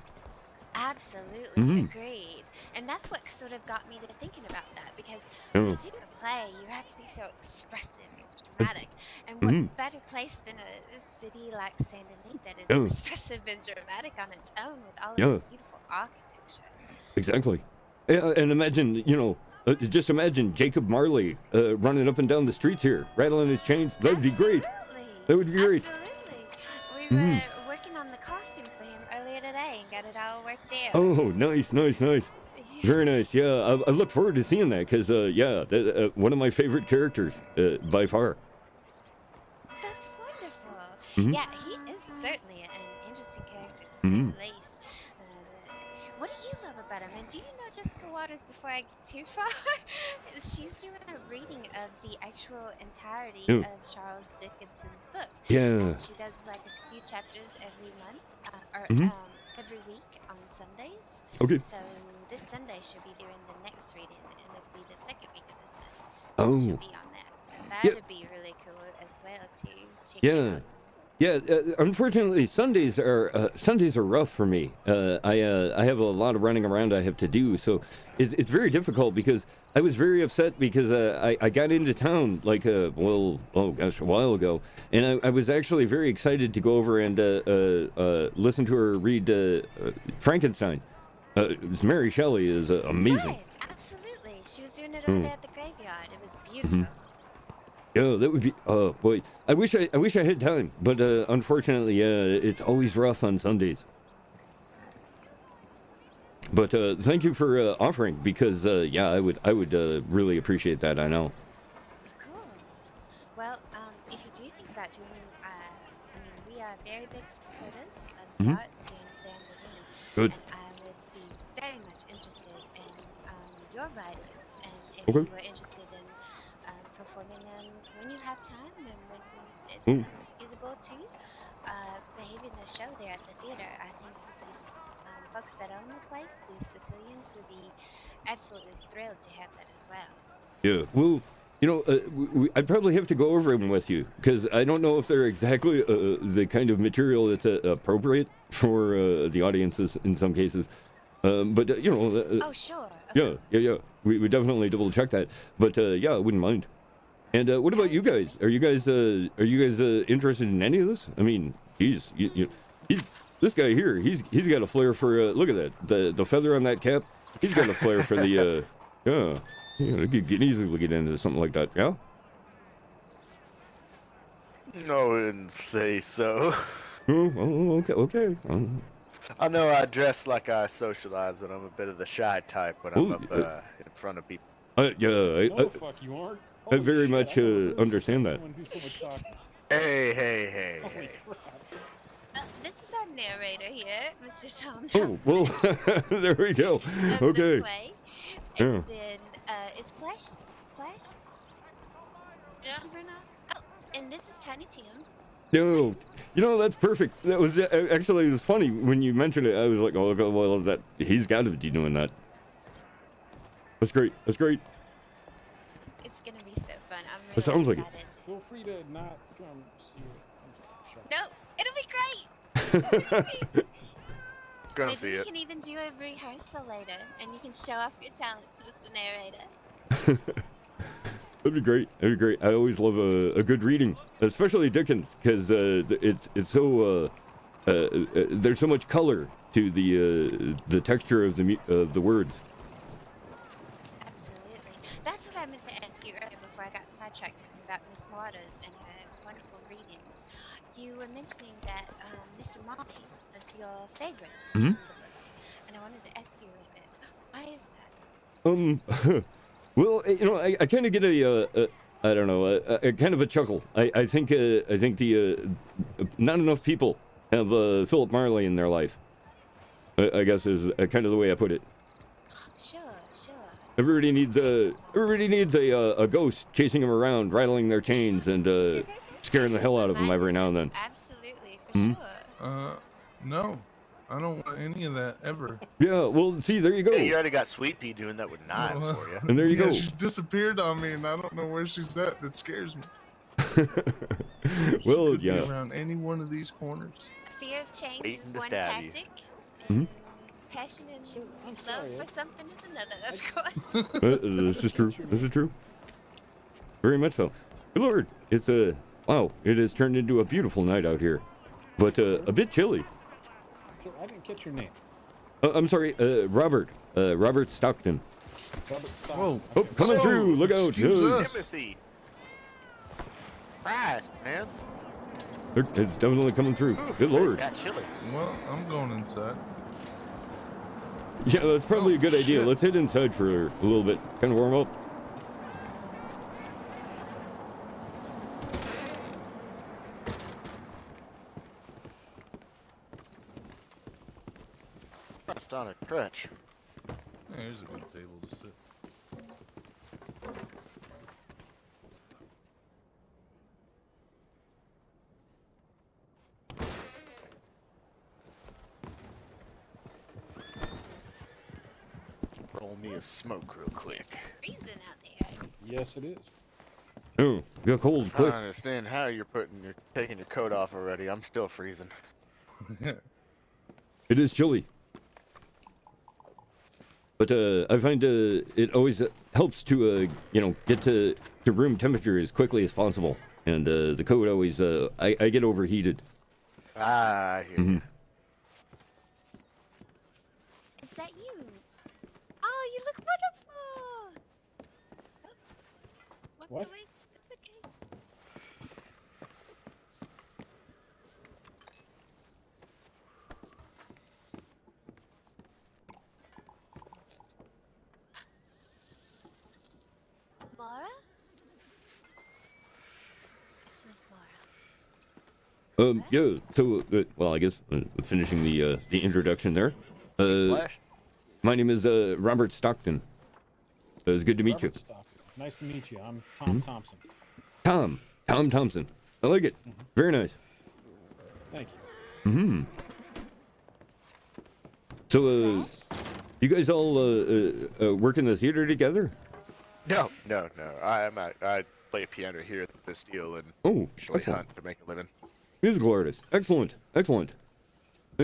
Absolutely agreed. And that's what sort of got me to thinking about that, because when you do a play, you have to be so expressive and dramatic. And what better place than a city like Saint Denis that is expressive and dramatic on its own with all of its beautiful architecture. Exactly. And imagine, you know, Just imagine Jacob Marley running up and down the streets here, rattling his chains. That'd be great. That would be great. We were working on the costume for him earlier today and got it all worked out. Oh, nice. Very nice. Yeah, I look forward to seeing that because, one of my favorite characters by far. That's wonderful. Mhm. Yeah, he is certainly an interesting character to say the least. What do you love about him? And do you know Jessica Waters before I get too far? She's doing a reading of the actual entirety Yeah. of Charles Dickens's book. Yeah. She does like a few chapters every month, every week on Sundays. Okay. So this Sunday she'll be doing the next reading, and it'll be the second week of this month. Oh. She'll be on that. Yeah. That'd be really cool as well to check it Yeah. out. Yeah, unfortunately, Sundays are rough for me. I have a lot of running around I have to do, so it's very difficult because I was very upset because I got into town like a while ago, and I was actually very excited to go over and listen to her read Frankenstein. Mary Shelley is amazing. Right, absolutely. She was doing it over there at the graveyard. It was beautiful. Yeah, that would be. Oh boy, I wish I had time, but unfortunately, it's always rough on Sundays. But thank you for offering because I would really appreciate that. I know. Of course. Well, if you do think about doing, we are very big supporters of the arts here in San Luis. Good. And I would be very much interested in your writings, and if Okay. you are interested in performing them when you have time and when it's feasible to behaving the show there at the theater. I think these folks that own the place, the Sicilians, would be absolutely thrilled to have that as well. Yeah. Well, I'd probably have to go over them with you because I don't know if they're exactly the kind of material that's appropriate for the audiences in some cases. But oh, sure. Yeah. We would definitely double check that. But I wouldn't mind. And what about you guys? Are you guys interested in any of this? I mean, he's this guy here. He's got a flair for look at that the feather on that cap. He's got a flair for the you can easily get into something like that. Yeah. No, I didn't say so. Oh, okay. I know I dress like I socialize, but I'm a bit of the shy type when I'm up in front of people. No, fuck you aren't. I very much understand that. Hey. This is our narrator here, Mr. Tom Oh, Thompson. well, there we go. Of Okay. the play. Yeah. And then is Flash? Yeah. Oh, and this is Tiny Tim. No, that's perfect. That was actually it was funny when you mentioned it. I was like, oh, well, that he's got to be doing that. That's great. It's gonna be so fun. I'm really It sounds like it. excited. Feel free to not come see it. No, it'll be great. Come Maybe see we it. can even do a rehearsal later, and you can show off your talents, Mr. Narrator. That'd be great. I always love a good reading, especially Dickens, because it's so there's so much color to the texture of the words. Absolutely. That's what I meant to ask you earlier before I got sidetracked talking about Miss Waters and her wonderful readings. You were mentioning that Mr. Molly was your favorite in the book, and I wanted to ask you a little bit. Why is that? Well, I kind of get a kind of a chuckle. I think the not enough people have Philip Marley in their life. I guess is kind of the way I put it. Sure. Everybody needs a ghost chasing them around, rattling their chains, and scaring the hell out of them every now and then. Absolutely, for sure. No, I don't want any of that ever. Yeah, well, see, there you go. Hey, you already got Sweet Pea doing that with knives for you. And there you go. She's disappeared on me, and I don't know where she's at. That scares me. Well, Could be yeah. around any one of these corners. Fear of change Waiting is to one stab you. tactic, Mhm. passion and love for something is another, of course. This is true. Very much so. Good Lord, it's wow, it has turned into a beautiful night out here, but a bit chilly. I didn't catch your name. I'm sorry, Robert Stockton. Robert Stockton. Whoa. Oh, coming through. Look out. Excuse No. us. Timothy. Christ, man. It's definitely coming through. Good lord. Got chilly. Well, I'm going inside. Yeah, that's probably a good idea. shit. Let's head inside for a little bit. Kind of warm up. That's on a crutch. Yeah, here's a good table to sit. Roll me a smoke real quick. Freezing out there. Yes, it is. Oh, got cold I quick. don't understand how you're taking your coat off already. I'm still freezing. It is chilly. But I find it always helps to get to room temperature as quickly as possible. And the coat always I get overheated. Ah, I hear you. Is that you? Oh, you look wonderful. Oh, What? away. It's okay. Mara? It's Miss Mara. Yeah. So well, I guess finishing the introduction there. Flash? Mm-hmm. My name is Robert Stockton. It's good to meet you. Robert Stockton. Nice to meet you. I'm Tom Thompson. Tom Thompson. I like it. Very nice. Thank you. So you guys all work in the theater together? No. I play piano here at the Bastille and Oh, usually excellent. hunt to make a living. Musical artist. Excellent. Hey,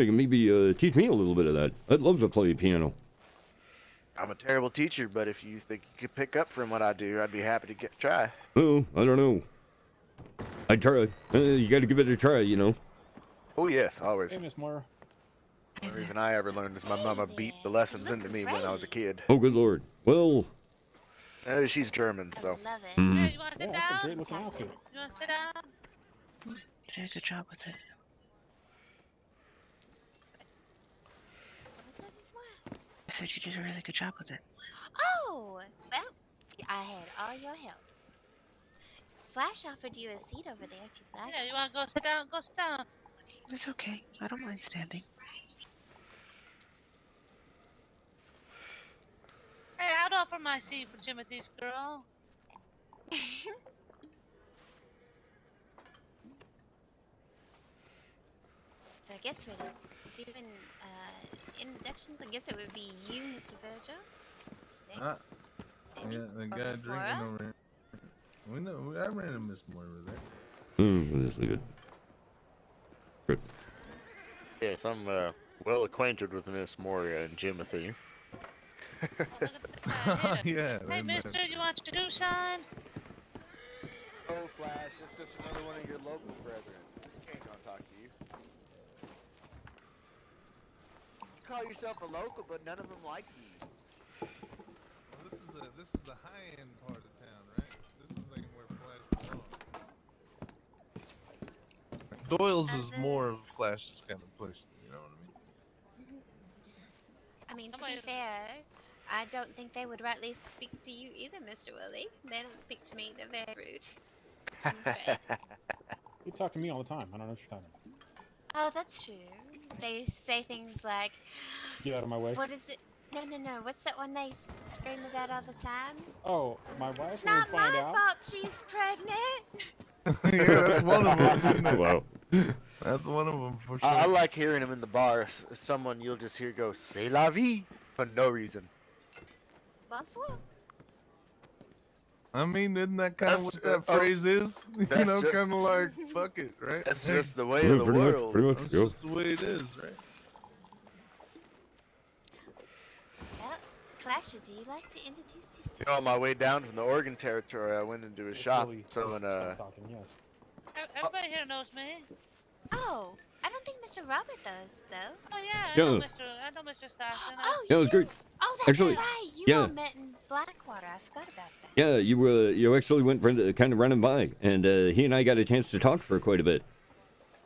you can maybe teach me a little bit of that. I'd love to play piano. I'm a terrible teacher, but if you think you could pick up from what I do, I'd be happy to try. Oh, I don't know. I'd try. You got to give it a try, you know. Oh yes, always. Hey, Miss Mara. The only reason I ever learned is my mama beat the lessons into me when I was a kid. Oh, good lord. Well. She's German, so. Mm. Hey, you want to sit Yeah, that's a down? great looking outfit. You want to sit down? You did a good job with it. What's up, Miss Mara? I said you did a really good job with it. Oh, well, I had all your help. Flash offered you a seat over there if you'd like. Yeah, you want to go sit down? Go sit down. It's okay. I don't mind standing. Hey, I'd offer my seat for Timothy's girl. So I guess we're doing introductions. I guess it would be you, Mr. Virgil. Next. Yeah, the guy Miss drinking Mara? over here. We know. I ran into Miss Moira there. This is good. Good. Yes, I'm well acquainted with Miss Moria and Jimothy. Yeah. Hey, mister, you want your shoe shine? Oh, Flash, it's just another one of your local brethren. He ain't gonna talk to you. You call yourself a local, but none of them like you. Well, this is the high end part of town, right? This is like where Flash belongs. Doyle's is more of Flash's kind of place. You know what I mean? I mean, to be fair, I don't think they would rightly speak to you either, Mr. Willie. They don't speak to me. They're very rude. I'm afraid. You talk to me all the time. I don't know what you're talking about. Oh, that's true. They say things like, Get out of my way. what is it? No. What's that one they scream about all the time? Oh, my wife It's will not find my out. fault she's pregnant. Yeah, that's one of them. Isn't it? Wow. That's one of them for sure. I like hearing him in the bar. Someone you'll just hear go, "C'est la vie," for no reason. Bonsoir. I mean, isn't that kind of That's- what that phrase is? You that's know, just- kind of like, fuck it, right? That's just the way Yeah, of the pretty much, world. pretty much. That's Yeah. just the way it is, right? Well, Clasher, do you like to introduce yourself? You know, on my way down from the Oregon Territory, I went into a shop Really, selling stop talking, yes. Everybody here knows me. Oh, I don't think Mr. Robert does, though. Oh yeah, Yeah. I know Mr. Stockton. Oh, Yeah, it you was do? great. Oh, that's Actually, right. You yeah. all met in Blackwater. I forgot about that. Yeah, you actually went kind of running by, and he and I got a chance to talk for quite a bit.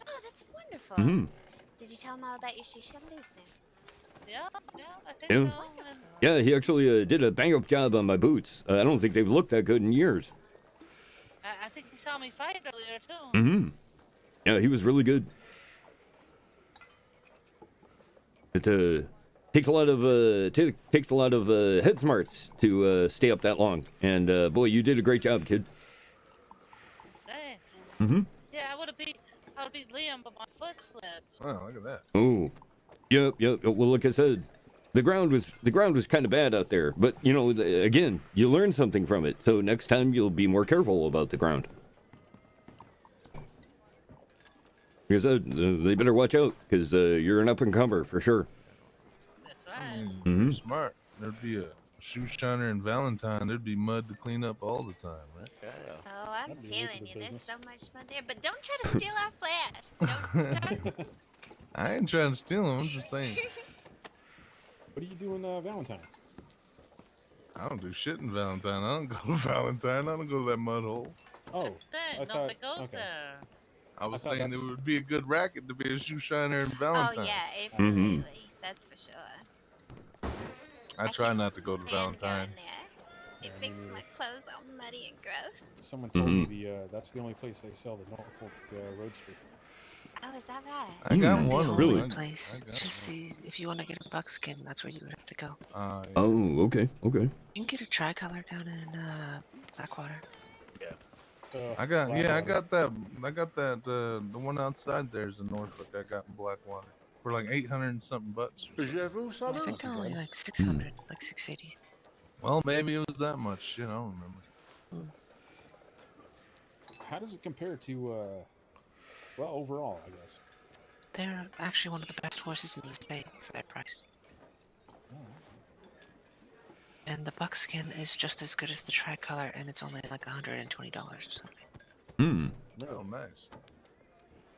Oh, that's wonderful. Mm-hmm. Did you tell him all about your shisha business? Yeah, I think Yeah. so. And Yeah, he actually did a bang-up job on my boots. I don't think they've looked that good in years. I think he saw me fight earlier too. Mm-hmm. Yeah, he was really good. It takes a lot of head smarts to stay up that long. And boy, you did a great job, kid. Thanks. Mm-hmm. Yeah, I would beat Liam, but my foot slipped. Wow, look at that. Oh, yep. Well, like I said, the ground was kind of bad out there. But you know, again, you learn something from it. So next time you'll be more careful about the ground. Because they better watch out, because you're an up-and-comer for sure. That's right. Mhm. Smart. There'd be a shoe shiner and Valentine. There'd be mud to clean up all the time, right? Oh, I'm telling you, there's so much fun there. But don't try to steal our flash. Don't. I ain't trying to steal them. I'm just saying. What do you do in Valentine? I don't do shit in Valentine. I don't go to Valentine. I don't go to that mud hole. Oh, Nobody goes there. I was thought saying it that's- would be a good racket to be a shoe shiner and Oh Valentine. yeah, absolutely. That's for sure. I try not to go to Valentine. It makes my clothes all muddy and gross. Someone told me that's the only place they sell the Norfolk Roadster. Oh, is that right? I got Not one the of only them. place. Just if you want to get a buckskin, that's where you would have to go. Yeah. Oh, okay. You can get a tricolor down in Blackwater. I got that the one outside there is the Norfolk I got in Blackwater for like 800 and something bucks. I think they're only like 600, like 680. Well, maybe it was that much. I don't remember. How does it compare to, well, overall, I guess? They're actually one of the best horses in the state for that price. And the buckskin is just as good as the tricolor, and it's only like $120 or something. Hmm. Oh, nice.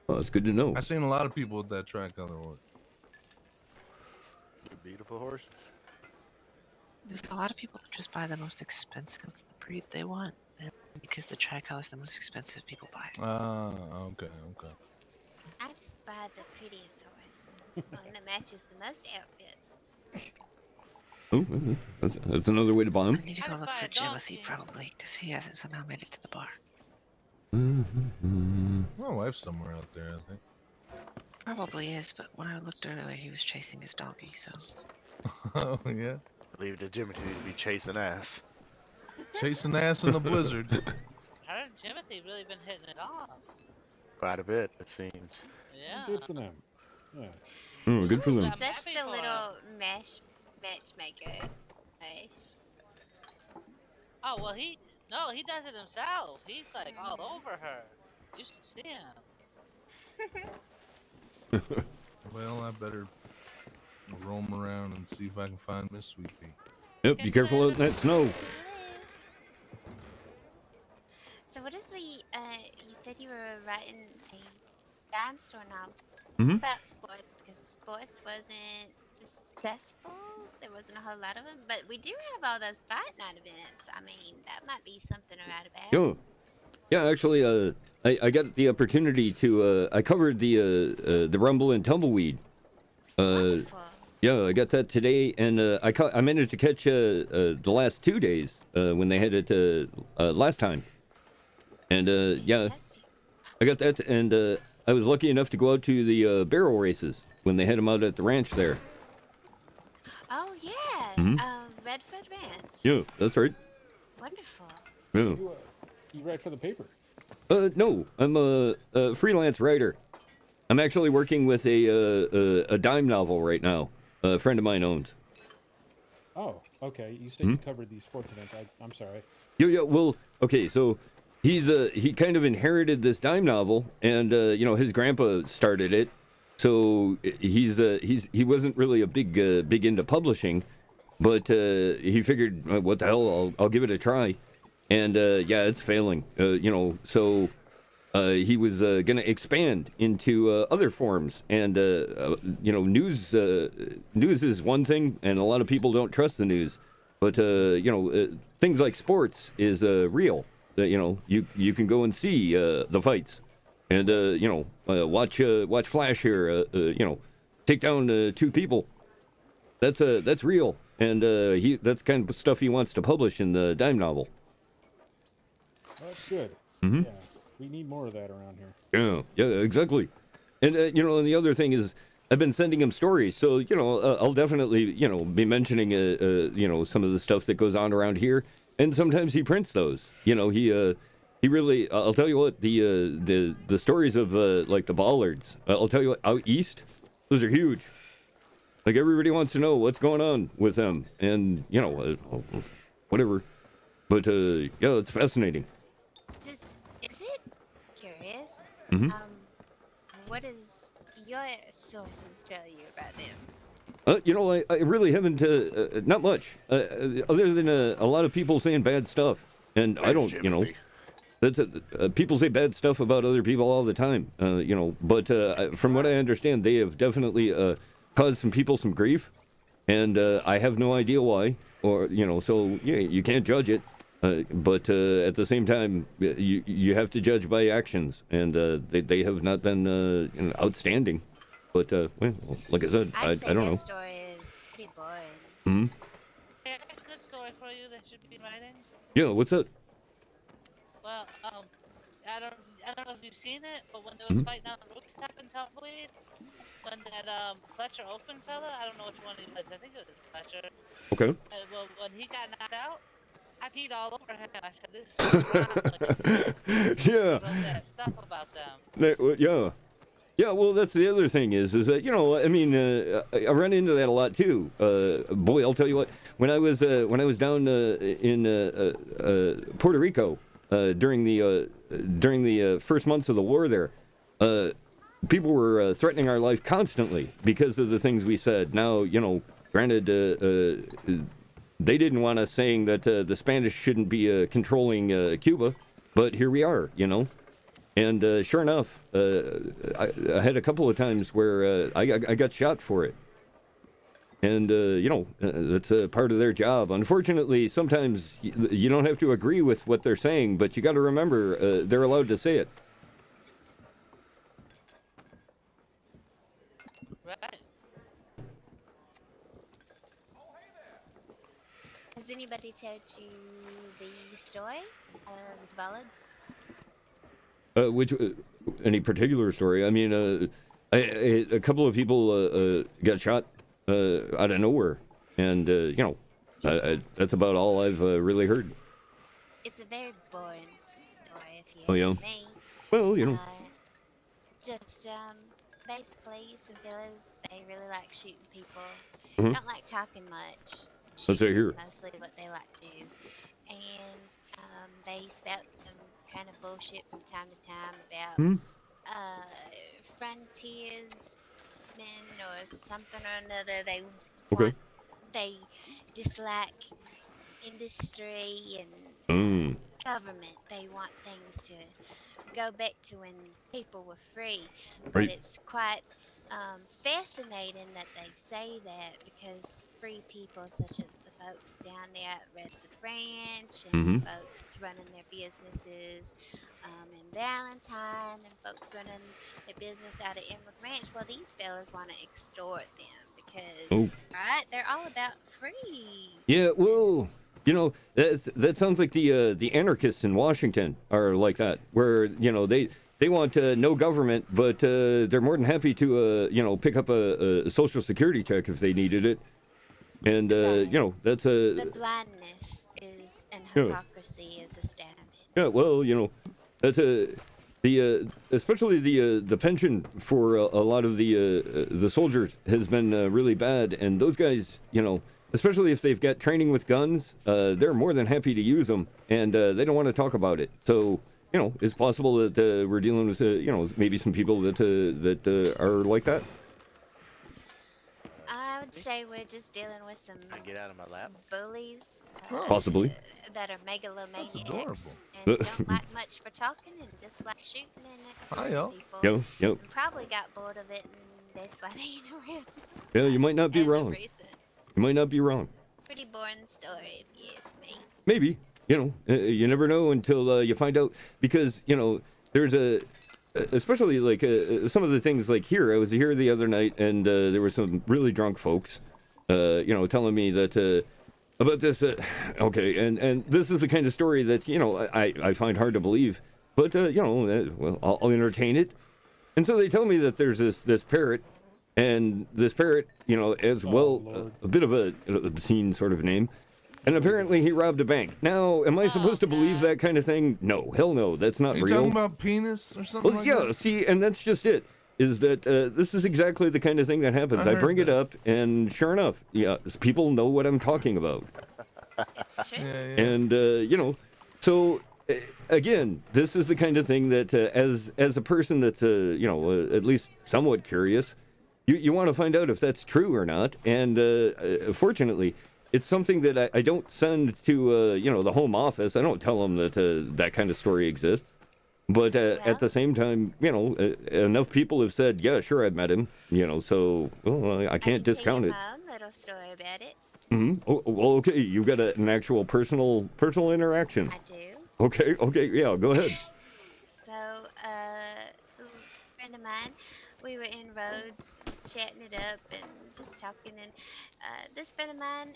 Well, that's good to know. I've seen a lot of people with that tricolor horse. Beautiful horses. There's a lot of people that just buy the most expensive breed they want, and because the tricolor is the most expensive, people buy it. Okay. I just buy the prettiest horse. It's the one that matches the most outfits. Oh, that's another way to buy I them. need to go look for Jimothy probably, because he hasn't somehow made it to the bar. My wife's somewhere out there, I think. Probably is, but when I looked earlier, he was chasing his donkey, so. Oh, yeah. Leave it to Jimmy to be chasing ass. Chasing ass in a blizzard. Her and Timothy really been hitting it off. Quite a bit, it seems. Yeah. Good for them. Yeah. Oh, good for them. He's such the little matchmaker. Nice. Oh well, he does it himself. He's like all over her. You should see him. Well, I better roam around and see if I can find Miss Sweet Pea. Yep, be careful out in that snow. So what is the, you said you were writing a dime store novel Mhm. about sports, because sports wasn't successful. There wasn't a whole lot of them, but we do have all those fight night events. I mean, that might be something to write about. Yo. Yeah, actually, I got the opportunity to, I covered the Rumble and Tumbleweed. Yeah, I got that today, and I managed to catch the last 2 days when they had it last time. And yeah, I got that, and I was lucky enough to go out to the barrel races when they had them out at the ranch there. Oh yeah, Mhm. Redford Ranch. Yeah, that's right. Wonderful. Yeah. You write for the paper? No, I'm a freelance writer. I'm actually working with a dime novel right now. A friend of mine owns. Oh, okay. You said you covered these sports events. I'm sorry. Yeah. Well, okay. So he kind of inherited this dime novel, and his grandpa started it. So he wasn't really a big into publishing, but he figured, what the hell, I'll give it a try. And yeah, it's failing. So he was gonna expand into other forms, and news is one thing, and a lot of people don't trust the news. But things like sports is real. You can go and see the fights, and watch Flash here. Take down 2 people. That's real, and that's kind of stuff he wants to publish in the dime novel. Well, that's good. Mm-hmm. Yeah, we need more of that around here. Yeah, exactly. And and the other thing is, I've been sending him stories, so I'll definitely be mentioning some of the stuff that goes on around here, and sometimes he prints those. He really. I'll tell you what, the stories of like the Ballards. I'll tell you what, out east, those are huge. Like everybody wants to know what's going on with them, and whatever. But yeah, it's fascinating. Is it curious? Mm-hmm. What does your sources tell you about them? I really haven't, not much, other than a lot of people saying bad stuff. And I don't, that's people say bad stuff about other people all the time, but from what I understand, they have definitely caused some people some grief, and I have no idea why, or, so, yeah, you can't judge it. But at the same time, you have to judge by actions, and they have not been outstanding. But well, like I said, I don't know. Story is pretty boring. Hmm. I got a good story for you that should be writing. Yeah, what's that? Well, I don't know if you've seen it, but when there was fighting on the rooftop in Tumbleweed, when that Fletcher Open fella, I don't know which one he was. I think it was Fletcher. Okay. Well, when he got knocked out, I peed all over him. I said, "This is Yeah. wrote that stuff about them." Yeah. Yeah, well, that's the other thing is that, I mean, I run into that a lot too. Boy, I'll tell you what, when I was down in Puerto Rico during the first months of the war there, people were threatening our life constantly because of the things we said. Now, granted, they didn't want us saying that the Spanish shouldn't be controlling Cuba, but here we are, And sure enough, I had a couple of times where I got shot for it. And, that's a part of their job. Unfortunately, sometimes you don't have to agree with what they're saying, but you got to remember they're allowed to say it. Right. Has anybody told you the story of the ballads? Any particular story? I mean, a couple of people got shot out of nowhere, and that's about all I've really heard. It's a very boring story, if you Oh, ask yeah? me. Well, Just basically, some fellas, they really like shooting people. Mhm. Don't like talking much. That's what I Shooting hear. is mostly what they like to do. And they spout some kind of bullshit from time to time about frontiersmen or something or another. They dislike industry and government. They want things to go back to when people were free. But Right. it's quite fascinating that they say that, because free people such as the folks down there at Redwood Ranch and folks running their businesses in Valentine and folks running their business out of Emerald Ranch, well, these fellas want to extort them because, right, they're all about free. Yeah, well, that sounds like the anarchists in Washington are like that, where they want no government, but they're more than happy to pick up a social security check if they needed it, and that's a The blindness is and hypocrisy is astounding. yeah. Well, that's especially the pension for a lot of the soldiers has been really bad, and those guys, especially if they've got training with guns, they're more than happy to use them, and they don't want to talk about it. So, it's possible that we're dealing with, maybe some people that are like that. I would say we're just dealing with some Get out of my lap. bullies Possibly. that are megalomaniacs adorable. and don't like much for talking and just like shooting and extorting people. Yep. And probably got bored of it, and that's why they ain't around. Yeah, you might not be As of wrong. recent. You might not be wrong. pretty boring story, if you ask me. Maybe, you never know until you find out, because there's especially like some of the things like here. I was here the other night, and there were some really drunk folks, telling me that about this. Okay, and this is the kind of story that I find hard to believe, but well, I'll entertain it. And so they tell me that there's this parrot, and this parrot, as well, a bit of a obscene sort of name. And apparently he robbed a bank. Now, am I supposed to believe that kind of thing? No, hell no, that's not you real. talking about penis or something like that? See, and that's just it. Is that this is exactly the kind of thing that happens. I bring it up, and sure enough, people know what I'm talking about. It's true. And, so, again, this is the kind of thing that, as a person that's, at least somewhat curious, you want to find out if that's true or not. And fortunately, it's something that I don't send to, the home office. I don't tell them that that kind of story exists. But at the same time, enough people have said, yeah, sure, I've met him. So I can't discount it. My own little story about it. Mm-hmm. Oh, well, okay, you've got an actual personal interaction. I do. Okay, yeah, go ahead. So, a friend of mine, we were in Rhodes chatting it up and just talking, and this friend of mine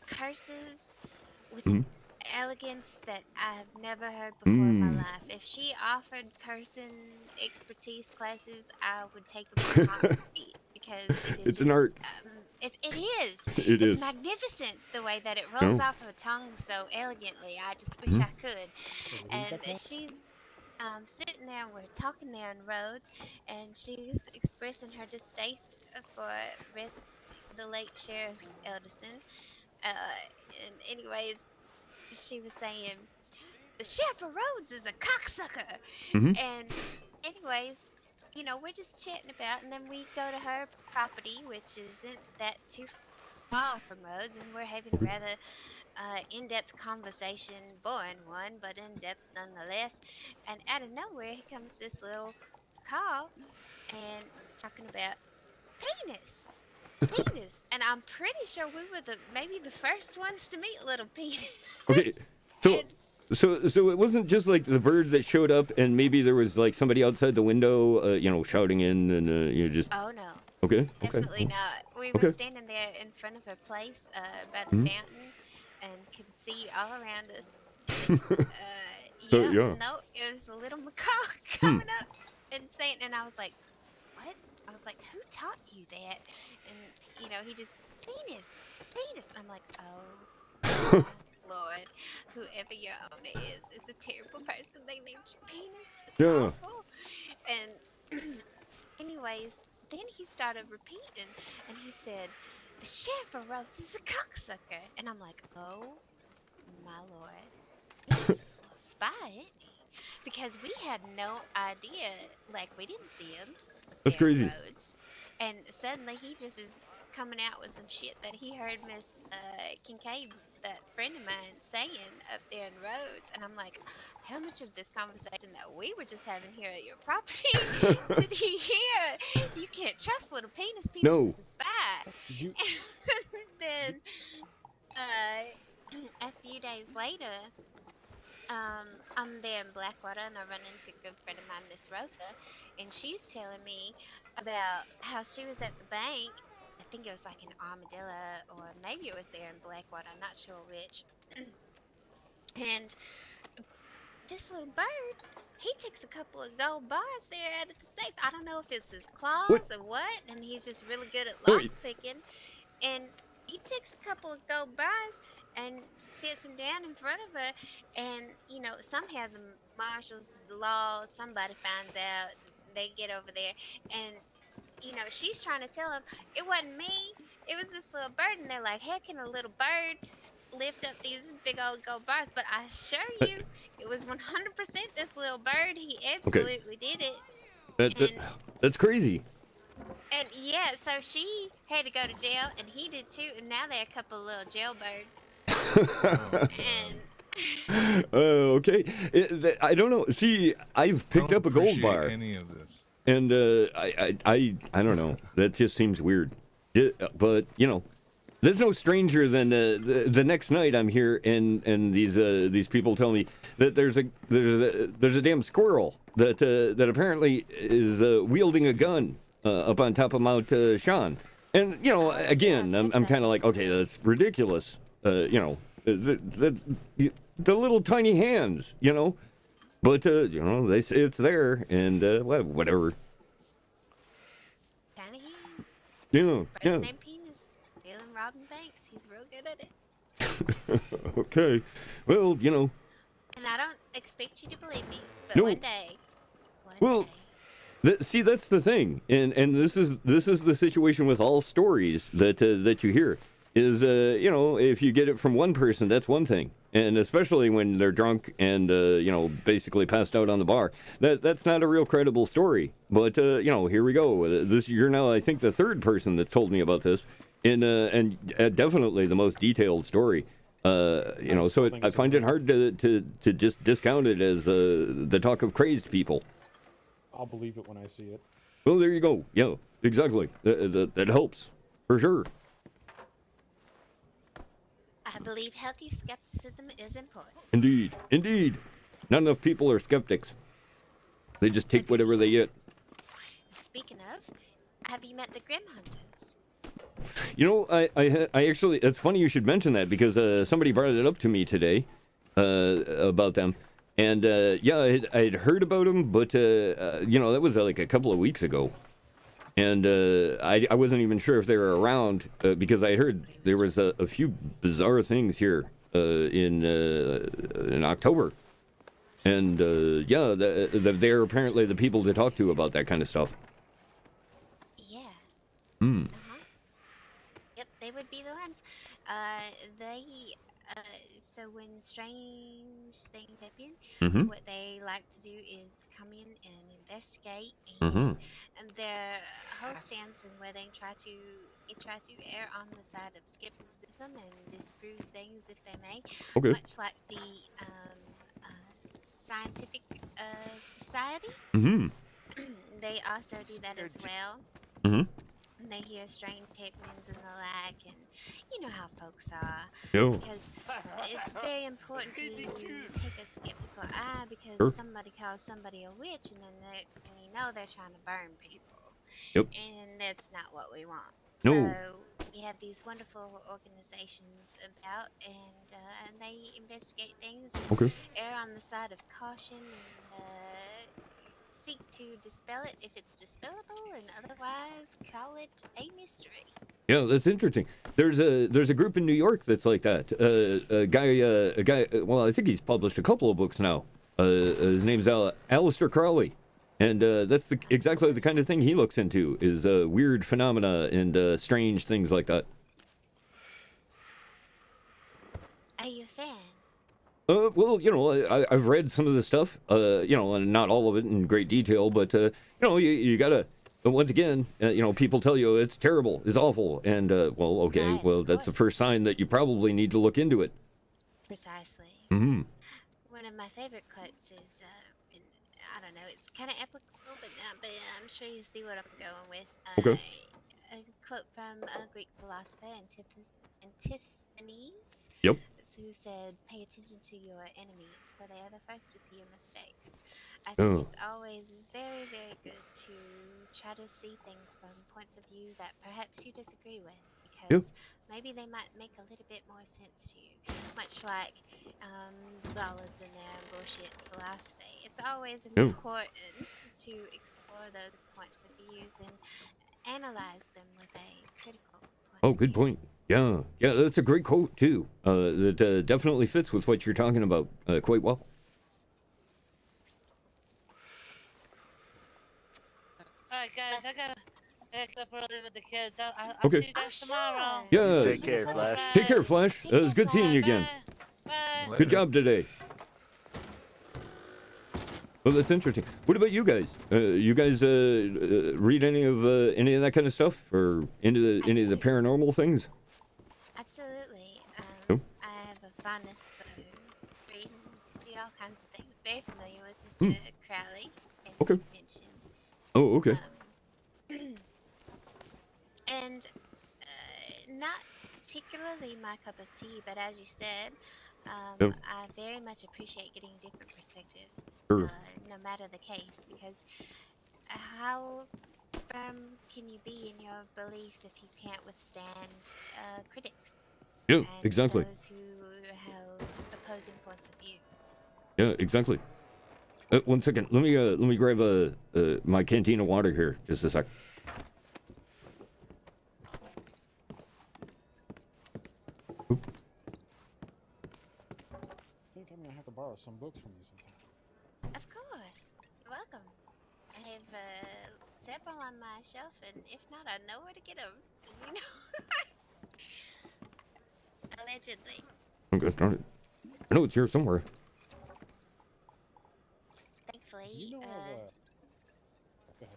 curses with elegance that I have never heard before in my life. If she offered cursing expertise classes, I would take them in a heartbeat, because It's an art. It is. It it's is. magnificent the way that it rolls off her tongue so elegantly. I just wish I could. And she's sitting there, and we're talking there in Rhodes, and she's expressing her distaste for the late Sheriff Elderson. And anyways, she was saying, the Sheriff of Rhodes is a cocksucker. And anyways, we're just chatting about, and then we go to her property, which isn't that too far from Rhodes, and we're having a rather in-depth conversation, boring one, but in-depth nonetheless. And out of nowhere, here comes this little call, and talking about penis. And I'm pretty sure we were maybe the first ones to meet little penis. Okay, so it wasn't just like the bird that showed up, and maybe there was like somebody outside the window, shouting in, and just. Oh no. Okay. Definitely not. We were standing there in front of her place by the fountain, and could see all around us. No, it was a little macaw coming up and saying, and I was like, what? I was like, who taught you that? And he just penis. And I'm like, oh Lord, whoever your owner is a terrible person. They named you penis. It's awful. And anyways, then he started repeating, and he said, the Sheriff of Rhodes is a cocksucker. And I'm like, oh my Lord, this is a little spy, isn't he? Because we had no idea, like, we didn't see him. That's crazy. Rhodes, and suddenly he just is coming out with some shit that he heard Miss Kincaid, that friend of mine, saying up there in Rhodes. And I'm like, how much of this conversation that we were just having here at your property did he hear? You can't trust little penis. Penis is a spy. Did you? Then a few days later, I'm there in Blackwater, and I run into a good friend of mine, Miss Rosa, and she's telling me about how she was at the bank. I think it was like in Armadillo, or maybe it was there in Blackwater, I'm not sure which. And this little bird, he takes a couple of gold bars there out of the safe. I don't know if it's his claws or what, and he's just really good at lock picking. And he takes a couple of gold bars and sits them down in front of her, and somehow the marshals, the law, somebody finds out, they get over there, and she's trying to tell him, it wasn't me, it was this little bird. And they're like, how can a little bird lift up these big old gold bars? But I assure you, it was 100% this little bird. He absolutely did it. That's crazy. And yeah, so she had to go to jail, and he did too, and now they're a couple of little jailbirds. Okay. I don't know. See, I've picked up a gold bar. Any of this. And I don't know. That just seems weird. But there's no stranger than the next night I'm here and these people tell me that there's a damn squirrel that apparently is wielding a gun up on top of Mount Sean. And you know, again, I'm kind of like, okay, that's ridiculous. You know, the little tiny hands, you know, but you know, they say it's there, and whatever. Tiny hands. Yeah, His name Penis. Stealing, robbing banks. He's real good at it. Okay, well, you know. And I don't expect you to believe me, but No. one day. See, that's the thing, and this is the situation with all stories that you hear. Is you know, if you get it from one person, that's one thing, and especially when they're drunk and you know, basically passed out on the bar, that's not a real credible story. But you know, here we go. You're now, I think, the third person that's told me about this, and definitely the most detailed story. You know, so I find it hard to just discount it as the talk of crazed people. I'll believe it when I see it. Well, there you go. Yeah, exactly. That helps for sure. I believe healthy skepticism is important. Indeed, indeed. Not enough people are skeptics. They just take whatever they get. Speaking of, have you met the Grim Hunters? You know, I actually, it's funny you should mention that because somebody brought it up to me today about them. And yeah, I had heard about them, but you know, that was like a couple of weeks ago. And I wasn't even sure if they were around because I heard there was a few bizarre things here in October. And yeah, they're apparently the people to talk to about that kind of stuff. Yeah. Hmm. Yep, they would be the ones. So when strange things happen, what they like to do is come in and investigate, and their whole stance and where they try to err on the side of skepticism and disprove things if they may. Okay. Much like the scientific society. They also do that as well. And they hear strange happenings and the like, and you know how folks are. Yo. Because it's very important to take a skeptical eye because somebody calls somebody a witch, and then the next thing you know, they're trying to burn people. Yep. And that's not what we want. No. So we have these wonderful organizations about, and they investigate things and err on the side of caution and seek to dispel it if it's dispellable, and otherwise call it a mystery. Yeah, that's interesting. There's a group in New York that's like that. A guy. Well, I think he's published a couple of books now. His name's Aleister Crowley, and that's exactly the kind of thing he looks into is weird phenomena and strange things like that. Are you a fan? Well, you know, I've read some of the stuff, you know, and not all of it in great detail, but, you know, you gotta, once again, you know, people tell you it's terrible, it's awful, and, well, okay, Right, well, that's the first sign that you probably need to look into it. Precisely. Mm-hmm. One of my favorite quotes is, I don't know, it's kind of applicable, but I'm sure you see what I'm going with. Okay. A quote from a Greek philosopher, Antisthenes. Yep. Who said, "Pay attention to your enemies, for they are the first to see your mistakes." I think it's always very, very good to try to see things from points of view that perhaps you disagree with, because maybe they might make a little bit more sense to you. Much like the ballads and their bullshit philosophy, it's always important to explore those points of views and analyze them with a critical point. Oh, good point. Yeah, that's a great quote, too. That definitely fits with what you're talking about quite well. Alright, guys, I gotta get up early with the kids. I'll see you guys tomorrow. Yeah. Take care, Flash. Take care, Flash. It was good seeing you again. Bye. Good job today. Well, that's interesting. What about you guys? You guys read any of that kind of stuff, or any of the paranormal things? Absolutely. I have a fondness for read all kinds of things. Very familiar with Mr. Crowley, as you mentioned. Oh, okay. And not particularly my cup of tea, but as you said, Yep. I very much appreciate getting different perspectives, Sure. no matter the case, because how firm can you be in your beliefs if you can't withstand critics Yeah, and exactly. those who have opposing points of view? Yeah, exactly. 1 second. Let me grab my canteen of water here. Just a sec. I think I'm gonna have to borrow some books from you sometime. Of course, you're welcome. I have several on my shelf, and if not, I know where to get them. You know, allegedly. Okay, darn it. I know it's here somewhere. Thankfully, Do you know of Go ahead.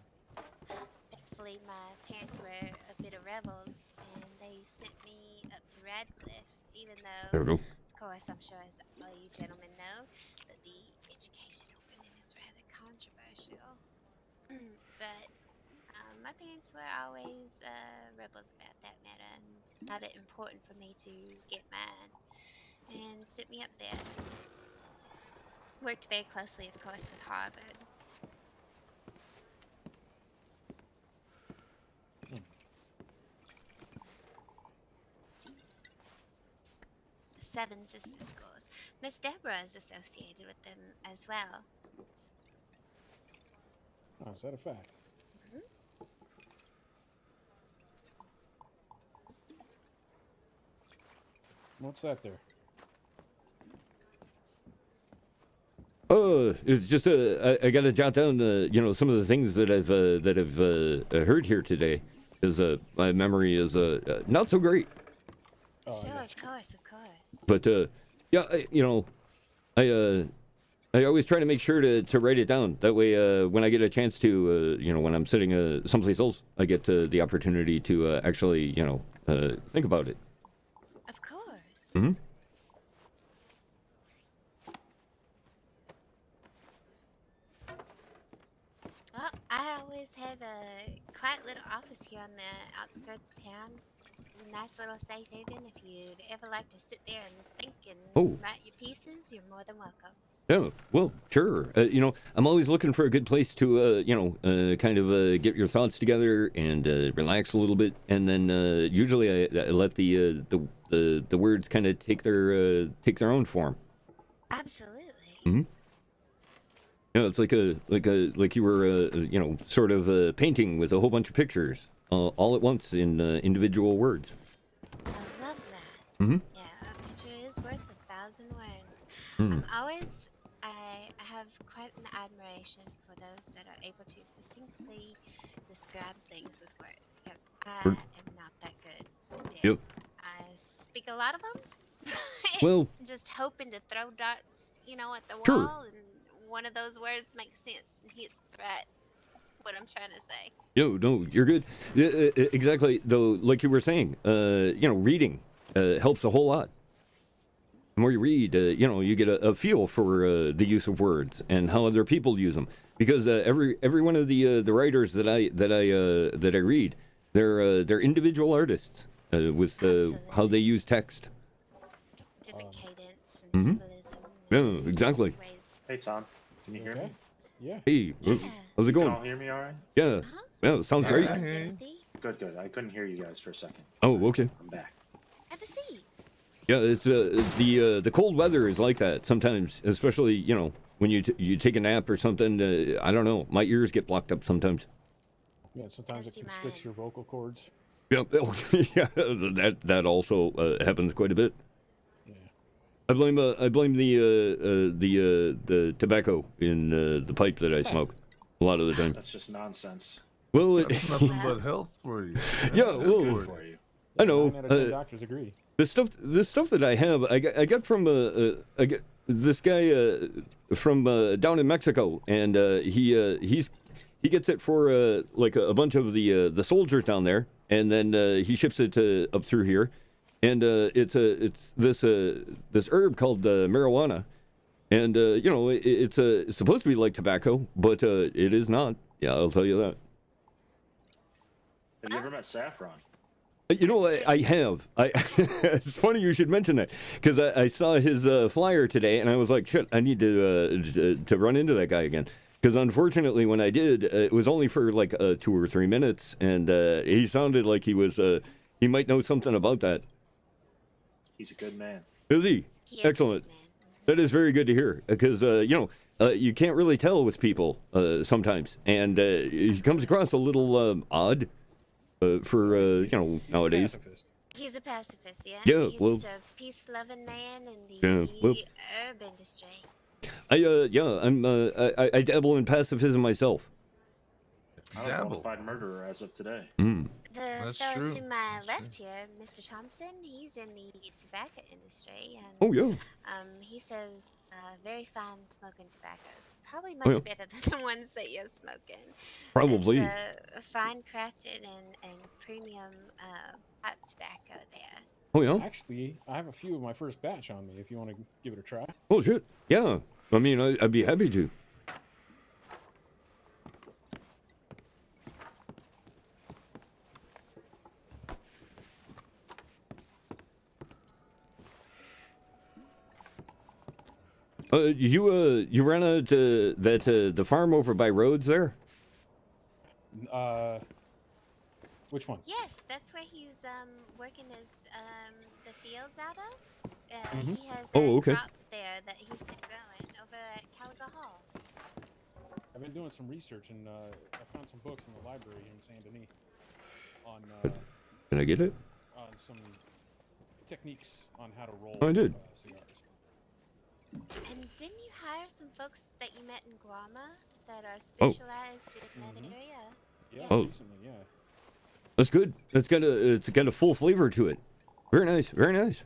thankfully, my parents were a bit of rebels, and they sent me up to Radcliffe, even There though, we go. of course, I'm sure as all you gentlemen know, that the education opening is rather controversial. But my parents were always rebels about that matter, and thought it important for me to get mine, and sent me up there. Worked very closely, of course, with Harvard. The Seven Sister Schools. Miss Deborah is associated with them as well. Oh, is that a fact? What's that there? It's just I gotta jot down some of the things that I've heard here today, because my memory is not so great. Sure, of course. But yeah, I always try to make sure to write it down. That way, when I get a chance to, when I'm sitting someplace else, I get the opportunity to actually, think about it. Of course. Mm-hmm. Well, I always have a quiet little office here on the outskirts of town. A nice little safe haven. If you'd ever like to sit there and think and write your pieces, you're more than welcome. Yeah, well, sure. I'm always looking for a good place to, kind of get your thoughts together and relax a little bit, and then usually I let the words kind of take their own form. Absolutely. Mm-hmm. It's like you were, sort of painting with a whole bunch of pictures all at once in individual words. I love that. Mm-hmm. Yeah, a picture is worth 1,000 words. Mm. I have quite an admiration for those that are able to succinctly describe things with words, because I am not that good at it. Yep. I speak a lot of them. Well, just hoping to throw darts, at the Sure. wall, and one of those words makes sense and hits right what I'm trying to say. No, you're good. Exactly, though, like you were saying, reading helps a whole lot. The more you read, you get a feel for the use of words and how other people use them. Because every one of the writers that I read, they're individual artists with how they use text. Different cadence and symbolism. Yeah, exactly. Hey Tom, can you hear me? Yeah. Hey, how's it You going? can all hear me all right? Yeah. Yeah, sounds great. Good. I couldn't hear you guys for a second. Oh, okay. I'm back. Have a seat. Yeah, it's the cold weather is like that sometimes, especially when you take a nap or something. I don't know, my ears get blocked up sometimes. Yeah, sometimes it constricts your vocal cords. Yeah, yeah, that also happens quite a bit. Yeah. I blame the tobacco in the pipe that I smoke a lot of the time. That's just nonsense. Well, That's nothing but health for you. Yeah, That's well, good for you. I know. 9 out of 10 doctors agree. The stuff that I have, I got from this guy from down in Mexico, and he gets it for like a bunch of the soldiers down there, and then he ships it up through here, and it's this herb called marijuana, and it's supposed to be like tobacco, but it is not. Yeah, I'll tell you that. Have you ever met Saffron? You know, I have. It's funny you should mention that because I saw his flyer today, and I was like, shit, I need to run into that guy again. Because unfortunately, when I did, it was only for like 2 or 3 minutes, and he sounded like he was he might know something about that. He's a good man. Is he? Excellent. That is very good to hear because you know, you can't really tell with people sometimes, and he comes across a little odd for you know, nowadays. He's a pacifist, yeah. Yeah, He's well, just a peace-loving man in the yeah, well, herb industry. I dabble in pacifism myself. I'm a bona fide murderer as of today. Mm. The fellow to my left here, Mr. Thompson, he's in the tobacco industry, and Oh, yeah. he says very fine smoking tobaccos, probably Oh, much yeah. better than the ones that you're smoking. Probably. It's fine crafted and premium pipe tobacco there. Oh, yeah? Actually, I have a few of my first batch on me if you want to give it a try. Oh, shit. Yeah. I mean, I'd be happy to. You ran out the farm over by Rhodes there? Which one? Yes, that's where he's working his the fields out of. Mhm. He has Oh, a okay. crop there that he's been growing over at Caliga Hall. I've been doing some research and I found some books in the library here in Saint Denis on Can I get it? on some techniques on how to roll. Oh, I did. Cigars. And didn't you hire some folks that you met in Guama that are Oh. specialized in that area? Yeah, Oh. recently, yeah. That's good. It's got a full flavor to it. Very nice. Very nice.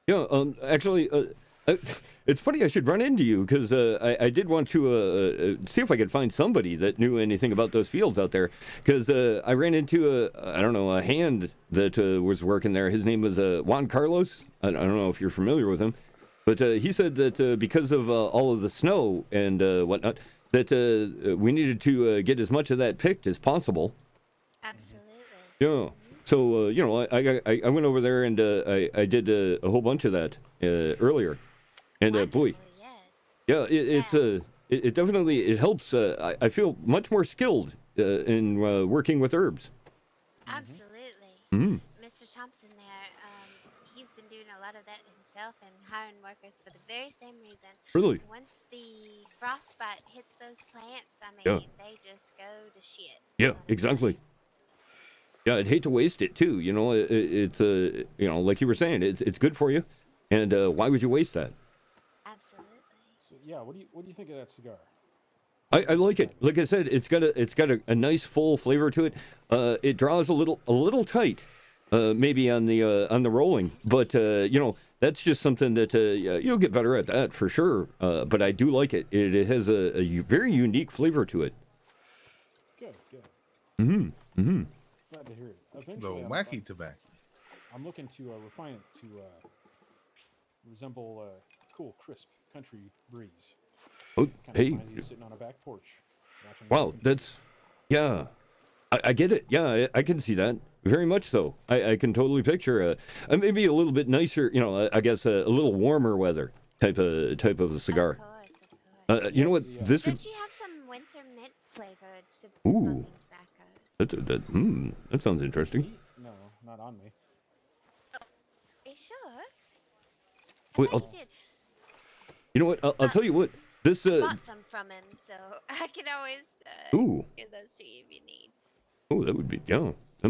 Yeah. Actually, it's funny I should run into you because I did want to see if I could find somebody that knew anything about those fields out there. Because I ran into a hand that was working there. His name was Juan Carlos. I don't know if you're familiar with him, but he said that because of all of the snow and whatnot, that we needed to get as much of that picked as possible. Absolutely. Yeah. So you know, I went over there and I did a whole bunch of that earlier, and boy, yeah, it definitely helps. I feel much more skilled in working with herbs. Absolutely. Mhm. Mr. Thompson there, he's been doing a lot of that himself and hiring workers for the very same reason. Really? Once the frostbite hits those plants, I mean, Yeah. they just go to shit. Yeah, exactly. Yeah, I'd hate to waste it too. You know, it's you know, like you were saying, it's good for you, and why would you waste that? Absolutely. So yeah, what do you think of that cigar? I like it. Like I said, it's got a nice full flavor to it. It draws a little tight, maybe on the rolling, but you know, that's just something that you'll get better at that for sure. But I do like it. It has a very unique flavor to it. Good, good. Mm-hmm. Mm-hmm. Glad to hear it. The Eventually, wacky tobacco. I'm looking to refine it to resemble cool, crisp country breeze. Oh, Kinda hey. reminds you of sitting on a back porch. watching Wow, movies. that's yeah. I get it. Yeah, I can see that very much so. I can totally picture maybe a little bit nicer. You know, I guess a little warmer weather type of a cigar. You know what? This would. Don't you have some winter mint flavored Ooh. smoking tobaccos? That sounds interesting. No, not on me. Are you sure? Wait, I thought you did. you know what? I'll tell you what. This Bought some from him, so I can always Ooh. give those to you if you need. Oh, that would be yeah. That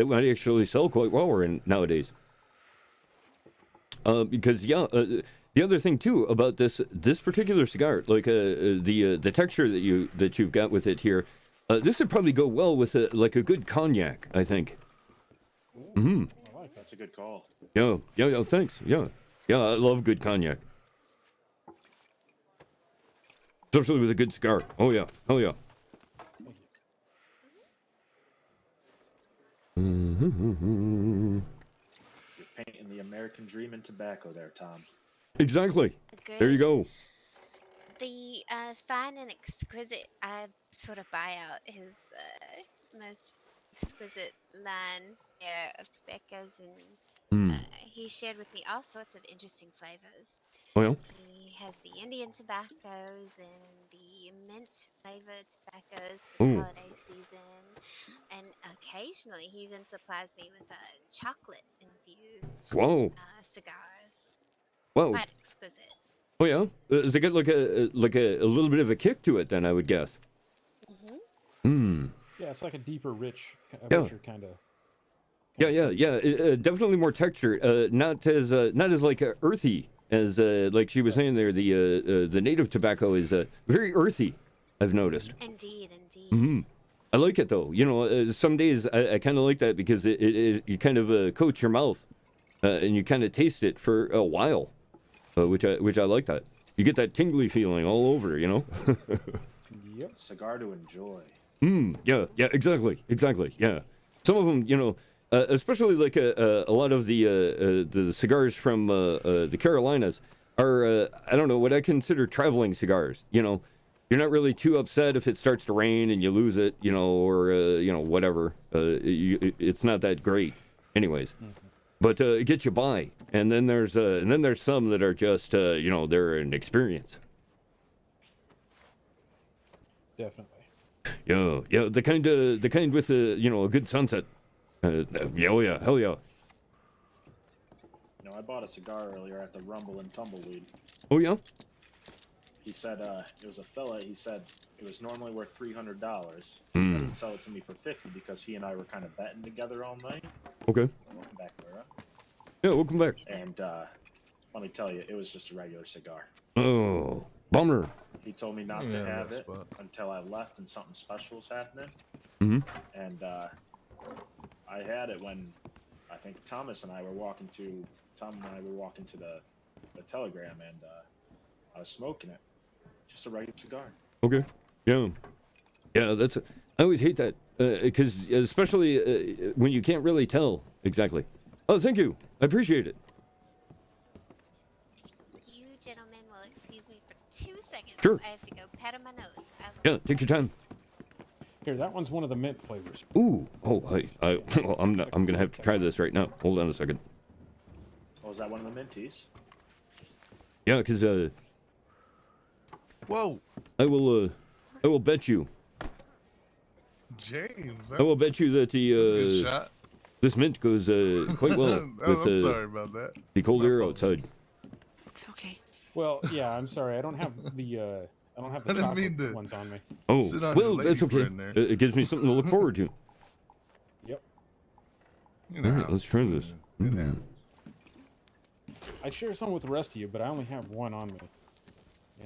might actually sell quite well nowadays. Because yeah, the other thing too about this particular cigar, like the texture that you've got with it here, this would probably go well with like a good cognac, I think. Mm-hmm. That's a good call. Yeah. Thanks. Yeah. I love good cognac, especially with a good cigar. Oh yeah. Mm-hmm. You're painting the American dream in tobacco there, Tom. Exactly. There you go. The fine and exquisite, I sort of buy out his most exquisite line there of tobaccos, and he shared with me all sorts of interesting flavors. Oh, yeah? He has the Indian tobaccos and the mint flavored tobaccos for the Ooh. holiday season, and occasionally he even supplies me with chocolate infused Whoa. cigars. Whoa. Quite exquisite. Oh, yeah? Does it get like a little bit of a kick to it then, I would guess? Hmm. Yeah, it's like a deeper, Yeah. richer kind of. Yeah. Definitely more texture. Not as like earthy as like she was saying there. The native tobacco is very earthy. I've noticed. Indeed. Hmm. I like it though. You know, some days I kind of like that because it you kind of coat your mouth, and you kind of taste it for a while, which I like that. You get that tingly feeling all over. You know. Yep. Cigar to enjoy. Yeah. Exactly. Yeah. Some of them, you know. Especially like a lot of the cigars from the Carolinas are I don't know what I consider traveling cigars. You know, you're not really too upset if it starts to rain and you lose it. You know, or you know whatever. It's not that great, anyways. But it gets you by. And then there's some that are just you know they're an experience. Definitely. Yeah. The kind with you know a good sunset. Hell yeah. You know, I bought a cigar earlier at the Rumble and Tumbleweed. Oh yeah. He said it was a fella. He said it was normally worth $300. Mm. He'd sell it to me for $50 because he and I were kind of betting together all night. Okay. Welcome back, Laura. Yeah, welcome back. And let me tell you, it was just a regular cigar. Oh, bummer. He told me not to have it until I left and something special was happening. Mm-hmm. And I had it when I think Tom and I were walking to the Telegram, and I was smoking it. Just a regular cigar. Okay. Yeah. I always hate that because especially when you can't really tell exactly. Oh, thank you. I appreciate it. You gentlemen will excuse me for 2 seconds. Sure. I have to go pat on my nose. Yeah, take your time. Here, that one's one of the mint flavors. Ooh. Oh, well, I'm gonna have to try this right now. Hold on a second. Oh, is that one of the minties? Yeah, because Whoa. I will bet you. James. I will bet you that That's a good shot. this mint goes quite well with I'm sorry about that. the cold air outside. It's okay. Well, yeah, I'm sorry. I don't have the chocolate ones on me. Oh, Sit on well, your that's lady okay. friend there. It gives me something to look forward to. Yep. You All know, right, let's try this. I'd share some with the rest of you, but I only have one on me.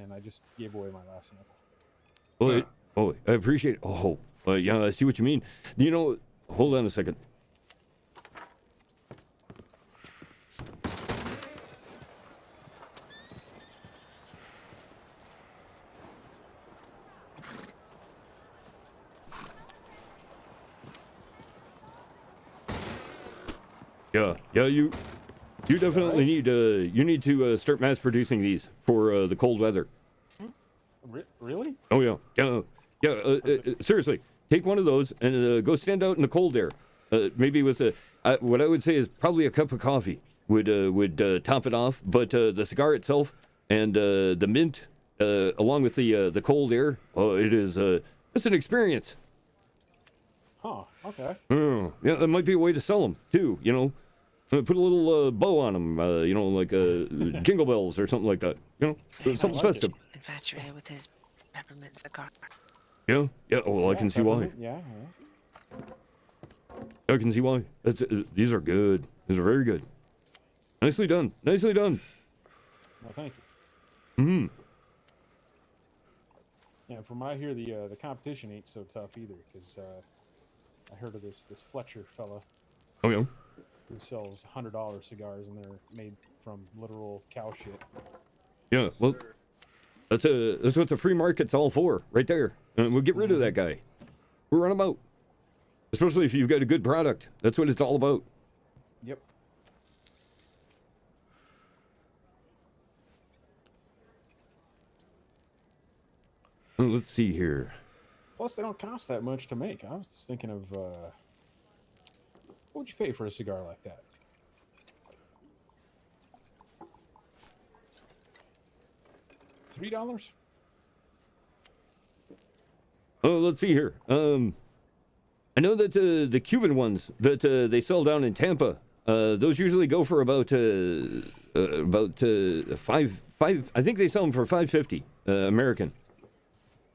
And I just gave away my last sample. Oh, I appreciate it. Oh, yeah, I see what you mean. You know, hold on a second. Yeah, you definitely need to start mass producing these for the cold weather. Really? Oh yeah. Seriously, take one of those and go stand out in the cold air. Maybe with what I would say is probably a cup of coffee would top it off. But the cigar itself and the mint, along with the cold air, it's an experience. Huh. Okay. Oh, yeah, that might be a way to sell them too. You know, put a little bow on them. You know, like jingle bells or something like that. You know, something festive. Infatuated with his peppermint cigar. Yeah. Oh, well, I can see why. Yeah. I can see why. These are good. These are very good. Nicely done. Well, thank you. Mm-hmm. Yeah, from what I hear, the competition ain't so tough either, because I heard of this Fletcher fella. Oh yeah. Who sells $100 cigars, and they're made from literal cow shit. Yeah. Well, that's what the free market's all for, right there. And we'll get rid of that guy. We'll run him out. Especially if you've got a good product. That's what it's all about. Yep. Let's see here. Plus, they don't cost that much to make. I was thinking of what would you pay for a cigar like that? $3? Oh, let's see here. I know that the Cuban ones that they sell down in Tampa, those usually go for about five. I think they sell them for $5.50 American.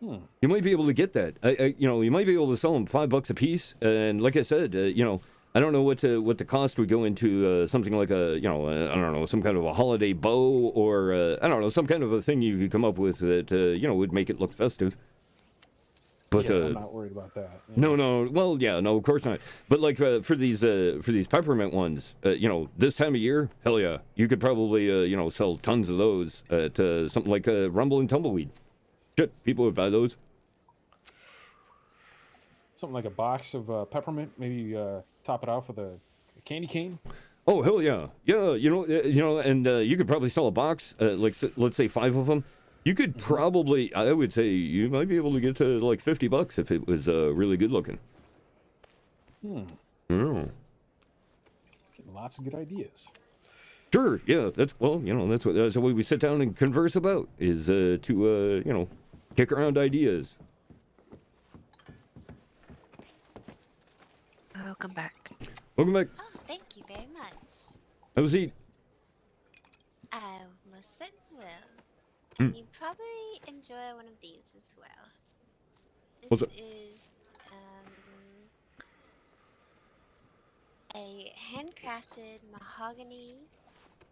You might be able to get that. You might be able to sell them $5 a piece. And like I said, I don't know what the cost would go into something like I don't know, some kind of a holiday bow or I don't know, some kind of a thing you could come up with that would make it look festive. But yeah, I'm not worried about that. No, well, yeah, no, of course not. But like for these peppermint ones, this time of year, hell yeah, you could probably sell tons of those at something like Rumble and Tumbleweed. Shit, people would buy those. Something like a box of peppermint, maybe top it off with a candy cane. Oh hell yeah, yeah, and you could probably sell a box, let's say 5 of them. You could probably, I would say, you might be able to get to like $50 if it was really good looking. Yeah. Getting lots of good ideas. Sure, yeah, that's the way we sit down and converse about is to kick around ideas. Welcome back. Welcome back. Oh, thank you very much. Have a seat. I most certainly will. And you probably enjoy one of these as well. What's This it? is a handcrafted mahogany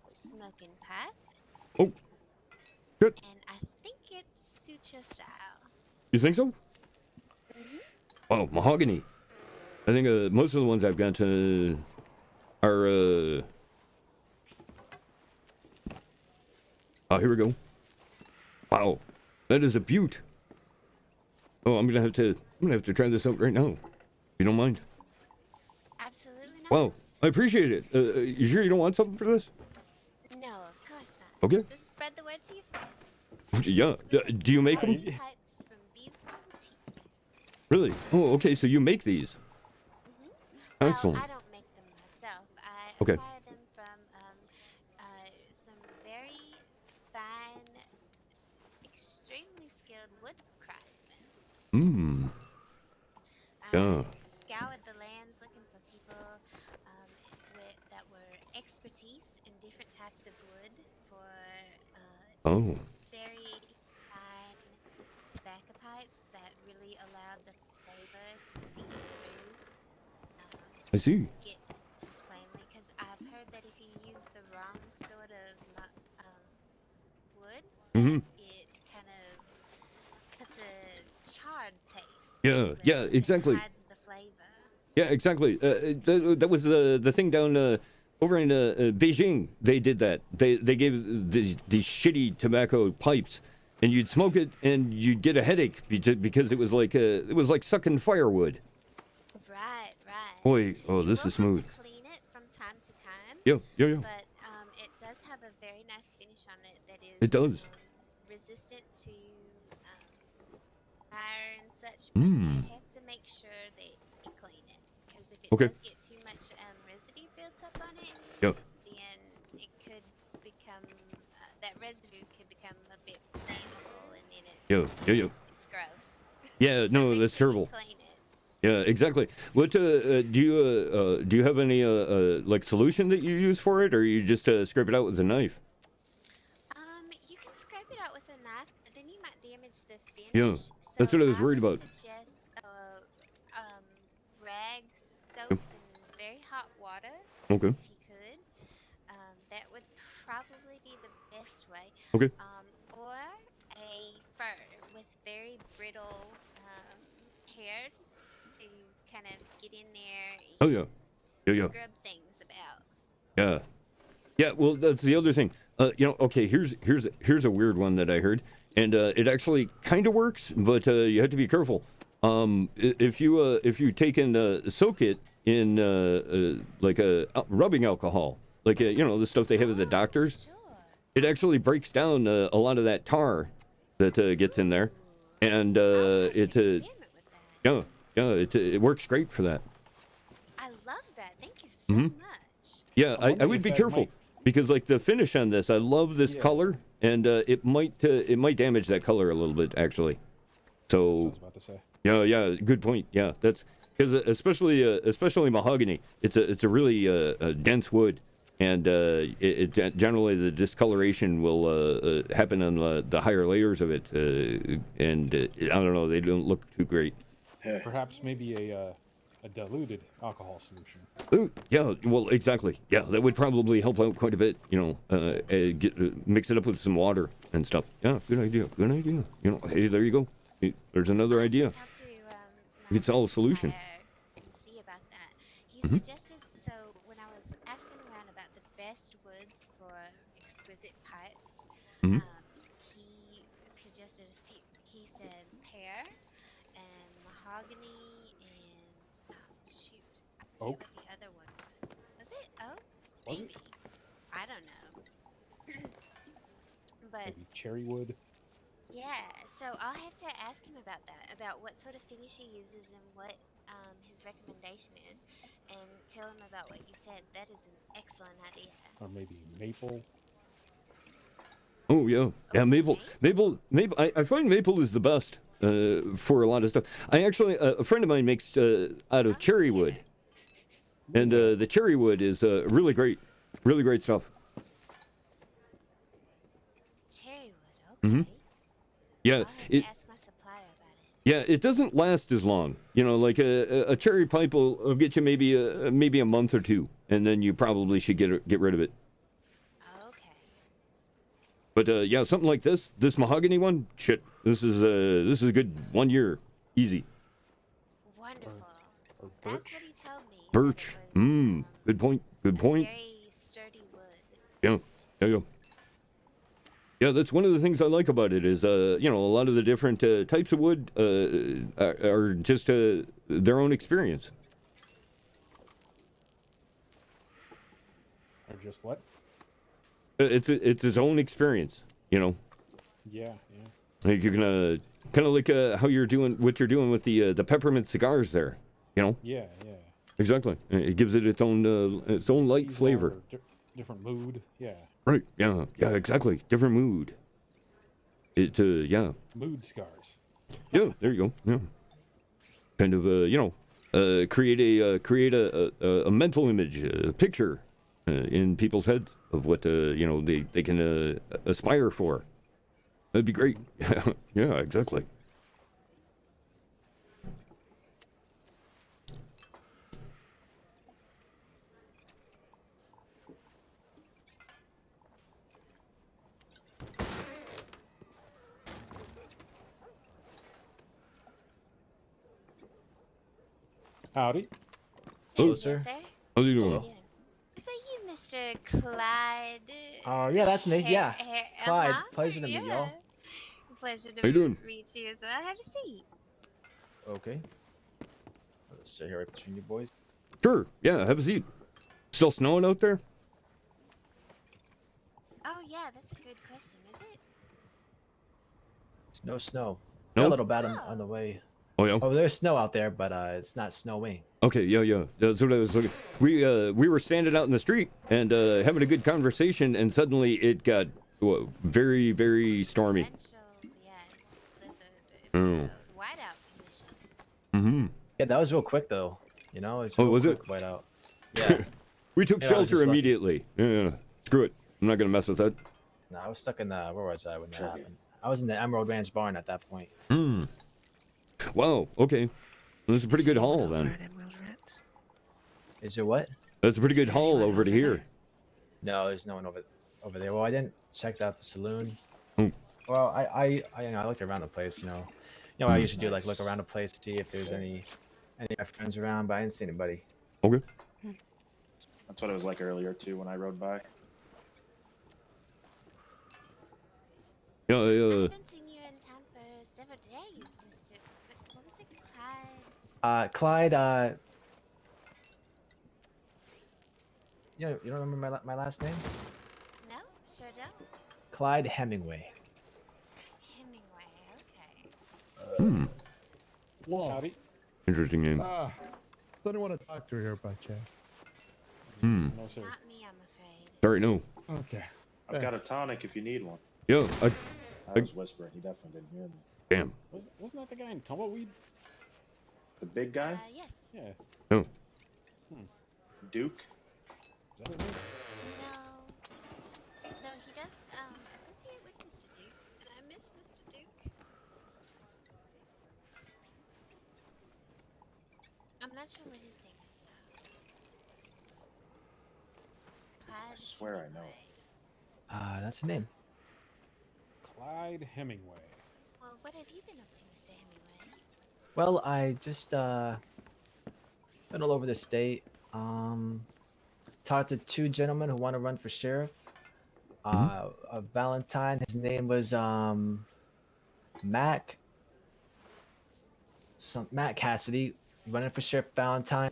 smoking pipe. Oh, good. And I think it suits your style. You think so? Oh, mahogany. I think most of the ones I've got are oh, here we go. Wow, that is a beaut. Oh, I'm gonna have to try this out right now. If you don't mind. Absolutely not. Wow, I appreciate it. You sure you don't want something for this? No, of course not. Okay. Just spread the word to your friends. Yeah. Do you make them? Pipes from Beeswax Tea. Really? Oh, okay. So you make these? Excellent. Well, I don't make them myself. I Okay. acquire them from some very fine, extremely skilled wood craftsmen. Yeah. Scoured the lands looking for people that were expertise in different types of wood for Oh. very fine tobacco pipes that really allowed the flavor to seep through. I see. Get plainly, because I've heard that if you use the wrong sort of wood, it kind of puts a charred taste. Yeah, exactly. Hides the flavor. Yeah, exactly. That was the thing down over in Beijing. They did that. They gave these shitty tobacco pipes, and you'd smoke it, and you'd get a headache because it was like sucking firewood. Right. Boy, oh, this is smooth. To clean it from time to time. Yeah. But it does have a very nice finish on it that is. It does. Resistant to fire and such. But I have to make sure that you clean it, because if it does get too much residue built up on it, then it could become that residue could become a bit flammable, and then it's gross. Yeah, no, that's terrible. Clean it. Yeah, exactly. What do you have any like solution that you use for it, or you just scrape it out with a knife? You can scrape it out with a knife, but then you might damage the finish. Yeah, that's what I was worried about. Suggest rags soaked in very hot water. Okay. If you could, that would probably be the best way. Okay. Or a fur with very brittle hairs to kind of get in there. Oh yeah. Scrub things about. Yeah. Well, that's the other thing. Okay. Here's a weird one that I heard, and it actually kind of works, but you have to be careful. If you take and soak it in like a rubbing alcohol, like the stuff they have at the doctors, it actually breaks down a lot of that tar that gets in there, and Yeah, it works great for that. I love that. Thank you so Mhm. much. Yeah, I wondering would if be that careful might- because like the finish on this, I love this Yeah. color, and it might damage that color a little bit actually. That's what I So was about to say. yeah, good point. Yeah, that's because especially mahogany, it's a really dense wood, and generally the discoloration will happen on the higher layers of it, and I don't know, they don't look too great. Perhaps maybe a diluted alcohol solution. Ooh, yeah, well, exactly. Yeah, that would probably help out quite a bit. Mix it up with some water and stuff. Yeah, good idea. Good idea. Hey, there you go. There's another idea. You could sell a solution. And see about that. He Mhm. suggested, so when I was asking around about the best woods for exquisite pipes, Mhm. he suggested a few. He said pear and mahogany and shoot, I forget Oak? what the other one was. Was it oak? Was Maybe. it? I don't know. But Maybe cherry wood. yeah, so I'll have to ask him about that, about what sort of finish he uses and what his recommendation is, and tell him about what you said. That is an excellent idea. Or maybe maple. Oh yeah, maple. I find maple is the best for a lot of stuff. I actually a friend of mine makes out of cherry wood, and the cherry wood is really great stuff. Cherry wood, okay. Mm-hmm. Yeah, I'll have to ask my supplier about it. Yeah, it doesn't last as long. Like a cherry pipe will get you maybe a month or two, and then you probably should get rid of it. Okay. But yeah, something like this mahogany one, shit, this is a good 1 year, easy. Wonderful. Or That's birch. what he told me. Birch. Good point. Good point. Very sturdy wood. Yeah. Yeah, that's one of the things I like about it is, a lot of the different types of wood are just their own experience. Or just what? It's its own experience, Yeah. Like you're gonna kind of like how you're doing what you're doing with the peppermint cigars there, Yeah. Exactly. It gives it its own light Seasonal flavor. or different mood. Yeah. Right. Yeah. Exactly. Different mood. It yeah. Mood scars. Yeah. There you go. Yeah. Kind of create a mental image, a picture in people's heads of what they can aspire for. That'd be great. Yeah. Exactly. Howdy. Hello, Yes, sir. sir. How you doing? Is that you, Mr. Clyde? Oh, yeah, that's me. Yeah. Clyde, uh-huh, pleasure to meet y'all. Pleasure to How you doing? meet you as well. Have a seat. Okay. Let's sit here right between you boys. Sure. Yeah. Have a seat. Still snowing out there? Oh, yeah, that's a good question, is it? It's no snow. No? Got a little bad on the way. Oh yeah. Oh, there's snow out there, but it's not snowing. Okay, yeah. That's what I was looking. We were standing out in the street and having a good conversation, and suddenly it got very, very stormy. Oh. Whiteout conditions. Mm-hmm. Yeah, that was real quick though. It's Oh, real was quick it? whiteout. Yeah. We took Yeah, I was shelter just lucky. immediately. Yeah. Screw it. I'm not gonna mess with that. No, I was stuck in the where was I when that happened? I was in the Emerald Ranch barn at that point. Hmm. Wow. Okay. That's a pretty good haul then. Is there what? That's a pretty good haul over to here. No, there's no one over there. Well, I didn't check out the saloon. Oh. Well, I looked around the place. I usually do like look around the place to see if there's any of my friends around, but I didn't see anybody. Okay. That's what it was like earlier too when I rode by. Yeah. I haven't seen you in town for several days, Mr. What was it, Clyde? Clyde. You don't remember my last name? No, sure don't. Clyde Hemingway. Hemingway, okay. Howdy. Interesting name. Does anyone want to talk to her by chance? Hmm. No, sir. Not me, I'm afraid. Sorry, no. Okay. I've got a tonic if you need one. Yo, I was whispering. He definitely didn't hear me. damn. Wasn't that the guy in Tumbleweed? The big guy? Yes. Yeah. No. Duke? Is that his name? No, he does associate with Mr. Duke, and I miss Mr. Duke. I'm not sure what his name is though. I Clyde. swear I know. That's the name. Clyde Hemingway. Well, what have you been up to, Mr. Hemingway? Well, I just been all over the state. Talked to two gentlemen who want to run for sheriff. A Valentine, his name was Mac. Matt Cassidy, running for Sheriff Valentine.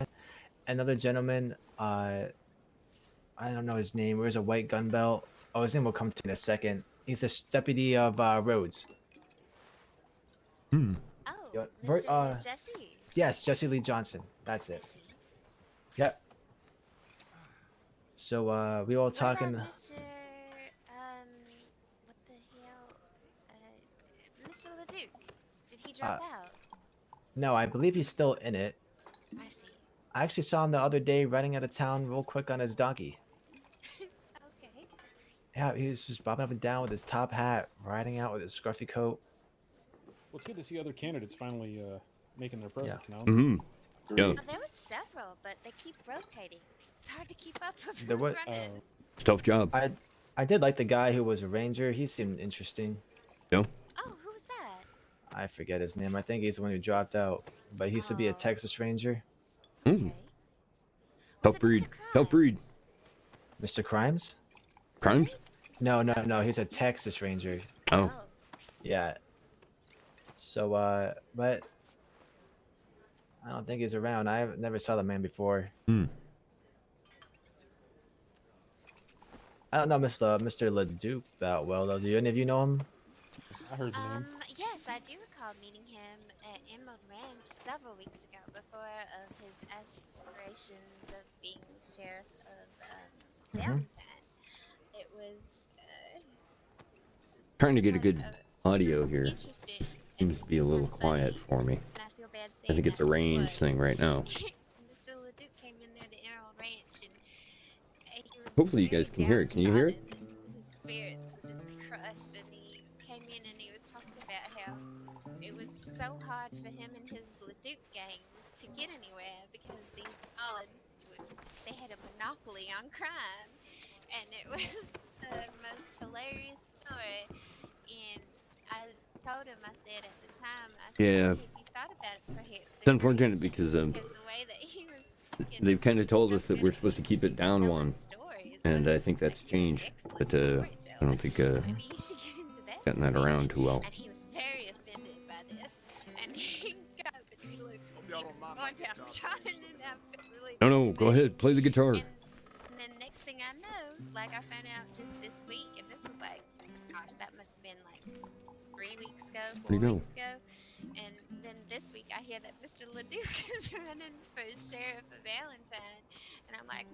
Another gentleman, I don't know his name. Wears a white gun belt. Oh, his name will come to me in a second. He's a deputy of Rhodes. Hmm. Oh, Mr. Jesse. Yes, Jesse Lee Johnson. That's it. Yep. So we were all talking. What about Mr. What the hell? Mr. LeDuc. Did he drop out? No, I believe he's still in it. I see. I actually saw him the other day riding out of town real quick on his donkey. Okay. Yeah, he was just bobbing up and down with his top hat, riding out with his scruffy coat. Well, it's good to see other candidates finally making their presence known. Mm-hmm. Yeah. Oh, there was several, but they keep rotating. It's hard to keep up with There who's was- running. Tough job. I did like the guy who was a ranger. He seemed interesting. Yeah. Oh, who was that? I forget his name. I think he's the one who dropped out. But he used to be a Texas Ranger. Hmm. Tough breed. Tough breed. Mr. Crimes? Crimes? No. He's a Texas Ranger. Oh. Yeah. So, but I don't think he's around. I never saw the man before. Hmm. I don't know Mr. LeDuc that well, though. Do any of you know him? I heard the name. Yes, I do recall meeting him at Emerald Ranch several weeks ago before of his aspirations of being sheriff of Valentine. It was Trying to get a good audio here. interesting. Seems to be a little quiet for me. And I feel bad I saying think it's a that, range but thing right now. Mr. LeDuc came in there to Emerald Ranch and he was Hopefully you guys can hear it. Can you hear it? his spirits were just crushed, and he came in and he was talking about how it was so hard for him and his LeDuc gang to get anywhere because these Collins they had a monopoly on crime, and it was the most hilarious story. And I told him, I said at the time, I said, Yeah. have you thought about it perhaps? It's unfortunate because the way that he was they've kind of told us that we're supposed to keep it down one, and I think that's changed. But I don't think maybe you should get into that. gotten that around too well. And he was very offended by this, and he got he looked going down trying, and I felt really No, go ahead, play the guitar. And then next thing I know, like I found out just this week, and this was like, gosh, that must have been like 3 weeks ago, 4 There you go. weeks ago. And then this week I hear that Mr. LeDuc is running for sheriff of Valentine, and I'm like,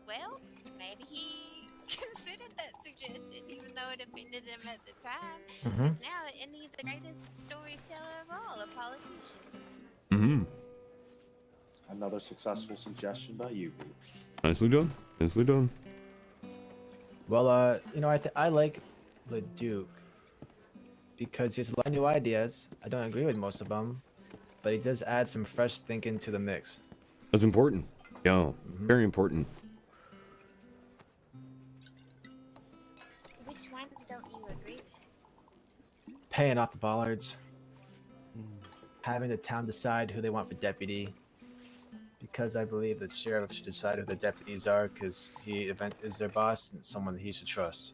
well, maybe he considered that suggestion, even though it offended him at the time. Because now, isn't he the greatest storyteller of all, a politician? Mm-hmm. Another successful suggestion by you, Pete. Nicely done. Nicely done. Well, you know, I like LeDuc because he has a lot of new ideas. I don't agree with most of them, but he does add some fresh thinking to the mix. That's important. Yeah, very important. Which ones don't you agree with? Paying off the bollards, having the town decide who they want for deputy, because I believe the sheriff should decide who the deputies are, because he is their boss and someone that he should trust,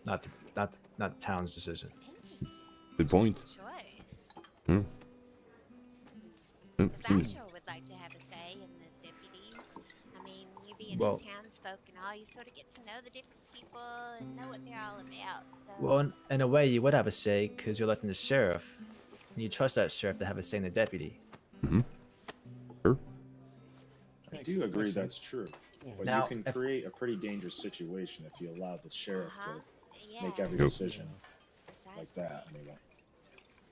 not the town's decision. Interesting. Good point. Choice. Hmm. Because I sure would like to have a say in the deputies. I mean, you being Well- a townsfolk and all, you sort of get to know the different people and know what they're all about. So. Well, in a way, you would have a say because you're electing the sheriff, and you trust that sheriff to have a say in the deputy. Mm-hmm. do agree that's true. But Now, you can if- create a pretty dangerous situation if you allow the sheriff to make Yeah. every Yep. decision like that, anyway.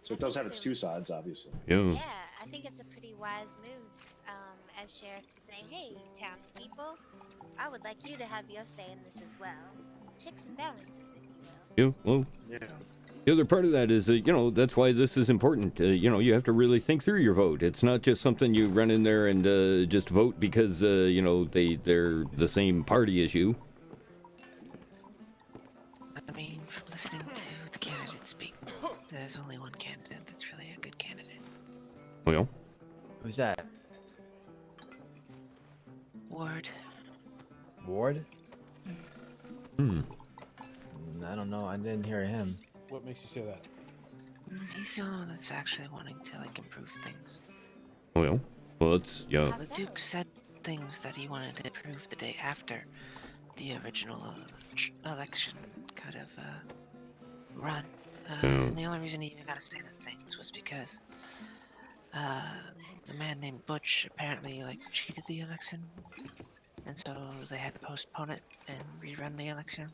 So it does have its two sides, obviously. Yeah. Yeah, I think it's a pretty wise move as sheriff to say, hey, townspeople, I would like you to have your say in this as well. Checks and balances, if you will. Yeah. Well. Yeah. The other part of that is, that's why this is important. You have to really think through your vote. It's not just something you run in there and just vote because, they're the same party as you. I mean, from listening to the candidates speak, there's only one candidate that's really a good candidate. Well. Who's that? Ward. Ward? Hmm. I don't know. I didn't hear him. What makes you say that? He's the only one that's actually wanting to, improve things. Well, it's, yeah. The Duke said things that he wanted to improve the day after the original election kind of run. And the only reason he even got to say the things was because the man named Butch apparently cheated the election, and so they had to postpone it and rerun the election.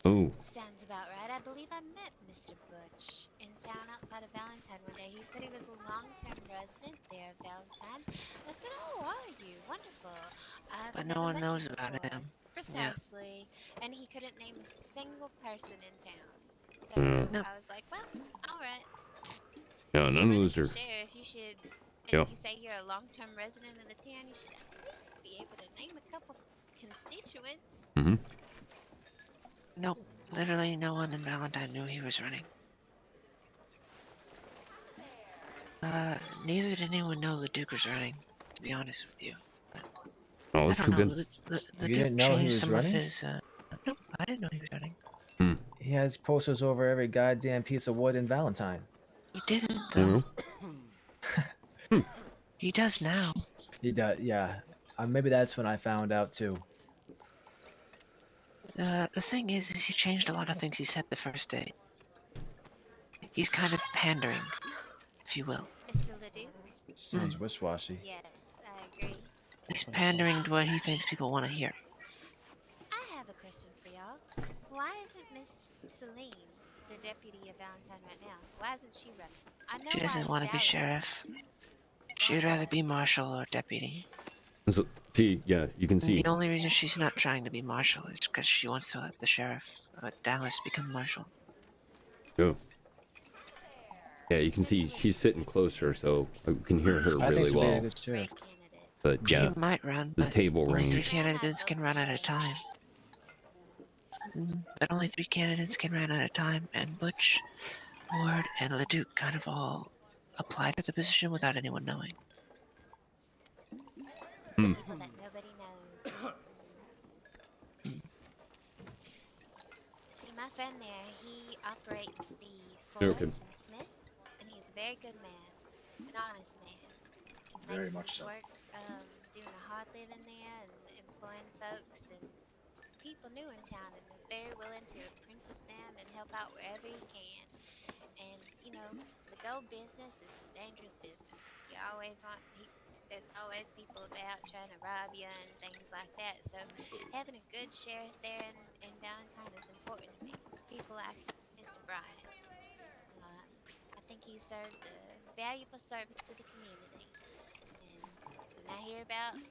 Oh. Sounds about right. I believe I met Mr. Butch in town outside of Valentine one day. He said he was a long-term resident there of Valentine. I said, oh, are you? Wonderful. But no one knows about him. Precisely. And he couldn't name a single person in town. So No. I was like, well, alright. Yeah, none of those are. Sheriff, you should, Yeah. if you say you're a long-term resident of the town, you should at least be able to name a couple constituents. Mm-hmm. Nope, literally no one in Valentine knew he was running. Neither did anyone know the Duke was running, to be honest with you. Oh, it's I too don't know, good. the You Duke didn't know he changed was some running? of his, nope, I didn't know he was running. He has posters over every goddamn piece of wood in Valentine. He didn't, though. He does now. He does, yeah. Maybe that's when I found out too. The thing is he changed a lot of things he said the first day. He's kind of pandering, if you will. Mr. Leduc? Sounds wishy-washy. Yes, I agree. He's pandering to what he thinks people want to hear. I have a question for y'all. Why isn't Miss Celine the deputy of Valentine right now? Why isn't she running? I know She doesn't want to be sheriff. She'd rather be marshal or deputy. So, see, yeah, you can see. The only reason she's not trying to be marshal is because she wants to let the sheriff, Dallas, become marshal. Oh. Yeah, you can see she's sitting closer, so I can hear her really well. But yeah, She might run, the but table only 3 range. candidates can run at a time. But only 3 candidates can run at a time, and Butch, Ward, and Leduc kind of all applied for the position without anyone knowing. People that nobody knows. See, my friend there, he operates the You're Forge okay. and Smith, and he's a very good man, an honest man. Very Makes much his so. work doing a hard living there and employing folks and people new in town, and is very willing to apprentice them and help out wherever he can. And you know, the gold business is a dangerous business. You always want there's always people about trying to rob you and things like that. So having a good sheriff there in Valentine is important to me. People like Mr. Bryan. I think he serves a valuable service to the community. And when I hear about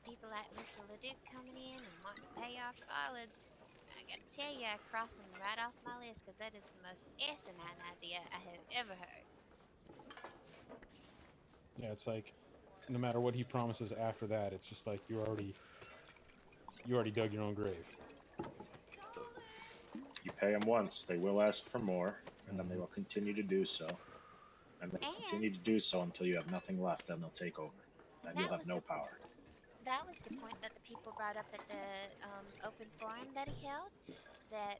people like Mr. Leduc coming in and wanting to pay off college, I gotta tell you, I cross him right off my list because that is the most asinine idea I have ever heard. Yeah, it's like no matter what he promises after that, it's just like you already dug your own grave. You pay them once, they will ask for more, and then they will continue to do so. And they'll continue to do so until you have nothing left, then they'll take over. Then you'll have no power. That was the point that the people brought up at the open forum that he held, that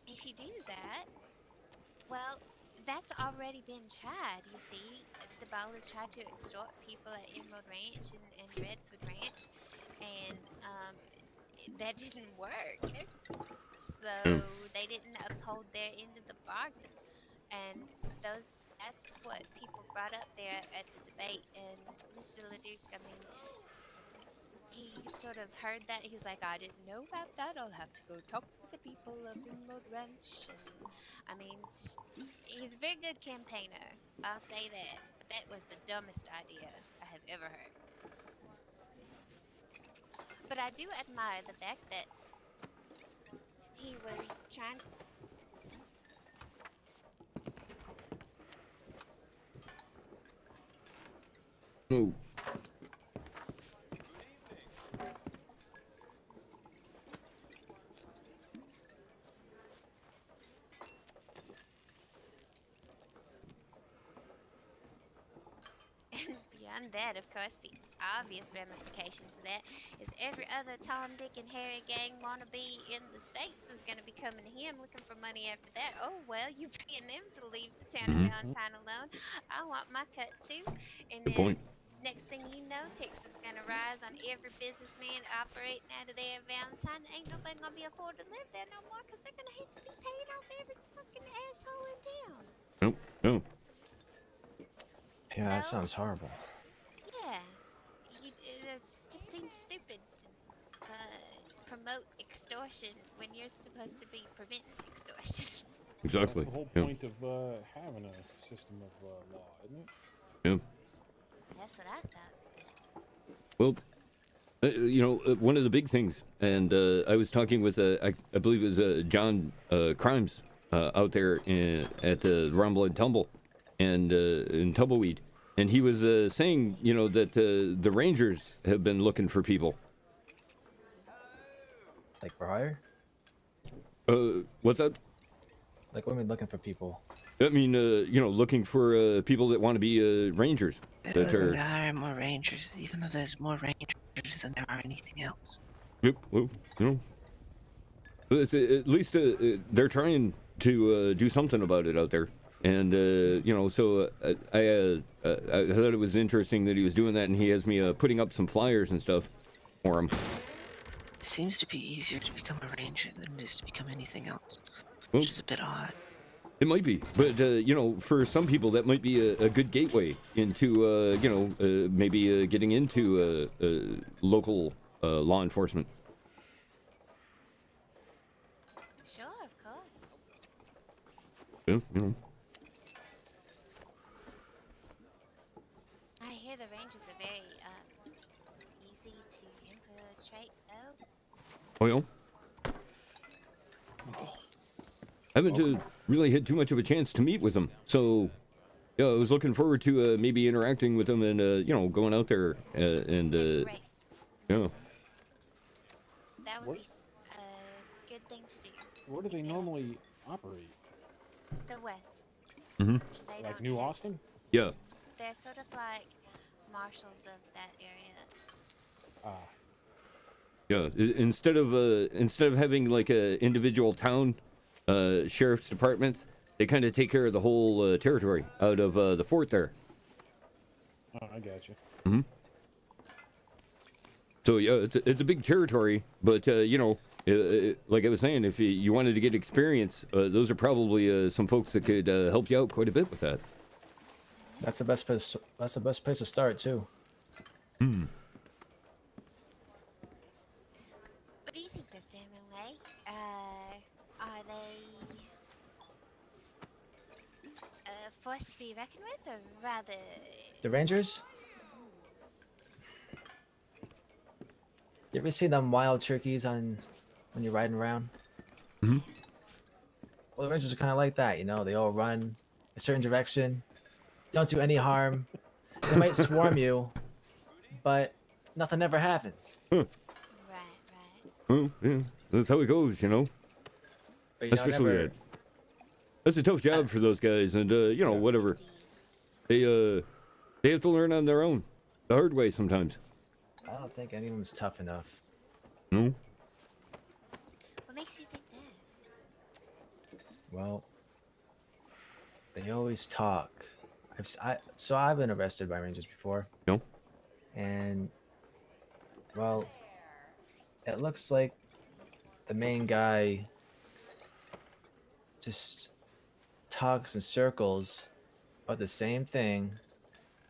if you do that, well, that's already been tried, you see. The Ballers tried to extort people at Emerald Ranch and Redford Ranch, and that didn't work. So they didn't uphold their end of the bargain. And that's what people brought up there at the debate, and Mr. Leduc, I mean, he sort of heard that. He's like, I didn't know about that. I'll have to go talk to the people of Rimwood Ranch. And I mean, he's a very good campaigner. I'll say that. But that was the dumbest idea I have ever heard. But I do admire the fact that he was trying to. Oh. And beyond that, of course, the obvious ramifications of that is every other Tom, Dick, and Harry gang wannabe in the States is going to be coming to him looking for money after that. Oh, well, you're paying them to leave the town of Valentine alone. I want my cut too. And Good then point. next thing you know, Texas is going to rise on every businessman operating out of there at Valentine. Ain't nobody going to be afford to live there no more because they're going to have to be paying off every fucking asshole in town. Nope. No. Yeah, that sounds horrible. Yeah, it just seems stupid to promote extortion when you're supposed to be preventing extortion. Exactly. That's the whole Yeah. point of having a system of law, isn't it? Yeah. That's what I thought. Well, one of the big things, and I was talking with, I believe it was John Crimes out there at the Rumble and Tumble and in Tumbleweed. And he was saying, that the Rangers have been looking for people. Like for hire? What's that? Like what do you mean looking for people? I mean, looking for people that want to be Rangers. They're That looking are. to hire more rangers, even though there's more rangers than there are anything else. Yep. Well, but at least they're trying to do something about it out there. And so I thought it was interesting that he was doing that, and he has me putting up some flyers and stuff for him. It seems to be easier to become a ranger than it is to become anything else, Well, which is a bit odd. It might be, but for some people that might be a good gateway into maybe getting into local law enforcement. Sure, of course. Yeah, I hear the Rangers are very easy to infiltrate, though. Oh, yeah. I haven't really had too much of a chance to meet with them, so yeah, I was looking forward to maybe interacting with them and going out there and yeah. That would be a good thing to do. Where do they normally operate? The West. Mm-hmm. They Like don't New have- Austin? Yeah. They're sort of like marshals of that area. Yeah. Instead of having like a individual town sheriff's departments, they kind of take care of the whole territory out of the fort there. Oh, I got you. Mm-hmm. So yeah, it's a big territory, but like I was saying, if you wanted to get experience, those are probably some folks that could help you out quite a bit with that. That's the best place. That's the best place to start too. Hmm. What do you think, Mr. Hemingway? Are they a force to be reckoned with, or rather? The Rangers? You ever see them wild turkeys when you're riding around? Mm-hmm. Well, the Rangers are kind of like that, They all run a certain direction, don't do any harm. They might swarm you, but nothing ever happens. Huh. Well, yeah, that's how it goes, But, Especially never... that. That's a tough job for those guys, and whatever. They have to learn on their own, the hard way sometimes. I don't think anyone's tough enough. No. What makes you think that? Well, they always talk. I've been arrested by Rangers before. No. And well, it looks like the main guy just talks in circles about the same thing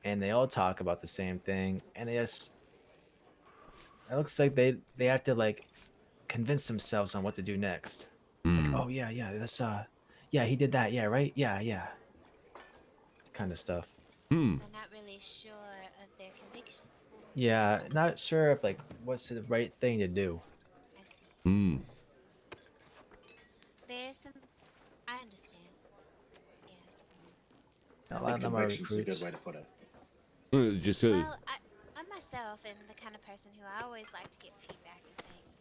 and they all talk about the same thing, and they just it looks like they have to like convince themselves on what to do next. Like, oh yeah, that's yeah, he did that, yeah, right, yeah, kind of stuff. They're not really sure of their convictions. Yeah, not sure if like what's the right thing to do. I see. There's some. I understand. A I lot of think them are conviction's a good recruits. way to put it. Just Well, I myself am the kind of person who I always like to get feedback and things,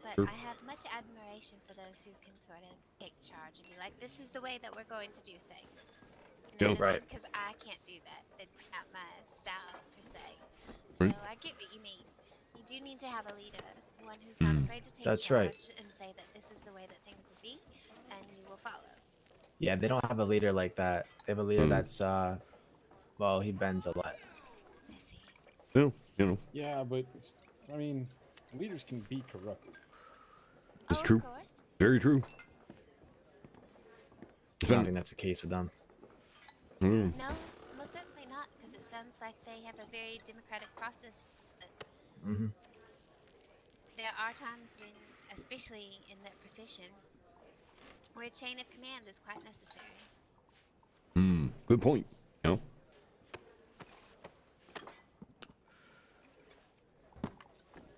but Sure. I have much admiration for those who can sort of take charge and be like, "This is the way that we're going to do things." Yeah. Right. Because I can't do that. It's not my style per se. So Right. I get what you mean. You do need to have a leader, one who's not afraid to take That's charge right. and say that this is the way that things will be, and you will follow. Yeah, they don't have a leader like that. They have a leader that's well, he bends a lot. I see. Well, you know, Yeah, but I mean, leaders can be corrupted. it's Oh, true. of course. Very true. I don't think that's the case with them. Mm. No, most certainly not, because it sounds like they have a very democratic process. But there are times when, especially in that profession, where a chain of command is quite necessary. Good point. You know.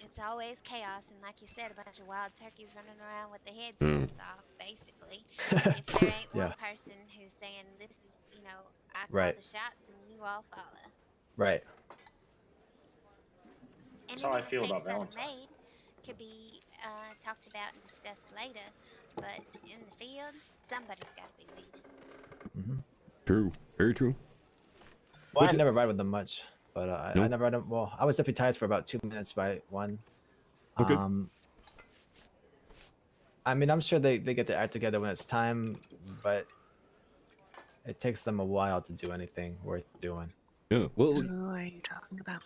It's always chaos, and like you said, a bunch of wild turkeys running around with their heads closed off, basically. If there ain't one person who's saying, this is, I call the shots and you all follow. Right. And That's how I any feel mistakes about that are Valentine. made could be talked about and discussed later, but in the field, somebody's got to be leading. True. Very true. Well, I Which- never ride with them much, but I Nope. never ride them. Well, I was deputized for about 2 minutes by one. Okay. I mean, I'm sure they get their act together when it's time, but it takes them a while to do anything worth doing. Yeah. Well, Who are you talking about?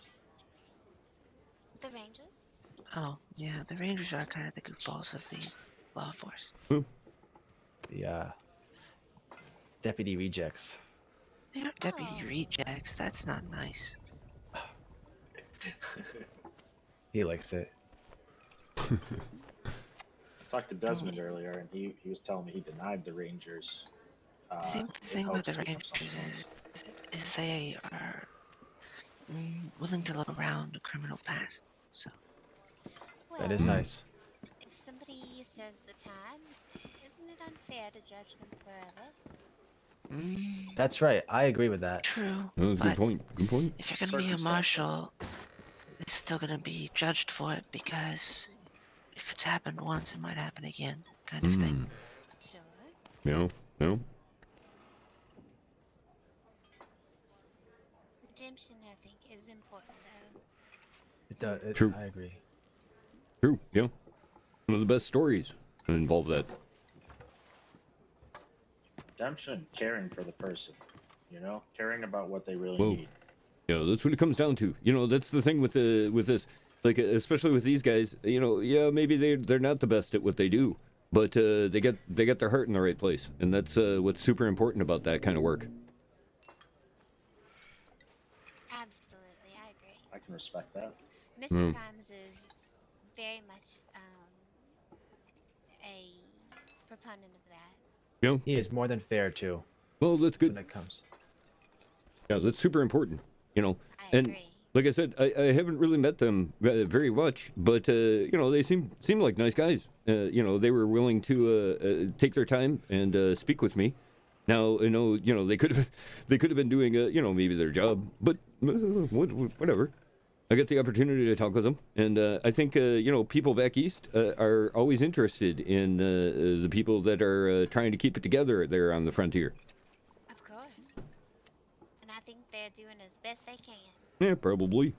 The Rangers? Oh, yeah, the Rangers are kind of the goofballs of the law force. The deputy rejects. They are deputy rejects. That's not nice. He likes it. I talked to Desmond earlier, and he was telling me he denied the Rangers. I think the in thing with hopes the to become Rangers something else. is they are willing to look around a criminal past. So That is nice. If somebody serves the time, isn't it unfair to judge them forever? That's right. I agree with that. True. That was a good But point. Good point. if you're gonna be a marshal, they're still gonna be judged for it because if it's happened once, it might happen again, kind of thing. Sure. Yeah. Yeah. Redemption, I think, is important, though. It does. True. I agree. True. Yeah. One of the best stories involve that. Redemption and caring for the person, caring about what they really Whoa. need. Yeah, that's what it comes down to. That's the thing with this, like especially with these guys. Yeah, maybe they're not the best at what they do, but they get their heart in the right place, and that's what's super important about that kind of work. Absolutely, I agree. I can respect that. Mr. Crimes is very much a proponent of that. Yeah. He is more than fair too. Well, that's good. When it comes. Yeah, that's super important. I And agree. like I said, I haven't really met them very much, but they seem like nice guys. They were willing to take their time and speak with me. Now, they could have been doing maybe their job, but whatever. I got the opportunity to talk with them, and I think people back east are always interested in the people that are trying to keep it together there on the frontier. Of course. And I think they're doing as best they can. Yeah, probably.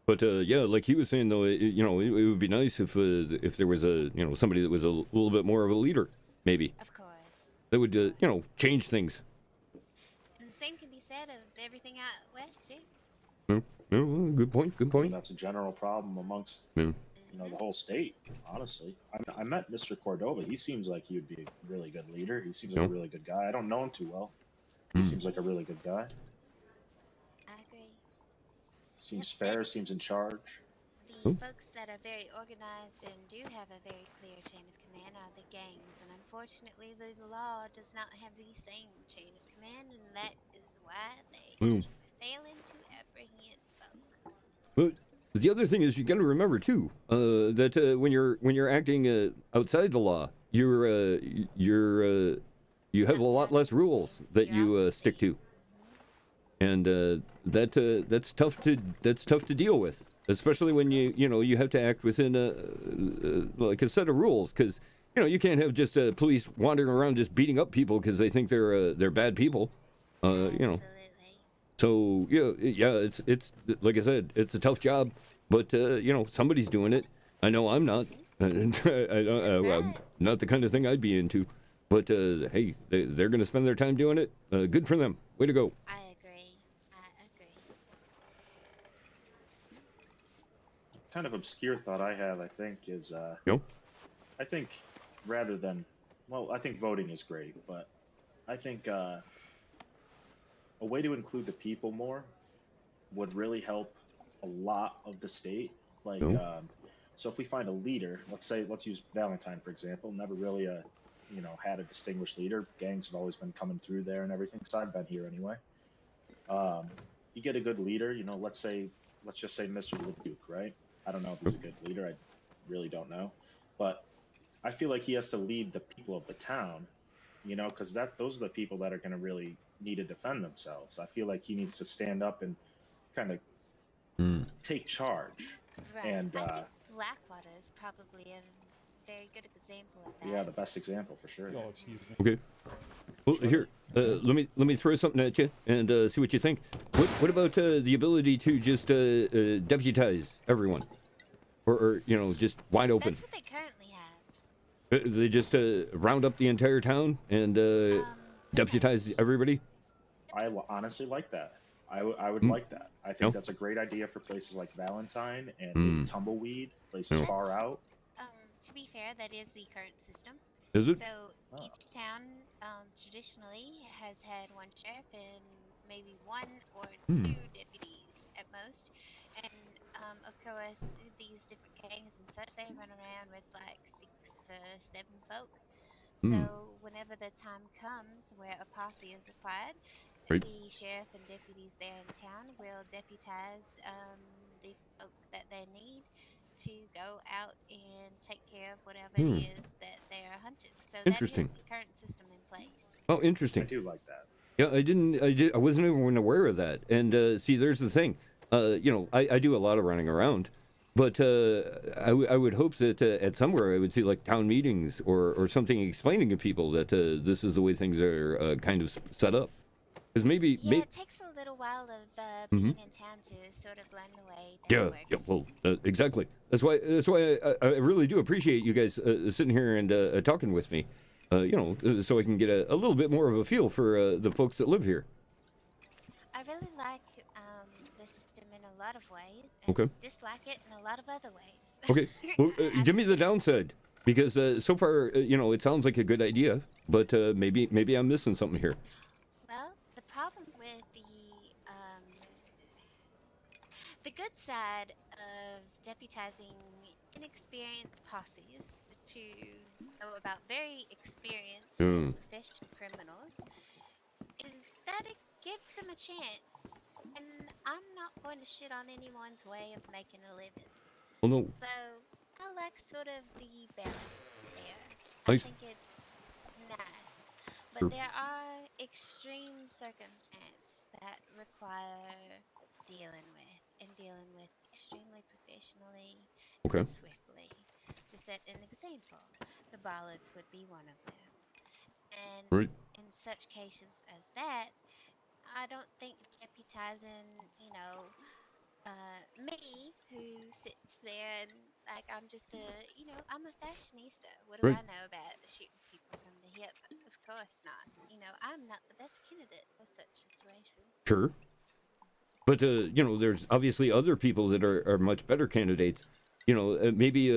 But yeah, like he was saying though, it would be nice if there was somebody that was a little bit more of a leader, maybe. Of course. That would change things. And the same can be said of everything out west, too. Yeah, good point. Good point. That's a general problem amongst Yeah. the whole state. Honestly, I met Mr. Cordova. He seems like he would be a really good leader. He seems like a really good guy. I don't know him too well, He seems like a really good guy. I agree. Seems fair, seems in charge. The folks that are very organized and do have a very clear chain of command are the gangs, and unfortunately the law does not have the same chain of command, and that is why they keep failing to apprehend folk. But the other thing is you got to remember too that when you're acting outside the law, you have a lot less rules that you stick to, and that's tough to deal with, especially when you have to act within like a set of rules, because you can't have just police wandering around just beating up people because they think they're bad people, So it's like I said, it's a tough job, but somebody's doing it. I know I'm not. I'm not the kind of thing I'd be into, but hey, they're going to spend their time doing it. Good for them. Way to go. I agree. Kind of obscure thought I have, I think, is I think rather than, I think voting is great, but I think a way to include the people more would really help a lot of the state. Like, so if we find a leader, let's use Valentine for example. Never really had a distinguished leader. Gangs have always been coming through there and everything. So I've been here anyway. You get a good leader. Let's just say Mr. LeDuc, right? I don't know if he's a good leader. I really don't know, but I feel like he has to lead the people of the town. Because those are the people that are going to really need to defend themselves. I feel like he needs to stand up and kind of take charge. Right. And I think Blackwater is probably a very good example of that. yeah, the best example for sure. Oh, excuse me. Okay. Well, here, let me throw something at you and see what you think. What about the ability to just deputize everyone, or just wide open? That's what they currently have. They just round up the entire town and deputize everybody? I honestly like that. I would like that. I think that's a great idea for places like Valentine and maybe Tumbleweed, places far out. To be fair, that is the current system. Is it? So each town traditionally has had one sheriff and maybe one or two deputies at most. And of course, these different gangs and such, they run around with like 6 or 7 folk. So whenever the time comes where a posse is required, the sheriff and deputies there in town will deputize the folk that they need to go out and take care of whatever it is that they are hunting. So Interesting. that is the current system in place. Oh, interesting. I do like that. Yeah, I wasn't even aware of that. And see, there's the thing. I do a lot of running around, but I would hope that at somewhere I would see like town meetings or something explaining to people that this is the way things are kind of set up. Because maybe it takes a little while of being in town to sort of learn the way that it works. Well, exactly. That's why I really do appreciate you guys sitting here and talking with me. So I can get a little bit more of a feel for the folks that live here. I really like the system in a lot of ways, and dislike it in a lot of other ways. Okay. Well, give me the downside, because so far, it sounds like a good idea, but maybe I'm missing something here. Well, the problem with the good side of deputizing inexperienced posses to go about very experienced and professional criminals is that it gives them a chance. And I'm not going to shit on anyone's way of making a living. Well, no. So I like sort of the balance there. I Nice. think it's nice. But there are extreme circumstances that require dealing with extremely professionally and swiftly. To set an example, the Bollards would be one of them. And in such cases as that, I don't think deputizing, me, who sits there and like I'm just I'm a fashionista. What do I know about shooting people from the hip? Of course not. I'm not the best candidate for such situations. Sure. But there's obviously other people that are much better candidates. Maybe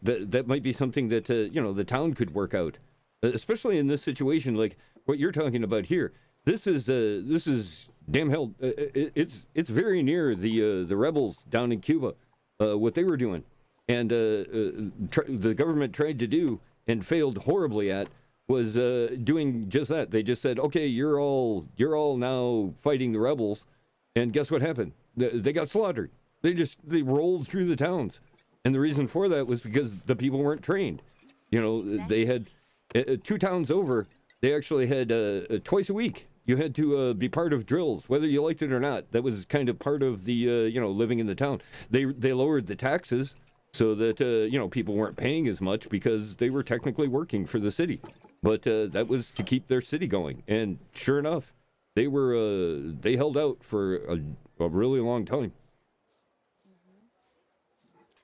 that might be something that the town could work out, especially in this situation like what you're talking about here. this is damn hell. It's very near the rebels down in Cuba, what they were doing, and the government tried to do and failed horribly at was doing just that. They just said, okay, you're all now fighting the rebels, and guess what happened? They got slaughtered. They rolled through the towns, and the reason for that was because the people weren't trained. You know, they had 2 towns over. They actually had twice a week. You had to be part of drills, whether you liked it or not. That was kind of part of the living in the town. They lowered the taxes so that people weren't paying as much because they were technically working for the city. But that was to keep their city going. And sure enough, they held out for a really long time.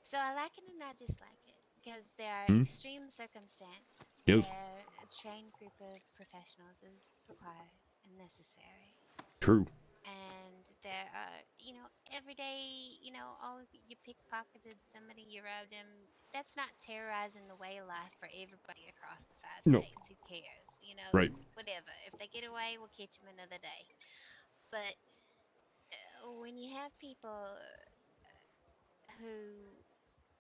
So I like it and I dislike it because there are extreme circumstances Yes. where a trained group of professionals is required and necessary. True. And there are, every day, oh, you pickpocketed somebody, you robbed them. That's not terrorizing the way of life for everybody across the 5 No. states. Who cares? Right. Whatever. If they get away, we'll catch them another day. But when you have people who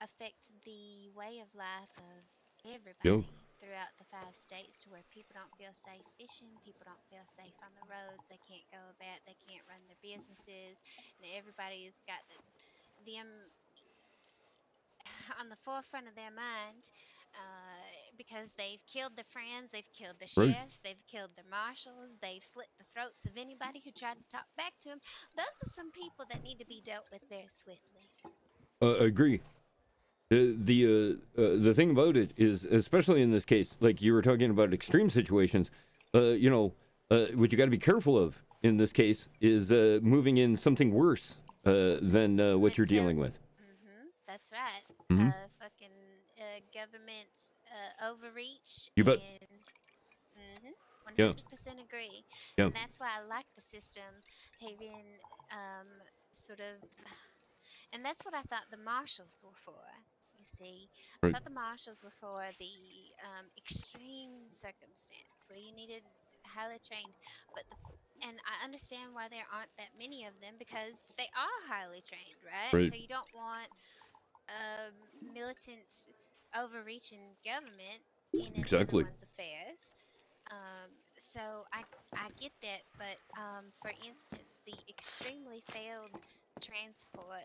affect the way of life of everybody throughout the 5 states, to where people don't feel safe fishing, people don't feel safe on the roads, they can't go about, they can't run their businesses, and everybody's got them on the forefront of their mind because they've killed their friends, they've killed the sheriffs, they've killed the marshals, they've slit the throats of anybody who tried to talk back to them. Those are some people that need to be dealt with very swiftly. Agree. The thing about it is, especially in this case, like you were talking about extreme situations, what you got to be careful of in this case is moving in something worse than what you're dealing with. That's right. Fucking government overreach. You bet. And 100% agree. Yeah. And that's why I like the system having sort of, and that's what I thought the marshals were for. You see, I thought the marshals were for the extreme circumstance where you needed highly trained, and I understand why there aren't that many of them because they are highly trained, right? So you don't want militant overreaching government in everyone's affairs. So I get that, but for instance, the extremely failed transport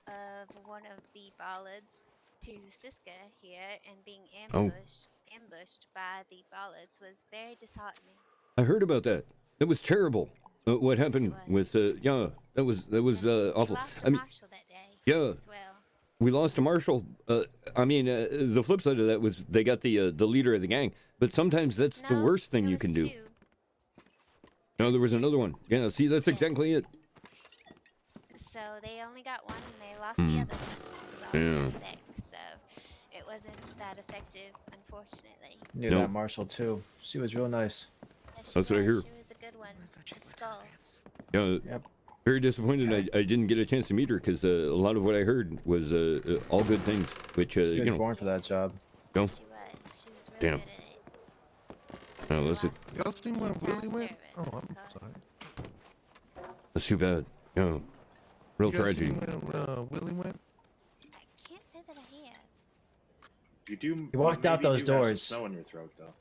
of one of the bollards to Siska here and being ambushed by the bollards was very disheartening. I heard about that. It was terrible. What happened with that was awful. I mean, marshal that day as well. We lost a marshal. The flip side of that was they got the leader of the gang. But sometimes that's the worst thing you can do. No, there was another one. Yeah, see, that's exactly it. So they only got one and they lost the other one. So it wasn't that effective, unfortunately. Knew that marshal too. She was real nice. That's what I hear. She was a good one. A skull. Yeah. Yep. Very disappointed I didn't get a chance to meet her because a lot of what I heard was all good things, which she was born for that job. No. She was really Damn. good at it. Oh, that's it. Y'all seen where Willie went? Oh, I'm sorry. That's too bad. Yeah. Real tragedy. Where Willie went? I can't say that I have. You do. He walked out those doors. Snow in your throat, though.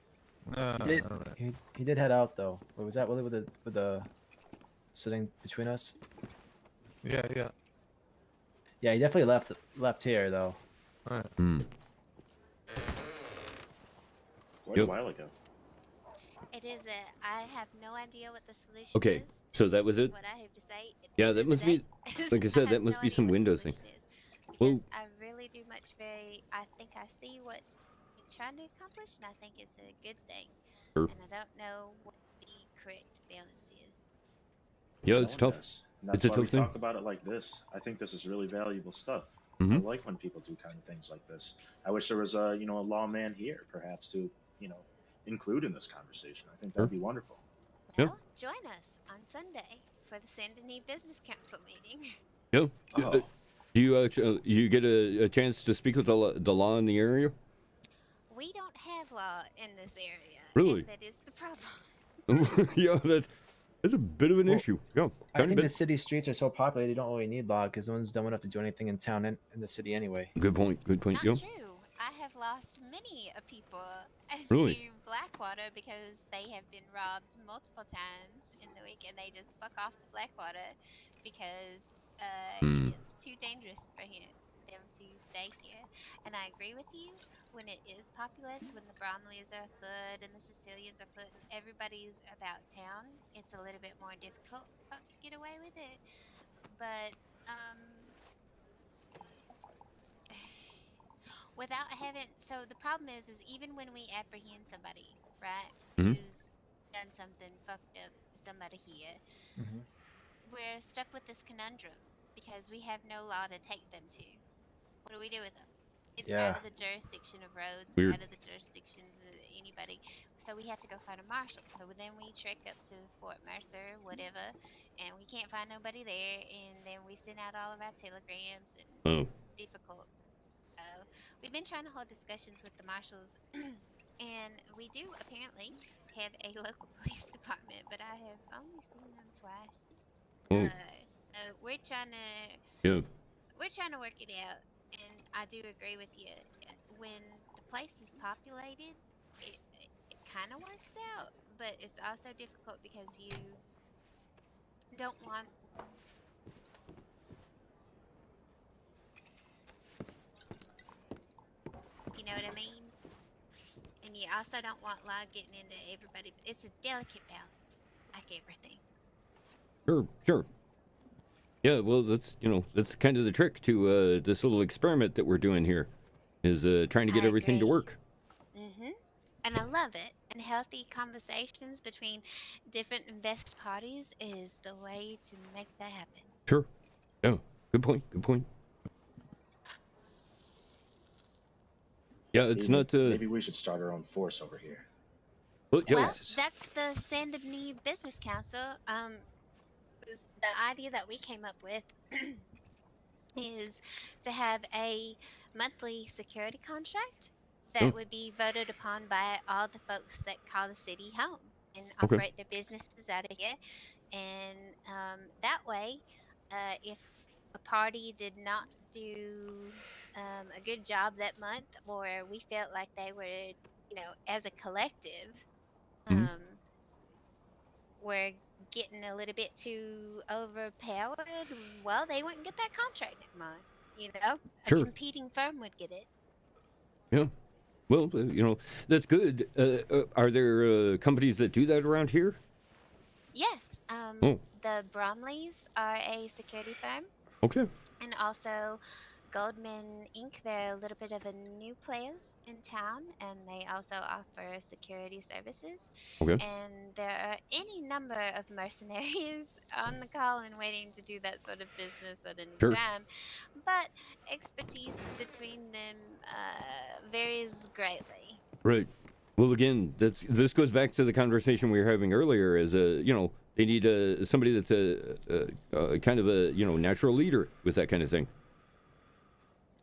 He did head out though. What was that Willie with the sitting between us? Yeah. Yeah, he definitely left here though. All right. Quite a while ago. It is I have no idea what the solution Okay, is. so that was it? What I have to say. Yeah, that must be, like I said, that must be some Windows thing. Because I really do I think I see what you're trying to accomplish, and I think it's a good thing. Sure. And I don't know what the correct balance is. Yeah, it's tough. It's a tough thing. Talk about it like this. I think this is really valuable stuff. Mhm. I like when people do kind of things like this. I wish there was a lawman here, perhaps, to include in this conversation. I think that'd be wonderful. Well, join us on Sunday for the Saint Denis Business Council meeting. Yeah. Do you get a chance to speak with the law in the area? We don't have law in this area. Really? And that is the problem. Yeah, That's a bit of an issue. Yeah. I think the city streets are so populated, you don't really need law because no one's dumb enough to do anything in town and in the city anyway. Good point. Good point. Not true. I have lost many people Really? to Blackwater because they have been robbed multiple times in the week, and they just fuck off to Blackwater because it's too dangerous for them to stay here. And I agree with you. When it is populous, when the Bromleys are afoot and the Sicilians are afoot and everybody's about town, it's a little bit more difficult to get away with it. But without having, so the problem is even when we apprehend somebody, right, who's done something fucked up to somebody here, we're stuck with this conundrum because we have no law to take them to. What do we do with them? It's out of the jurisdiction of roads, Weird. out of the jurisdictions of anybody. So we have to go find a marshal. So then we trek up to Fort Mercer, whatever, and we can't find nobody there. And then we send out all of our telegrams, and it's difficult. So we've been trying to hold discussions with the marshals, and we do apparently have a local police department, but I have only seen them twice. So we're trying to work it out. And I do agree with you. When the place is populated, it kind of works out, but it's also difficult because you don't want. You know what I mean? And you also don't want law getting into everybody. It's a delicate balance, like everything. Sure. Yeah, well, that's that's kind of the trick to this little experiment that we're doing here, is trying to get everything to work. And I love it. And healthy conversations between different invested parties is the way to make that happen. Sure. Yeah. Good point. Good point. Yeah, it's not. Maybe we should start our own force over here. Well, that's the Sand of Knee Business Council. The idea that we came up with is to have a monthly security contract that would be voted upon by all the folks that call the city home and operate their businesses out of here. And that way, if a party did not do a good job that month, or we felt like they were, as a collective, were getting a little bit too overpowered, well, they wouldn't get that contract next month. A competing firm would get it. Yeah. Well, that's good. Are there companies that do that around here? Yes. The Bromleys are a security firm. Okay. And also Goldman Inc. They're a little bit of a new players in town, and they also offer security services. Okay. And there are any number of mercenaries on the call and waiting to do that sort of business at any time. But expertise between them varies greatly. Right. Well, again, this goes back to the conversation we were having earlier. As they need somebody that's a kind of a natural leader with that kind of thing.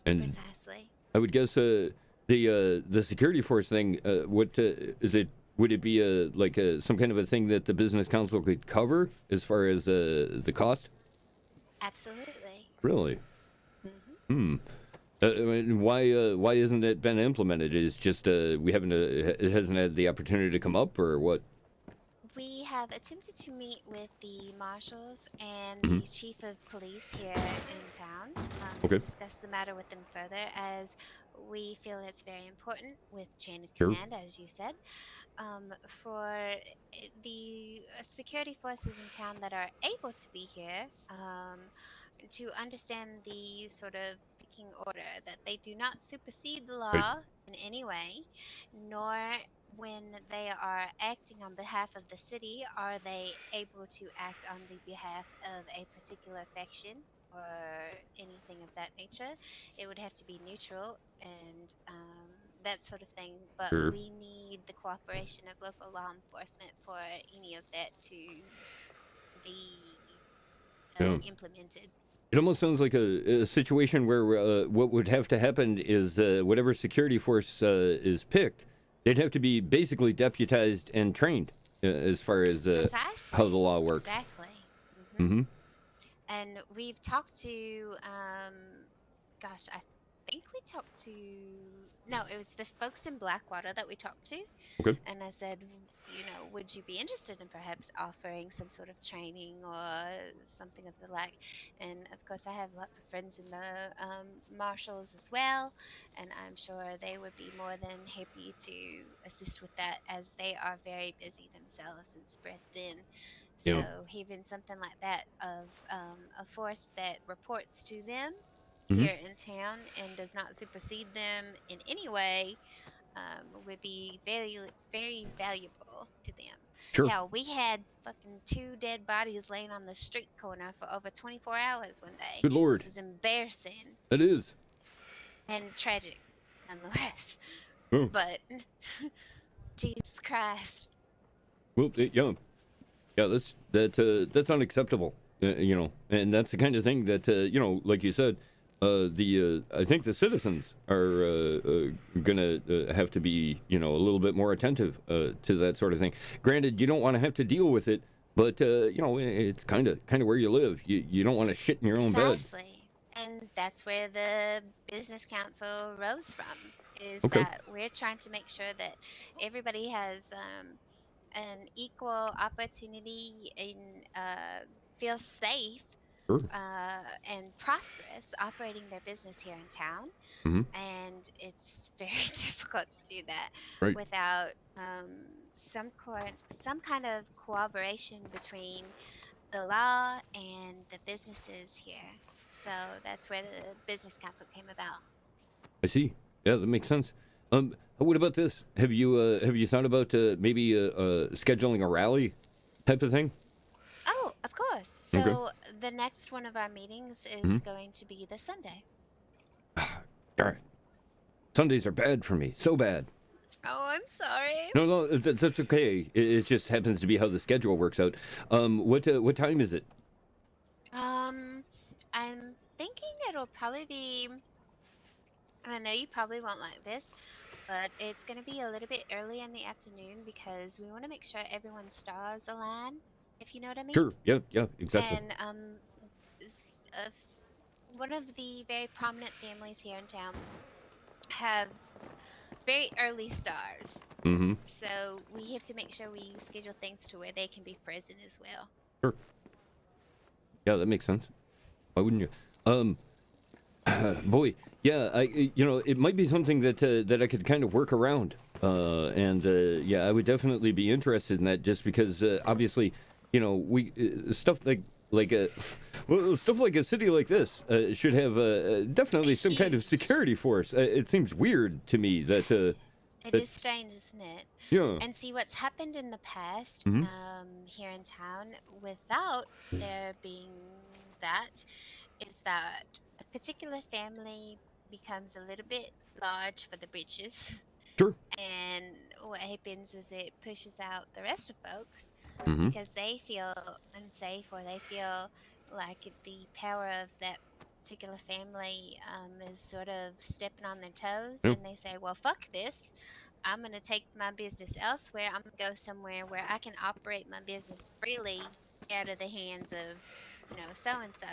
And precisely. I would guess the security force thing. What is it? Would it be some kind of a thing that the business council could cover as far as the cost? Absolutely. Really? Why isn't it been implemented? It's just it hasn't had the opportunity to come up, or what? We have attempted to meet with the marshals and the chief of police here in town to discuss the matter with them further, as we feel it's very important with chain of command, as you said, for the security forces in town that are able to be here, to understand the sort of picking order, that they do not supersede the law in any way, nor when they are acting on behalf of the city are they able to act on the behalf of a particular faction or anything of that nature. It would have to be neutral and that sort of thing, but we need the cooperation of local law enforcement for any of that to be implemented. It almost sounds like a situation where what would have to happen is whatever security force is picked, they'd have to be basically deputized and trained as far as Precisely. how the law works. Exactly. Mm-hmm. And we've talked to, gosh, I think we talked to, no, it was the folks in Blackwater that we talked to. Okay. And I said, you know, would you be interested in perhaps offering some sort of training or something of the like? And of course, I have lots of friends in the marshals as well, and I'm sure they would be more than happy to assist with that, as they are very busy themselves and spread thin. So Yeah. even something like that of a force that reports to them Mhm. here in town and does not supersede them in any way would be very, very valuable to them. Sure. Hell, we had fucking 2 dead bodies laying on the street corner for over 24 hours one day. Good Lord. It was embarrassing It is. and tragic, nonetheless. Oh. But Jesus Christ. Well, yeah, that's unacceptable. You know, and that's the kind of thing that you know, like you said, I think the citizens are gonna have to be, you know, a little bit more attentive to that sort of thing. Granted, you don't want to have to deal with it, but you know, it's kind of where you live. You don't want to shit in your own bed. Precisely. And that's where the business council rose from, is Okay. that we're trying to make sure that everybody has an equal opportunity and feels safe Sure. and prosperous operating their business here in town. Mhm. And it's very difficult to do that Right. without some kind of cooperation between the law and the businesses here. So that's where the business council came about. I see. Yeah, that makes sense. What about this? Have you thought about maybe scheduling a rally type of thing? Oh, of course. Okay. So the next one of our meetings is Mhm. going to be this Sunday. Darn. Sundays are bad for me. So bad. Oh, I'm sorry. No, that's okay. It just happens to be how the schedule works out. What time is it? I'm thinking it'll probably be, and I know you probably won't like this, but it's going to be a little bit early in the afternoon because we want to make sure everyone's stars align, if you know what I mean. Sure. Yeah, exactly. And one of the very prominent families here in town have very early stars. Mm-hmm. So we have to make sure we schedule things to where they can be present as well. Sure. Yeah, that makes sense. Why wouldn't you? Boy, yeah, you know, it might be something that I could kind of work around. And yeah, I would definitely be interested in that, just because obviously, you know, we stuff stuff like a city like this should have definitely some kind of security force. It seems weird to me that It is strange, isn't it? Yeah. And see, what's happened in the past Mhm. here in town without there being that is that a particular family becomes a little bit large for the britches. Sure. And what happens is it pushes out the rest of folks Mhm. because they feel unsafe, or they feel like the power of that particular family is sort of stepping on their toes. Yep. And they say, well, fuck this. I'm going to take my business elsewhere. I'm going to go somewhere where I can operate my business freely out of the hands of, you know, so-and-so.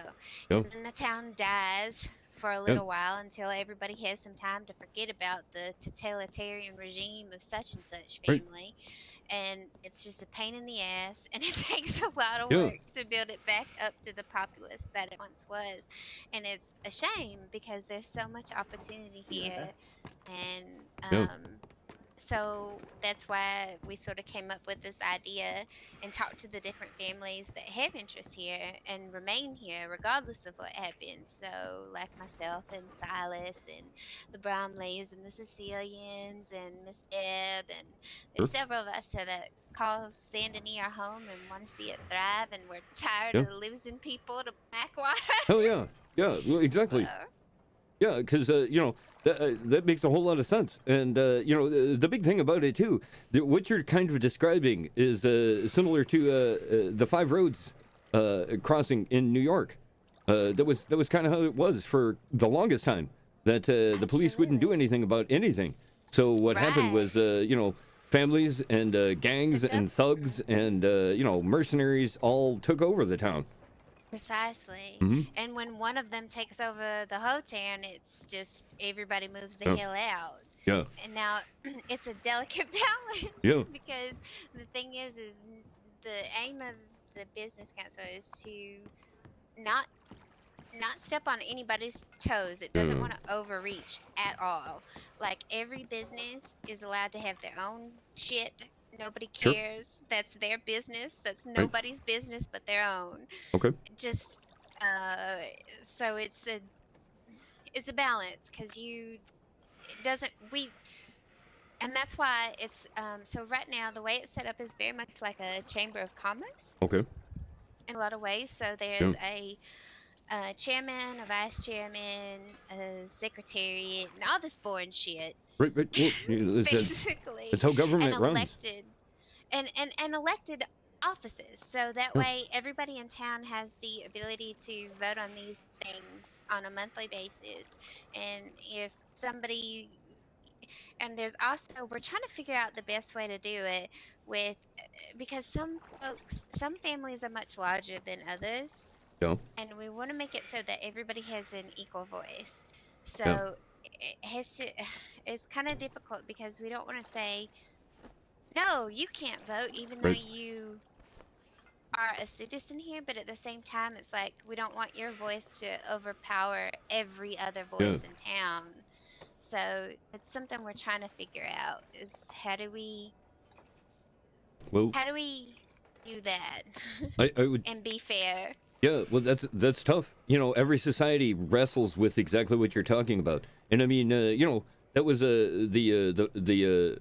Yep. And then the town dies for a little while until everybody has some time to forget about the totalitarian regime of such and such Right. family. And it's just a pain in the ass, and it takes a lot of Yeah. work to build it back up to the populace that it once was. And it's a shame because there's so much opportunity here. And Yeah. so that's why we sort of came up with this idea and talked to the different families that have interest here and remain here regardless of what happens. So like myself and Silas and the Bromleys and the Sicilians and Miss Deb, and there's several of us that call Saint Denis our home and want to see it thrive, and we're tired Yeah. of losing people to Blackwater. Oh yeah, well, exactly. Yeah, because you know, that makes a whole lot of sense. And you know, the big thing about it too, what you're kind of describing is similar to the 5 roads crossing in New York. That was kind of how it was for the longest time. That the police wouldn't do anything about anything. So what happened was, you know, families and gangs and thugs and mercenaries all took over the town. Precisely. Mm-hmm. And when one of them takes over the whole town, it's just everybody moves the Yeah. hell out. Yeah. And now it's a delicate balance. Yeah. Because the thing is the aim of the business council is to not step on anybody's toes. It doesn't want to overreach at all. Like every business is allowed to have their own shit. Nobody Sure. cares. That's their business. That's nobody's business but their own. Okay. Just so it's a balance because and that's why it's so right now the way it's set up is very much like a chamber of commerce Okay. in a lot of ways. So there's a chairman, a vice chairman, a secretariat, and all this boring shit. Right. Well, Basically, that's how government and runs. elected, and elected offices. So that way, everybody in town has the ability to vote on these things on a monthly basis. And if somebody, and there's also, we're trying to figure out the best way to do it because some families are much larger than others. Yeah. And we want to make it so that everybody has an equal voice. So it's kind of difficult because we don't want to say, no, you can't vote, even though you are a citizen here. But at the same time, it's like we don't want your voice to overpower every other voice in town. So it's something we're trying to figure out is how do we do that I would, and be fair. Yeah, well, that's tough. Every society wrestles with exactly what you're talking about, and I mean, that was the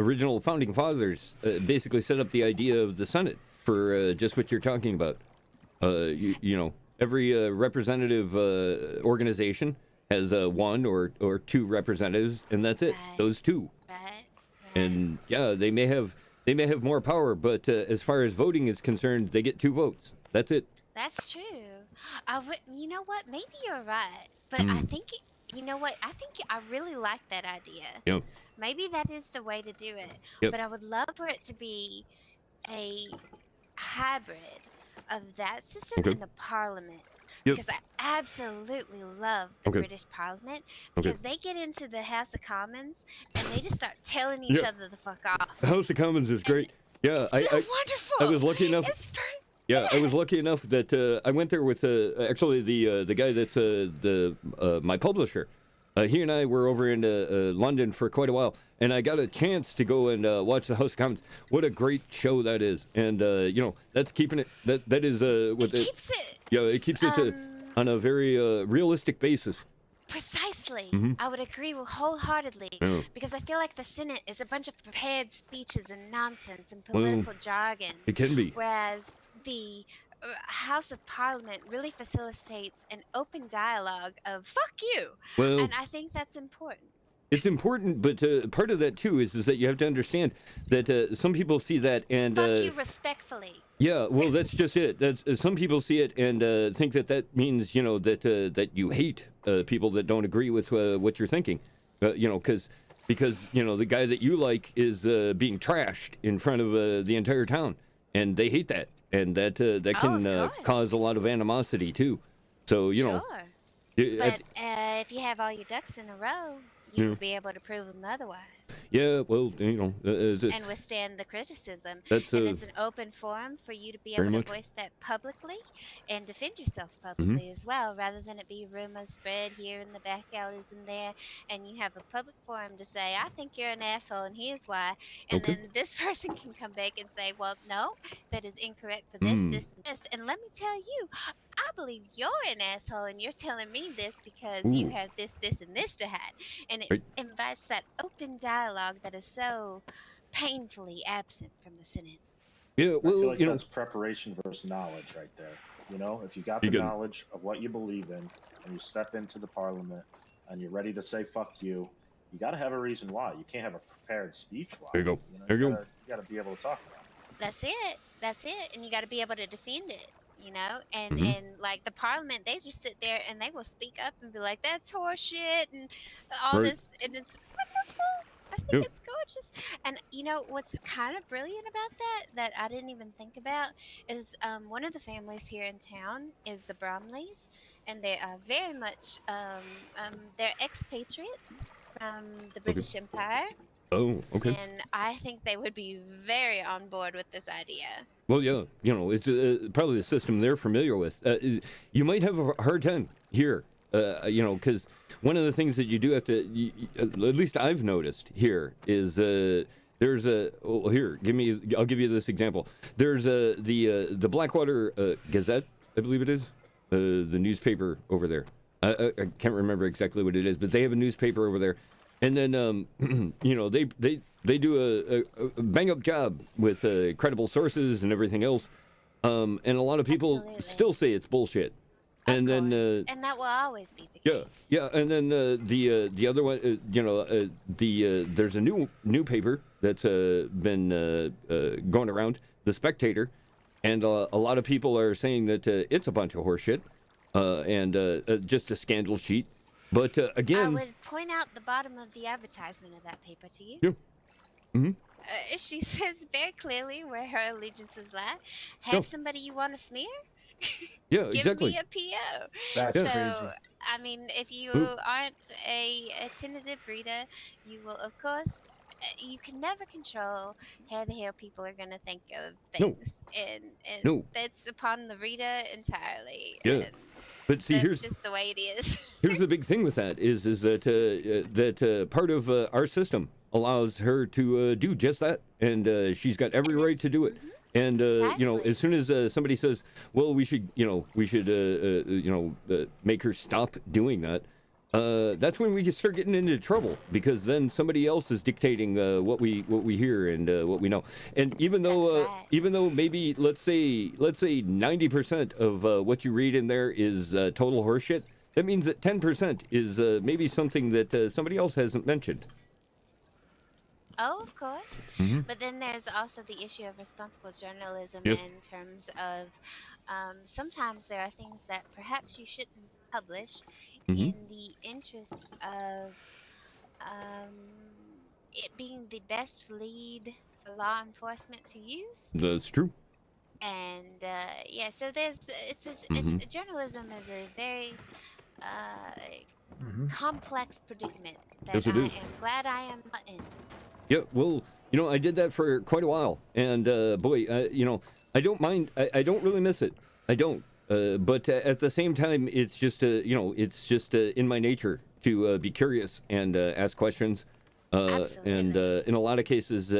original founding fathers basically set up the idea of the Senate for just what you're talking about. Every representative organization has one or two representatives, and that's it. Those two. And yeah, they may have more power, but as far as voting is concerned, they get 2 votes. That's it. That's true. You know what? Maybe you're right. But I think, you know what? I think I really like that idea. Yeah. Maybe that is the way to do it. Yep. But I would love for it to be a hybrid of that system and the parliament. Yep. Because I absolutely love the British Parliament because they get into the House of Commons and they just start telling each other the fuck off. The House of Commons is great. Yeah, It's so wonderful. I was lucky enough. Yeah, I was lucky enough that I went there with actually the guy that's my publisher. He and I were over in London for quite a while, and I got a chance to go and watch the House of Commons. What a great show that is, and that's keeping it. That is what it keeps it. Yeah, it keeps it on a very realistic basis. Precisely. Mhm. I would agree wholeheartedly Yeah. because I feel like the Senate is a bunch of prepared speeches and nonsense and political jargon. It can be. Whereas the House of Parliament really facilitates an open dialogue of "fuck you," Well, and I think that's important. It's important, but part of that too is that you have to understand that some people see that and Fuck you respectfully. yeah, well, that's just it. That's some people see it and think that means that you hate people that don't agree with what you're thinking, because the guy that you like is being trashed in front of the entire town, and they hate that, and that can cause a lot of animosity too. So Sure. But if you have all your ducks in a row, you will be able to prove them otherwise. Yeah, well, And withstand the criticism. That's, and it's an open forum for you to be very able much. to voice that publicly and defend yourself publicly as well, rather than it be rumors spread here in the back alleys and there, and you have a public forum to say, I think you're an asshole and here's why. And then this person can come back and say, well, no, that is incorrect for this, this, and this. And let me tell you, I believe you're an asshole and you're telling me this because you have this, this, and this to hide. And it invites that open dialogue that is so painfully absent from the Senate. Yeah, I well, feel like that's preparation versus knowledge right there. If you got the knowledge of what you believe in and you step into the parliament and you're ready to say fuck you, you got to have a reason why. You can't have a prepared speech why. There you go. There you go. You got to be able to talk about it. That's it. And you got to be able to defend it. And like the parliament, they just sit there and they will speak up and be like, that's horseshit and all this, and it's wonderful. I think it's gorgeous. And you know what's kind of brilliant about that I didn't even think about is one of the families here in town is the Bromleys, and they are very much they're expatriate from the British Empire, Oh, okay. and I think they would be very on board with this idea. Well, yeah, it's probably the system they're familiar with. You might have a hard time here, because one of the things that you do have to, at least I've noticed here, is there's I'll give you this example. There's the Blackwater Gazette, I believe it is, the newspaper over there. I can't remember exactly what it is, but they have a newspaper over there. And then, they do a bang up job with credible sources and everything else. And a lot of people still say it's bullshit. And then, and that will always be the case. Yeah. And then the other one, there's a new paper that's been going around, The Spectator, and a lot of people are saying that it's a bunch of horseshit and just a scandal sheet. But again, I would point out the bottom of the advertisement of that paper to you. Yeah. Mm-hmm. She says very clearly where her allegiances lie. Have somebody you want to smear? Yeah, Give exactly. me a PO. That's so, crazy. I mean, if you Ooh. aren't a tentative reader, you will, of course, you can never control how the hell people are going to think of things. And that's upon the reader entirely. Yeah. And But see, that's here's just the way it is. here's the big thing with that is that part of our system allows her to do just that, and she's got every right to do it. And as soon as somebody says, "Well, we should make her stop doing that," that's when we can start getting into trouble, because then somebody else is dictating what we hear and what we know. And even though maybe let's say 90% of what you read in there is total horseshit, that means that 10% is maybe something that somebody else hasn't mentioned. Oh, of course. Mm-hmm. But then there's also the issue of responsible journalism Yes. in terms of sometimes there are things that perhaps you shouldn't publish Mm-hmm. in the interest of it being the best lead for law enforcement to use. That's true. And so there's Mhm. journalism is a very complex predicament that Yes, it I is. am glad I am not in. Yeah, well, I did that for quite a while, and boy, I don't mind. I don't really miss it. I don't. But at the same time, it's just in my nature to be curious and ask questions. And in a lot of cases,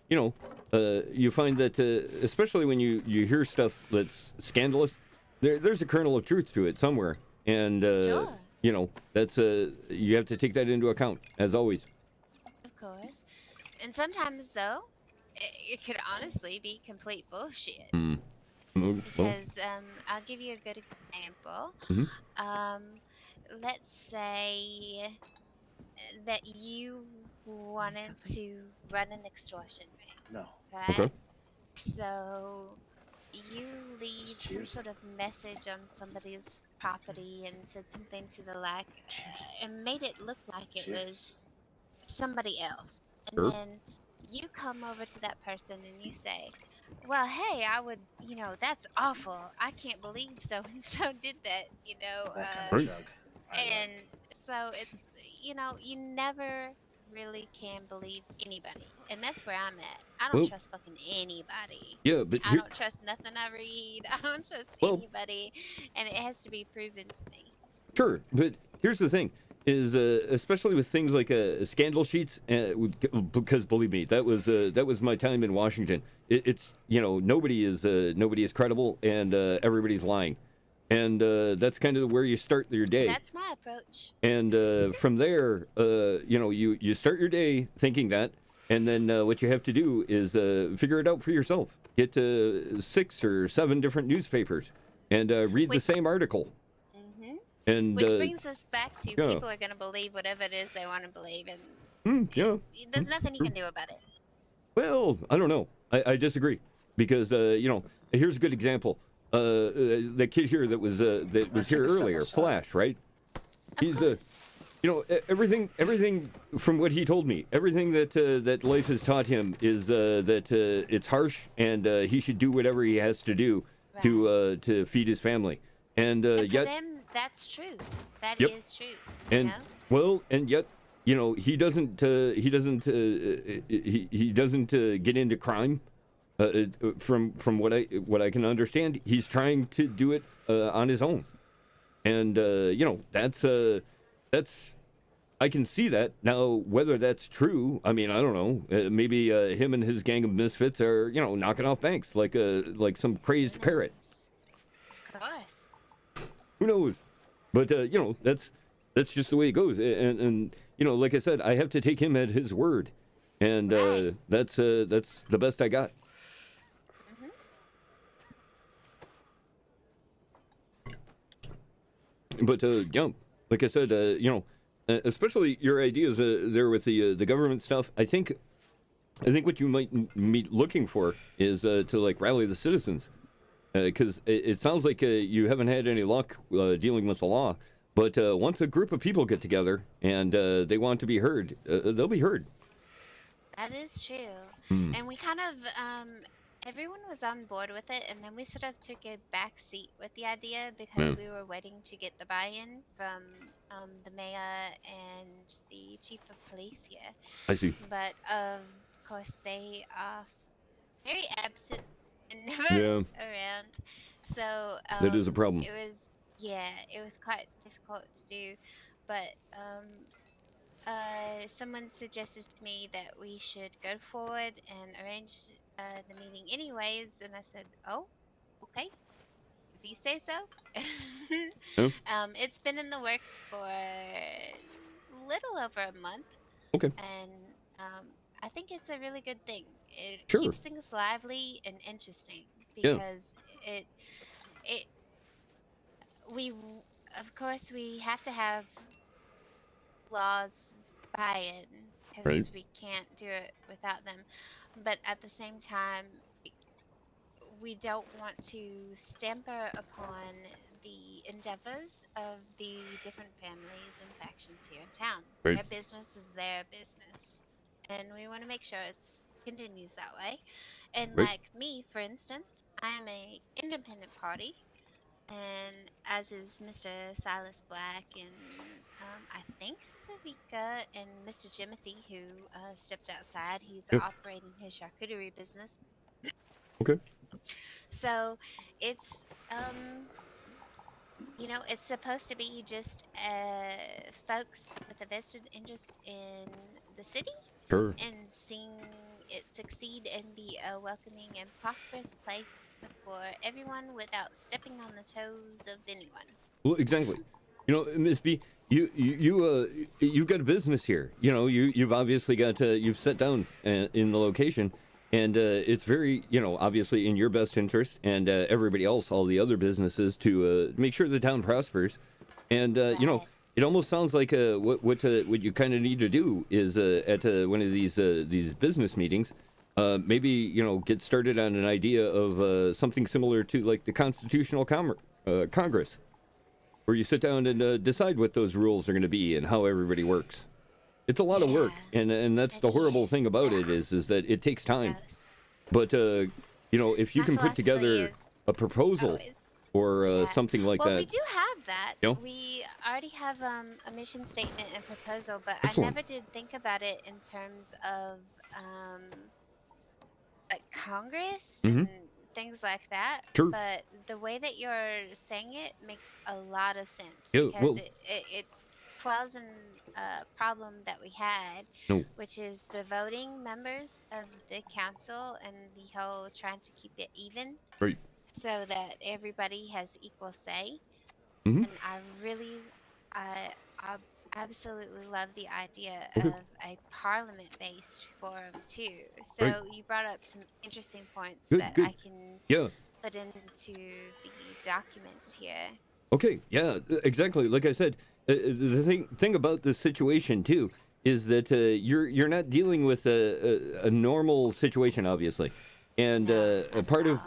you find that especially when you hear stuff that's scandalous, there's a kernel of truth to it somewhere, and that's you have to take that into account as always. Of course. And sometimes, though, it could honestly be complete bullshit. Because I'll give you a good example. Mhm. Let's say that you wanted to run an extortion ring. No. Right? Okay. So you leave some sort of message on somebody's property and said something to the like, and made it look like it was somebody else. And Sure. then you come over to that person and you say, well, hey, I would, that's awful. I can't believe so and so did that, Right. and so it's, you never really can believe anybody. And that's where I'm at. I don't Well- trust fucking anybody. Yeah, but I here- don't trust nothing I read. I don't trust Well- anybody. And it has to be proven to me. Sure, but here's the thing: is especially with things like scandal sheets, because believe me, that was my time in Washington. It's nobody is credible, and everybody's lying, and that's kind of where you start your day. That's my approach. And from there, you start your day thinking that, and then what you have to do is figure it out for yourself. Get 6 or 7 different newspapers and read the same article. And Which brings us back to yeah. people are going to believe whatever it is they want to believe, and Yeah. there's nothing you can do about it. Well, I don't know. I disagree, because here's a good example. The kid here that was here earlier, Flash, right? He's everything from what he told me, everything that life has taught him is that it's harsh, and he should do whatever he has to do to feed his family. And And for yet, them, that's truth. That Yep. is truth. and You know? well, and yet, he doesn't get into crime. From what I can understand, he's trying to do it on his own, and that's I can see that. Now, whether that's true, I mean, I don't know. Maybe him and his gang of misfits are knocking off banks like some crazed parrot. Of course. Who knows? But that's just the way it goes. And like I said, I have to take him at his word, and that's the best I got. But like I said, especially your ideas there with the government stuff. I think what you might be looking for is to like rally the citizens, because it sounds like you haven't had any luck dealing with the law. But once a group of people get together and they want to be heard, they'll be heard. That is true. Hmm. And we kind of, everyone was on board with it, and then we sort of took a back seat with the idea because we were waiting to get the buy-in from the mayor and the chief of police here. I see. But of course, they are very absent and never around. So That is a problem. It was quite difficult to do, but someone suggested to me that we should go forward and arrange the meeting anyways, and I said, oh, okay, if you say so. It's been in the works for a little over a month. Okay. And I think it's a really good thing. It Sure. keeps things lively and interesting Yeah. because of course we have to have laws buy-in because Right. we can't do it without them, but at the same time we don't want to stamper upon the endeavors of the different families and factions here in town. Right. Their business is their business, and we want to make sure it continues that way. And Right. like me, for instance, I am a independent party, and as is Mr. Silas Black and I think Savika and Mr. Jimothy, who stepped outside. He's Yep. operating his charcuterie business. Okay. So it's it's supposed to be just folks with a vested interest in the city Sure. and seeing it succeed and be a welcoming and prosperous place for everyone without stepping on the toes of anyone. Well, exactly. Miss B, you've got a business here. You've obviously got you've set down in the location, and it's very obviously in your best interest and everybody else, all the other businesses, to make sure the town prospers. And it almost sounds like what you kind of need to do is at one of these business meetings, maybe get started on an idea of something similar to like the Constitutional Congress, where you sit down and decide what those rules are going to be and how everybody works. It's a lot of work, and that's the horrible thing about it is that it takes time. But if you can put together a proposal or something like well, that. we do have that. Yeah. We already have a mission statement and proposal, but Excellent. I never did think about it in terms of like Congress Mhm. and things like that. Sure. But the way that you're saying it makes a lot of sense Yeah, because well- it quells a problem that we had, No. which is the voting members of the council and the whole trying to keep it even Right. so that everybody has equal say. Mhm. And I absolutely love the idea Okay. of a parliament-based forum too. So Right. you brought up some interesting points Good, that good. I can Yeah. put into the documents here. Okay, yeah, exactly. Like I said, the thing about this situation too is that you're not dealing with a normal situation, obviously, and a part of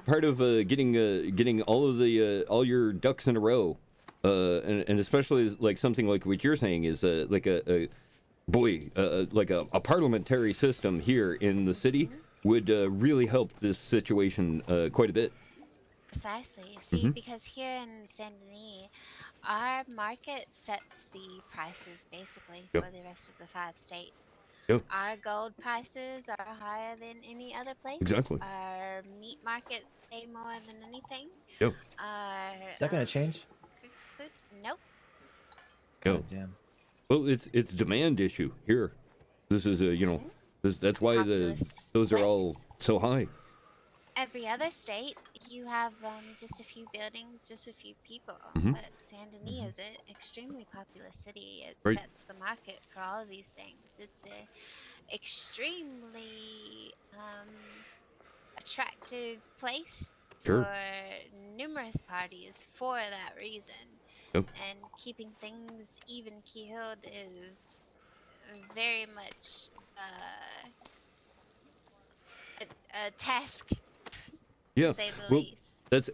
getting all of the all your ducks in a row and especially like something like what you're saying is like a parliamentary system here in the city would really help this situation quite a bit. Precisely. See, because here in Saint Denis, our market sets the prices basically Yep. for the rest of the 5 states. Yep. Our gold prices are higher than any other place. Exactly. Our meat markets pay more than anything. Yep. Our Is that gonna change? food? Nope. Yep. God damn. Well, it's demand issue here. This is that's why those are all so high. Every other state, you have just a few buildings, just a few people. Mhm. But Saint Denis is an extremely populous city. It Right. sets the market for all of these things. It's a extremely attractive place Sure. for numerous parties for that reason. Yep. And keeping things even keeled is very much a task. Yeah. To say the Well, least. that's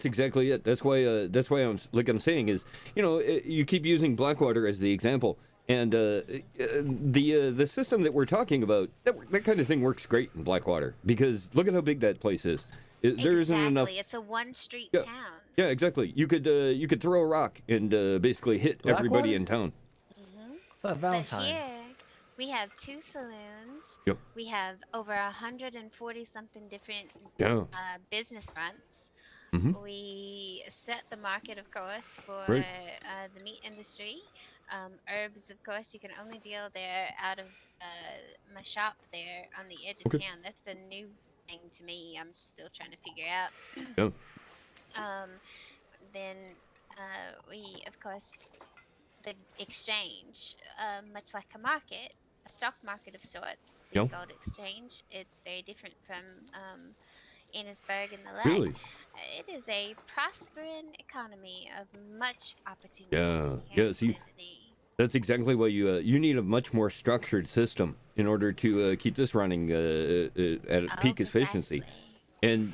exactly it. That's why I'm saying is, you keep using Blackwater as the example, and the system that we're talking about, that kind of thing works great in Blackwater, because look at how big that place is. There isn't enough. It's a one-street Yeah. town. Yeah, exactly. You could throw a rock and basically hit everybody in town. Thought But Valentine. here, we have 2 saloons. Yep. We have over 140 something different Yeah. business fronts. Mhm. We set the market, of course, for Right. the meat industry. Herbs, of course, you can only deal there out of my shop there on the edge of Okay. town. That's the new thing to me. I'm still trying to figure out. Yeah. Then we, of course, the exchange, much like a market, a stock market of sorts, the Yep. gold exchange, it's very different from Innisberg and the like. Really? It is a prospering economy of much opportunity. Yeah. here Yeah. in See, Saint Denis. that's exactly why you need a much more structured system in order to keep this running at peak efficiency. And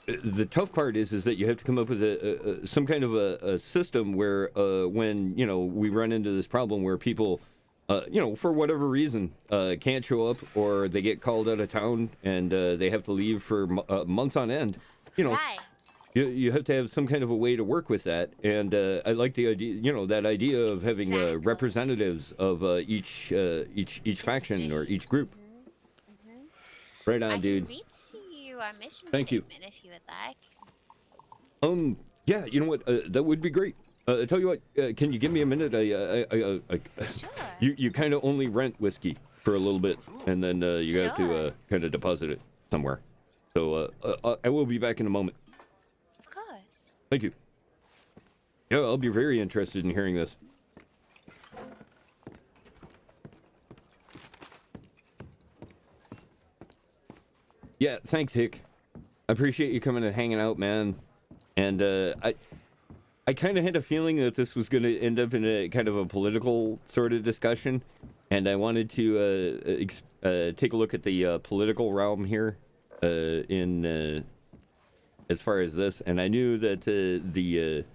the tough part is that you have to come up with some kind of a system where when we run into this problem where people for whatever reason can't show up, or they get called out of town and they have to leave for months on end. Right. You have to have some kind of a way to work with that, and I like the idea, that idea of having representatives of each faction or each group. Right on, I dude. can read to you our mission Thank you. statement if you would like. Yeah, you know what? That would be great. I tell you what, can you give me a minute? You kind of only rent whiskey for a little bit, and then you have to kind of deposit it somewhere. So I will be back in a moment. Of course. Thank you. Yeah, I'll be very interested in hearing this. Yeah, thanks, Hick. I appreciate you coming and hanging out, man. And I kind of had a feeling that this was going to end up in a kind of a political sort of discussion, and I wanted to take a look at the political realm here as far as this, and I knew that this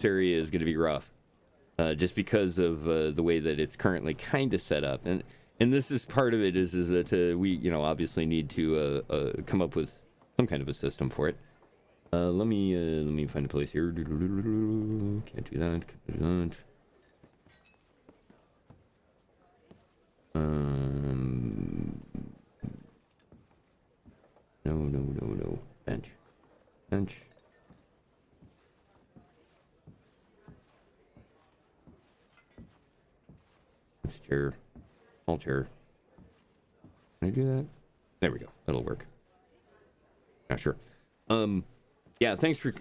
area is going to be rough, just because of the way that it's currently kind of set up, and this is part of it is that we obviously need to come up with some kind of a system for it. Let me find a place here. Can't do that. Can't do that. No. Bench. This chair. All chair. Can I do that? There we go. That'll work. Yeah, sure. Yeah, thanks for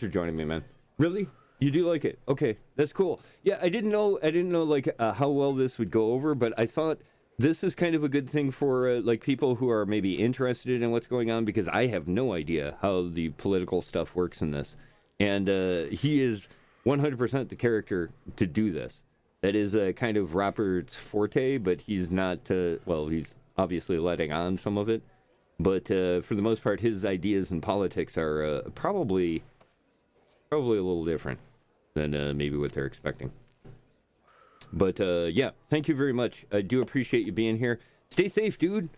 joining me, man. Really? You do like it? Okay, that's cool. Yeah, I didn't know like how well this would go over, but I thought this is kind of a good thing for like people who are maybe interested in what's going on, because I have no idea how the political stuff works in this, and he is 100% the character to do this. That is kind of Robert's forte, but he's not. He's obviously letting on some of it. But for the most part, his ideas in politics are probably probably a little different than maybe what they're expecting. But yeah, thank you very much. I do appreciate you being here. Stay safe, dude.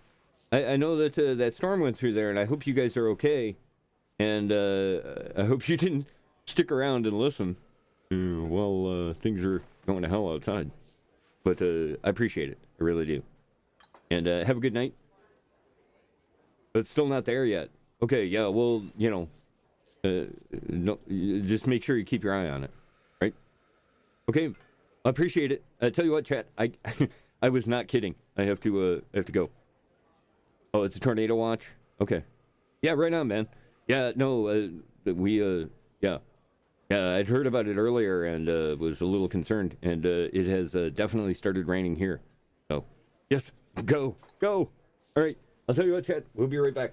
I know that that storm went through there, and I hope you guys are okay. And I hope you didn't stick around and listen while things are going to hell outside. But I appreciate it. I really do. And have a good night. But it's still not there yet. Okay, yeah, well, you know, no, just make sure you keep your eye on it, right? Okay, I appreciate it. Tell you what, chat, I was not kidding. I have to go. Oh, it's a tornado watch? Okay. Yeah, right on, man. Yeah, no, yeah. Yeah, I'd heard about it earlier and was a little concerned, and it has definitely started raining here. So, yes, go. All right, I'll tell you what, chat, we'll be right back.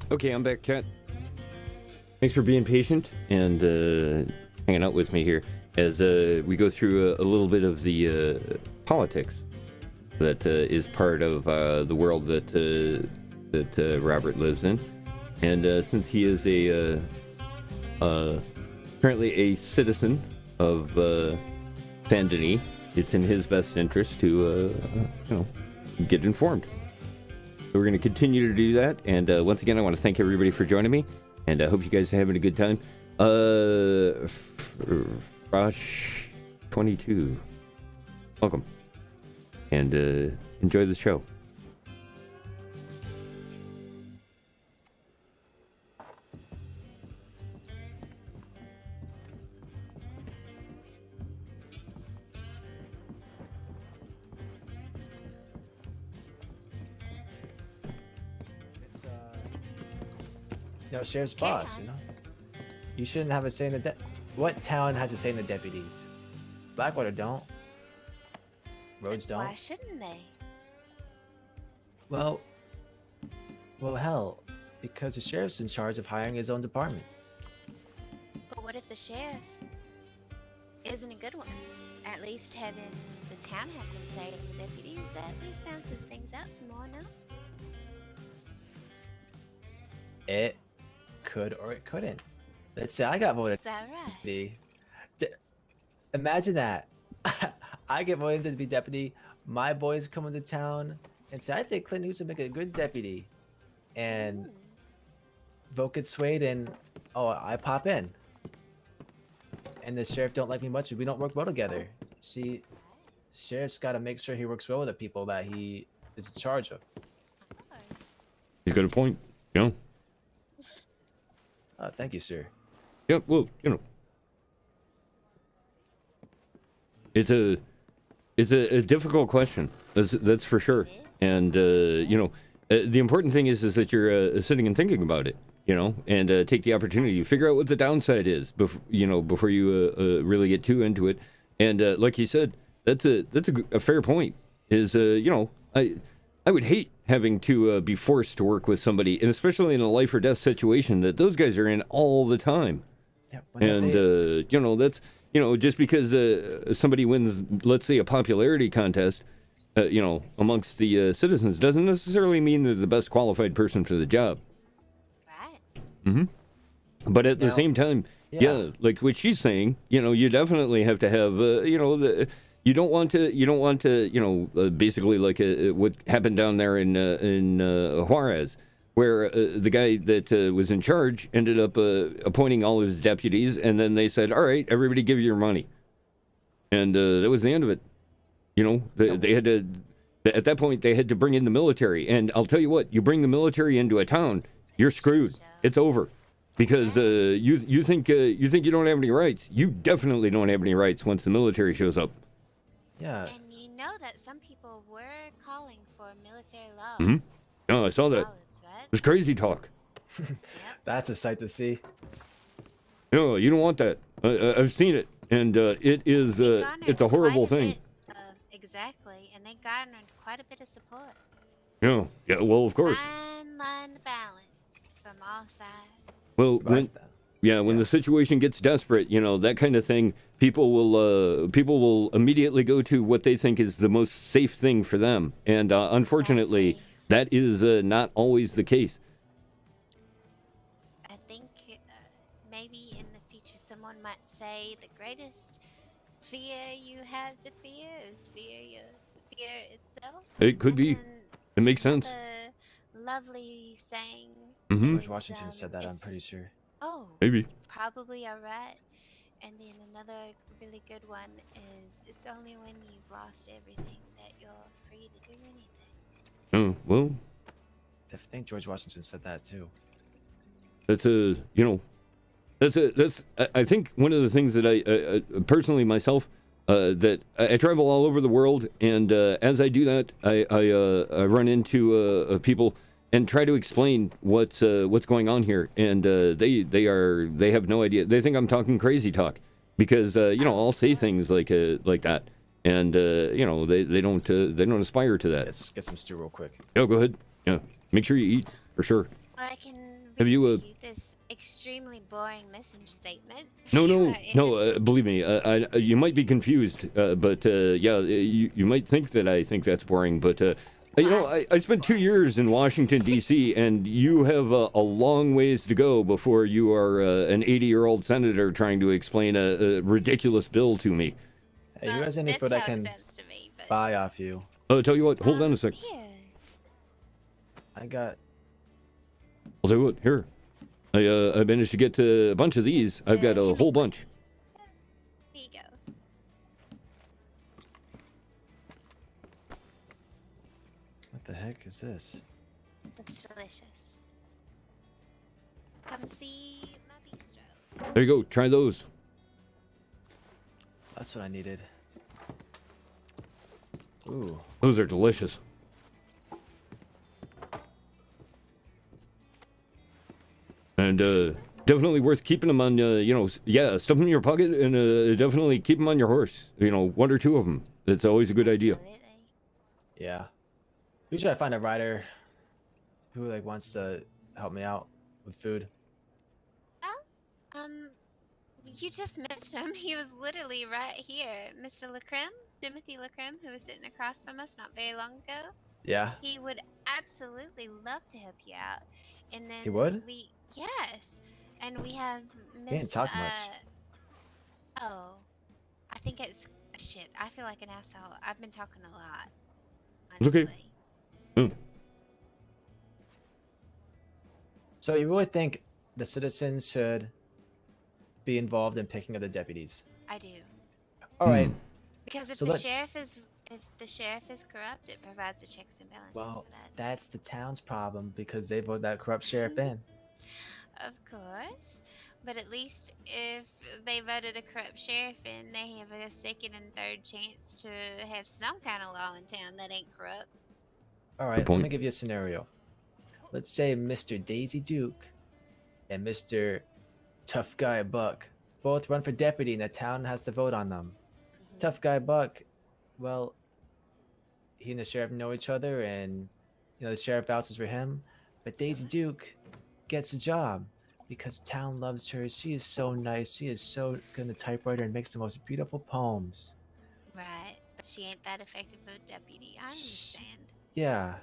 Okay, I'm back, chat. Thanks for being patient and hanging out with me here as we go through a little bit of the politics that is part of the world that Robert lives in. And since he is currently a citizen of Saint Denis, it's in his best interest to get informed. So we're going to continue to do that. And once again, I want to thank everybody for joining me. And I hope you guys are having a good time. Rosh 22, welcome. And enjoy the show. Sheriff's boss, You shouldn't have a say in the what town has a say in the deputies? Blackwater don't. Rhodes don't. Why shouldn't they? Well, hell, because the sheriff's in charge of hiring his own department. But what if the sheriff isn't a good one? At least having the town have some say in the deputies at least bounces things out some more, no? It could or it couldn't. Let's say I got voted. Is that right? Imagine that. I get voted to be deputy. My boys come into town and say, I think Clint Hughes would make a good deputy. And vote gets swayed and, I pop in. And the sheriff don't like me much. We don't work well together. See, sheriff's got to make sure he works well with the people that he is in charge of. He's got a point, Thank you, sir. Yeah, well, it's a difficult question. That's for sure. And the important thing is that you're sitting and thinking about it, and take the opportunity to figure out what the downside is before you really get too into it. And like you said, that's a fair point. Is I would hate having to be forced to work with somebody, and especially in a life or death situation that those guys are in all the time. Yeah, and that's just because somebody wins, let's say, a popularity contest, amongst the citizens, doesn't necessarily mean they're the best qualified person for the job. Right. But at the same time, like what she's saying, you definitely have to have, you don't want to, basically like what happened down there in Juarez, where the guy that was in charge ended up appointing all of his deputies, and then they said, all right, everybody give your money. And that was the end of it. They had to, at that point, they had to bring in the military. And I'll tell you what, you bring the military into a town, you're screwed. It's over. Because you think you don't have any rights. You definitely don't have any rights once the military shows up. Yeah. And you know that some people were calling for military law. Mm-hmm. No, I saw that. It was crazy talk. That's a sight to see. No, you don't want that. I've seen it, and it is it's a horrible thing. Exactly, and they garnered quite a bit of support. Yeah, well, of course. Fine line balance from all sides. Well, when the situation gets desperate, that kind of thing, people will immediately go to what they think is the most safe thing for them, and unfortunately, that is not always the case. I think maybe in the future someone might say the greatest fear you have to fear is fear itself. It could be. It makes sense. Lovely saying. Mm-hmm. George Washington said that, I'm pretty sure. Oh, maybe. Probably are right. And then another really good one is, it's only when you've lost everything that you're free to do anything. Oh, well. I think George Washington said that too. That's I think one of the things that I personally myself, that I travel all over the world, and as I do that, I run into people and try to explain what's going on here, and they have no idea. They think I'm talking crazy talk, because I'll say things like that, and they don't aspire to that. Let's get some stew real quick. Oh, go ahead. Yeah, make sure you eat for sure. What I can Have you this extremely boring mission statement. No. Believe me, you might be confused, but yeah, you might think that I think that's boring, but you know, I spent 2 years in Washington D.C. and you have a long ways to go before you are an 80-year-old senator trying to explain a ridiculous bill to me. Hey, who has any food I can buy off you? I'll tell you what. Hold on a sec. I got. I'll tell you what. Here, I managed to get a bunch of these. I've got a whole bunch. Here you go. What the heck is this? That's delicious. Come see my bistro. There you go. Try those. That's what I needed. Ooh. Those are delicious. And definitely worth keeping them on, you know, yeah, stuff them in your pocket and definitely keep them on your horse. You know, 1 or 2 of them. It's always a good idea. Yeah. We should find a rider who like wants to help me out with food. Oh, you just missed him. He was literally right here. Mr. Lacrim, Timothy Lacrim, who was sitting across from us not very long ago. Yeah. He would absolutely love to help you out. And then He would? Yes. And we have Miss. He didn't talk much. Oh, I think it's shit. I feel like an asshole. I've been talking a lot. It's okay. So you really think the citizens should be involved in picking of the deputies? I do. All right. Because if So the let's- sheriff is corrupt, it provides the checks and balances Well, for that. that's the town's problem because they voted that corrupt sheriff in. Of course. But at least if they voted a corrupt sheriff in, they have a second and third chance to have some kind of law in town that ain't corrupt. All right, let me give you a scenario. Let's say Mr. Daisy Duke and Mr. Tough Guy Buck both run for deputy and the town has to vote on them. Tough Guy Buck, well, he and the sheriff know each other and, you know, the sheriff vouches for him. But Daisy Duke gets a job because town loves her. She is so nice. She is so good in the typewriter and makes the most beautiful poems. Right. But she ain't that effective of a deputy. I understand. Yeah.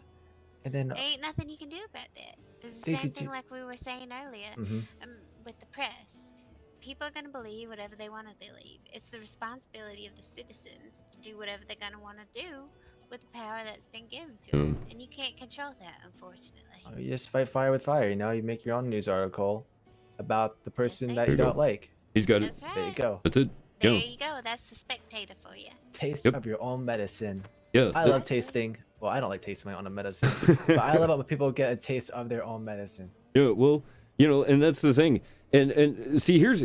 And then There ain't nothing you can do about that. It's the Daisy same thing Duke- like we were saying earlier Mhm. with the press. People are going to believe whatever they want to believe. It's the responsibility of the citizens to do whatever they're going to want to do with the power that's been given to them. And you can't control that, unfortunately. you just fight fire with fire, you know? You make your own news article about the person that There you you go. don't like. He's got it. That's right. There you go. That's it. There Yeah. you go. That's the spectator for you. Taste Yep. of your own medicine. Yeah, I that- love tasting. Well, I don't like tasting my own medicine, but I love it when people get a taste of their own medicine. Yeah, well, you know, and that's the thing. And see, here's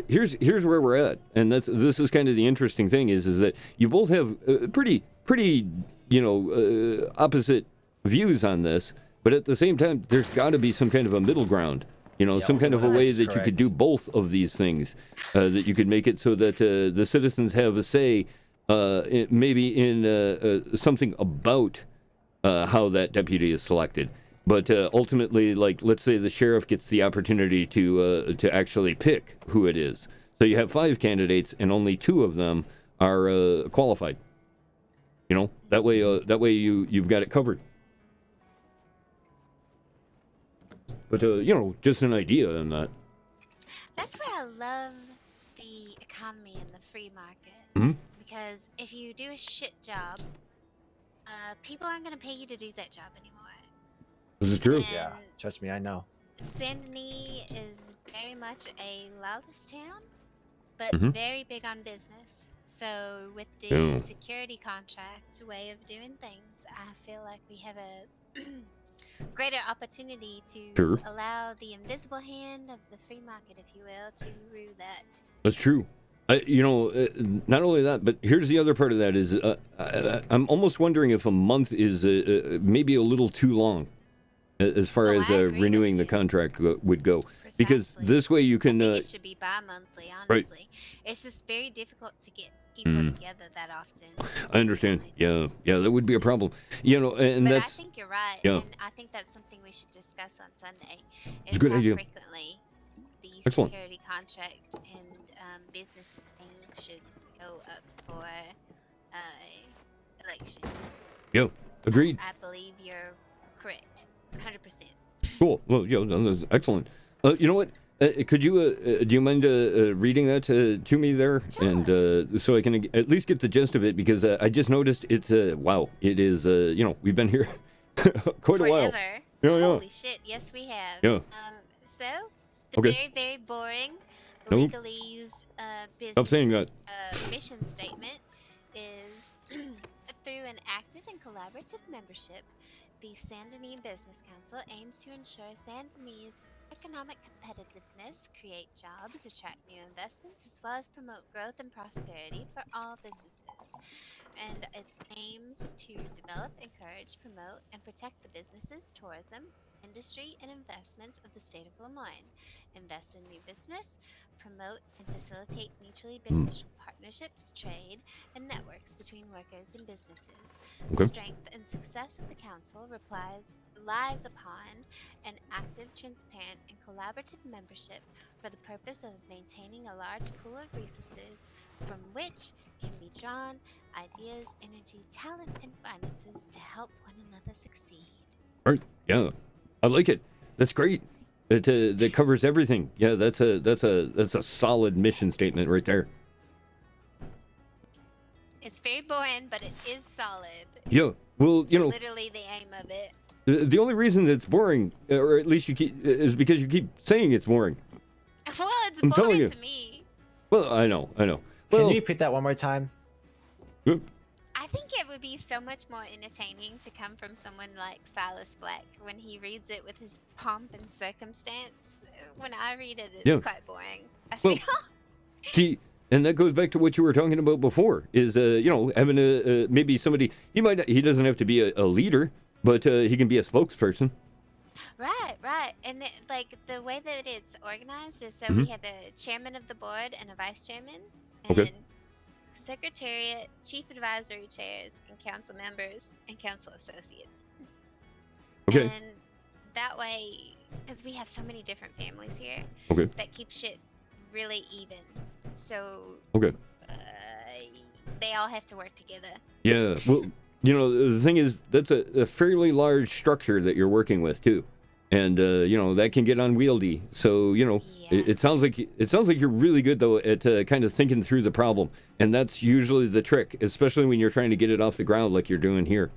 where we're at, and this is kind of the interesting thing is that you both have pretty you know opposite views on this, but at the same time, there's got to be some kind of a middle ground. You know, some kind of a way that you could do both of these things, that you could make it so that the citizens have a say, maybe in something about how that deputy is selected. But ultimately, like, let's say the sheriff gets the opportunity to actually pick who it is. So you have 5 candidates, and only 2 of them are qualified. You know, that way you've got it covered. But you know, just an idea on that. That's why I love the economy and the free market. Mhm. Because if you do a shit job, people aren't going to pay you to do that job anymore. This is true. Yeah, trust me, I know. Saint Denis is very much a lawless town, but Mhm. very big on business. So with the Yeah. security contract way of doing things, I feel like we have a greater opportunity to Sure. allow the invisible hand of the free market, if you will, to rule that. That's true. You know, not only that, but here's the other part of that is I'm almost wondering if a month is maybe a little too long. as far as renewing the contract would go. Because this way you can. I think it should be bi-monthly, honestly. It's just very difficult to get people together that often. I understand. Yeah, that would be a problem. You know, and but that's. I think you're right, yeah. and I think that's something we should discuss on Sunday. It's Is a good how idea. frequently the Excellent. security contract and business thing should go up for election. Yeah, agreed. I believe you're correct, 100%. Cool. Well, yeah, that's excellent. You know what? Could you do you mind reading that to me there, and so I can at least get the gist of it, because I just noticed it's wow, it is you know, we've been here quite a while. Yeah, Holy shit! Yes, we have. Yeah. So the Okay. very, very boring Nope. legalese business Stop saying that. mission statement is through an active and collaborative membership, the Saint Denis Business Council aims to ensure Saint Denis' economic competitiveness, create jobs, attract new investments, as well as promote growth and prosperity for all businesses. And its aims to develop, encourage, promote, and protect the businesses, tourism, industry, and investments of the state of Lemoyne. Invest in new business, promote and facilitate mutually beneficial partnerships, trade, and networks between workers and businesses. Okay. The strength and success of the council lies upon an active, transparent, and collaborative membership for the purpose of maintaining a large pool of resources from which can be drawn ideas, energy, talent, and finances to help one another succeed. All right. Yeah, I like it. That's great. That covers everything. Yeah, that's a solid mission statement right there. It's very boring, but it is solid. Yeah. Well, you know, Literally the aim of it. the only reason it's boring, or at least you keep, is because you keep saying it's boring. Well, it's I'm telling boring you. to me. Well, I know. Can Well, you repeat that one more time? I think it would be so much more entertaining to come from someone like Silas Black when he reads it with his pomp and circumstance. When I read it, it's Yeah. quite boring. I Well, feel. see, and that goes back to what you were talking about before. Is you know, having a maybe somebody, he doesn't have to be a leader, but he can be a spokesperson. Right. And like the way that it's organized is so Mhm. we have a chairman of the board and a vice chairman, and Okay. secretariat, chief advisory chairs, and council members and council associates. Okay. And that way, because we have so many different families here, Okay. that keeps shit really even. So Okay. they all have to work together. Yeah. Well, you know, the thing is, that's a fairly large structure that you're working with too, and you know, that can get unwieldy. So you know, it sounds like you're really good though at kind of thinking through the problem, and that's usually the trick, especially when you're trying to get it off the ground like you're doing here.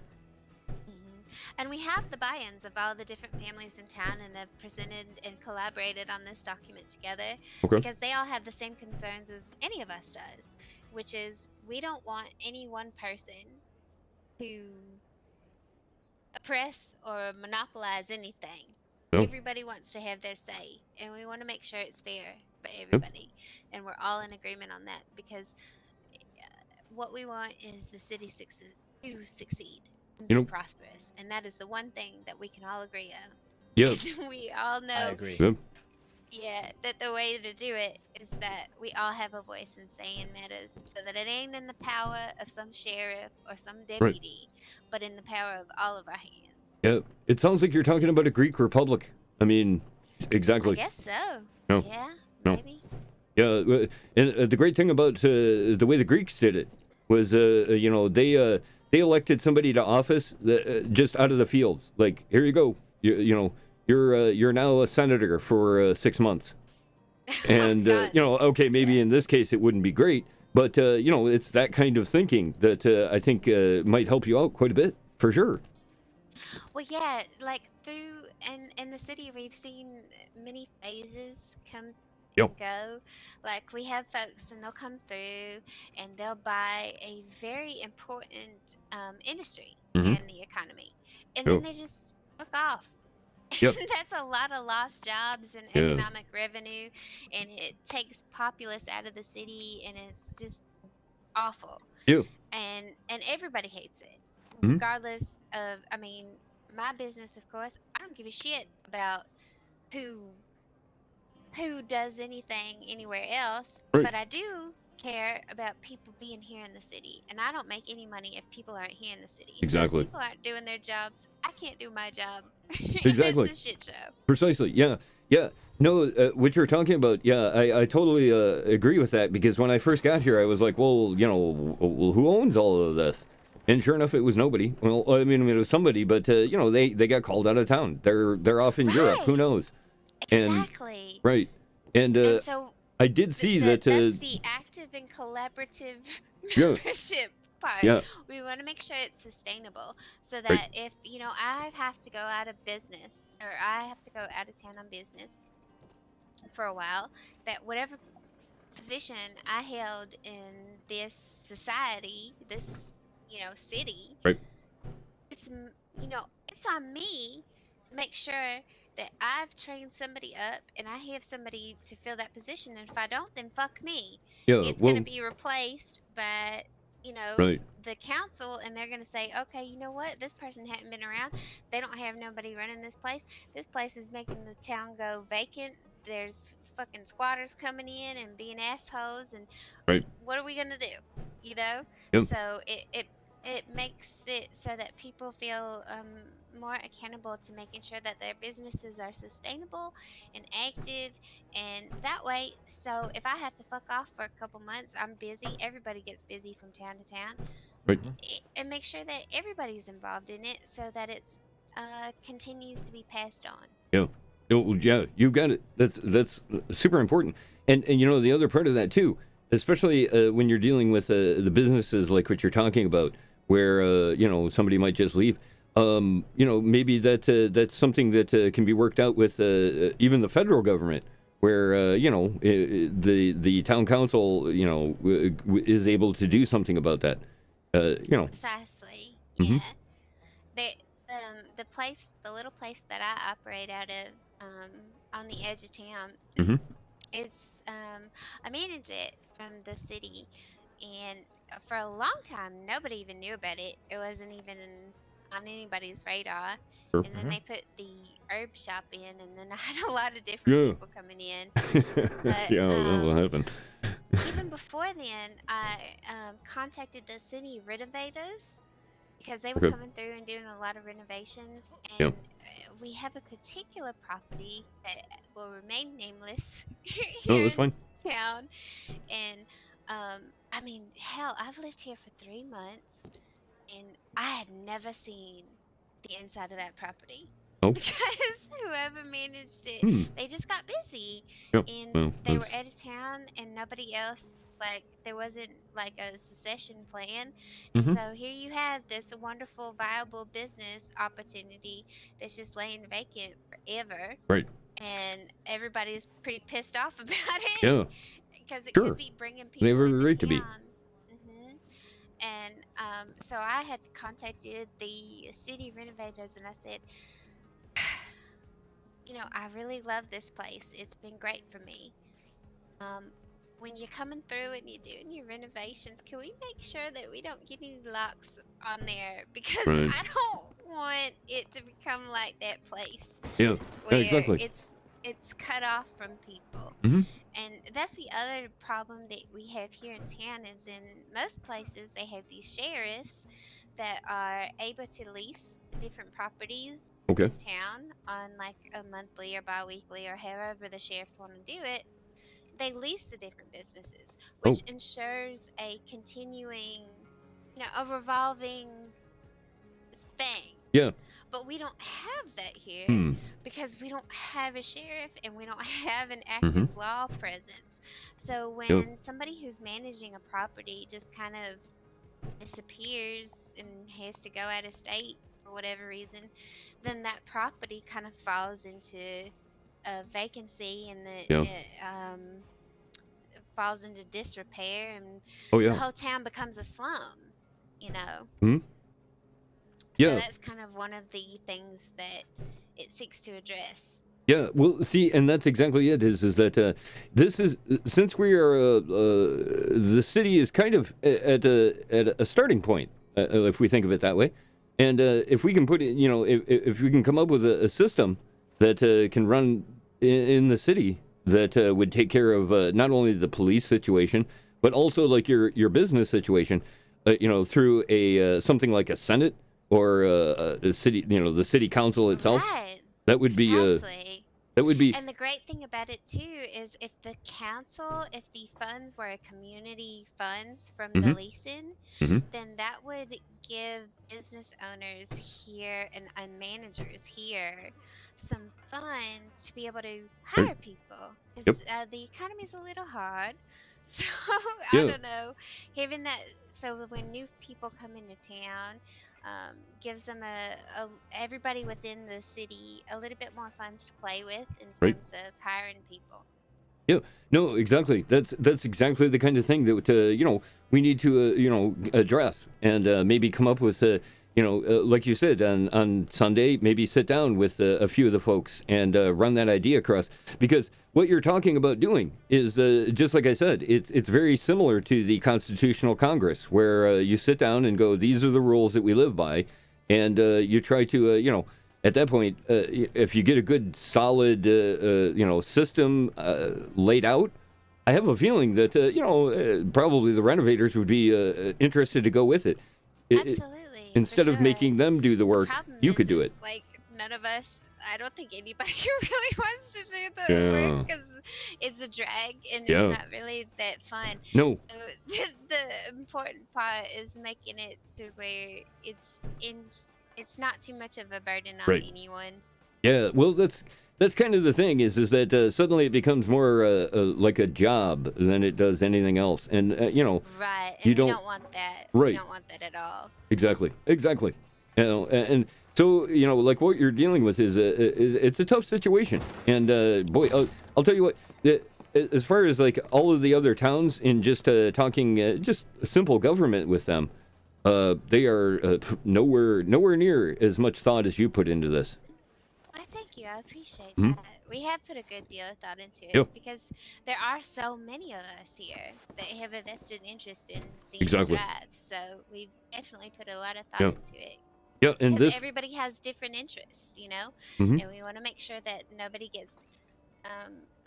And we have the buy-ins of all the different families in town and have presented and collaborated on this document together Okay. because they all have the same concerns as any of us does, which is we don't want any one person to oppress or monopolize anything. No. Everybody wants to have their say, and we want to make sure it's fair for everybody. And we're all in agreement on that because what we want is the city to succeed and You be know- prosperous, and that is the one thing that we can all agree on. Yeah. We all know. I agree. Yeah. Yeah, that the way to do it is that we all have a voice and say in matters, so that it ain't in the power of some sheriff or some deputy, but in the power of all of our hands. Yeah. It sounds like you're talking about a Greek republic. I mean, exactly. I guess so. No. Yeah, No. maybe. Yeah, and the great thing about the way the Greeks did it was, you know, they elected somebody to office just out of the fields. Like, here you go. You know, you're now a senator for 6 months. And you know, okay, maybe in this case it wouldn't be great, but you know, it's that kind of thinking that I think might help you out quite a bit for sure. Well, yeah, like through in the city, we've seen many phases come Yep. and go. Like we have folks, and they'll come through, and they'll buy a very important industry Mhm. in the economy, and Yep. then they just fuck off. Yep. That's a lot of lost jobs and Yeah. economic revenue, and it takes populace out of the city, and it's just awful. Yeah. And everybody hates it, Mhm. regardless of. I mean, my business, of course, I don't give a shit about who does anything anywhere else, Right. but I do care about people being here in the city, and I don't make any money if people aren't here in the city. Exactly. So if people aren't doing their jobs, I can't do my job. Exactly. It's a shit show. Precisely. Yeah. Yeah. No, what you're talking about, yeah, I totally agree with that, because when I first got here, I was like, well, you know, well, who owns all of this? And sure enough, it was nobody. Well, I mean, it was somebody, but, you know, they got called out of town. They're off in Europe. Who knows? Exactly. And, right. And so I did see that... that's the active and collaborative Yeah. membership part. Yeah. We want to make sure it's sustainable, so that Right. if, you know, I have to go out of business, or I have to go out of town on business for a while, that whatever position I held in this society, this, you know, city, Right. it's, you know, it's on me to make sure that I've trained somebody up and I have somebody to fill that position, and if I don't, then fuck me. Yeah, It's well- going to be replaced by, you know, Right. the council, and they're going to say, okay, you know what, this person hadn't been around, they don't have nobody running this place is making the town go vacant, there's fucking squatters coming in and being assholes, and Right. what are we going to do, you know? Yep. So it makes it so that people feel more accountable to making sure that their businesses are sustainable and active, and that way, so if I have to fuck off for a couple months, I'm busy, everybody gets busy from town to town, Right. and make sure that everybody's involved in it so that it's continues to be passed on. Yeah. Oh, yeah, you got it. That's super important. And you know, the other part of that too, especially when you're dealing with the businesses like what you're talking about, where you know, somebody might just leave. You know, maybe that's something that can be worked out with even the federal government, where you know, the town council, you know, is able to do something about that. You know. Precisely. Mhm. Yeah. The little place that I operate out of, on the edge of town, Mhm. it's I manage it from the city, and for a long time nobody even knew about it. It wasn't even on anybody's radar. Sure. And then they put the herb shop in, and then I had a lot of different Yeah. people coming in. But, Yeah, that will happen. even before then, I contacted the city renovators, because they were Okay. coming through and doing a lot of renovations, Yeah. and we have a particular property that will remain nameless Oh, here that's fine. in town. And I mean, hell, I've lived here for 3 months, and I had never seen the inside of that property. Oh. Because whoever managed it, Hmm. they just got busy, Yep. and Well, they were that's- out of town, and nobody else, like, there wasn't like a succession plan. Mhm. And so here you have this wonderful, viable business opportunity that's just laying vacant forever, Right. and everybody's pretty pissed off about it. Yeah. Because it Sure. could be bringing people They have every into right to be. town. And so I had contacted the city renovators, and I said, you know, I really love this place. It's been great for me. When you're coming through and you're doing your renovations, can we make sure that we don't get any locks on there? Because Right. I don't want it to become like that place. Yeah. Where Exactly. it's cut off from people. Mhm. And that's the other problem that we have here in town, is in most places they have these sheriffs that are able to lease different properties Okay. in town on like a monthly or bi-weekly, or however the sheriffs want to do it. They lease the different businesses, which Oh. ensures a continuing, you know, a revolving thing. Yeah. But we don't have that here, Hmm. because we don't have a sheriff and we don't have an active Mhm. law presence. So when Yep. somebody who's managing a property just kind of disappears and has to go out of state for whatever reason, then that property kind of falls into a vacancy, and Yeah. it falls into disrepair, and Oh, yeah. the whole town becomes a slum, you know. Hmm. So Yeah. that's kind of one of the things that it seeks to address. Yeah, well, see, and that's exactly it. Is that this is, since we are the city is kind of at a starting point, if we think of it that way, And if we can put it, if we can come up with a system that can run in the city that would take care of not only the police situation, but also like your business situation, through a something like a Senate or a city, the city council itself. Right. That would be Precisely. that would be And the great thing about it too is if the council, if the funds were community funds from the leasing, then that would give business owners here and managers here some funds to be able to hire people. Because the economy's a little hard. So I don't know, having that, so when new people come into town, gives them everybody within the city a little bit more funds to play with in terms of hiring people. Yeah, no, exactly. That's exactly the kind of thing that we need to address and maybe come up with like you said on Sunday, maybe sit down with a few of the folks and run that idea across, because what you're talking about doing is just like I said, it's very similar to the Constitutional Congress, where you sit down and go, these are the rules that we live by, and you try to at that point, if you get a good solid system laid out, I have a feeling that probably the renovators would be interested to go with it. Absolutely. Instead of making them do the work, you could do it. Like none of us, I don't think anybody really wants to do the work because it's a drag and it's not really that fun. No. So the important part is making it to where it's not too much of a burden on anyone. Yeah, well, that's kind of the thing is that suddenly it becomes more like a job than it does anything else, and right, and you we don't want that. Right. We don't want that at all. Exactly. And so like what you're dealing with is it's a tough situation, and boy, I'll tell you what. As far as like all of the other towns, in just talking just simple government with them, they are nowhere near as much thought as you put into this. Well, thank you. I appreciate that. We have put a good deal of thought into it because there are so many of us here that have a vested interest in seeing the drive. So we've definitely put a lot of thought into it. Yeah, and because everybody has different interests, and we want to make sure that nobody gets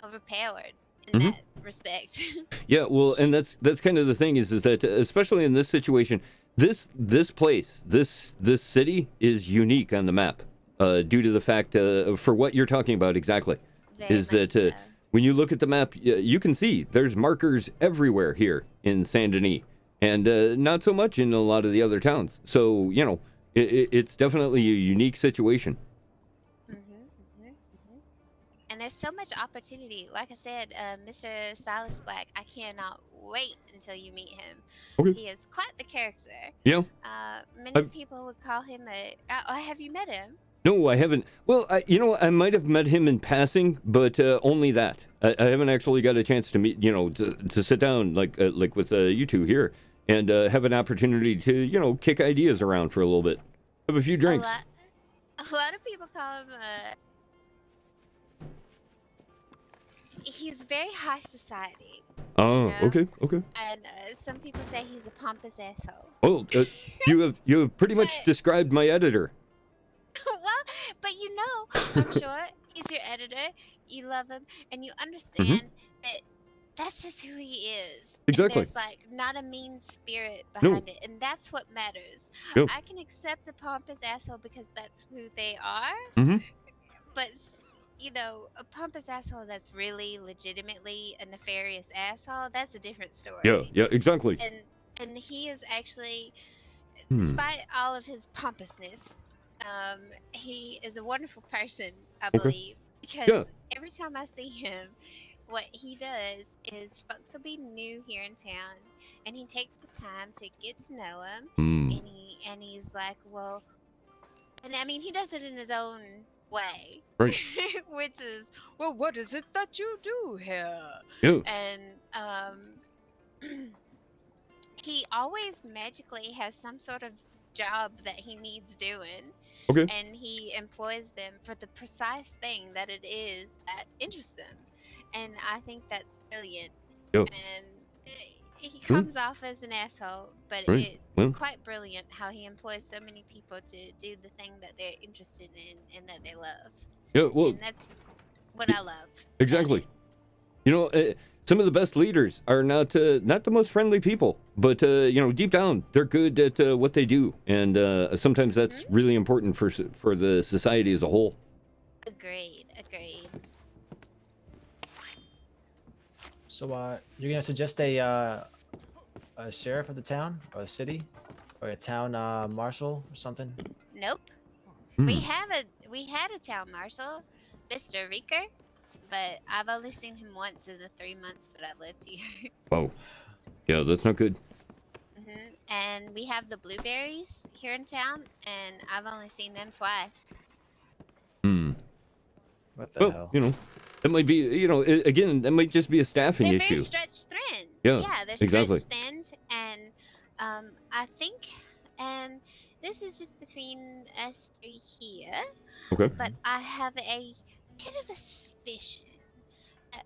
overpowered in that respect. Yeah, well, and that's kind of the thing is that especially in this situation, this place, this city is unique on the map due to the fact for what you're talking about exactly. Is that when you look at the map, you can see there's markers everywhere here in Saint Denis, and not so much in a lot of the other towns. So it's definitely a unique situation. And there's so much opportunity. Like I said, Mr. Silas Black, I cannot wait until you meet him. Okay. He is quite the character. Yeah. Many people would call him have you met him? No, I haven't. Well, I might have met him in passing, but only that. I haven't actually got a chance to meet, to sit down like with you two here and have an opportunity to, kick ideas around for a little bit. Have a few drinks. A lot of people call him he's very high society. Oh, okay. And some people say he's a pompous asshole. Well, you have pretty much described my editor. Well, but I'm sure he's your editor. You love him, and you understand that that's just who he is. Exactly. And there's not a mean spirit behind it, and that's what matters. Yep. I can accept a pompous asshole because that's who they are. But a pompous asshole that's really legitimately a nefarious asshole, that's a different story. Yeah, exactly. And he is actually, despite all of his pompousness, he is a wonderful person, I believe. Because every time I see him, what he does is folks will be new here in town, and he takes the time to get to know him, and he's like, well, and I mean, he does it in his own way, right? Which is, well, what is it that you do here? Yeah. And he always magically has some sort of job that he needs doing. Okay. And he employs them for the precise thing that it is that interests them. And I think that's brilliant. Yep. And he comes off as an asshole, but Right. it's Well. quite brilliant how he employs so many people to do the thing that they're interested in and that they love. Yeah, well, And that's what I love. exactly. You know, some of the best leaders are not the most friendly people, but you know, deep down, they're good at what they do, and sometimes that's really important for the society as a whole. Agreed. So, you're gonna suggest a sheriff of the town, or a city, or a town marshal or something? Nope. Hmm. We had a town marshal, Mr. Reeker, but I've only seen him once in the 3 months that I've lived here. Wow. Yeah, that's not good. And we have the blueberries here in town, and I've only seen them twice. What the Well, hell? you know, that might be, you know, again, that might just be a staffing They're issue. very stretched thin. Yeah, they're exactly. stretched thin, and I think, and this is just between us three here, Okay. but I have a bit of a suspicion that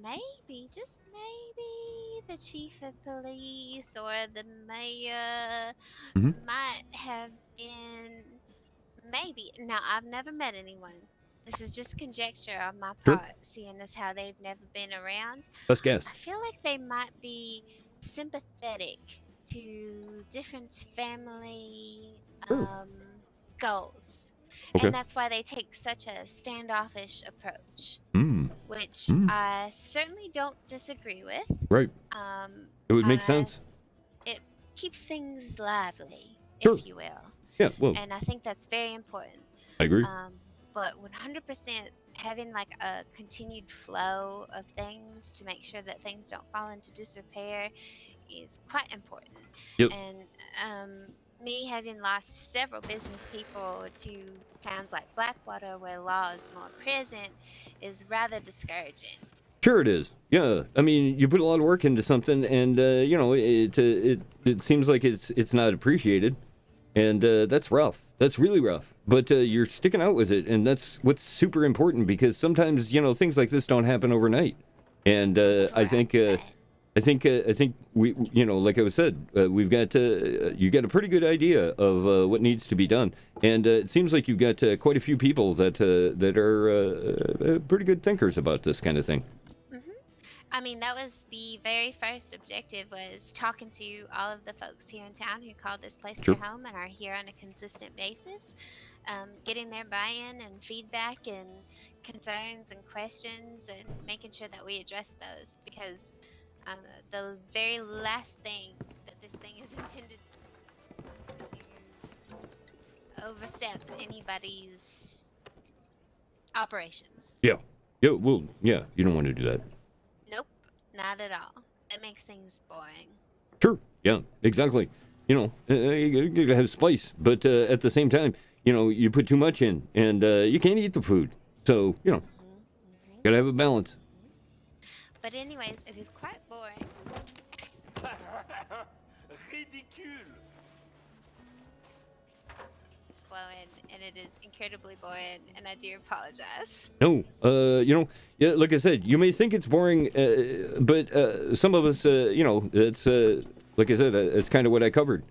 maybe, just maybe, the chief of police or the mayor might have been, maybe. Now, I've never met anyone. This is just conjecture on my Sure. part, seeing as how they've never been around. Best guess. I feel like they might be sympathetic to different family goals. Okay. And that's why they take such a standoffish approach, which I certainly don't disagree with. Right. It would make sense. It keeps things lively, Sure. if you will. Yeah, well. And I think that's very important. I agree. But 100% having like a continued flow of things to make sure that things don't fall into disrepair is quite important. Yep. And me having lost several business people to towns like Blackwater, where law is more present, is rather discouraging. Sure it is. Yeah, I mean, you put a lot of work into something, and you know, it seems like it's not appreciated, and that's rough. That's really rough. But you're sticking out with it, and that's what's super important, because sometimes, you know, things like this don't happen overnight. And I think we, you know, like I said, we've got you got a pretty good idea of what needs to be done, and it seems like you've got quite a few people that are pretty good thinkers about this kind of thing. I mean, that was the very first objective, was talking to all of the folks here in town who call this place Sure. their home and are here on a consistent basis, getting their buy-in and feedback and concerns and questions, and making sure that we address those, because the very last thing that this thing is intended to overstep anybody's operations. Yeah. Yeah. Well, yeah. You don't want to do that. Nope, not at all. That makes things boring. Sure. Yeah. Exactly. You know, you gotta have spice, but at the same time, you know, you put too much in, and you can't eat the food. So, you know, gotta have a balance. But anyways, it is quite boring. Ridicule. It's flowing, and it is incredibly boring, and I do apologize. No, you know, yeah, like I said, you may think it's boring, but some of us, you know, it's like I said, it's kind of what I covered,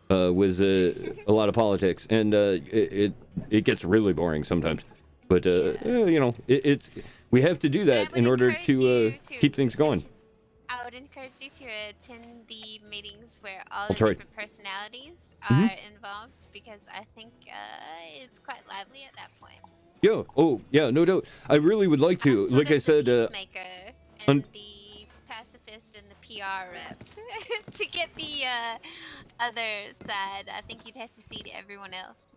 was a lot of politics, and it gets really boring sometimes. But you know, it's we have to do that in order to keep things going. I would encourage you to attend the meetings where all the That's right. different personalities are involved, because I think it's quite lively at that point. Yeah. Oh, yeah. No doubt. I really would like to. Like I said, Peacemaker and the pacifist and the PR rep to get the other side. I think you'd have to see everyone else.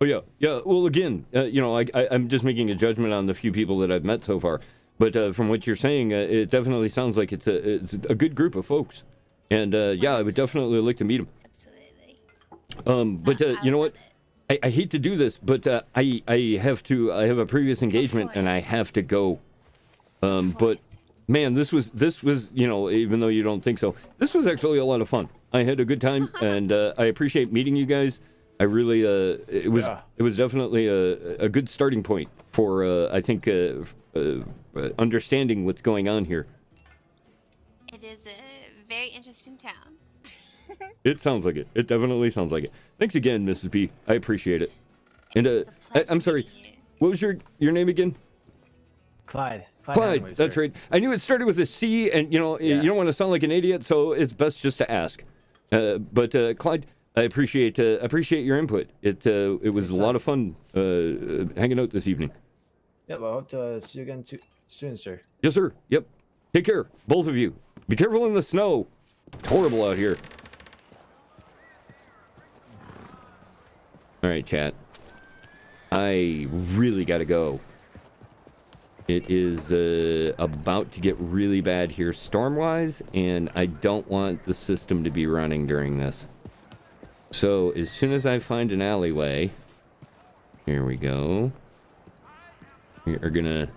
Oh yeah, yeah. Well, again, you know, I'm just making a judgment on the few people that I've met so far. But from what you're saying, it definitely sounds like it's a good group of folks, and yeah, I would definitely like to meet them. Absolutely. But you know what? I hate to do this, but I have to. I have a previous engagement, and I have to go. But man, this was you know, even though you don't think so, this was actually a lot of fun. I had a good time, and I appreciate meeting you guys. I really it was definitely a good starting point for I think understanding what's going on here. It is a very interesting town. It sounds like it. It definitely sounds like it. Thanks again, Mrs. P. I appreciate it. And I'm sorry. What was your name again? Clyde. Clyde. Hanway, That's sir. right. I knew it started with a C, and you don't want to sound like an idiot, so it's best just to ask. But Clyde, I appreciate your input. It was a lot of fun hanging out this evening. Yeah, well, I hope to see you again soon, sir. Yes, sir. Yep. Take care, both of you. Be careful in the snow. It's horrible out here. All right, chat. I really got to go. It is about to get really bad here storm-wise, and I don't want the system to be running during this. So as soon as I find an alleyway, here we go. We're gonna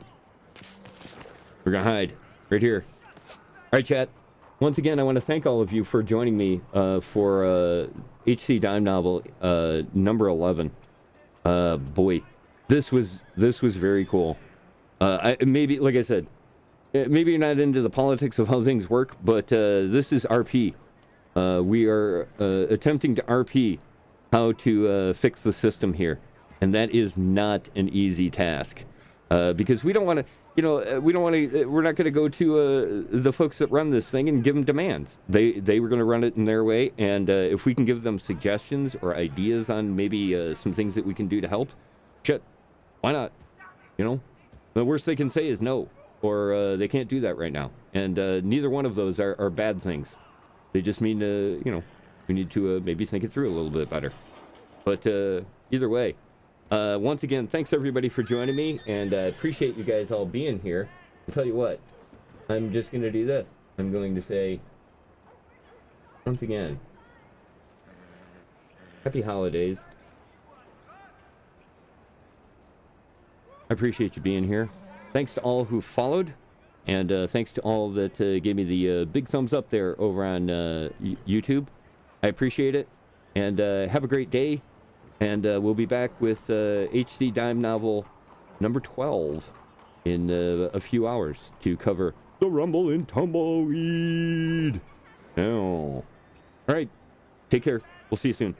hide right here. All right, chat. Once again, I want to thank all of you for joining me for HC Dime Novel number 11. Boy, this was very cool. Maybe, like I said, maybe you're not into the politics of how things work, but this is RP. We are attempting to RP how to fix the system here, and that is not an easy task because we don't want to. We're not going to go to the folks that run this thing and give them demands. They were going to run it in their way, and if we can give them suggestions or ideas on maybe some things that we can do to help, shit, why not? The worst they can say is no, or they can't do that right now. And neither one of those are bad things. They just mean, we need to maybe think it through a little bit better. But either way, once again, thanks everybody for joining me, and I appreciate you guys all being here. I'll tell you what, I'm just going to do this. I'm going to say, once again, happy holidays. I appreciate you being here. Thanks to all who followed, and thanks to all that gave me the big thumbs up there over on YouTube. I appreciate it, and have a great day. And we'll be back with HC Dime Novel number 12 in a few hours to cover the Rumble in Tumbleweed. Now, all right, take care. We'll see you soon.